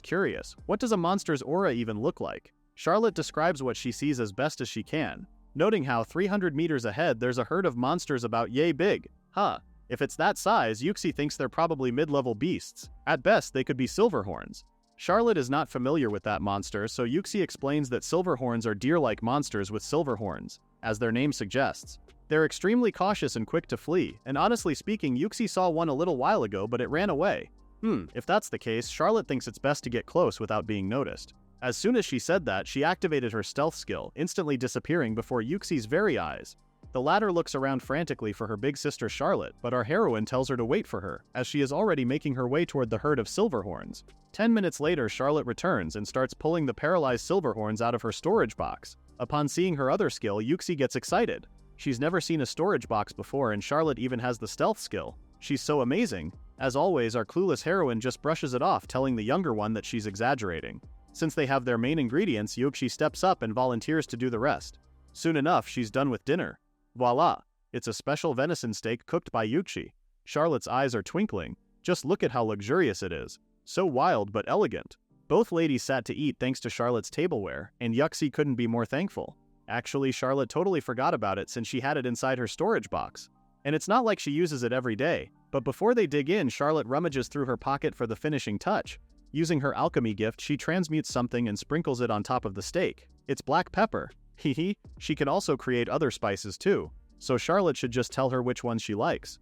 curious. What does a monster's aura even look like? Charlotte describes what she sees as best as she can, noting how 300 meters ahead there's a herd of monsters about yay big. Huh. If it's that size, Yuxi thinks they're probably mid-level beasts. At best, they could be silverhorns. Charlotte is not familiar with that monster, so Yuxi explains that silverhorns are deer-like monsters with silver horns, as their name suggests. They're extremely cautious and quick to flee, and honestly speaking, Yuxi saw one a little while ago, but it ran away. If that's the case, Charlotte thinks it's best to get close without being noticed. As soon as she said that, she activated her stealth skill, instantly disappearing before Yuxi's very eyes. The latter looks around frantically for her big sister Charlotte, but our heroine tells her to wait for her, as she is already making her way toward the herd of silverhorns. 10 minutes later, Charlotte returns and starts pulling the paralyzed silverhorns out of her storage box. Upon seeing her other skill, Yuxi gets excited. She's never seen a storage box before, and Charlotte even has the stealth skill. She's so amazing. As always, our clueless heroine just brushes it off, telling the younger one that she's exaggerating. Since they have their main ingredients, Yuxi steps up and volunteers to do the rest. Soon enough, she's done with dinner. Voila! It's a special venison steak cooked by Yuxi. Charlotte's eyes are twinkling. Just look at how luxurious it is. So wild but elegant. Both ladies sat to eat thanks to Charlotte's tableware, and Yuxi couldn't be more thankful. Actually, Charlotte totally forgot about it since she had it inside her storage box. And it's not like she uses it every day. But before they dig in, Charlotte rummages through her pocket for the finishing touch. Using her alchemy gift, she transmutes something and sprinkles it on top of the steak. It's black pepper. Hehe. She can also create other spices too. So Charlotte should just tell her which ones she likes.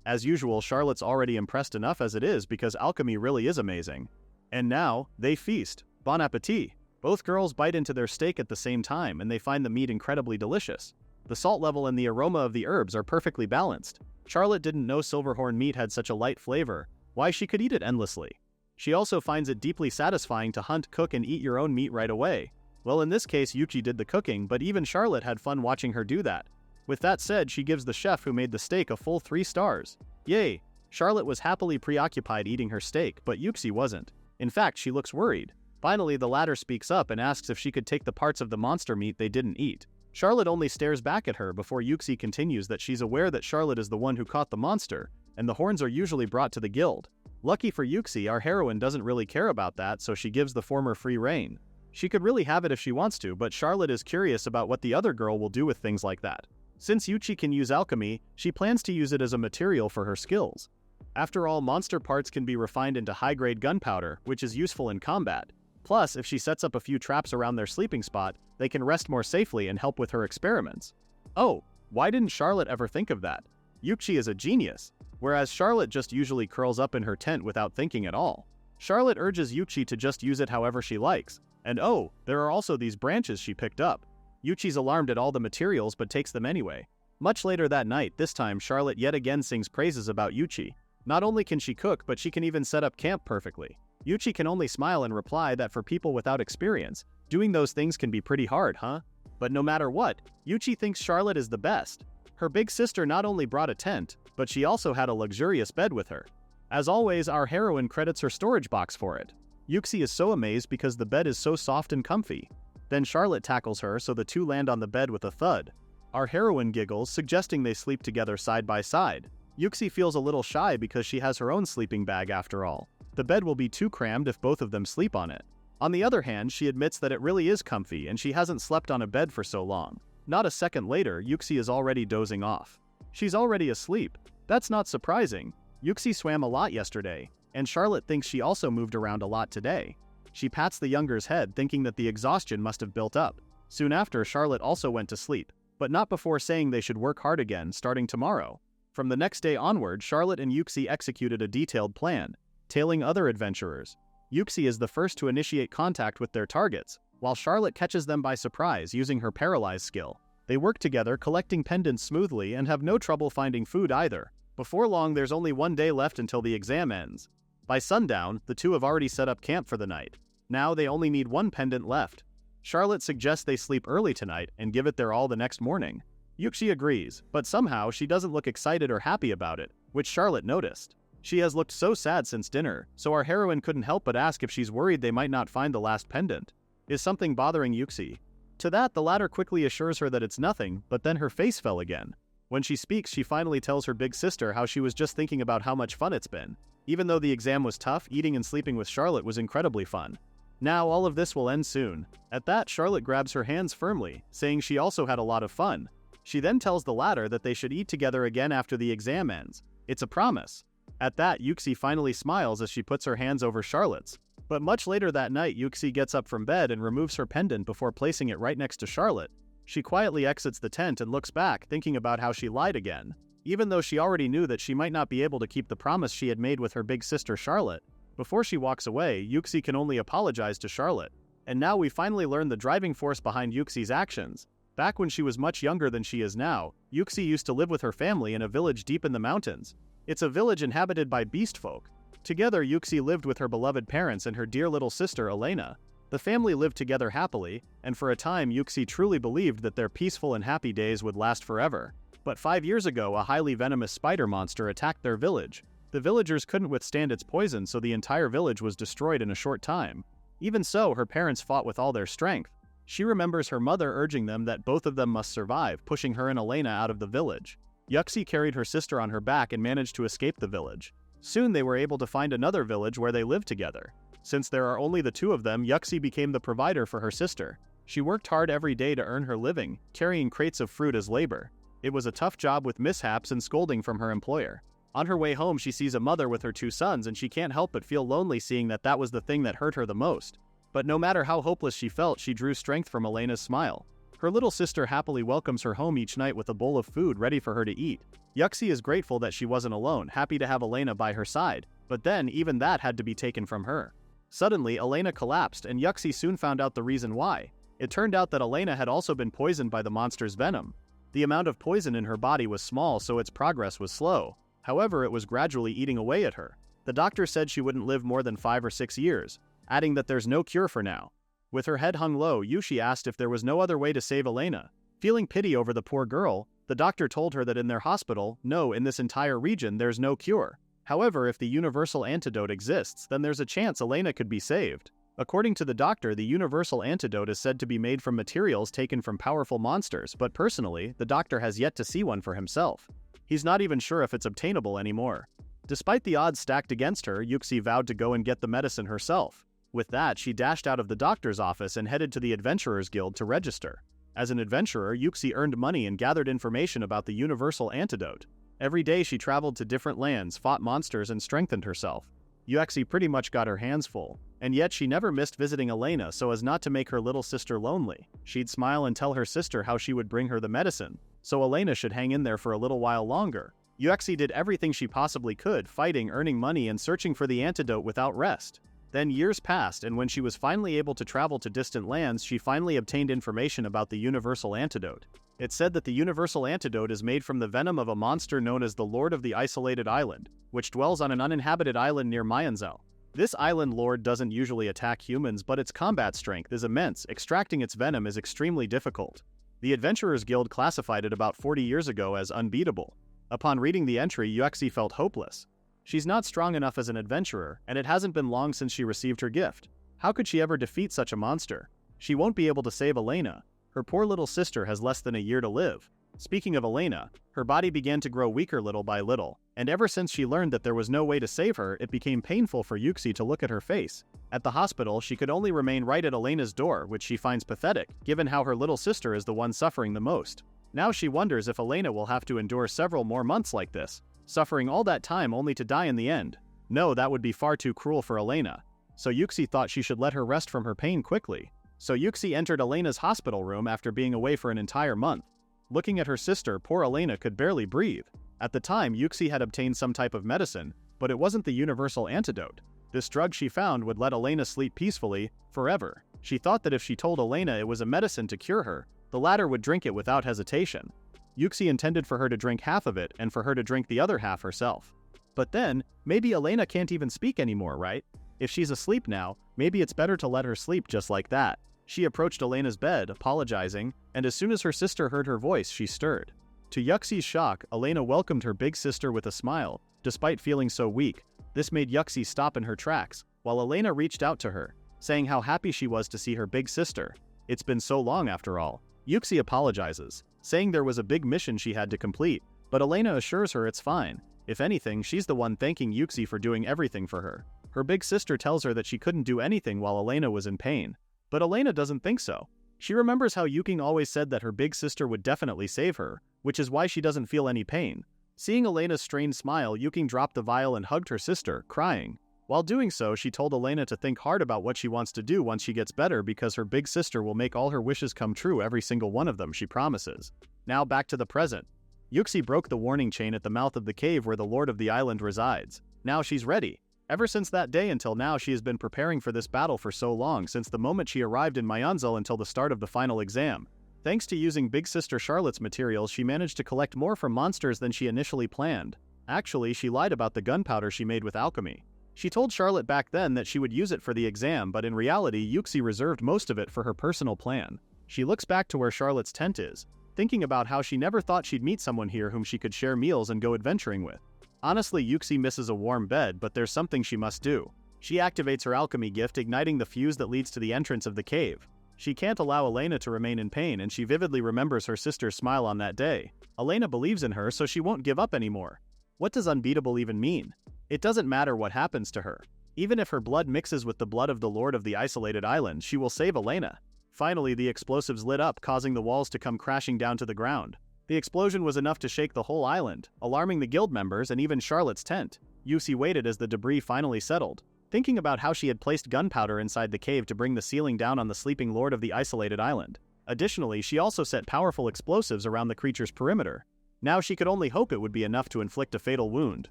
As usual, Charlotte's already impressed enough as it is because alchemy really is amazing. And now, they feast. Bon appetit! Both girls bite into their steak at the same time and they find the meat incredibly delicious. The salt level and the aroma of the herbs are perfectly balanced. Charlotte didn't know silverhorn meat had such a light flavor. Why, she could eat it endlessly. She also finds it deeply satisfying to hunt, cook, and eat your own meat right away. Well, in this case, Yuxi did the cooking, but even Charlotte had fun watching her do that. With that said, she gives the chef who made the steak a full 3 stars. Yay! Charlotte was happily preoccupied eating her steak, but Yuxi wasn't. In fact, she looks worried. Finally, the latter speaks up and asks if she could take the parts of the monster meat they didn't eat. Charlotte only stares back at her before Yuxi continues that she's aware that Charlotte is the one who caught the monster, and the horns are usually brought to the guild. Lucky for Yuxi, our heroine doesn't really care about that, so she gives the former free rein. She could really have it if she wants to, but Charlotte is curious about what the other girl will do with things like that. Since Yuchi can use alchemy, she plans to use it as a material for her skills. After all, monster parts can be refined into high-grade gunpowder, which is useful in combat. Plus, if she sets up a few traps around their sleeping spot, they can rest more safely and help with her experiments. Oh, why didn't Charlotte ever think of that? Yuchi is a genius, whereas Charlotte just usually curls up in her tent without thinking at all. Charlotte urges Yuchi to just use it however she likes. And oh, there are also these branches she picked up. Yuchi's alarmed at all the materials but takes them anyway. Much later that night, this time Charlotte yet again sings praises about Yuchi. Not only can she cook, but she can even set up camp perfectly. Yuchi can only smile and reply that for people without experience, doing those things can be pretty hard, huh? But no matter what, Yuchi thinks Charlotte is the best. Her big sister not only brought a tent, but she also had a luxurious bed with her. As always, our heroine credits her storage box for it. Yuxi is so amazed because the bed is so soft and comfy. Then Charlotte tackles her so the two land on the bed with a thud. Our heroine giggles, suggesting they sleep together side by side. Yuxi feels a little shy because she has her own sleeping bag after all. The bed will be too crammed if both of them sleep on it. On the other hand, she admits that it really is comfy and she hasn't slept on a bed for so long. Not a second later, Yuxi is already dozing off. She's already asleep. That's not surprising. Yuxi swam a lot yesterday, and Charlotte thinks she also moved around a lot today. She pats the younger's head, thinking that the exhaustion must have built up. Soon after, Charlotte also went to sleep, but not before saying they should work hard again starting tomorrow. From the next day onward, Charlotte and Yuxi executed a detailed plan, tailing other adventurers. Yuxi is the first to initiate contact with their targets, while Charlotte catches them by surprise using her paralyze skill. They work together, collecting pendants smoothly and have no trouble finding food either. Before long, there's only one day left until the exam ends. By sundown, the two have already set up camp for the night. Now they only need one pendant left. Charlotte suggests they sleep early tonight and give it their all the next morning. Yuxi agrees, but somehow she doesn't look excited or happy about it, which Charlotte noticed. She has looked so sad since dinner, so our heroine couldn't help but ask if she's worried they might not find the last pendant. Is something bothering Yuxi? To that, the latter quickly assures her that it's nothing, but then her face fell again. When she speaks, she finally tells her big sister how she was just thinking about how much fun it's been. Even though the exam was tough, eating and sleeping with Charlotte was incredibly fun. Now all of this will end soon. At that, Charlotte grabs her hands firmly, saying she also had a lot of fun. She then tells the latter that they should eat together again after the exam ends. It's a promise. At that, Yuxi finally smiles as she puts her hands over Charlotte's. But much later that night, Yuxi gets up from bed and removes her pendant before placing it right next to Charlotte. She quietly exits the tent and looks back, thinking about how she lied again. Even though she already knew that she might not be able to keep the promise she had made with her big sister Charlotte. Before she walks away, Yuxi can only apologize to Charlotte. And now we finally learn the driving force behind Yuxi's actions. Back when she was much younger than she is now, Yuxi used to live with her family in a village deep in the mountains. It's a village inhabited by beast folk. Together, Yuxi lived with her beloved parents and her dear little sister Elena. The family lived together happily, and for a time Yuxi truly believed that their peaceful and happy days would last forever. But 5 years ago, a highly venomous spider monster attacked their village. The villagers couldn't withstand its poison, so the entire village was destroyed in a short time. Even so, her parents fought with all their strength. She remembers her mother urging them that both of them must survive, pushing her and Elena out of the village. Yuxi carried her sister on her back and managed to escape the village. Soon they were able to find another village where they lived together. Since there are only the two of them, Yuxi became the provider for her sister. She worked hard every day to earn her living, carrying crates of fruit as labor. It was a tough job with mishaps and scolding from her employer. On her way home, she sees a mother with her two sons and she can't help but feel lonely seeing that was the thing that hurt her the most. But no matter how hopeless she felt, she drew strength from Elena's smile. Her little sister happily welcomes her home each night with a bowl of food ready for her to eat. Yuxi is grateful that she wasn't alone, happy to have Elena by her side, but then even that had to be taken from her. Suddenly, Elena collapsed and Yuxi soon found out the reason why. It turned out that Elena had also been poisoned by the monster's venom. The amount of poison in her body was small, so its progress was slow. However, it was gradually eating away at her. The doctor said she wouldn't live more than 5 or 6 years, adding that there's no cure for now. With her head hung low, Yuxi asked if there was no other way to save Elena. Feeling pity over the poor girl, the doctor told her that in their hospital, no, in this entire region, there's no cure. However, if the universal antidote exists, then there's a chance Elena could be saved. According to the doctor, the universal antidote is said to be made from materials taken from powerful monsters, but personally, the doctor has yet to see one for himself. He's not even sure if it's obtainable anymore. Despite the odds stacked against her, Yuxi vowed to go and get the medicine herself. With that, she dashed out of the doctor's office and headed to the Adventurers Guild to register. As an adventurer, Yuxi earned money and gathered information about the universal antidote. Every day she traveled to different lands, fought monsters, and strengthened herself. Yuxi pretty much got her hands full, and yet she never missed visiting Elena so as not to make her little sister lonely. She'd smile and tell her sister how she would bring her the medicine, so Elena should hang in there for a little while longer. Yuxi did everything she possibly could, fighting, earning money, and searching for the antidote without rest. Then years passed, and when she was finally able to travel to distant lands, she finally obtained information about the universal antidote. It said that the universal antidote is made from the venom of a monster known as the Lord of the Isolated Island, which dwells on an uninhabited island near Mayanzel. This island lord doesn't usually attack humans, but its combat strength is immense. Extracting its venom is extremely difficult. The Adventurers Guild classified it about 40 years ago as unbeatable. Upon reading the entry, Yuxi felt hopeless. She's not strong enough as an adventurer, and it hasn't been long since she received her gift. How could she ever defeat such a monster? She won't be able to save Elena. Her poor little sister has less than a year to live. Speaking of Elena, her body began to grow weaker little by little, and ever since she learned that there was no way to save her, it became painful for Yuxi to look at her face. At the hospital, she could only remain right at Elena's door, which she finds pathetic, given how her little sister is the one suffering the most. Now she wonders if Elena will have to endure several more months like this, suffering all that time only to die in the end. No, that would be far too cruel for Elena. So Yuxi thought she should let her rest from her pain quickly. So Yuxi entered Elena's hospital room after being away for an entire month. Looking at her sister, poor Elena could barely breathe. At the time, Yuxi had obtained some type of medicine, but it wasn't the universal antidote. This drug she found would let Elena sleep peacefully, forever. She thought that if she told Elena it was a medicine to cure her, the latter would drink it without hesitation. Yuxi intended for her to drink half of it and for her to drink the other half herself. But then, maybe Elena can't even speak anymore, right? If she's asleep now, maybe it's better to let her sleep just like that. She approached Elena's bed, apologizing, and as soon as her sister heard her voice, she stirred. To Yuxi's shock, Elena welcomed her big sister with a smile, despite feeling so weak. This made Yuxi stop in her tracks, while Elena reached out to her, saying how happy she was to see her big sister. It's been so long after all. Yuxi apologizes, saying there was a big mission she had to complete, but Elena assures her it's fine. If anything, she's the one thanking Yuxi for doing everything for her. Her big sister tells her that she couldn't do anything while Elena was in pain. But Elena doesn't think so. She remembers how Yuking always said that her big sister would definitely save her, which is why she doesn't feel any pain. Seeing Elena's strained smile, Yuking dropped the vial and hugged her sister, crying. While doing so, she told Elena to think hard about what she wants to do once she gets better because her big sister will make all her wishes come true, every single one of them, she promises. Now back to the present. Yuxi broke the warning chain at the mouth of the cave where the Lord of the Island resides. Now she's ready. Ever since that day until now, she has been preparing for this battle for so long, since the moment she arrived in Mayanzel until the start of the final exam. Thanks to using Big Sister Charlotte's materials, she managed to collect more from monsters than she initially planned. Actually, she lied about the gunpowder she made with alchemy. She told Charlotte back then that she would use it for the exam, but in reality, Yuxi reserved most of it for her personal plan. She looks back to where Charlotte's tent is, thinking about how she never thought she'd meet someone here whom she could share meals and go adventuring with. Honestly, Yuxi misses a warm bed, but there's something she must do. She activates her alchemy gift, igniting the fuse that leads to the entrance of the cave. She can't allow Elena to remain in pain, and she vividly remembers her sister's smile on that day. Elena believes in her, so she won't give up anymore. What does unbeatable even mean? It doesn't matter what happens to her. Even if her blood mixes with the blood of the Lord of the Isolated Island, she will save Elena. Finally, the explosives lit up, causing the walls to come crashing down to the ground. The explosion was enough to shake the whole island, alarming the guild members and even Charlotte's tent. Yuxi waited as the debris finally settled, thinking about how she had placed gunpowder inside the cave to bring the ceiling down on the sleeping Lord of the Isolated Island. Additionally, she also set powerful explosives around the creature's perimeter. Now she could only hope it would be enough to inflict a fatal wound.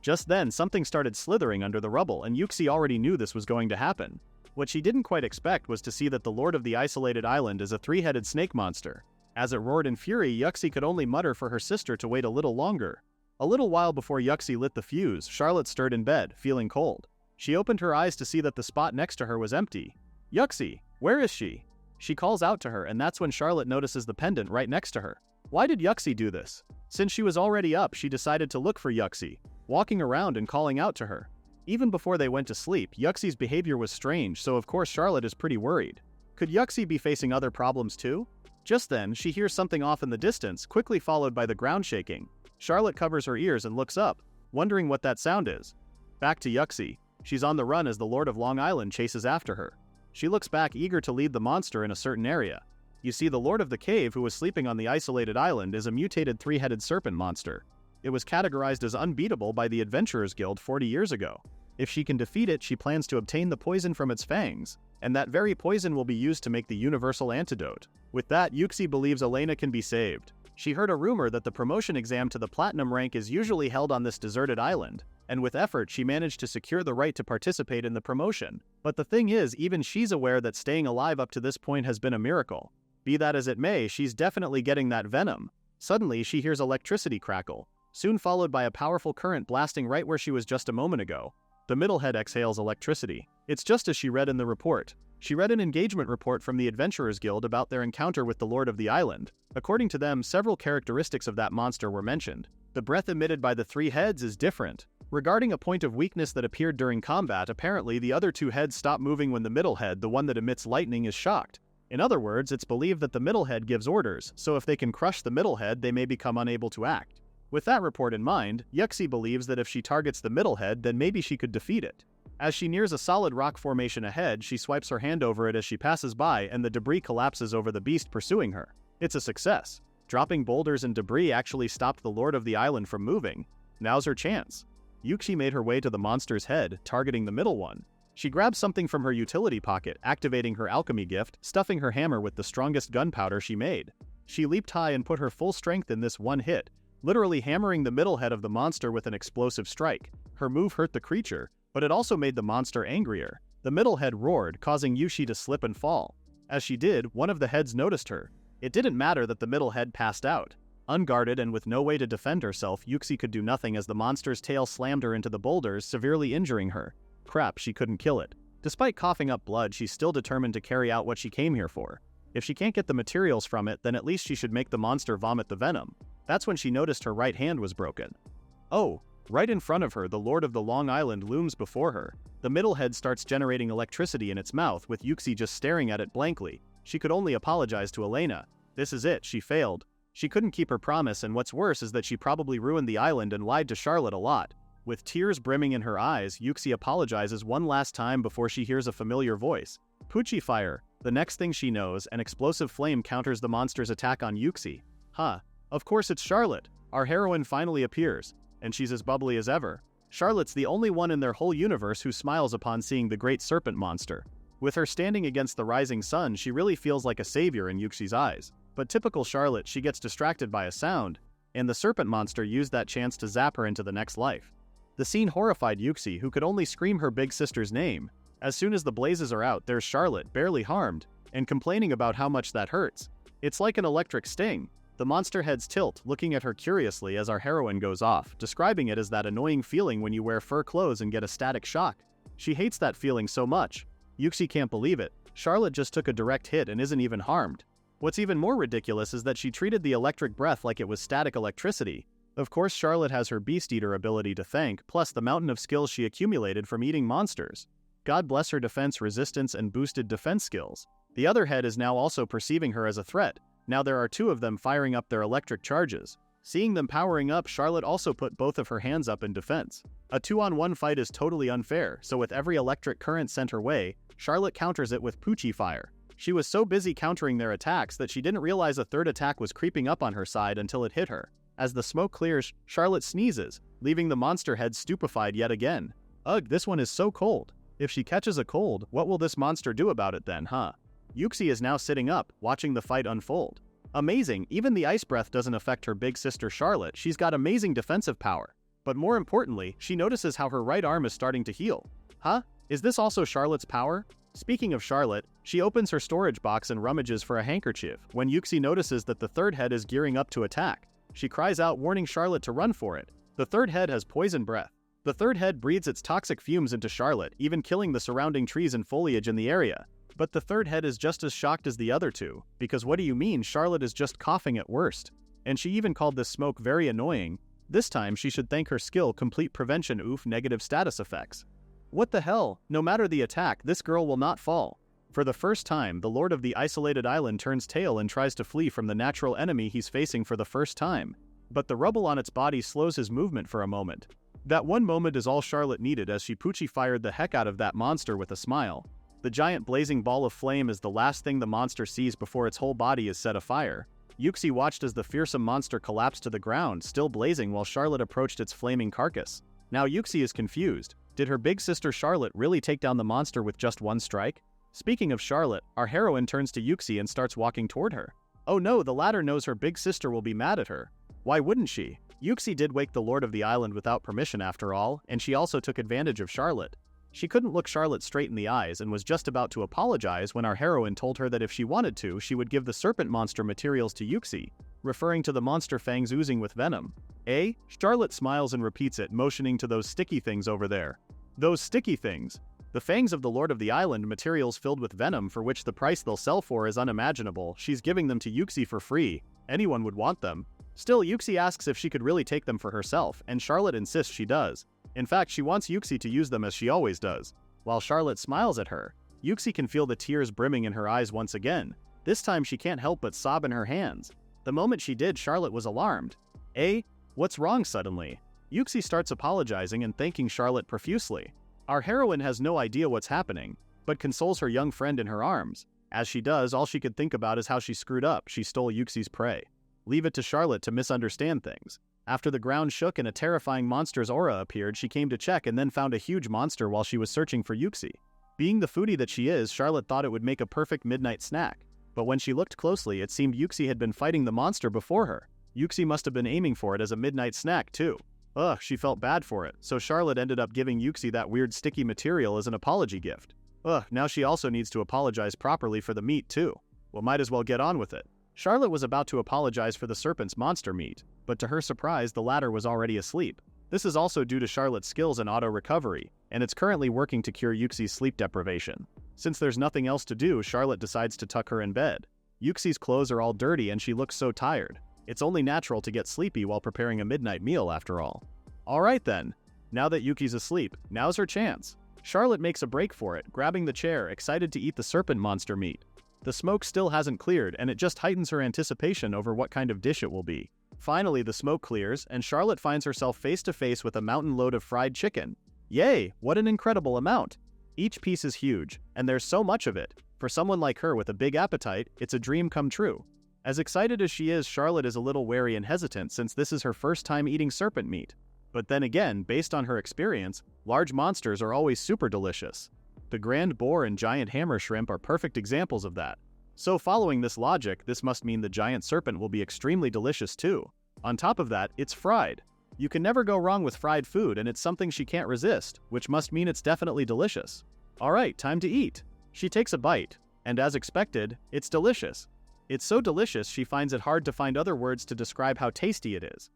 Just then, something started slithering under the rubble, and Yuxi already knew this was going to happen. What she didn't quite expect was to see that the Lord of the Isolated Island is a three-headed snake monster. As it roared in fury, Yuxi could only mutter for her sister to wait a little longer. A little while before Yuxi lit the fuse, Charlotte stirred in bed, feeling cold. She opened her eyes to see that the spot next to her was empty. Yuxi, where is she? She calls out to her, and that's when Charlotte notices the pendant right next to her. Why did Yuxi do this? Since she was already up, she decided to look for Yuxi, walking around and calling out to her. Even before they went to sleep, Yuxi's behavior was strange, so of course Charlotte is pretty worried. Could Yuxi be facing other problems too? Just then, she hears something off in the distance, quickly followed by the ground shaking. Charlotte covers her ears and looks up. wondering what that sound is. Back to Yuxi. She's on the run as the Lord of Long Island chases after her. She looks back eager to lead the monster in a certain area. You see, the Lord of the Cave, who was sleeping on the isolated island, is a mutated three-headed serpent monster. It was categorized as unbeatable by the Adventurers Guild 40 years ago. If she can defeat it, she plans to obtain the poison from its fangs, and that very poison will be used to make the universal antidote. With that, Yuxi believes Elena can be saved. She heard a rumor that the promotion exam to the platinum rank is usually held on this deserted island, and with effort she managed to secure the right to participate in the promotion. But the thing is, even she's aware that staying alive up to this point has been a miracle. Be that as it may, she's definitely getting that venom. Suddenly, she hears electricity crackle, soon followed by a powerful current blasting right where she was just a moment ago. The middle head exhales electricity. It's just as she read in the report. She read an engagement report from the Adventurers Guild about their encounter with the Lord of the Island. According to them, several characteristics of that monster were mentioned. The breath emitted by the three heads is different. Regarding a point of weakness that appeared during combat, apparently the other two heads stop moving when the middle head, the one that emits lightning, is shocked. In other words, it's believed that the middle head gives orders, so if they can crush the middle head, they may become unable to act. With that report in mind, Yuxi believes that if she targets the middle head, then maybe she could defeat it. As she nears a solid rock formation ahead, she swipes her hand over it as she passes by, and the debris collapses over the beast pursuing her. It's a success. Dropping boulders and debris actually stopped the Lord of the Island from moving. Now's her chance. Yuxi made her way to the monster's head, targeting the middle one. She grabbed something from her utility pocket, activating her alchemy gift, stuffing her hammer with the strongest gunpowder she made. She leaped high and put her full strength in this one hit, literally hammering the middle head of the monster with an explosive strike. Her move hurt the creature, but it also made the monster angrier. The middle head roared, causing Yuxi to slip and fall. As she did, one of the heads noticed her. It didn't matter that the middle head passed out. Unguarded and with no way to defend herself, Yuxi could do nothing as the monster's tail slammed her into the boulders, severely injuring her. Crap, she couldn't kill it. Despite coughing up blood, she's still determined to carry out what she came here for. If she can't get the materials from it, then at least she should make the monster vomit the venom. That's when she noticed her right hand was broken. Oh, right in front of her, the Lord of the Long Island looms before her. The middle head starts generating electricity in its mouth, with Yuxi just staring at it blankly. She could only apologize to Elena. This is it, she failed. She couldn't keep her promise, and what's worse is that she probably ruined the island and lied to Charlotte a lot. With tears brimming in her eyes, Yuxi apologizes one last time before she hears a familiar voice. Pucci fire. The next thing she knows, an explosive flame counters the monster's attack on Yuxi. Huh. Of course it's Charlotte. Our heroine finally appears, and she's as bubbly as ever. Charlotte's the only one in their whole universe who smiles upon seeing the great serpent monster. With her standing against the rising sun, she really feels like a savior in Yuxi's eyes. But typical Charlotte, she gets distracted by a sound, and the serpent monster used that chance to zap her into the next life. The scene horrified Yuxi, who could only scream her big sister's name. As soon as the blazes are out, there's Charlotte, barely harmed, and complaining about how much that hurts. It's like an electric sting. The monster heads tilt, looking at her curiously as our heroine goes off, describing it as that annoying feeling when you wear fur clothes and get a static shock. She hates that feeling so much. Yuxi can't believe it. Charlotte just took a direct hit and isn't even harmed. What's even more ridiculous is that she treated the electric breath like it was static electricity. Of course, Charlotte has her beast eater ability to thank, plus the mountain of skills she accumulated from eating monsters. God bless her defense resistance and boosted defense skills. The other head is now also perceiving her as a threat. Now there are two of them firing up their electric charges. Seeing them powering up, Charlotte also put both of her hands up in defense. A 2-on-1 fight is totally unfair, so with every electric current sent her way, Charlotte counters it with Pucci fire. She was so busy countering their attacks that she didn't realize a third attack was creeping up on her side until it hit her. As the smoke clears, Charlotte sneezes, leaving the monster head stupefied yet again. Ugh, this one is so cold. If she catches a cold, what will this monster do about it then, huh? Yuxi is now sitting up, watching the fight unfold. Amazing, even the ice breath doesn't affect her big sister Charlotte. She's got amazing defensive power. But more importantly, she notices how her right arm is starting to heal. Huh? Is this also Charlotte's power? Speaking of Charlotte, she opens her storage box and rummages for a handkerchief when Yuxi notices that the third head is gearing up to attack. She cries out, warning Charlotte to run for it. The third head has poison breath. The third head breathes its toxic fumes into Charlotte, even killing the surrounding trees and foliage in the area. But the third head is just as shocked as the other two, because what do you mean, Charlotte is just coughing at worst. And she even called this smoke very annoying. This time she should thank her skill complete prevention negative status effects. What the hell? No matter the attack, this girl will not fall. For the first time, the Lord of the Isolated Island turns tail and tries to flee from the natural enemy he's facing for the first time. But the rubble on its body slows his movement for a moment. That one moment is all Charlotte needed as she poochie fired the heck out of that monster with a smile. The giant blazing ball of flame is the last thing the monster sees before its whole body is set afire. Yuxi watched as the fearsome monster collapsed to the ground, still blazing, while Charlotte approached its flaming carcass. Now Yuxi is confused. Did her big sister Charlotte really take down the monster with just one strike? Speaking of Charlotte, our heroine turns to Yuxi and starts walking toward her. Oh no, the latter knows her big sister will be mad at her. Why wouldn't she? Yuxi did wake the Lord of the Island without permission after all, and she also took advantage of Charlotte. She couldn't look Charlotte straight in the eyes and was just about to apologize when our heroine told her that if she wanted to, she would give the serpent monster materials to Yuxi, referring to the monster fangs oozing with venom. Eh? Charlotte smiles and repeats it, motioning to those sticky things over there. Those sticky things. The fangs of the Lord of the Island, materials filled with venom for which the price they'll sell for is unimaginable. She's giving them to Yuxi for free. Anyone would want them. Still, Yuxi asks if she could really take them for herself, and Charlotte insists she does. In fact, she wants Yuxi to use them as she always does. While Charlotte smiles at her, Yuxi can feel the tears brimming in her eyes once again. This time she can't help but sob in her hands. The moment she did, Charlotte was alarmed. Eh? What's wrong suddenly? Yuxi starts apologizing and thanking Charlotte profusely. Our heroine has no idea what's happening, but consoles her young friend in her arms. As she does, all she could think about is how she screwed up. She stole Yuxi's prey. Leave it to Charlotte to misunderstand things. After the ground shook and a terrifying monster's aura appeared, she came to check and then found a huge monster while she was searching for Yuxi. Being the foodie that she is, Charlotte thought it would make a perfect midnight snack. But when she looked closely, it seemed Yuxi had been fighting the monster before her. Yuxi must have been aiming for it as a midnight snack too. Ugh, she felt bad for it, so Charlotte ended up giving Yuxi that weird sticky material as an apology gift. Ugh, now she also needs to apologize properly for the meat too. Well, might as well get on with it. Charlotte was about to apologize for the serpent's monster meat, but to her surprise, the latter was already asleep. This is also due to Charlotte's skills in auto-recovery, and it's currently working to cure Yuxi's sleep deprivation. Since there's nothing else to do, Charlotte decides to tuck her in bed. Yuxi's clothes are all dirty and she looks so tired. It's only natural to get sleepy while preparing a midnight meal after all. Alright then. Now that Yuki's asleep, now's her chance. Charlotte makes a break for it, grabbing the chair, excited to eat the serpent monster meat. The smoke still hasn't cleared, and it just heightens her anticipation over what kind of dish it will be. Finally, the smoke clears, and Charlotte finds herself face to face with a mountain load of fried chicken. Yay, what an incredible amount! Each piece is huge, and there's so much of it. For someone like her with a big appetite, it's a dream come true. As excited as she is, Charlotte is a little wary and hesitant since this is her first time eating serpent meat. But then again, based on her experience, large monsters are always super delicious. The grand boar and giant hammer shrimp are perfect examples of that. So following this logic, this must mean the giant serpent will be extremely delicious too. On top of that, it's fried. You can never go wrong with fried food, and it's something she can't resist, which must mean it's definitely delicious. Alright, time to eat. She takes a bite, and as expected, it's delicious. It's so delicious she finds it hard to find other words to describe how tasty it is.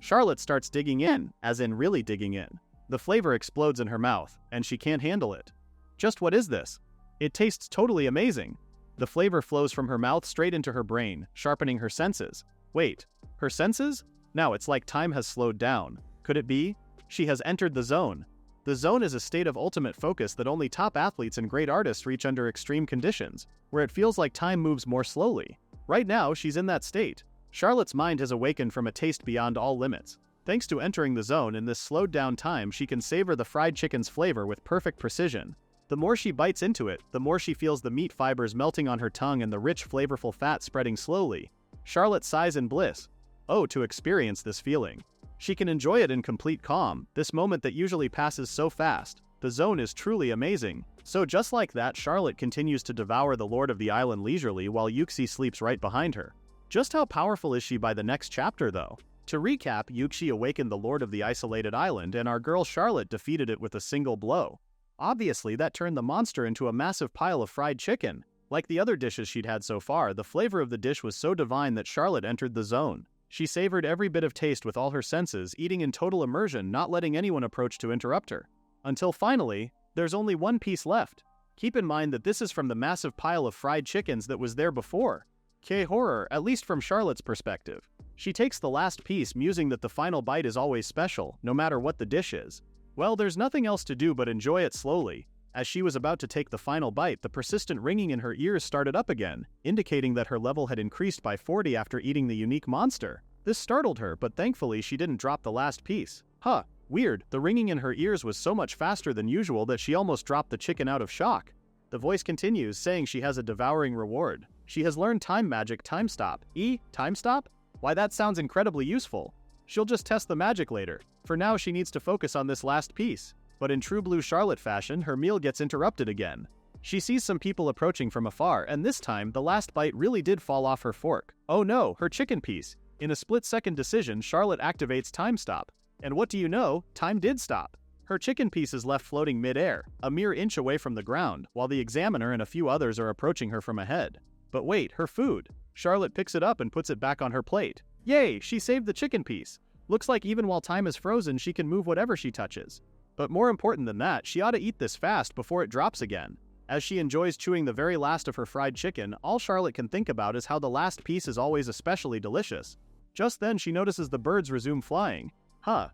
Charlotte starts digging in, as in really digging in. The flavor explodes in her mouth, and she can't handle it. Just what is this? It tastes totally amazing. The flavor flows from her mouth straight into her brain, sharpening her senses. Wait, her senses? Now it's like time has slowed down. Could it be? She has entered the zone. The zone is a state of ultimate focus that only top athletes and great artists reach under extreme conditions, where it feels like time moves more slowly. Right now, she's in that state. Charlotte's mind has awakened from a taste beyond all limits. Thanks to entering the zone in this slowed down time, she can savor the fried chicken's flavor with perfect precision. The more she bites into it, the more she feels the meat fibers melting on her tongue and the rich, flavorful fat spreading slowly. Charlotte sighs in bliss. Oh, to experience this feeling. She can enjoy it in complete calm, this moment that usually passes so fast. The zone is truly amazing. So just like that, Charlotte continues to devour the Lord of the Island leisurely while Yuxi sleeps right behind her. Just how powerful is she by the next chapter though? To recap, Yuxi awakened the Lord of the Isolated Island and our girl Charlotte defeated it with a single blow. Obviously, that turned the monster into a massive pile of fried chicken. Like the other dishes she'd had so far, the flavor of the dish was so divine that Charlotte entered the zone. She savored every bit of taste with all her senses, eating in total immersion, not letting anyone approach to interrupt her. Until finally, there's only one piece left. Keep in mind that this is from the massive pile of fried chickens that was there before. K-horror, at least from Charlotte's perspective. She takes the last piece, musing that the final bite is always special, no matter what the dish is. Well, there's nothing else to do but enjoy it slowly. As she was about to take the final bite, the persistent ringing in her ears started up again, indicating that her level had increased by 40 after eating the unique monster. This startled her, but thankfully she didn't drop the last piece. Huh, Weird, the ringing in her ears was so much faster than usual that she almost dropped the chicken out of shock. The voice continues, saying she has a devouring reward. She has learned time magic time stop. Time stop? Why, that sounds incredibly useful. She'll just test the magic later. For now, she needs to focus on this last piece. But in true blue Charlotte fashion, her meal gets interrupted again. She sees some people approaching from afar, and this time, the last bite really did fall off her fork. Oh no, her chicken piece. In a split-second decision, Charlotte activates time stop. And what do you know? Time did stop. Her chicken piece is left floating mid-air, a mere inch away from the ground, while the examiner and a few others are approaching her from ahead. But wait, her food. Charlotte picks it up and puts it back on her plate. Yay, she saved the chicken piece. Looks like even while time is frozen, she can move whatever she touches. But more important than that, she ought to eat this fast before it drops again. As she enjoys chewing the very last of her fried chicken, all Charlotte can think about is how the last piece is always especially delicious. Just then she notices the birds resume flying.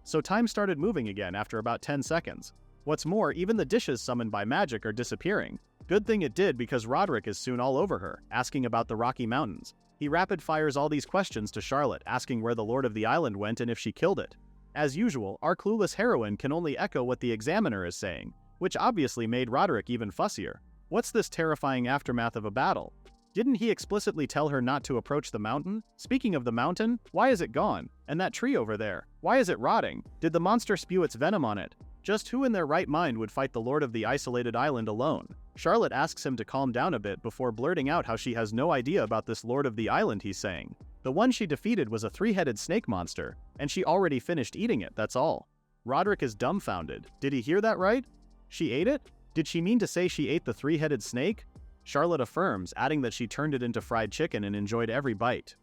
So time started moving again after about 10 seconds. What's more, even the dishes summoned by magic are disappearing. Good thing it did, because Roderick is soon all over her, asking about the Rocky Mountains. He rapid fires all these questions to Charlotte, asking where the Lord of the Island went and if she killed it. As usual, our clueless heroine can only echo what the examiner is saying, which obviously made Roderick even fussier. What's this terrifying aftermath of a battle? Didn't he explicitly tell her not to approach the mountain? Speaking of the mountain, why is it gone? And that tree over there, why is it rotting? Did the monster spew its venom on it? Just who in their right mind would fight the Lord of the Isolated Island alone? Charlotte asks him to calm down a bit before blurting out how she has no idea about this Lord of the Island he's saying. The one she defeated was a three-headed snake monster, and she already finished eating it, that's all. Roderick is dumbfounded. Did he hear that right? She ate it? Did she mean to say she ate the three-headed snake? Charlotte affirms, adding that she turned it into fried chicken and enjoyed every bite.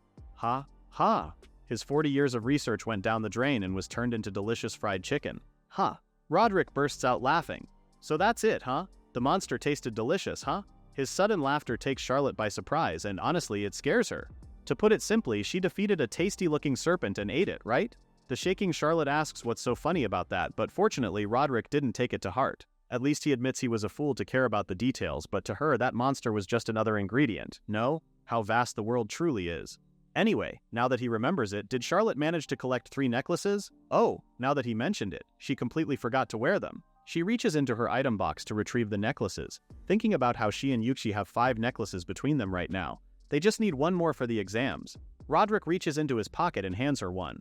His 40 years of research went down the drain and was turned into delicious fried chicken. Roderick bursts out laughing. So that's it, huh? The monster tasted delicious, huh? His sudden laughter takes Charlotte by surprise, and honestly, it scares her. To put it simply, she defeated a tasty-looking serpent and ate it, right? The shaking Charlotte asks what's so funny about that, but fortunately, Roderick didn't take it to heart. At least he admits he was a fool to care about the details, but to her, that monster was just another ingredient. No? How vast the world truly is. Anyway, now that he remembers it, did Charlotte manage to collect 3 necklaces? Oh, now that he mentioned it, she completely forgot to wear them. She reaches into her item box to retrieve the necklaces, thinking about how she and Yuki have 5 necklaces between them right now. They just need 1 more for the exams. Roderick reaches into his pocket and hands her one.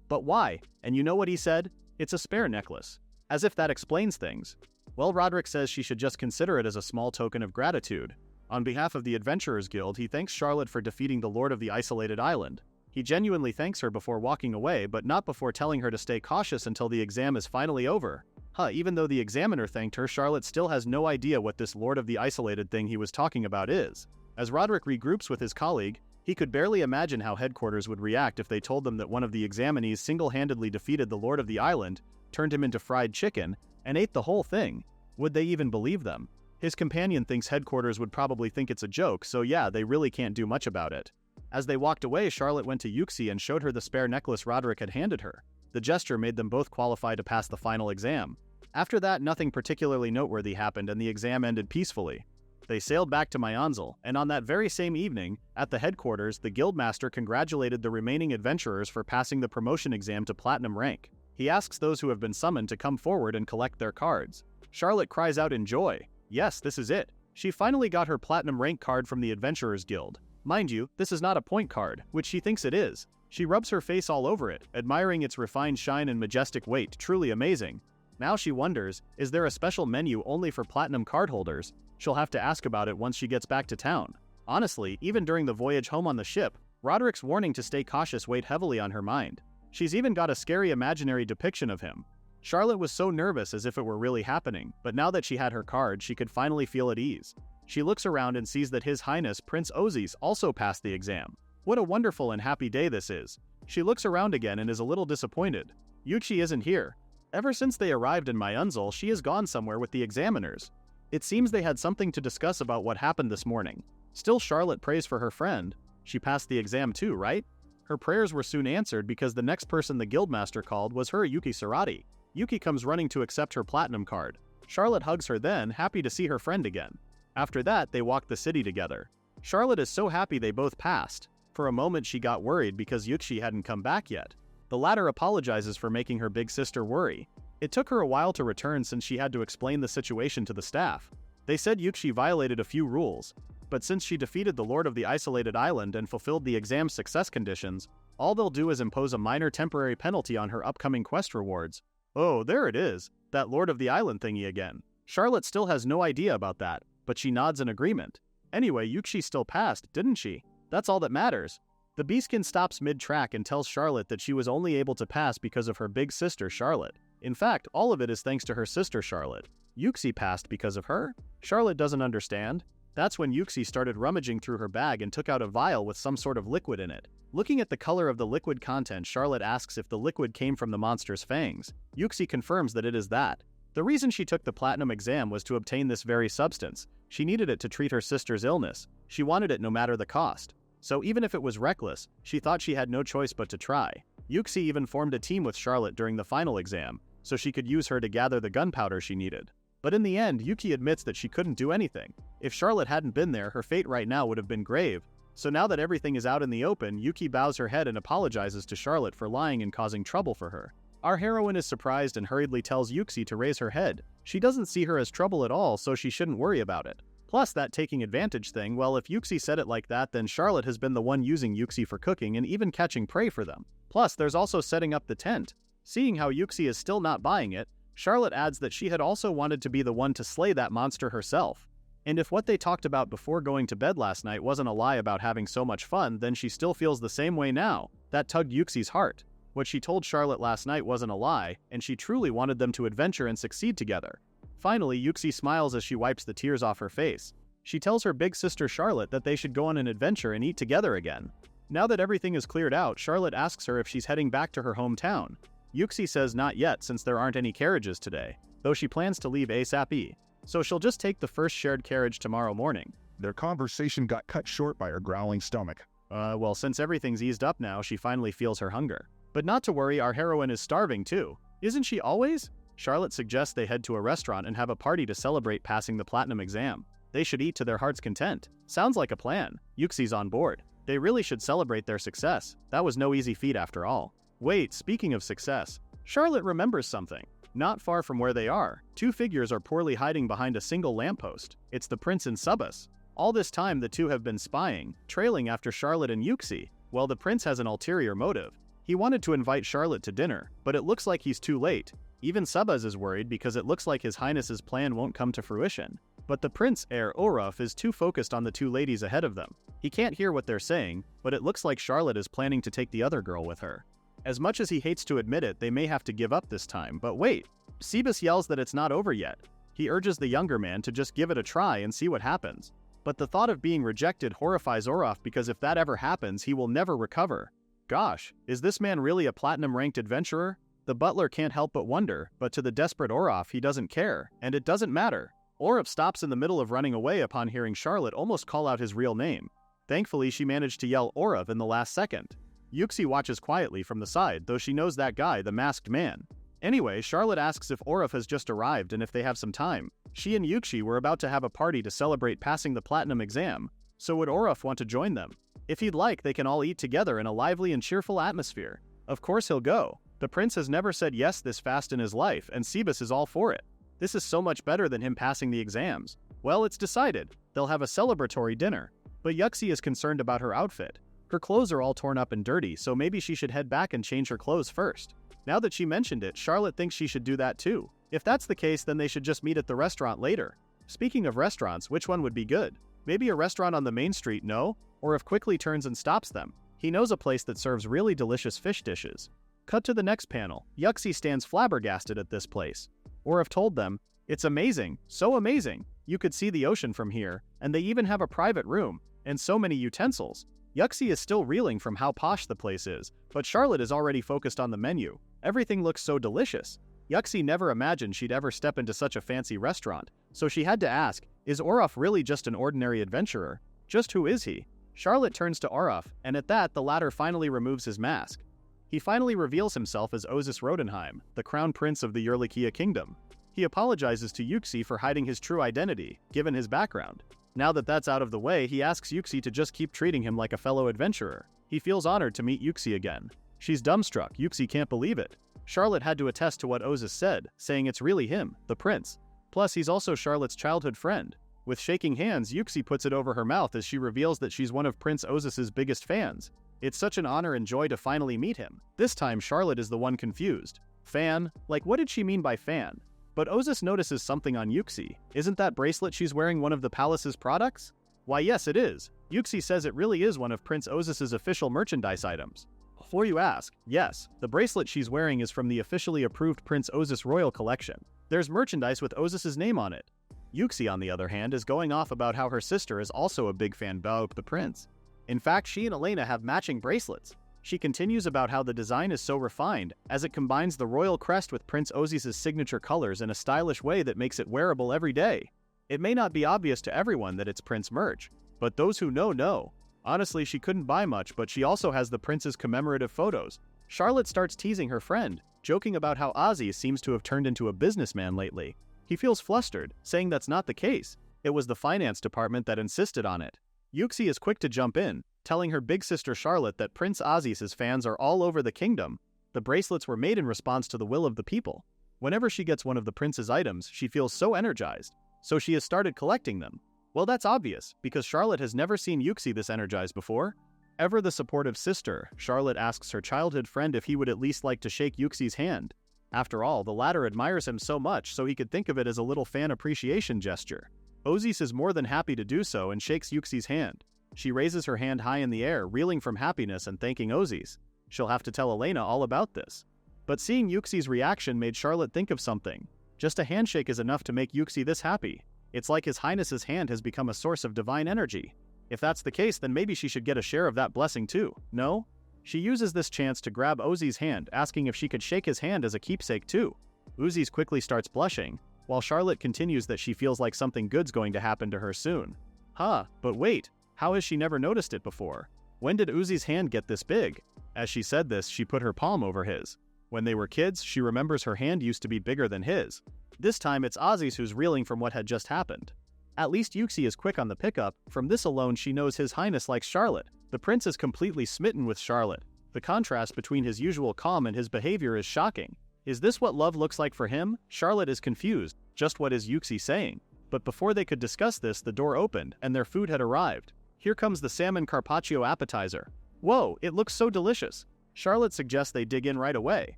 But why? And you know what he said? It's a spare necklace. As if that explains things. Well, Roderick says she should just consider it as a small token of gratitude. On behalf of the Adventurers Guild, he thanks Charlotte for defeating the Lord of the Isolated Island. He genuinely thanks her before walking away, but not before telling her to stay cautious until the exam is finally over. Even though the examiner thanked her, Charlotte still has no idea what this Lord of the Isolated thing he was talking about is. As Roderick regroups with his colleague, he could barely imagine how headquarters would react if they told them that one of the examinees single-handedly defeated the Lord of the Island, turned him into fried chicken, and ate the whole thing. Would they even believe them? His companion thinks headquarters would probably think it's a joke, so yeah, they really can't do much about it. As they walked away, Charlotte went to Yuxi and showed her the spare necklace Roderick had handed her. The gesture made them both qualify to pass the final exam. After that, nothing particularly noteworthy happened and the exam ended peacefully. They sailed back to Myanzal, and on that very same evening, at the headquarters, the guildmaster congratulated the remaining adventurers for passing the promotion exam to platinum rank. He asks those who have been summoned to come forward and collect their cards. Charlotte cries out in joy. Yes, this is it. She finally got her platinum rank card from the Adventurers Guild. Mind you, this is not a point card, which she thinks it is. She rubs her face all over it, admiring its refined shine and majestic weight, truly amazing. Now she wonders, is there a special menu only for platinum card holders? She'll have to ask about it once she gets back to town. Honestly, even during the voyage home on the ship, Roderick's warning to stay cautious weighed heavily on her mind. She's even got a scary imaginary depiction of him. Charlotte was so nervous as if it were really happening, but now that she had her card, she could finally feel at ease. She looks around and sees that His Highness Prince Ozis also passed the exam. What a wonderful and happy day this is. She looks around again and is a little disappointed. Yuchi isn't here. Ever since they arrived in Myanzal, she has gone somewhere with the examiners. It seems they had something to discuss about what happened this morning. Still, Charlotte prays for her friend. She passed the exam too, right? Her prayers were soon answered because the next person the guildmaster called was her Yuki Sarati. Yuki comes running to accept her platinum card. Charlotte hugs her then, happy to see her friend again. After that, they walk the city together. Charlotte is so happy they both passed. For a moment she got worried because Yuki hadn't come back yet. The latter apologizes for making her big sister worry. It took her a while to return since she had to explain the situation to the staff. They said Yuxi violated a few rules, but since she defeated the Lord of the Isolated Island and fulfilled the exam success conditions, all they'll do is impose a minor temporary penalty on her upcoming quest rewards. Oh, there it is, that Lord of the Island thingy again. Charlotte still has no idea about that, but she nods in agreement. Anyway, Yuxi still passed, didn't she? That's all that matters. The Beastkin stops mid-track and tells Charlotte that she was only able to pass because of her big sister Charlotte. In fact, all of it is thanks to her sister Charlotte. Yuxi passed because of her? Charlotte doesn't understand. That's when Yuxi started rummaging through her bag and took out a vial with some sort of liquid in it. Looking at the color of the liquid content, Charlotte asks if the liquid came from the monster's fangs. Yuxi confirms that it is that. The reason she took the platinum exam was to obtain this very substance. She needed it to treat her sister's illness. She wanted it no matter the cost. So even if it was reckless, she thought she had no choice but to try. Yuxi even formed a team with Charlotte during the final exam, so she could use her to gather the gunpowder she needed. But in the end, Yuki admits that she couldn't do anything. If Charlotte hadn't been there, her fate right now would have been grave. So now that everything is out in the open, Yuki bows her head and apologizes to Charlotte for lying and causing trouble for her. Our heroine is surprised and hurriedly tells Yuxi to raise her head. She doesn't see her as trouble at all, so she shouldn't worry about it. Plus, that taking advantage thing, well, if Yuxi said it like that, then Charlotte has been the one using Yuxi for cooking and even catching prey for them. Plus, there's also setting up the tent. Seeing how Yuxi is still not buying it, Charlotte adds that she had also wanted to be the one to slay that monster herself. And if what they talked about before going to bed last night wasn't a lie about having so much fun, then she still feels the same way now. That tugged Yuxi's heart. What she told Charlotte last night wasn't a lie, and she truly wanted them to adventure and succeed together. Finally, Yuxi smiles as she wipes the tears off her face. She tells her big sister Charlotte that they should go on an adventure and eat together again. Now that everything is cleared out, Charlotte asks her if she's heading back to her hometown. Yuxi says not yet since there aren't any carriages today, though she plans to leave ASAP. So she'll just take the first shared carriage tomorrow morning. Their conversation got cut short by her growling stomach. Well, since everything's eased up now, she finally feels her hunger. But not to worry, our heroine is starving too. Isn't she always? Charlotte suggests they head to a restaurant and have a party to celebrate passing the platinum exam. They should eat to their heart's content. Sounds like a plan. Yuxi's on board. They really should celebrate their success. That was no easy feat after all. Wait, speaking of success, Charlotte remembers something. Not far from where they are, two figures are poorly hiding behind a single lamppost. It's the prince and Subas. All this time the two have been spying, trailing after Charlotte and Yuxi. Well, the prince has an ulterior motive. He wanted to invite Charlotte to dinner, but it looks like he's too late. Even Subas is worried because it looks like His Highness's plan won't come to fruition. But the prince, heir Oraf, is too focused on the two ladies ahead of them. He can't hear what they're saying, but it looks like Charlotte is planning to take the other girl with her. As much as he hates to admit it, they may have to give up this time, but wait. Subas yells that it's not over yet. He urges the younger man to just give it a try and see what happens. But the thought of being rejected horrifies Oraf because if that ever happens, he will never recover. Gosh, is this man really a platinum-ranked adventurer? The butler can't help but wonder, but to the desperate Oraf, he doesn't care, and it doesn't matter. Oraf stops in the middle of running away upon hearing Charlotte almost call out his real name. Thankfully, she managed to yell Oraf in the last second. Yuxi watches quietly from the side, though she knows that guy, the masked man. Anyway, Charlotte asks if Oraf has just arrived and if they have some time. She and Yuxi were about to have a party to celebrate passing the platinum exam, so would Oraf want to join them? If he'd like, they can all eat together in a lively and cheerful atmosphere. Of course he'll go. The prince has never said yes this fast in his life, and Subas is all for it. This is so much better than him passing the exams. Well, it's decided. They'll have a celebratory dinner. But Yuxi is concerned about her outfit. Her clothes are all torn up and dirty, so maybe she should head back and change her clothes first. Now that she mentioned it, Charlotte thinks she should do that too. If that's the case, then they should just meet at the restaurant later. Speaking of restaurants, which one would be good? Maybe a restaurant on the main street, no? Or if Quickly turns and stops them. He knows a place that serves really delicious fish dishes. Cut to the next panel. Yuxi stands flabbergasted at this place. Oraf told them, "It's amazing, so amazing. You could see the ocean from here, and they even have a private room, and so many utensils." Yuxi is still reeling from how posh the place is, but Charlotte is already focused on the menu. Everything looks so delicious. Yuxi never imagined she'd ever step into such a fancy restaurant, so she had to ask, is Oraf really just an ordinary adventurer? Just who is he? Charlotte turns to Oraf, and at that, the latter finally removes his mask. He finally reveals himself as Ozus Rodenheim, the crown prince of the Yerlikia kingdom. He apologizes to Yuxi for hiding his true identity, given his background. Now that that's out of the way, he asks Yuxi to just keep treating him like a fellow adventurer. He feels honored to meet Yuxi again. She's dumbstruck. Yuxi can't believe it. Charlotte had to attest to what Ozus said, saying it's really him, the prince. Plus, he's also Charlotte's childhood friend. With shaking hands, Yuxi puts it over her mouth as she reveals that she's one of Prince Ozus's biggest fans. It's such an honor and joy to finally meet him. This time, Charlotte is the one confused. Fan? Like, what did she mean by fan? But Ozus notices something on Yuxi. Isn't that bracelet she's wearing one of the palace's products? Why, yes, it is. Yuxi says it really is one of Prince Ozus's official merchandise items. Before you ask, yes, the bracelet she's wearing is from the officially approved Prince Ozus Royal Collection. There's merchandise with Ozus's name on it. Yuxi, on the other hand, is going off about how her sister is also a big fan of the prince. In fact, she and Elena have matching bracelets. She continues about how the design is so refined, as it combines the royal crest with Prince Ozus's signature colors in a stylish way that makes it wearable every day. It may not be obvious to everyone that it's Prince merch, but those who know. Honestly, she couldn't buy much, but she also has the prince's commemorative photos. Charlotte starts teasing her friend, joking about how Ozzy seems to have turned into a businessman lately. He feels flustered, saying that's not the case. It was the finance department that insisted on it. Yuxi is quick to jump in, telling her big sister Charlotte that Prince Ozzy's fans are all over the kingdom. The bracelets were made in response to the will of the people. Whenever she gets one of the prince's items, she feels so energized, so she has started collecting them. Well, that's obvious, because Charlotte has never seen Yuxi this energized before. Ever the supportive sister, Charlotte asks her childhood friend if he would at least like to shake Yuxi's hand. After all, the latter admires him so much, so he could think of it as a little fan appreciation gesture. Ozys is more than happy to do so and shakes Yuxi's hand. She raises her hand high in the air, reeling from happiness and thanking Ozys. She'll have to tell Elena all about this. But seeing Yuxi's reaction made Charlotte think of something. Just a handshake is enough to make Yuxi this happy. It's like His Highness's hand has become a source of divine energy. If that's the case, then maybe she should get a share of that blessing too, no? She uses this chance to grab Ozzy's hand, asking if she could shake his hand as a keepsake too. Ozzy quickly starts blushing, while Charlotte continues that she feels like something good's going to happen to her soon. But wait, how has she never noticed it before? When did Ozzy's hand get this big? As she said this, she put her palm over his. When they were kids, she remembers her hand used to be bigger than his. This time it's Ozzy's who's reeling from what had just happened. At least Yuxi is quick on the pickup. From this alone she knows His Highness likes Charlotte. The prince is completely smitten with Charlotte. The contrast between his usual calm and his behavior is shocking. Is this what love looks like for him? Charlotte is confused. Just what is Yuxi saying? But before they could discuss this, the door opened, and their food had arrived. Here comes the salmon carpaccio appetizer. Whoa, it looks so delicious. Charlotte suggests they dig in right away.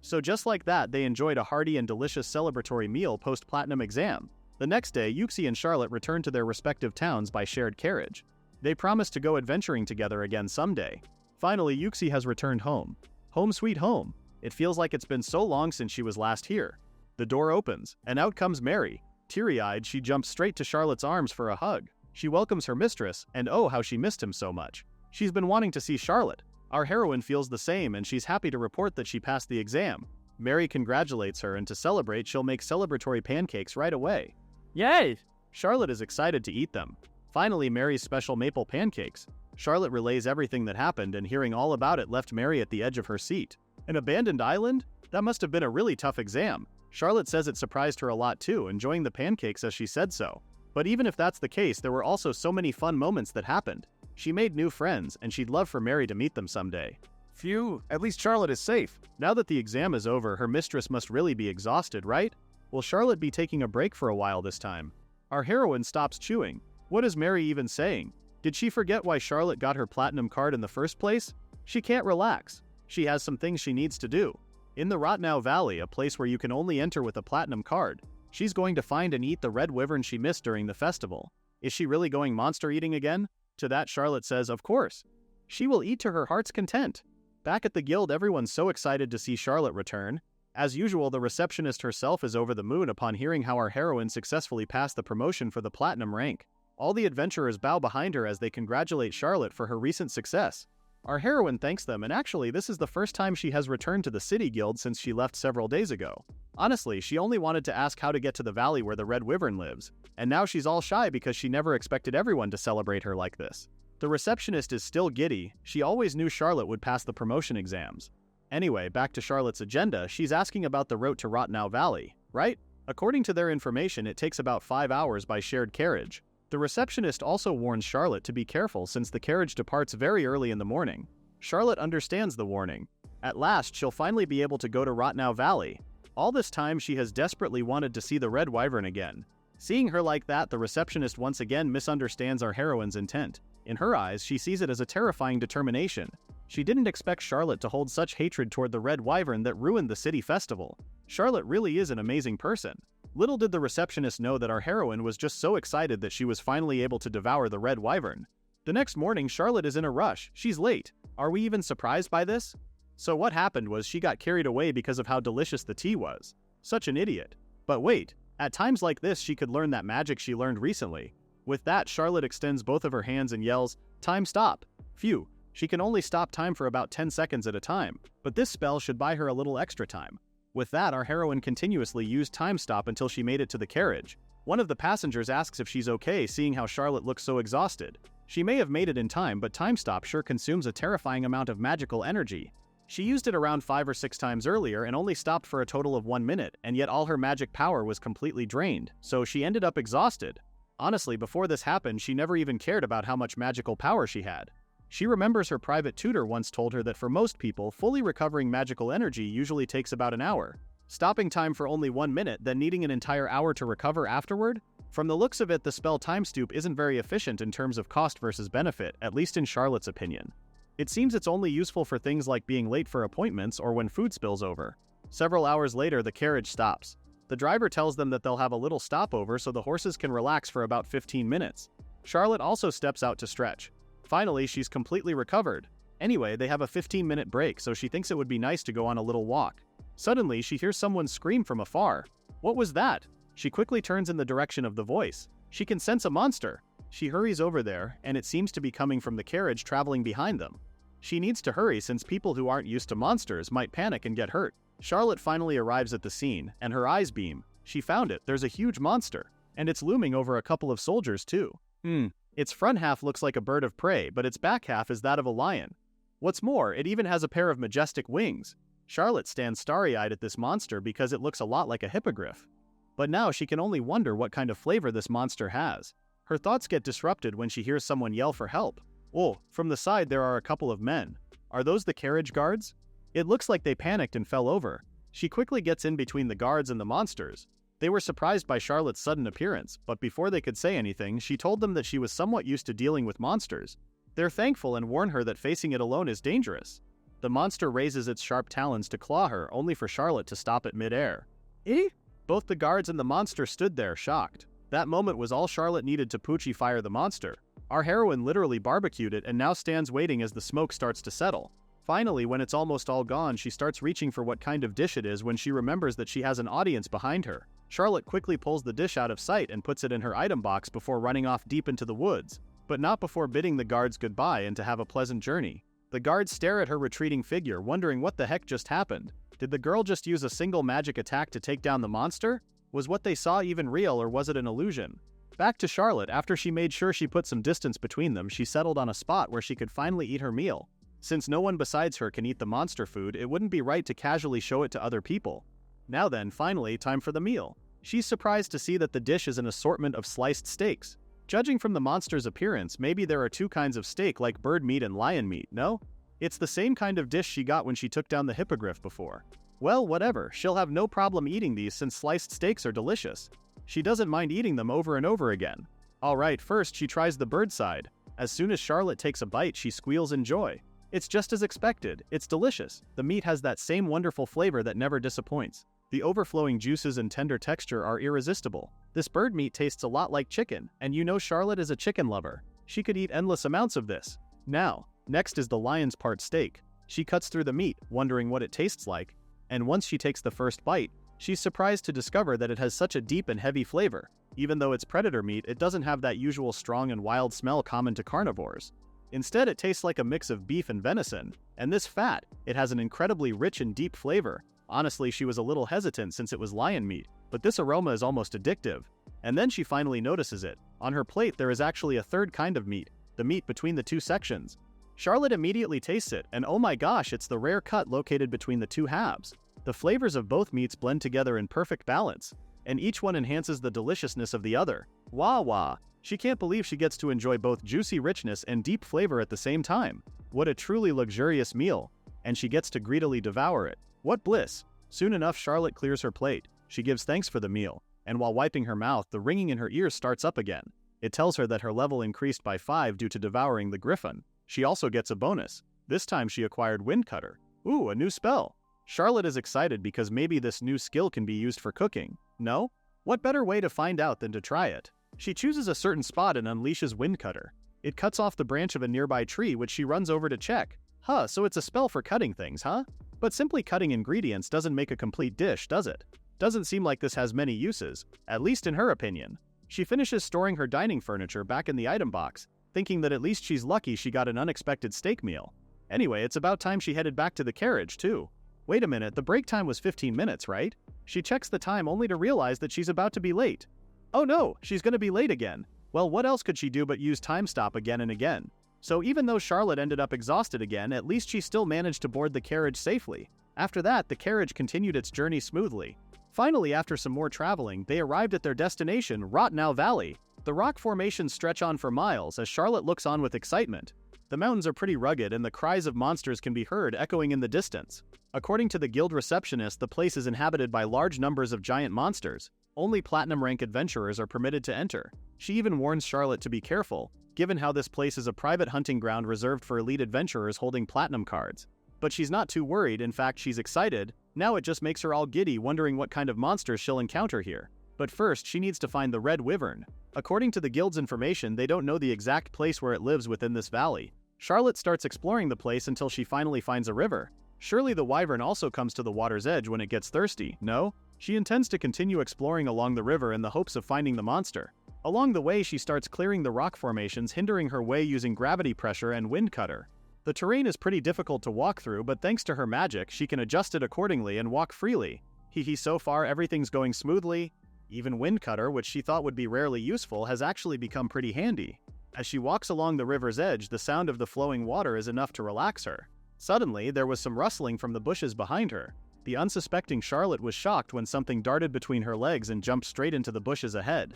So just like that, they enjoyed a hearty and delicious celebratory meal post-platinum exam. The next day, Yuxi and Charlotte returned to their respective towns by shared carriage. They promised to go adventuring together again someday. Finally, Yuxi has returned home. Home sweet home. It feels like it's been so long since she was last here. The door opens, and out comes Mary. Teary-eyed, she jumps straight to Charlotte's arms for a hug. She welcomes her mistress, and oh how she missed him so much. She's been wanting to see Charlotte. Our heroine feels the same, and she's happy to report that she passed the exam. Mary congratulates her, and to celebrate, she'll make celebratory pancakes right away. Yay! Charlotte is excited to eat them. Finally, Mary's special maple pancakes. Charlotte relays everything that happened, and hearing all about it left Mary at the edge of her seat. An abandoned island? That must have been a really tough exam. Charlotte says it surprised her a lot too, enjoying the pancakes as she said so. But even if that's the case, there were also so many fun moments that happened. She made new friends, and she'd love for Mary to meet them someday. Phew, at least Charlotte is safe. Now that the exam is over, her mistress must really be exhausted, right? Will Charlotte be taking a break for a while this time? Our heroine stops chewing. What is Mary even saying? Did she forget why Charlotte got her platinum card in the first place? She can't relax. She has some things she needs to do. In the Rotnau Valley, a place where you can only enter with a platinum card, she's going to find and eat the red wyvern she missed during the festival. Is she really going monster eating again? To that Charlotte says, of course. She will eat to her heart's content. Back at the guild, everyone's so excited to see Charlotte return. As usual, the receptionist herself is over the moon upon hearing how our heroine successfully passed the promotion for the platinum rank. All the adventurers bow behind her as they congratulate Charlotte for her recent success. Our heroine thanks them, and actually this is the first time she has returned to the City Guild since she left several days ago. Honestly, she only wanted to ask how to get to the valley where the Red Wyvern lives, and now she's all shy because she never expected everyone to celebrate her like this. The receptionist is still giddy. She always knew Charlotte would pass the promotion exams. Anyway, back to Charlotte's agenda, she's asking about the route to Rotnau Valley, right? According to their information, it takes about 5 hours by shared carriage. The receptionist also warns Charlotte to be careful since the carriage departs very early in the morning. Charlotte understands the warning. At last, she'll finally be able to go to Rotnow Valley. All this time, she has desperately wanted to see the Red Wyvern again. Seeing her like that, the receptionist once again misunderstands our heroine's intent. In her eyes, she sees it as a terrifying determination. She didn't expect Charlotte to hold such hatred toward the Red Wyvern that ruined the city festival. Charlotte really is an amazing person. Little did the receptionist know that our heroine was just so excited that she was finally able to devour the Red Wyvern. The next morning, Charlotte is in a rush. She's late. Are we even surprised by this? So what happened was she got carried away because of how delicious the tea was. Such an idiot. But wait, at times like this she could learn that magic she learned recently. With that, Charlotte extends both of her hands and yells, "Time stop!" Phew, she can only stop time for about 10 seconds at a time, but this spell should buy her a little extra time. With that, our heroine continuously used time stop until she made it to the carriage. One of the passengers asks if she's okay, seeing how Charlotte looks so exhausted. She may have made it in time, but time stop sure consumes a terrifying amount of magical energy. She used it around 5 or 6 times earlier and only stopped for a total of 1 minute, and yet all her magic power was completely drained, so she ended up exhausted. Honestly, before this happened, she never even cared about how much magical power she had. She remembers her private tutor once told her that for most people, fully recovering magical energy usually takes about an hour. Stopping time for only 1 minute, then needing an entire hour to recover afterward? From the looks of it, the spell Time Stoop isn't very efficient in terms of cost versus benefit, at least in Charlotte's opinion. It seems it's only useful for things like being late for appointments or when food spills over. Several hours later, the carriage stops. The driver tells them that they'll have a little stopover so the horses can relax for about 15 minutes. Charlotte also steps out to stretch. Finally, she's completely recovered. Anyway, they have a 15-minute break, so she thinks it would be nice to go on a little walk. Suddenly, she hears someone scream from afar. What was that? She quickly turns in the direction of the voice. She can sense a monster. She hurries over there, and it seems to be coming from the carriage traveling behind them. She needs to hurry since people who aren't used to monsters might panic and get hurt. Charlotte finally arrives at the scene, and her eyes beam. She found it. There's a huge monster. And it's looming over a couple of soldiers, too. Its front half looks like a bird of prey, but its back half is that of a lion. What's more, it even has a pair of majestic wings. Charlotte stands starry-eyed at this monster because it looks a lot like a hippogriff. But now she can only wonder what kind of flavor this monster has. Her thoughts get disrupted when she hears someone yell for help. Oh, from the side there are a couple of men. Are those the carriage guards? It looks like they panicked and fell over. She quickly gets in between the guards and the monsters. They were surprised by Charlotte's sudden appearance, but before they could say anything, she told them that she was somewhat used to dealing with monsters. They're thankful and warn her that facing it alone is dangerous. The monster raises its sharp talons to claw her, only for Charlotte to stop it mid-air. Eh? Both the guards and the monster stood there, shocked. That moment was all Charlotte needed to Poochie fire the monster. Our heroine literally barbecued it and now stands waiting as the smoke starts to settle. Finally, when it's almost all gone, she starts reaching for what kind of dish it is when she remembers that she has an audience behind her. Charlotte quickly pulls the dish out of sight and puts it in her item box before running off deep into the woods, but not before bidding the guards goodbye and to have a pleasant journey. The guards stare at her retreating figure, wondering what the heck just happened. Did the girl just use a single magic attack to take down the monster? Was what they saw even real, or was it an illusion? Back to Charlotte. After she made sure she put some distance between them, she settled on a spot where she could finally eat her meal. Since no one besides her can eat the monster food, it wouldn't be right to casually show it to other people. Now then, finally, time for the meal. She's surprised to see that the dish is an assortment of sliced steaks. Judging from the monster's appearance, maybe there are two kinds of steak like bird meat and lion meat, no? It's the same kind of dish she got when she took down the hippogriff before. Well, whatever, she'll have no problem eating these since sliced steaks are delicious. She doesn't mind eating them over and over again. Alright, first she tries the bird side. As soon as Charlotte takes a bite, she squeals in joy. It's just as expected. It's delicious. The meat has that same wonderful flavor that never disappoints. The overflowing juices and tender texture are irresistible. This bird meat tastes a lot like chicken, and you know Charlotte is a chicken lover. She could eat endless amounts of this. Now, next is the lion's part steak. She cuts through the meat, wondering what it tastes like, and once she takes the first bite, she's surprised to discover that it has such a deep and heavy flavor. Even though it's predator meat, it doesn't have that usual strong and wild smell common to carnivores. Instead, it tastes like a mix of beef and venison, and this fat, it has an incredibly rich and deep flavor. Honestly, she was a little hesitant since it was lion meat, but this aroma is almost addictive. And then she finally notices it. On her plate, there is actually a third kind of meat, the meat between the two sections. Charlotte immediately tastes it, and oh my gosh, it's the rare cut located between the two halves. The flavors of both meats blend together in perfect balance, and each one enhances the deliciousness of the other. Wah wah! She can't believe she gets to enjoy both juicy richness and deep flavor at the same time. What a truly luxurious meal. and she gets to greedily devour it. What bliss! Soon enough, Charlotte clears her plate. She gives thanks for the meal, and while wiping her mouth, the ringing in her ears starts up again. It tells her that her level increased by 5 due to devouring the griffin. She also gets a bonus. This time she acquired Wind Cutter. Ooh, a new spell! Charlotte is excited because maybe this new skill can be used for cooking. No? What better way to find out than to try it? She chooses a certain spot and unleashes Wind Cutter. It cuts off the branch of a nearby tree, which she runs over to check. Huh, so it's a spell for cutting things, huh? But simply cutting ingredients doesn't make a complete dish, does it? Doesn't seem like this has many uses, at least in her opinion. She finishes storing her dining furniture back in the item box, thinking that at least she's lucky she got an unexpected steak meal. Anyway, it's about time she headed back to the carriage, too. Wait a minute, the break time was 15 minutes, right? She checks the time only to realize that she's about to be late. Oh no, she's gonna be late again. Well, what else could she do but use time stop again and again? So even though Charlotte ended up exhausted again, at least she still managed to board the carriage safely. After that, the carriage continued its journey smoothly. Finally, after some more traveling, they arrived at their destination, Rotnow Valley. The rock formations stretch on for miles as Charlotte looks on with excitement. The mountains are pretty rugged and the cries of monsters can be heard echoing in the distance. According to the guild receptionist, the place is inhabited by large numbers of giant monsters. Only platinum rank adventurers are permitted to enter. She even warns Charlotte to be careful, given how this place is a private hunting ground reserved for elite adventurers holding platinum cards. But she's not too worried, in fact she's excited. Now it just makes her all giddy, wondering what kind of monsters she'll encounter here. But first, she needs to find the red wyvern. According to the guild's information, they don't know the exact place where it lives within this valley. Charlotte starts exploring the place until she finally finds a river. Surely the wyvern also comes to the water's edge when it gets thirsty, no? She intends to continue exploring along the river in the hopes of finding the monster. Along the way, she starts clearing the rock formations, hindering her way using gravity pressure and Wind Cutter. The terrain is pretty difficult to walk through, but thanks to her magic, she can adjust it accordingly and walk freely. So far everything's going smoothly. Even Wind Cutter, which she thought would be rarely useful, has actually become pretty handy. As she walks along the river's edge, the sound of the flowing water is enough to relax her. Suddenly, there was some rustling from the bushes behind her. The unsuspecting Charlotte was shocked when something darted between her legs and jumped straight into the bushes ahead.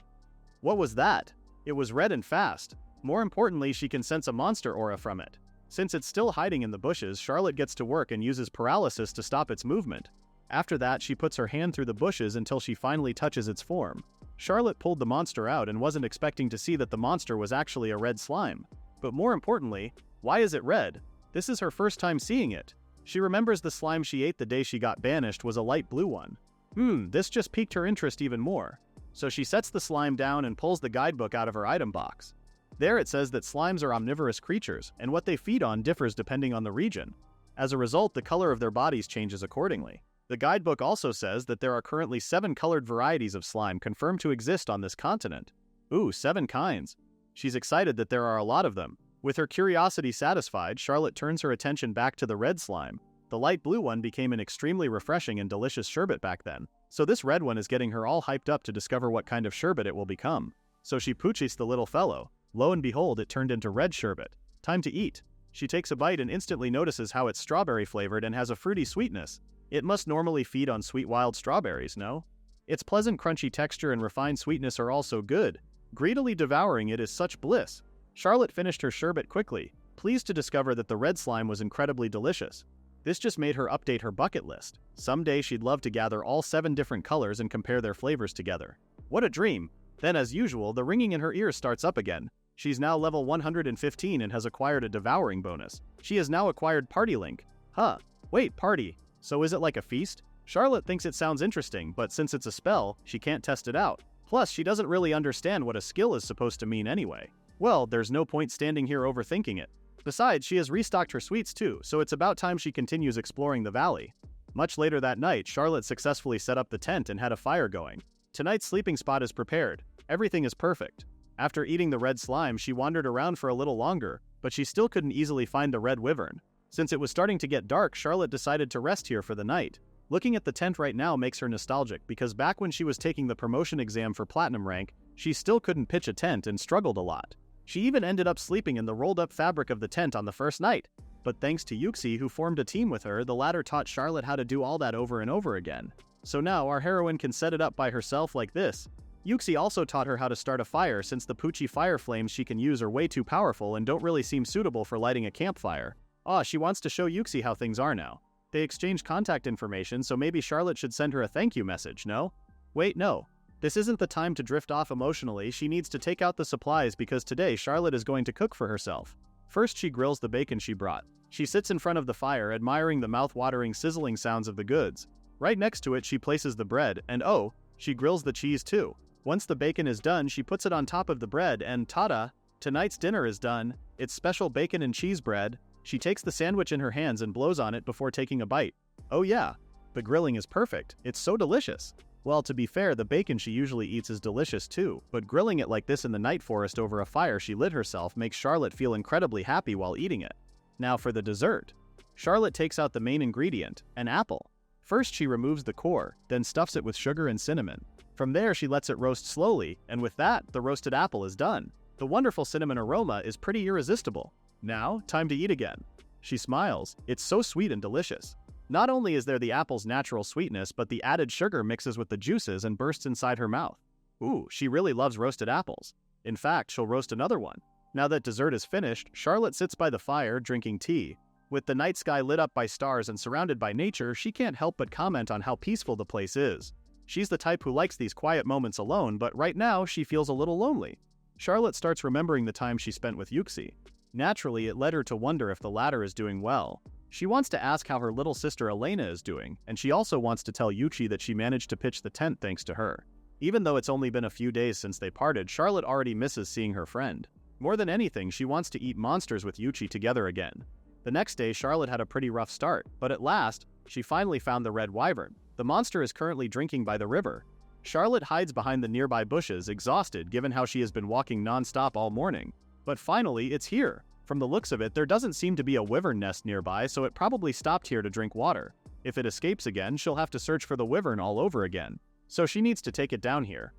What was that? It was red and fast. More importantly, she can sense a monster aura from it. Since it's still hiding in the bushes, Charlotte gets to work and uses paralysis to stop its movement. After that, she puts her hand through the bushes until she finally touches its form. Charlotte pulled the monster out and wasn't expecting to see that the monster was actually a red slime. But more importantly, why is it red? This is her first time seeing it. She remembers the slime she ate the day she got banished was a light blue one. This just piqued her interest even more. So she sets the slime down and pulls the guidebook out of her item box. There it says that slimes are omnivorous creatures, and what they feed on differs depending on the region. As a result, the color of their bodies changes accordingly. The guidebook also says that there are currently 7 colored varieties of slime confirmed to exist on this continent. Ooh, 7 kinds. She's excited that there are a lot of them. With her curiosity satisfied, Charlotte turns her attention back to the red slime. The light blue one became an extremely refreshing and delicious sherbet back then, so this red one is getting her all hyped up to discover what kind of sherbet it will become. So she pooches the little fellow. Lo and behold, it turned into red sherbet. Time to eat. She takes a bite and instantly notices how it's strawberry flavored and has a fruity sweetness. It must normally feed on sweet wild strawberries, no? Its pleasant crunchy texture and refined sweetness are also good. Greedily devouring it is such bliss. Charlotte finished her sherbet quickly, pleased to discover that the red slime was incredibly delicious. This just made her update her bucket list. Someday she'd love to gather all 7 different colors and compare their flavors together. What a dream! Then as usual, the ringing in her ears starts up again. She's now level 115 and has acquired a devouring bonus. She has now acquired Party Link. Huh, wait, party. So is it like a feast? Charlotte thinks it sounds interesting, but since it's a spell, she can't test it out. Plus, she doesn't really understand what a skill is supposed to mean anyway. Well, there's no point standing here overthinking it. Besides, she has restocked her sweets too, so it's about time she continues exploring the valley. Much later that night, Charlotte successfully set up the tent and had a fire going. Tonight's sleeping spot is prepared. Everything is perfect. After eating the red slime, she wandered around for a little longer, but she still couldn't easily find the red wyvern. Since it was starting to get dark, Charlotte decided to rest here for the night. Looking at the tent right now makes her nostalgic because back when she was taking the promotion exam for platinum rank, she still couldn't pitch a tent and struggled a lot. She even ended up sleeping in the rolled-up fabric of the tent on the first night. But thanks to Yuxi, who formed a team with her, the latter taught Charlotte how to do all that over and over again. So now our heroine can set it up by herself like this. Yuxi also taught her how to start a fire since the Poochie fire flames she can use are way too powerful and don't really seem suitable for lighting a campfire. Ah, she wants to show Yuxi how things are now. They exchange contact information, so maybe Charlotte should send her a thank you message, no? Wait, no. This isn't the time to drift off emotionally. She needs to take out the supplies because today Charlotte is going to cook for herself. First, she grills the bacon she brought. She sits in front of the fire, admiring the mouth-watering sizzling sounds of the goods. Right next to it, she places the bread, and oh, she grills the cheese too. Once the bacon is done, she puts it on top of the bread, and ta-da! Tonight's dinner is done. It's special bacon and cheese bread. She takes the sandwich in her hands and blows on it before taking a bite. Oh yeah, the grilling is perfect. It's so delicious. Well, to be fair, the bacon she usually eats is delicious too, but grilling it like this in the night forest over a fire she lit herself makes Charlotte feel incredibly happy while eating it. Now for the dessert. Charlotte takes out the main ingredient, an apple. First she removes the core, then stuffs it with sugar and cinnamon. From there she lets it roast slowly, and with that, the roasted apple is done. The wonderful cinnamon aroma is pretty irresistible. Now, time to eat again. She smiles. It's so sweet and delicious. Not only is there the apple's natural sweetness, but the added sugar mixes with the juices and bursts inside her mouth. Ooh, she really loves roasted apples. In fact, she'll roast another one. Now that dessert is finished, Charlotte sits by the fire drinking tea. With the night sky lit up by stars and surrounded by nature, she can't help but comment on how peaceful the place is. She's the type who likes these quiet moments alone, but right now she feels a little lonely. Charlotte starts remembering the time she spent with Yuxi. Naturally, it led her to wonder if the latter is doing well. She wants to ask how her little sister Elena is doing, and she also wants to tell Yuchi that she managed to pitch the tent thanks to her. Even though it's only been a few days since they parted, Charlotte already misses seeing her friend. More than anything, she wants to eat monsters with Yuchi together again. The next day, Charlotte had a pretty rough start, but at last, she finally found the red wyvern. The monster is currently drinking by the river. Charlotte hides behind the nearby bushes, exhausted given how she has been walking non-stop all morning. But finally, it's here. From the looks of it, there doesn't seem to be a wyvern nest nearby, so it probably stopped here to drink water. If it escapes again, she'll have to search for the wyvern all over again. So she needs to take it down here.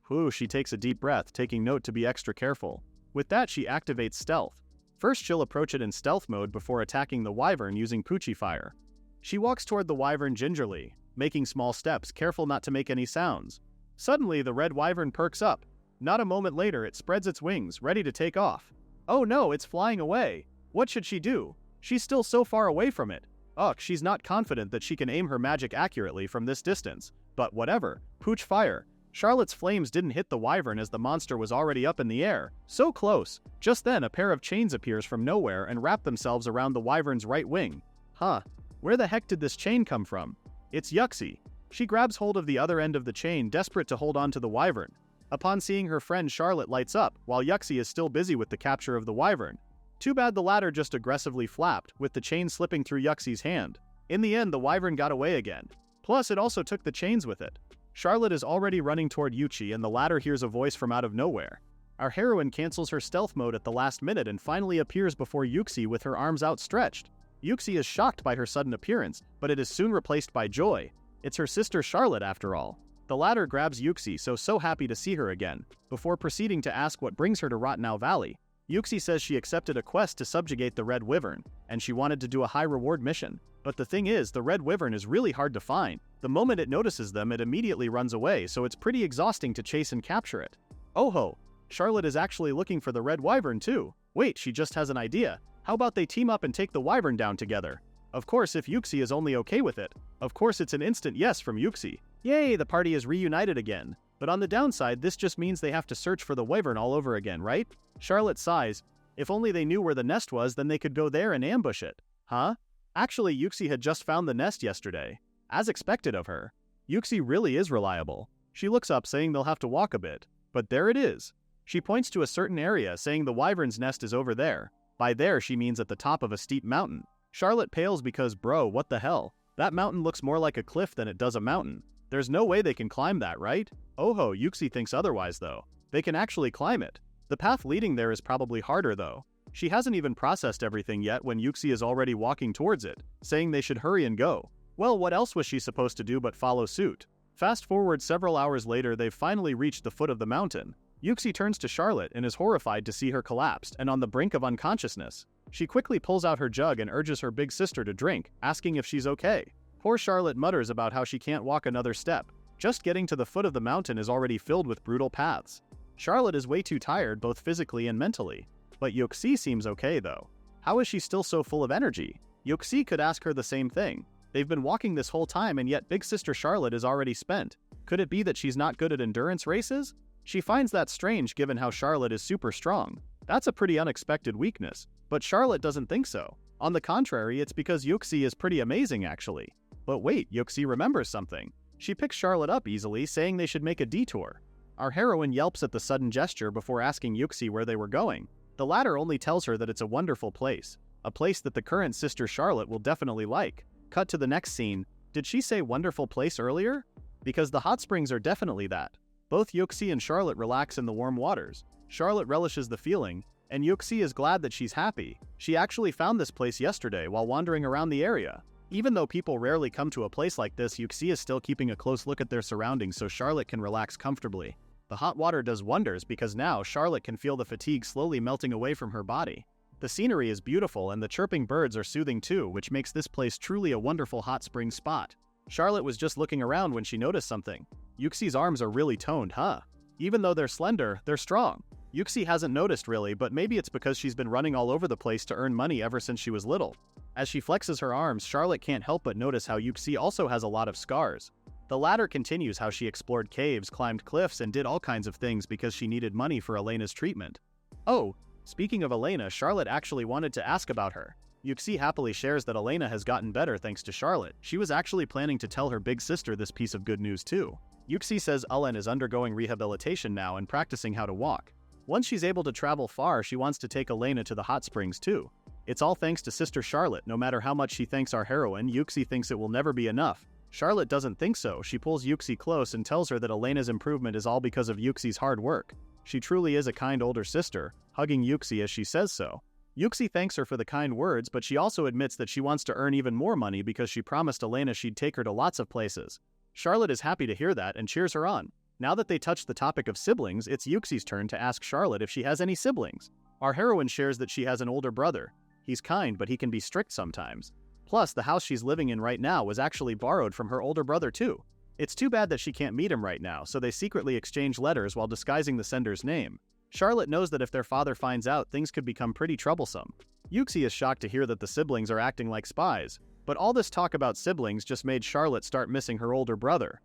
Whew, she takes a deep breath, taking note to be extra careful. With that, she activates stealth. First, she'll approach it in stealth mode before attacking the wyvern using Poochie Fire. She walks toward the wyvern gingerly, making small steps, careful not to make any sounds. Suddenly, the red wyvern perks up. Not a moment later, it spreads its wings, ready to take off. Oh no, it's flying away. What should she do? She's still so far away from it. Ugh, she's not confident that she can aim her magic accurately from this distance. But whatever. Pooch Fire. Charlotte's flames didn't hit the wyvern as the monster was already up in the air. So close. Just then, a pair of chains appears from nowhere and wrap themselves around the wyvern's right wing. Huh. Where the heck did this chain come from? It's Yuxi. She grabs hold of the other end of the chain, desperate to hold on to the wyvern. Upon seeing her friend, Charlotte lights up, while Yuxi is still busy with the capture of the wyvern. Too bad the latter just aggressively flapped, with the chain slipping through Yuxi's hand. In the end, the wyvern got away again. Plus, it also took the chains with it. Charlotte is already running toward Yuchi, and the latter hears a voice from out of nowhere. Our heroine cancels her stealth mode at the last minute and finally appears before Yuxi with her arms outstretched. Yuxi is shocked by her sudden appearance, but it is soon replaced by joy. It's her sister Charlotte after all. The latter grabs Yuxi, so happy to see her again, before proceeding to ask what brings her to Rottenau Valley. Yuxi says she accepted a quest to subjugate the Red Wyvern, and she wanted to do a high-reward mission. But the thing is, the Red Wyvern is really hard to find. The moment it notices them, it immediately runs away, so it's pretty exhausting to chase and capture it. Oh ho! Charlotte is actually looking for the Red Wyvern too. Wait, she just has an idea. How about they team up and take the Wyvern down together? Of course, if Yuxi is only okay with it. Of course, it's an instant yes from Yuxi. Yay, the party is reunited again. But on the downside, this just means they have to search for the wyvern all over again, right? Charlotte sighs. If only they knew where the nest was, then they could go there and ambush it. Huh? Actually, Yuxi had just found the nest yesterday. As expected of her. Yuxi really is reliable. She looks up, saying they'll have to walk a bit. But there it is. She points to a certain area, saying the wyvern's nest is over there. By there, she means at the top of a steep mountain. Charlotte pales because, bro, what the hell? That mountain looks more like a cliff than it does a mountain. There's no way they can climb that, right? Oh ho, Yuxi thinks otherwise though. They can actually climb it. The path leading there is probably harder though. She hasn't even processed everything yet when Yuxi is already walking towards it, saying they should hurry and go. Well, what else was she supposed to do but follow suit? Fast forward several hours later, they've finally reached the foot of the mountain. Yuxi turns to Charlotte and is horrified to see her collapsed and on the brink of unconsciousness. She quickly pulls out her jug and urges her big sister to drink, asking if she's okay. Poor Charlotte mutters about how she can't walk another step. Just getting to the foot of the mountain is already filled with brutal paths. Charlotte is way too tired both physically and mentally. But Yuxi seems okay though. How is she still so full of energy? Yuxi could ask her the same thing. They've been walking this whole time and yet big sister Charlotte is already spent. Could it be that she's not good at endurance races? She finds that strange given how Charlotte is super strong. That's a pretty unexpected weakness, but Charlotte doesn't think so. On the contrary, it's because Yuxi is pretty amazing actually. But wait, Yuxi remembers something. She picks Charlotte up easily, saying they should make a detour. Our heroine yelps at the sudden gesture before asking Yuxi where they were going. The latter only tells her that it's a wonderful place. A place that the current sister Charlotte will definitely like. Cut to the next scene. Did she say wonderful place earlier? Because the hot springs are definitely that. Both Yuxi and Charlotte relax in the warm waters. Charlotte relishes the feeling, and Yuxi is glad that she's happy. She actually found this place yesterday while wandering around the area. Even though people rarely come to a place like this, Yuxi is still keeping a close look at their surroundings so Charlotte can relax comfortably. The hot water does wonders because now Charlotte can feel the fatigue slowly melting away from her body. The scenery is beautiful and the chirping birds are soothing too, which makes this place truly a wonderful hot spring spot. Charlotte was just looking around when she noticed something. Yuxi's arms are really toned, huh? Even though they're slender, they're strong. Yuxi hasn't noticed really, but maybe it's because she's been running all over the place to earn money ever since she was little. As she flexes her arms, Charlotte can't help but notice how Yuxi also has a lot of scars. The latter continues how she explored caves, climbed cliffs, and did all kinds of things because she needed money for Elena's treatment. Oh, speaking of Elena, Charlotte actually wanted to ask about her. Yuxi happily shares that Elena has gotten better thanks to Charlotte. She was actually planning to tell her big sister this piece of good news too. Yuxi says Ellen is undergoing rehabilitation now and practicing how to walk. Once she's able to travel far, she wants to take Elena to the hot springs too. It's all thanks to Sister Charlotte. No matter how much she thanks our heroine, Yuxi thinks it will never be enough. Charlotte doesn't think so. She pulls Yuxi close and tells her that Elena's improvement is all because of Yuxi's hard work. She truly is a kind older sister, hugging Yuxi as she says so. Yuxi thanks her for the kind words, but she also admits that she wants to earn even more money because she promised Elena she'd take her to lots of places. Charlotte is happy to hear that and cheers her on. Now that they touched the topic of siblings, it's Yuxi's turn to ask Charlotte if she has any siblings. Our heroine shares that she has an older brother. He's kind, but he can be strict sometimes. Plus, the house she's living in right now was actually borrowed from her older brother too. It's too bad that she can't meet him right now, so they secretly exchange letters while disguising the sender's name. Charlotte knows that if their father finds out, things could become pretty troublesome. Yuxi is shocked to hear that the siblings are acting like spies, but all this talk about siblings just made Charlotte start missing her older brother.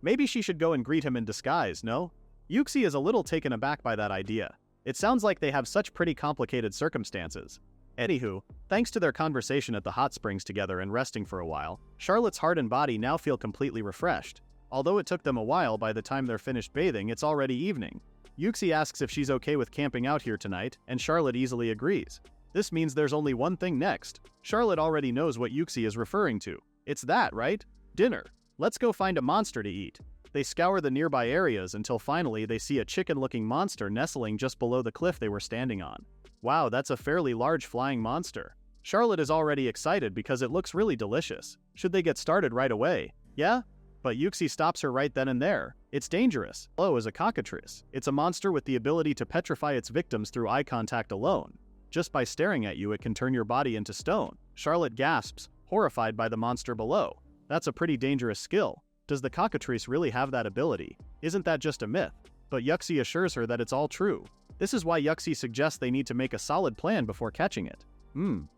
Maybe she should go and greet him in disguise, no? Yuxi is a little taken aback by that idea. It sounds like they have such pretty complicated circumstances. Anywho, thanks to their conversation at the hot springs together and resting for a while, Charlotte's heart and body now feel completely refreshed. Although it took them a while, by the time they're finished bathing, it's already evening. Yuxi asks if she's okay with camping out here tonight, and Charlotte easily agrees. This means there's only one thing next. Charlotte already knows what Yuxi is referring to. It's that, right? Dinner. Let's go find a monster to eat. They scour the nearby areas until finally they see a chicken-looking monster nestling just below the cliff they were standing on. Wow, that's a fairly large flying monster. Charlotte is already excited because it looks really delicious. Should they get started right away? Yeah? But Yuxi stops her right then and there. It's dangerous. Hello is a cockatrice. It's a monster with the ability to petrify its victims through eye contact alone. Just by staring at you, it can turn your body into stone. Charlotte gasps, horrified by the monster below. That's a pretty dangerous skill. Does the cockatrice really have that ability? Isn't that just a myth? But Yuxi assures her that it's all true. This is why Yuxi suggests they need to make a solid plan before catching it.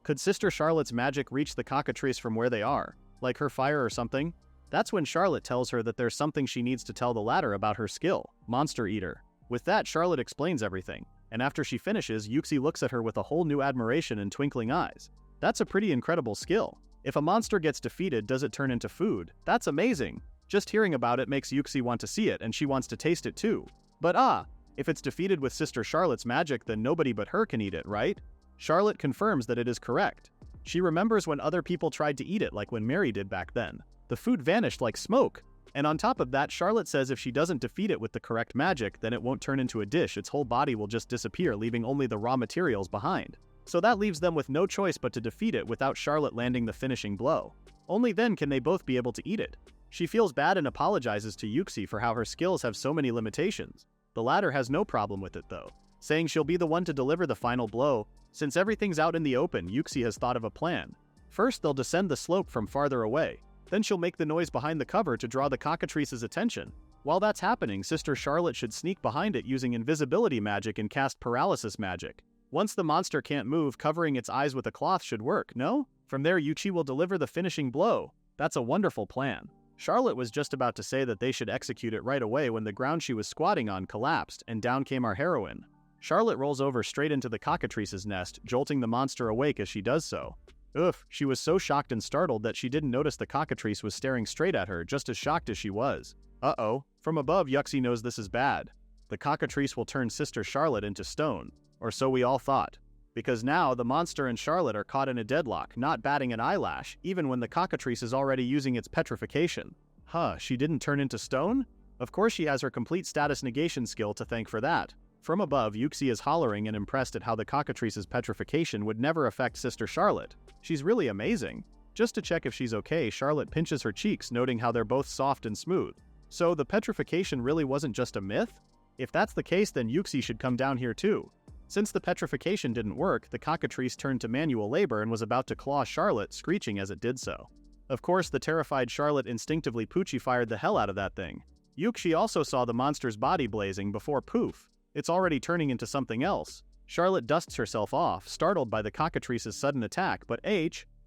Could Sister Charlotte's magic reach the cockatrice from where they are? Like her fire or something? That's when Charlotte tells her that there's something she needs to tell the latter about her skill, Monster Eater. With that, Charlotte explains everything, and after she finishes, Yuxi looks at her with a whole new admiration and twinkling eyes. That's a pretty incredible skill. If a monster gets defeated, does it turn into food? That's amazing. Just hearing about it makes Yuxi want to see it, and she wants to taste it too. But if it's defeated with Sister Charlotte's magic, then nobody but her can eat it, right? Charlotte confirms that it is correct. She remembers when other people tried to eat it, like when Mary did back then. The food vanished like smoke. And on top of that, Charlotte says if she doesn't defeat it with the correct magic, then it won't turn into a dish. Its whole body will just disappear, leaving only the raw materials behind. So that leaves them with no choice but to defeat it without Charlotte landing the finishing blow. Only then can they both be able to eat it. She feels bad and apologizes to Yuxi for how her skills have so many limitations. The latter has no problem with it though, saying she'll be the one to deliver the final blow. Since everything's out in the open, Yuxi has thought of a plan. First, they'll descend the slope from farther away. Then she'll make the noise behind the cover to draw the cockatrice's attention. While that's happening, Sister Charlotte should sneak behind it using invisibility magic and cast paralysis magic. Once the monster can't move, covering its eyes with a cloth should work, no? From there, Yuchi will deliver the finishing blow. That's a wonderful plan. Charlotte was just about to say that they should execute it right away when the ground she was squatting on collapsed, and down came our heroine. Charlotte rolls over straight into the cockatrice's nest, jolting the monster awake as she does so. Oof, she was so shocked and startled that she didn't notice the cockatrice was staring straight at her, just as shocked as she was. Uh-oh, from above Yuxi knows this is bad. The cockatrice will turn Sister Charlotte into stone, or so we all thought. Because now the monster and Charlotte are caught in a deadlock, not batting an eyelash, even when the cockatrice is already using its petrification. Huh, she didn't turn into stone? Of course she has her complete status negation skill to thank for that. From above, Yuxi is hollering and impressed at how the cockatrice's petrification would never affect Sister Charlotte. She's really amazing. Just to check if she's okay, Charlotte pinches her cheeks, noting how they're both soft and smooth. So the petrification really wasn't just a myth? If that's the case, then Yuxi should come down here too. Since the petrification didn't work, the cockatrice turned to manual labor and was about to claw Charlotte, screeching as it did so. Of course, the terrified Charlotte instinctively Poochie-fired the hell out of that thing. Yuxi also saw the monster's body blazing before poof. It's already turning into something else. Charlotte dusts herself off, startled by the cockatrice's sudden attack, but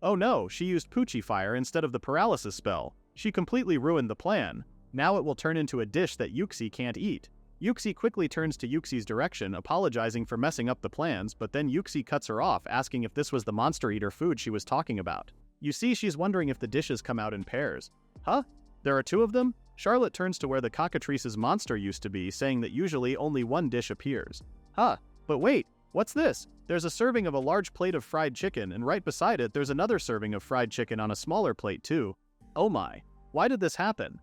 oh no, she used Poochie Fire instead of the paralysis spell. She completely ruined the plan. Now it will turn into a dish that Yuxi can't eat. Yuxi quickly turns to Yuxi's direction, apologizing for messing up the plans, but then Yuxi cuts her off, asking if this was the monster eater food she was talking about. You see, she's wondering if the dishes come out in pairs. Huh? There are two of them? Charlotte turns to where the cockatrice's monster used to be, saying that usually only one dish appears. Huh, but wait, what's this? There's a serving of a large plate of fried chicken, and right beside it there's another serving of fried chicken on a smaller plate too. Oh my, why did this happen?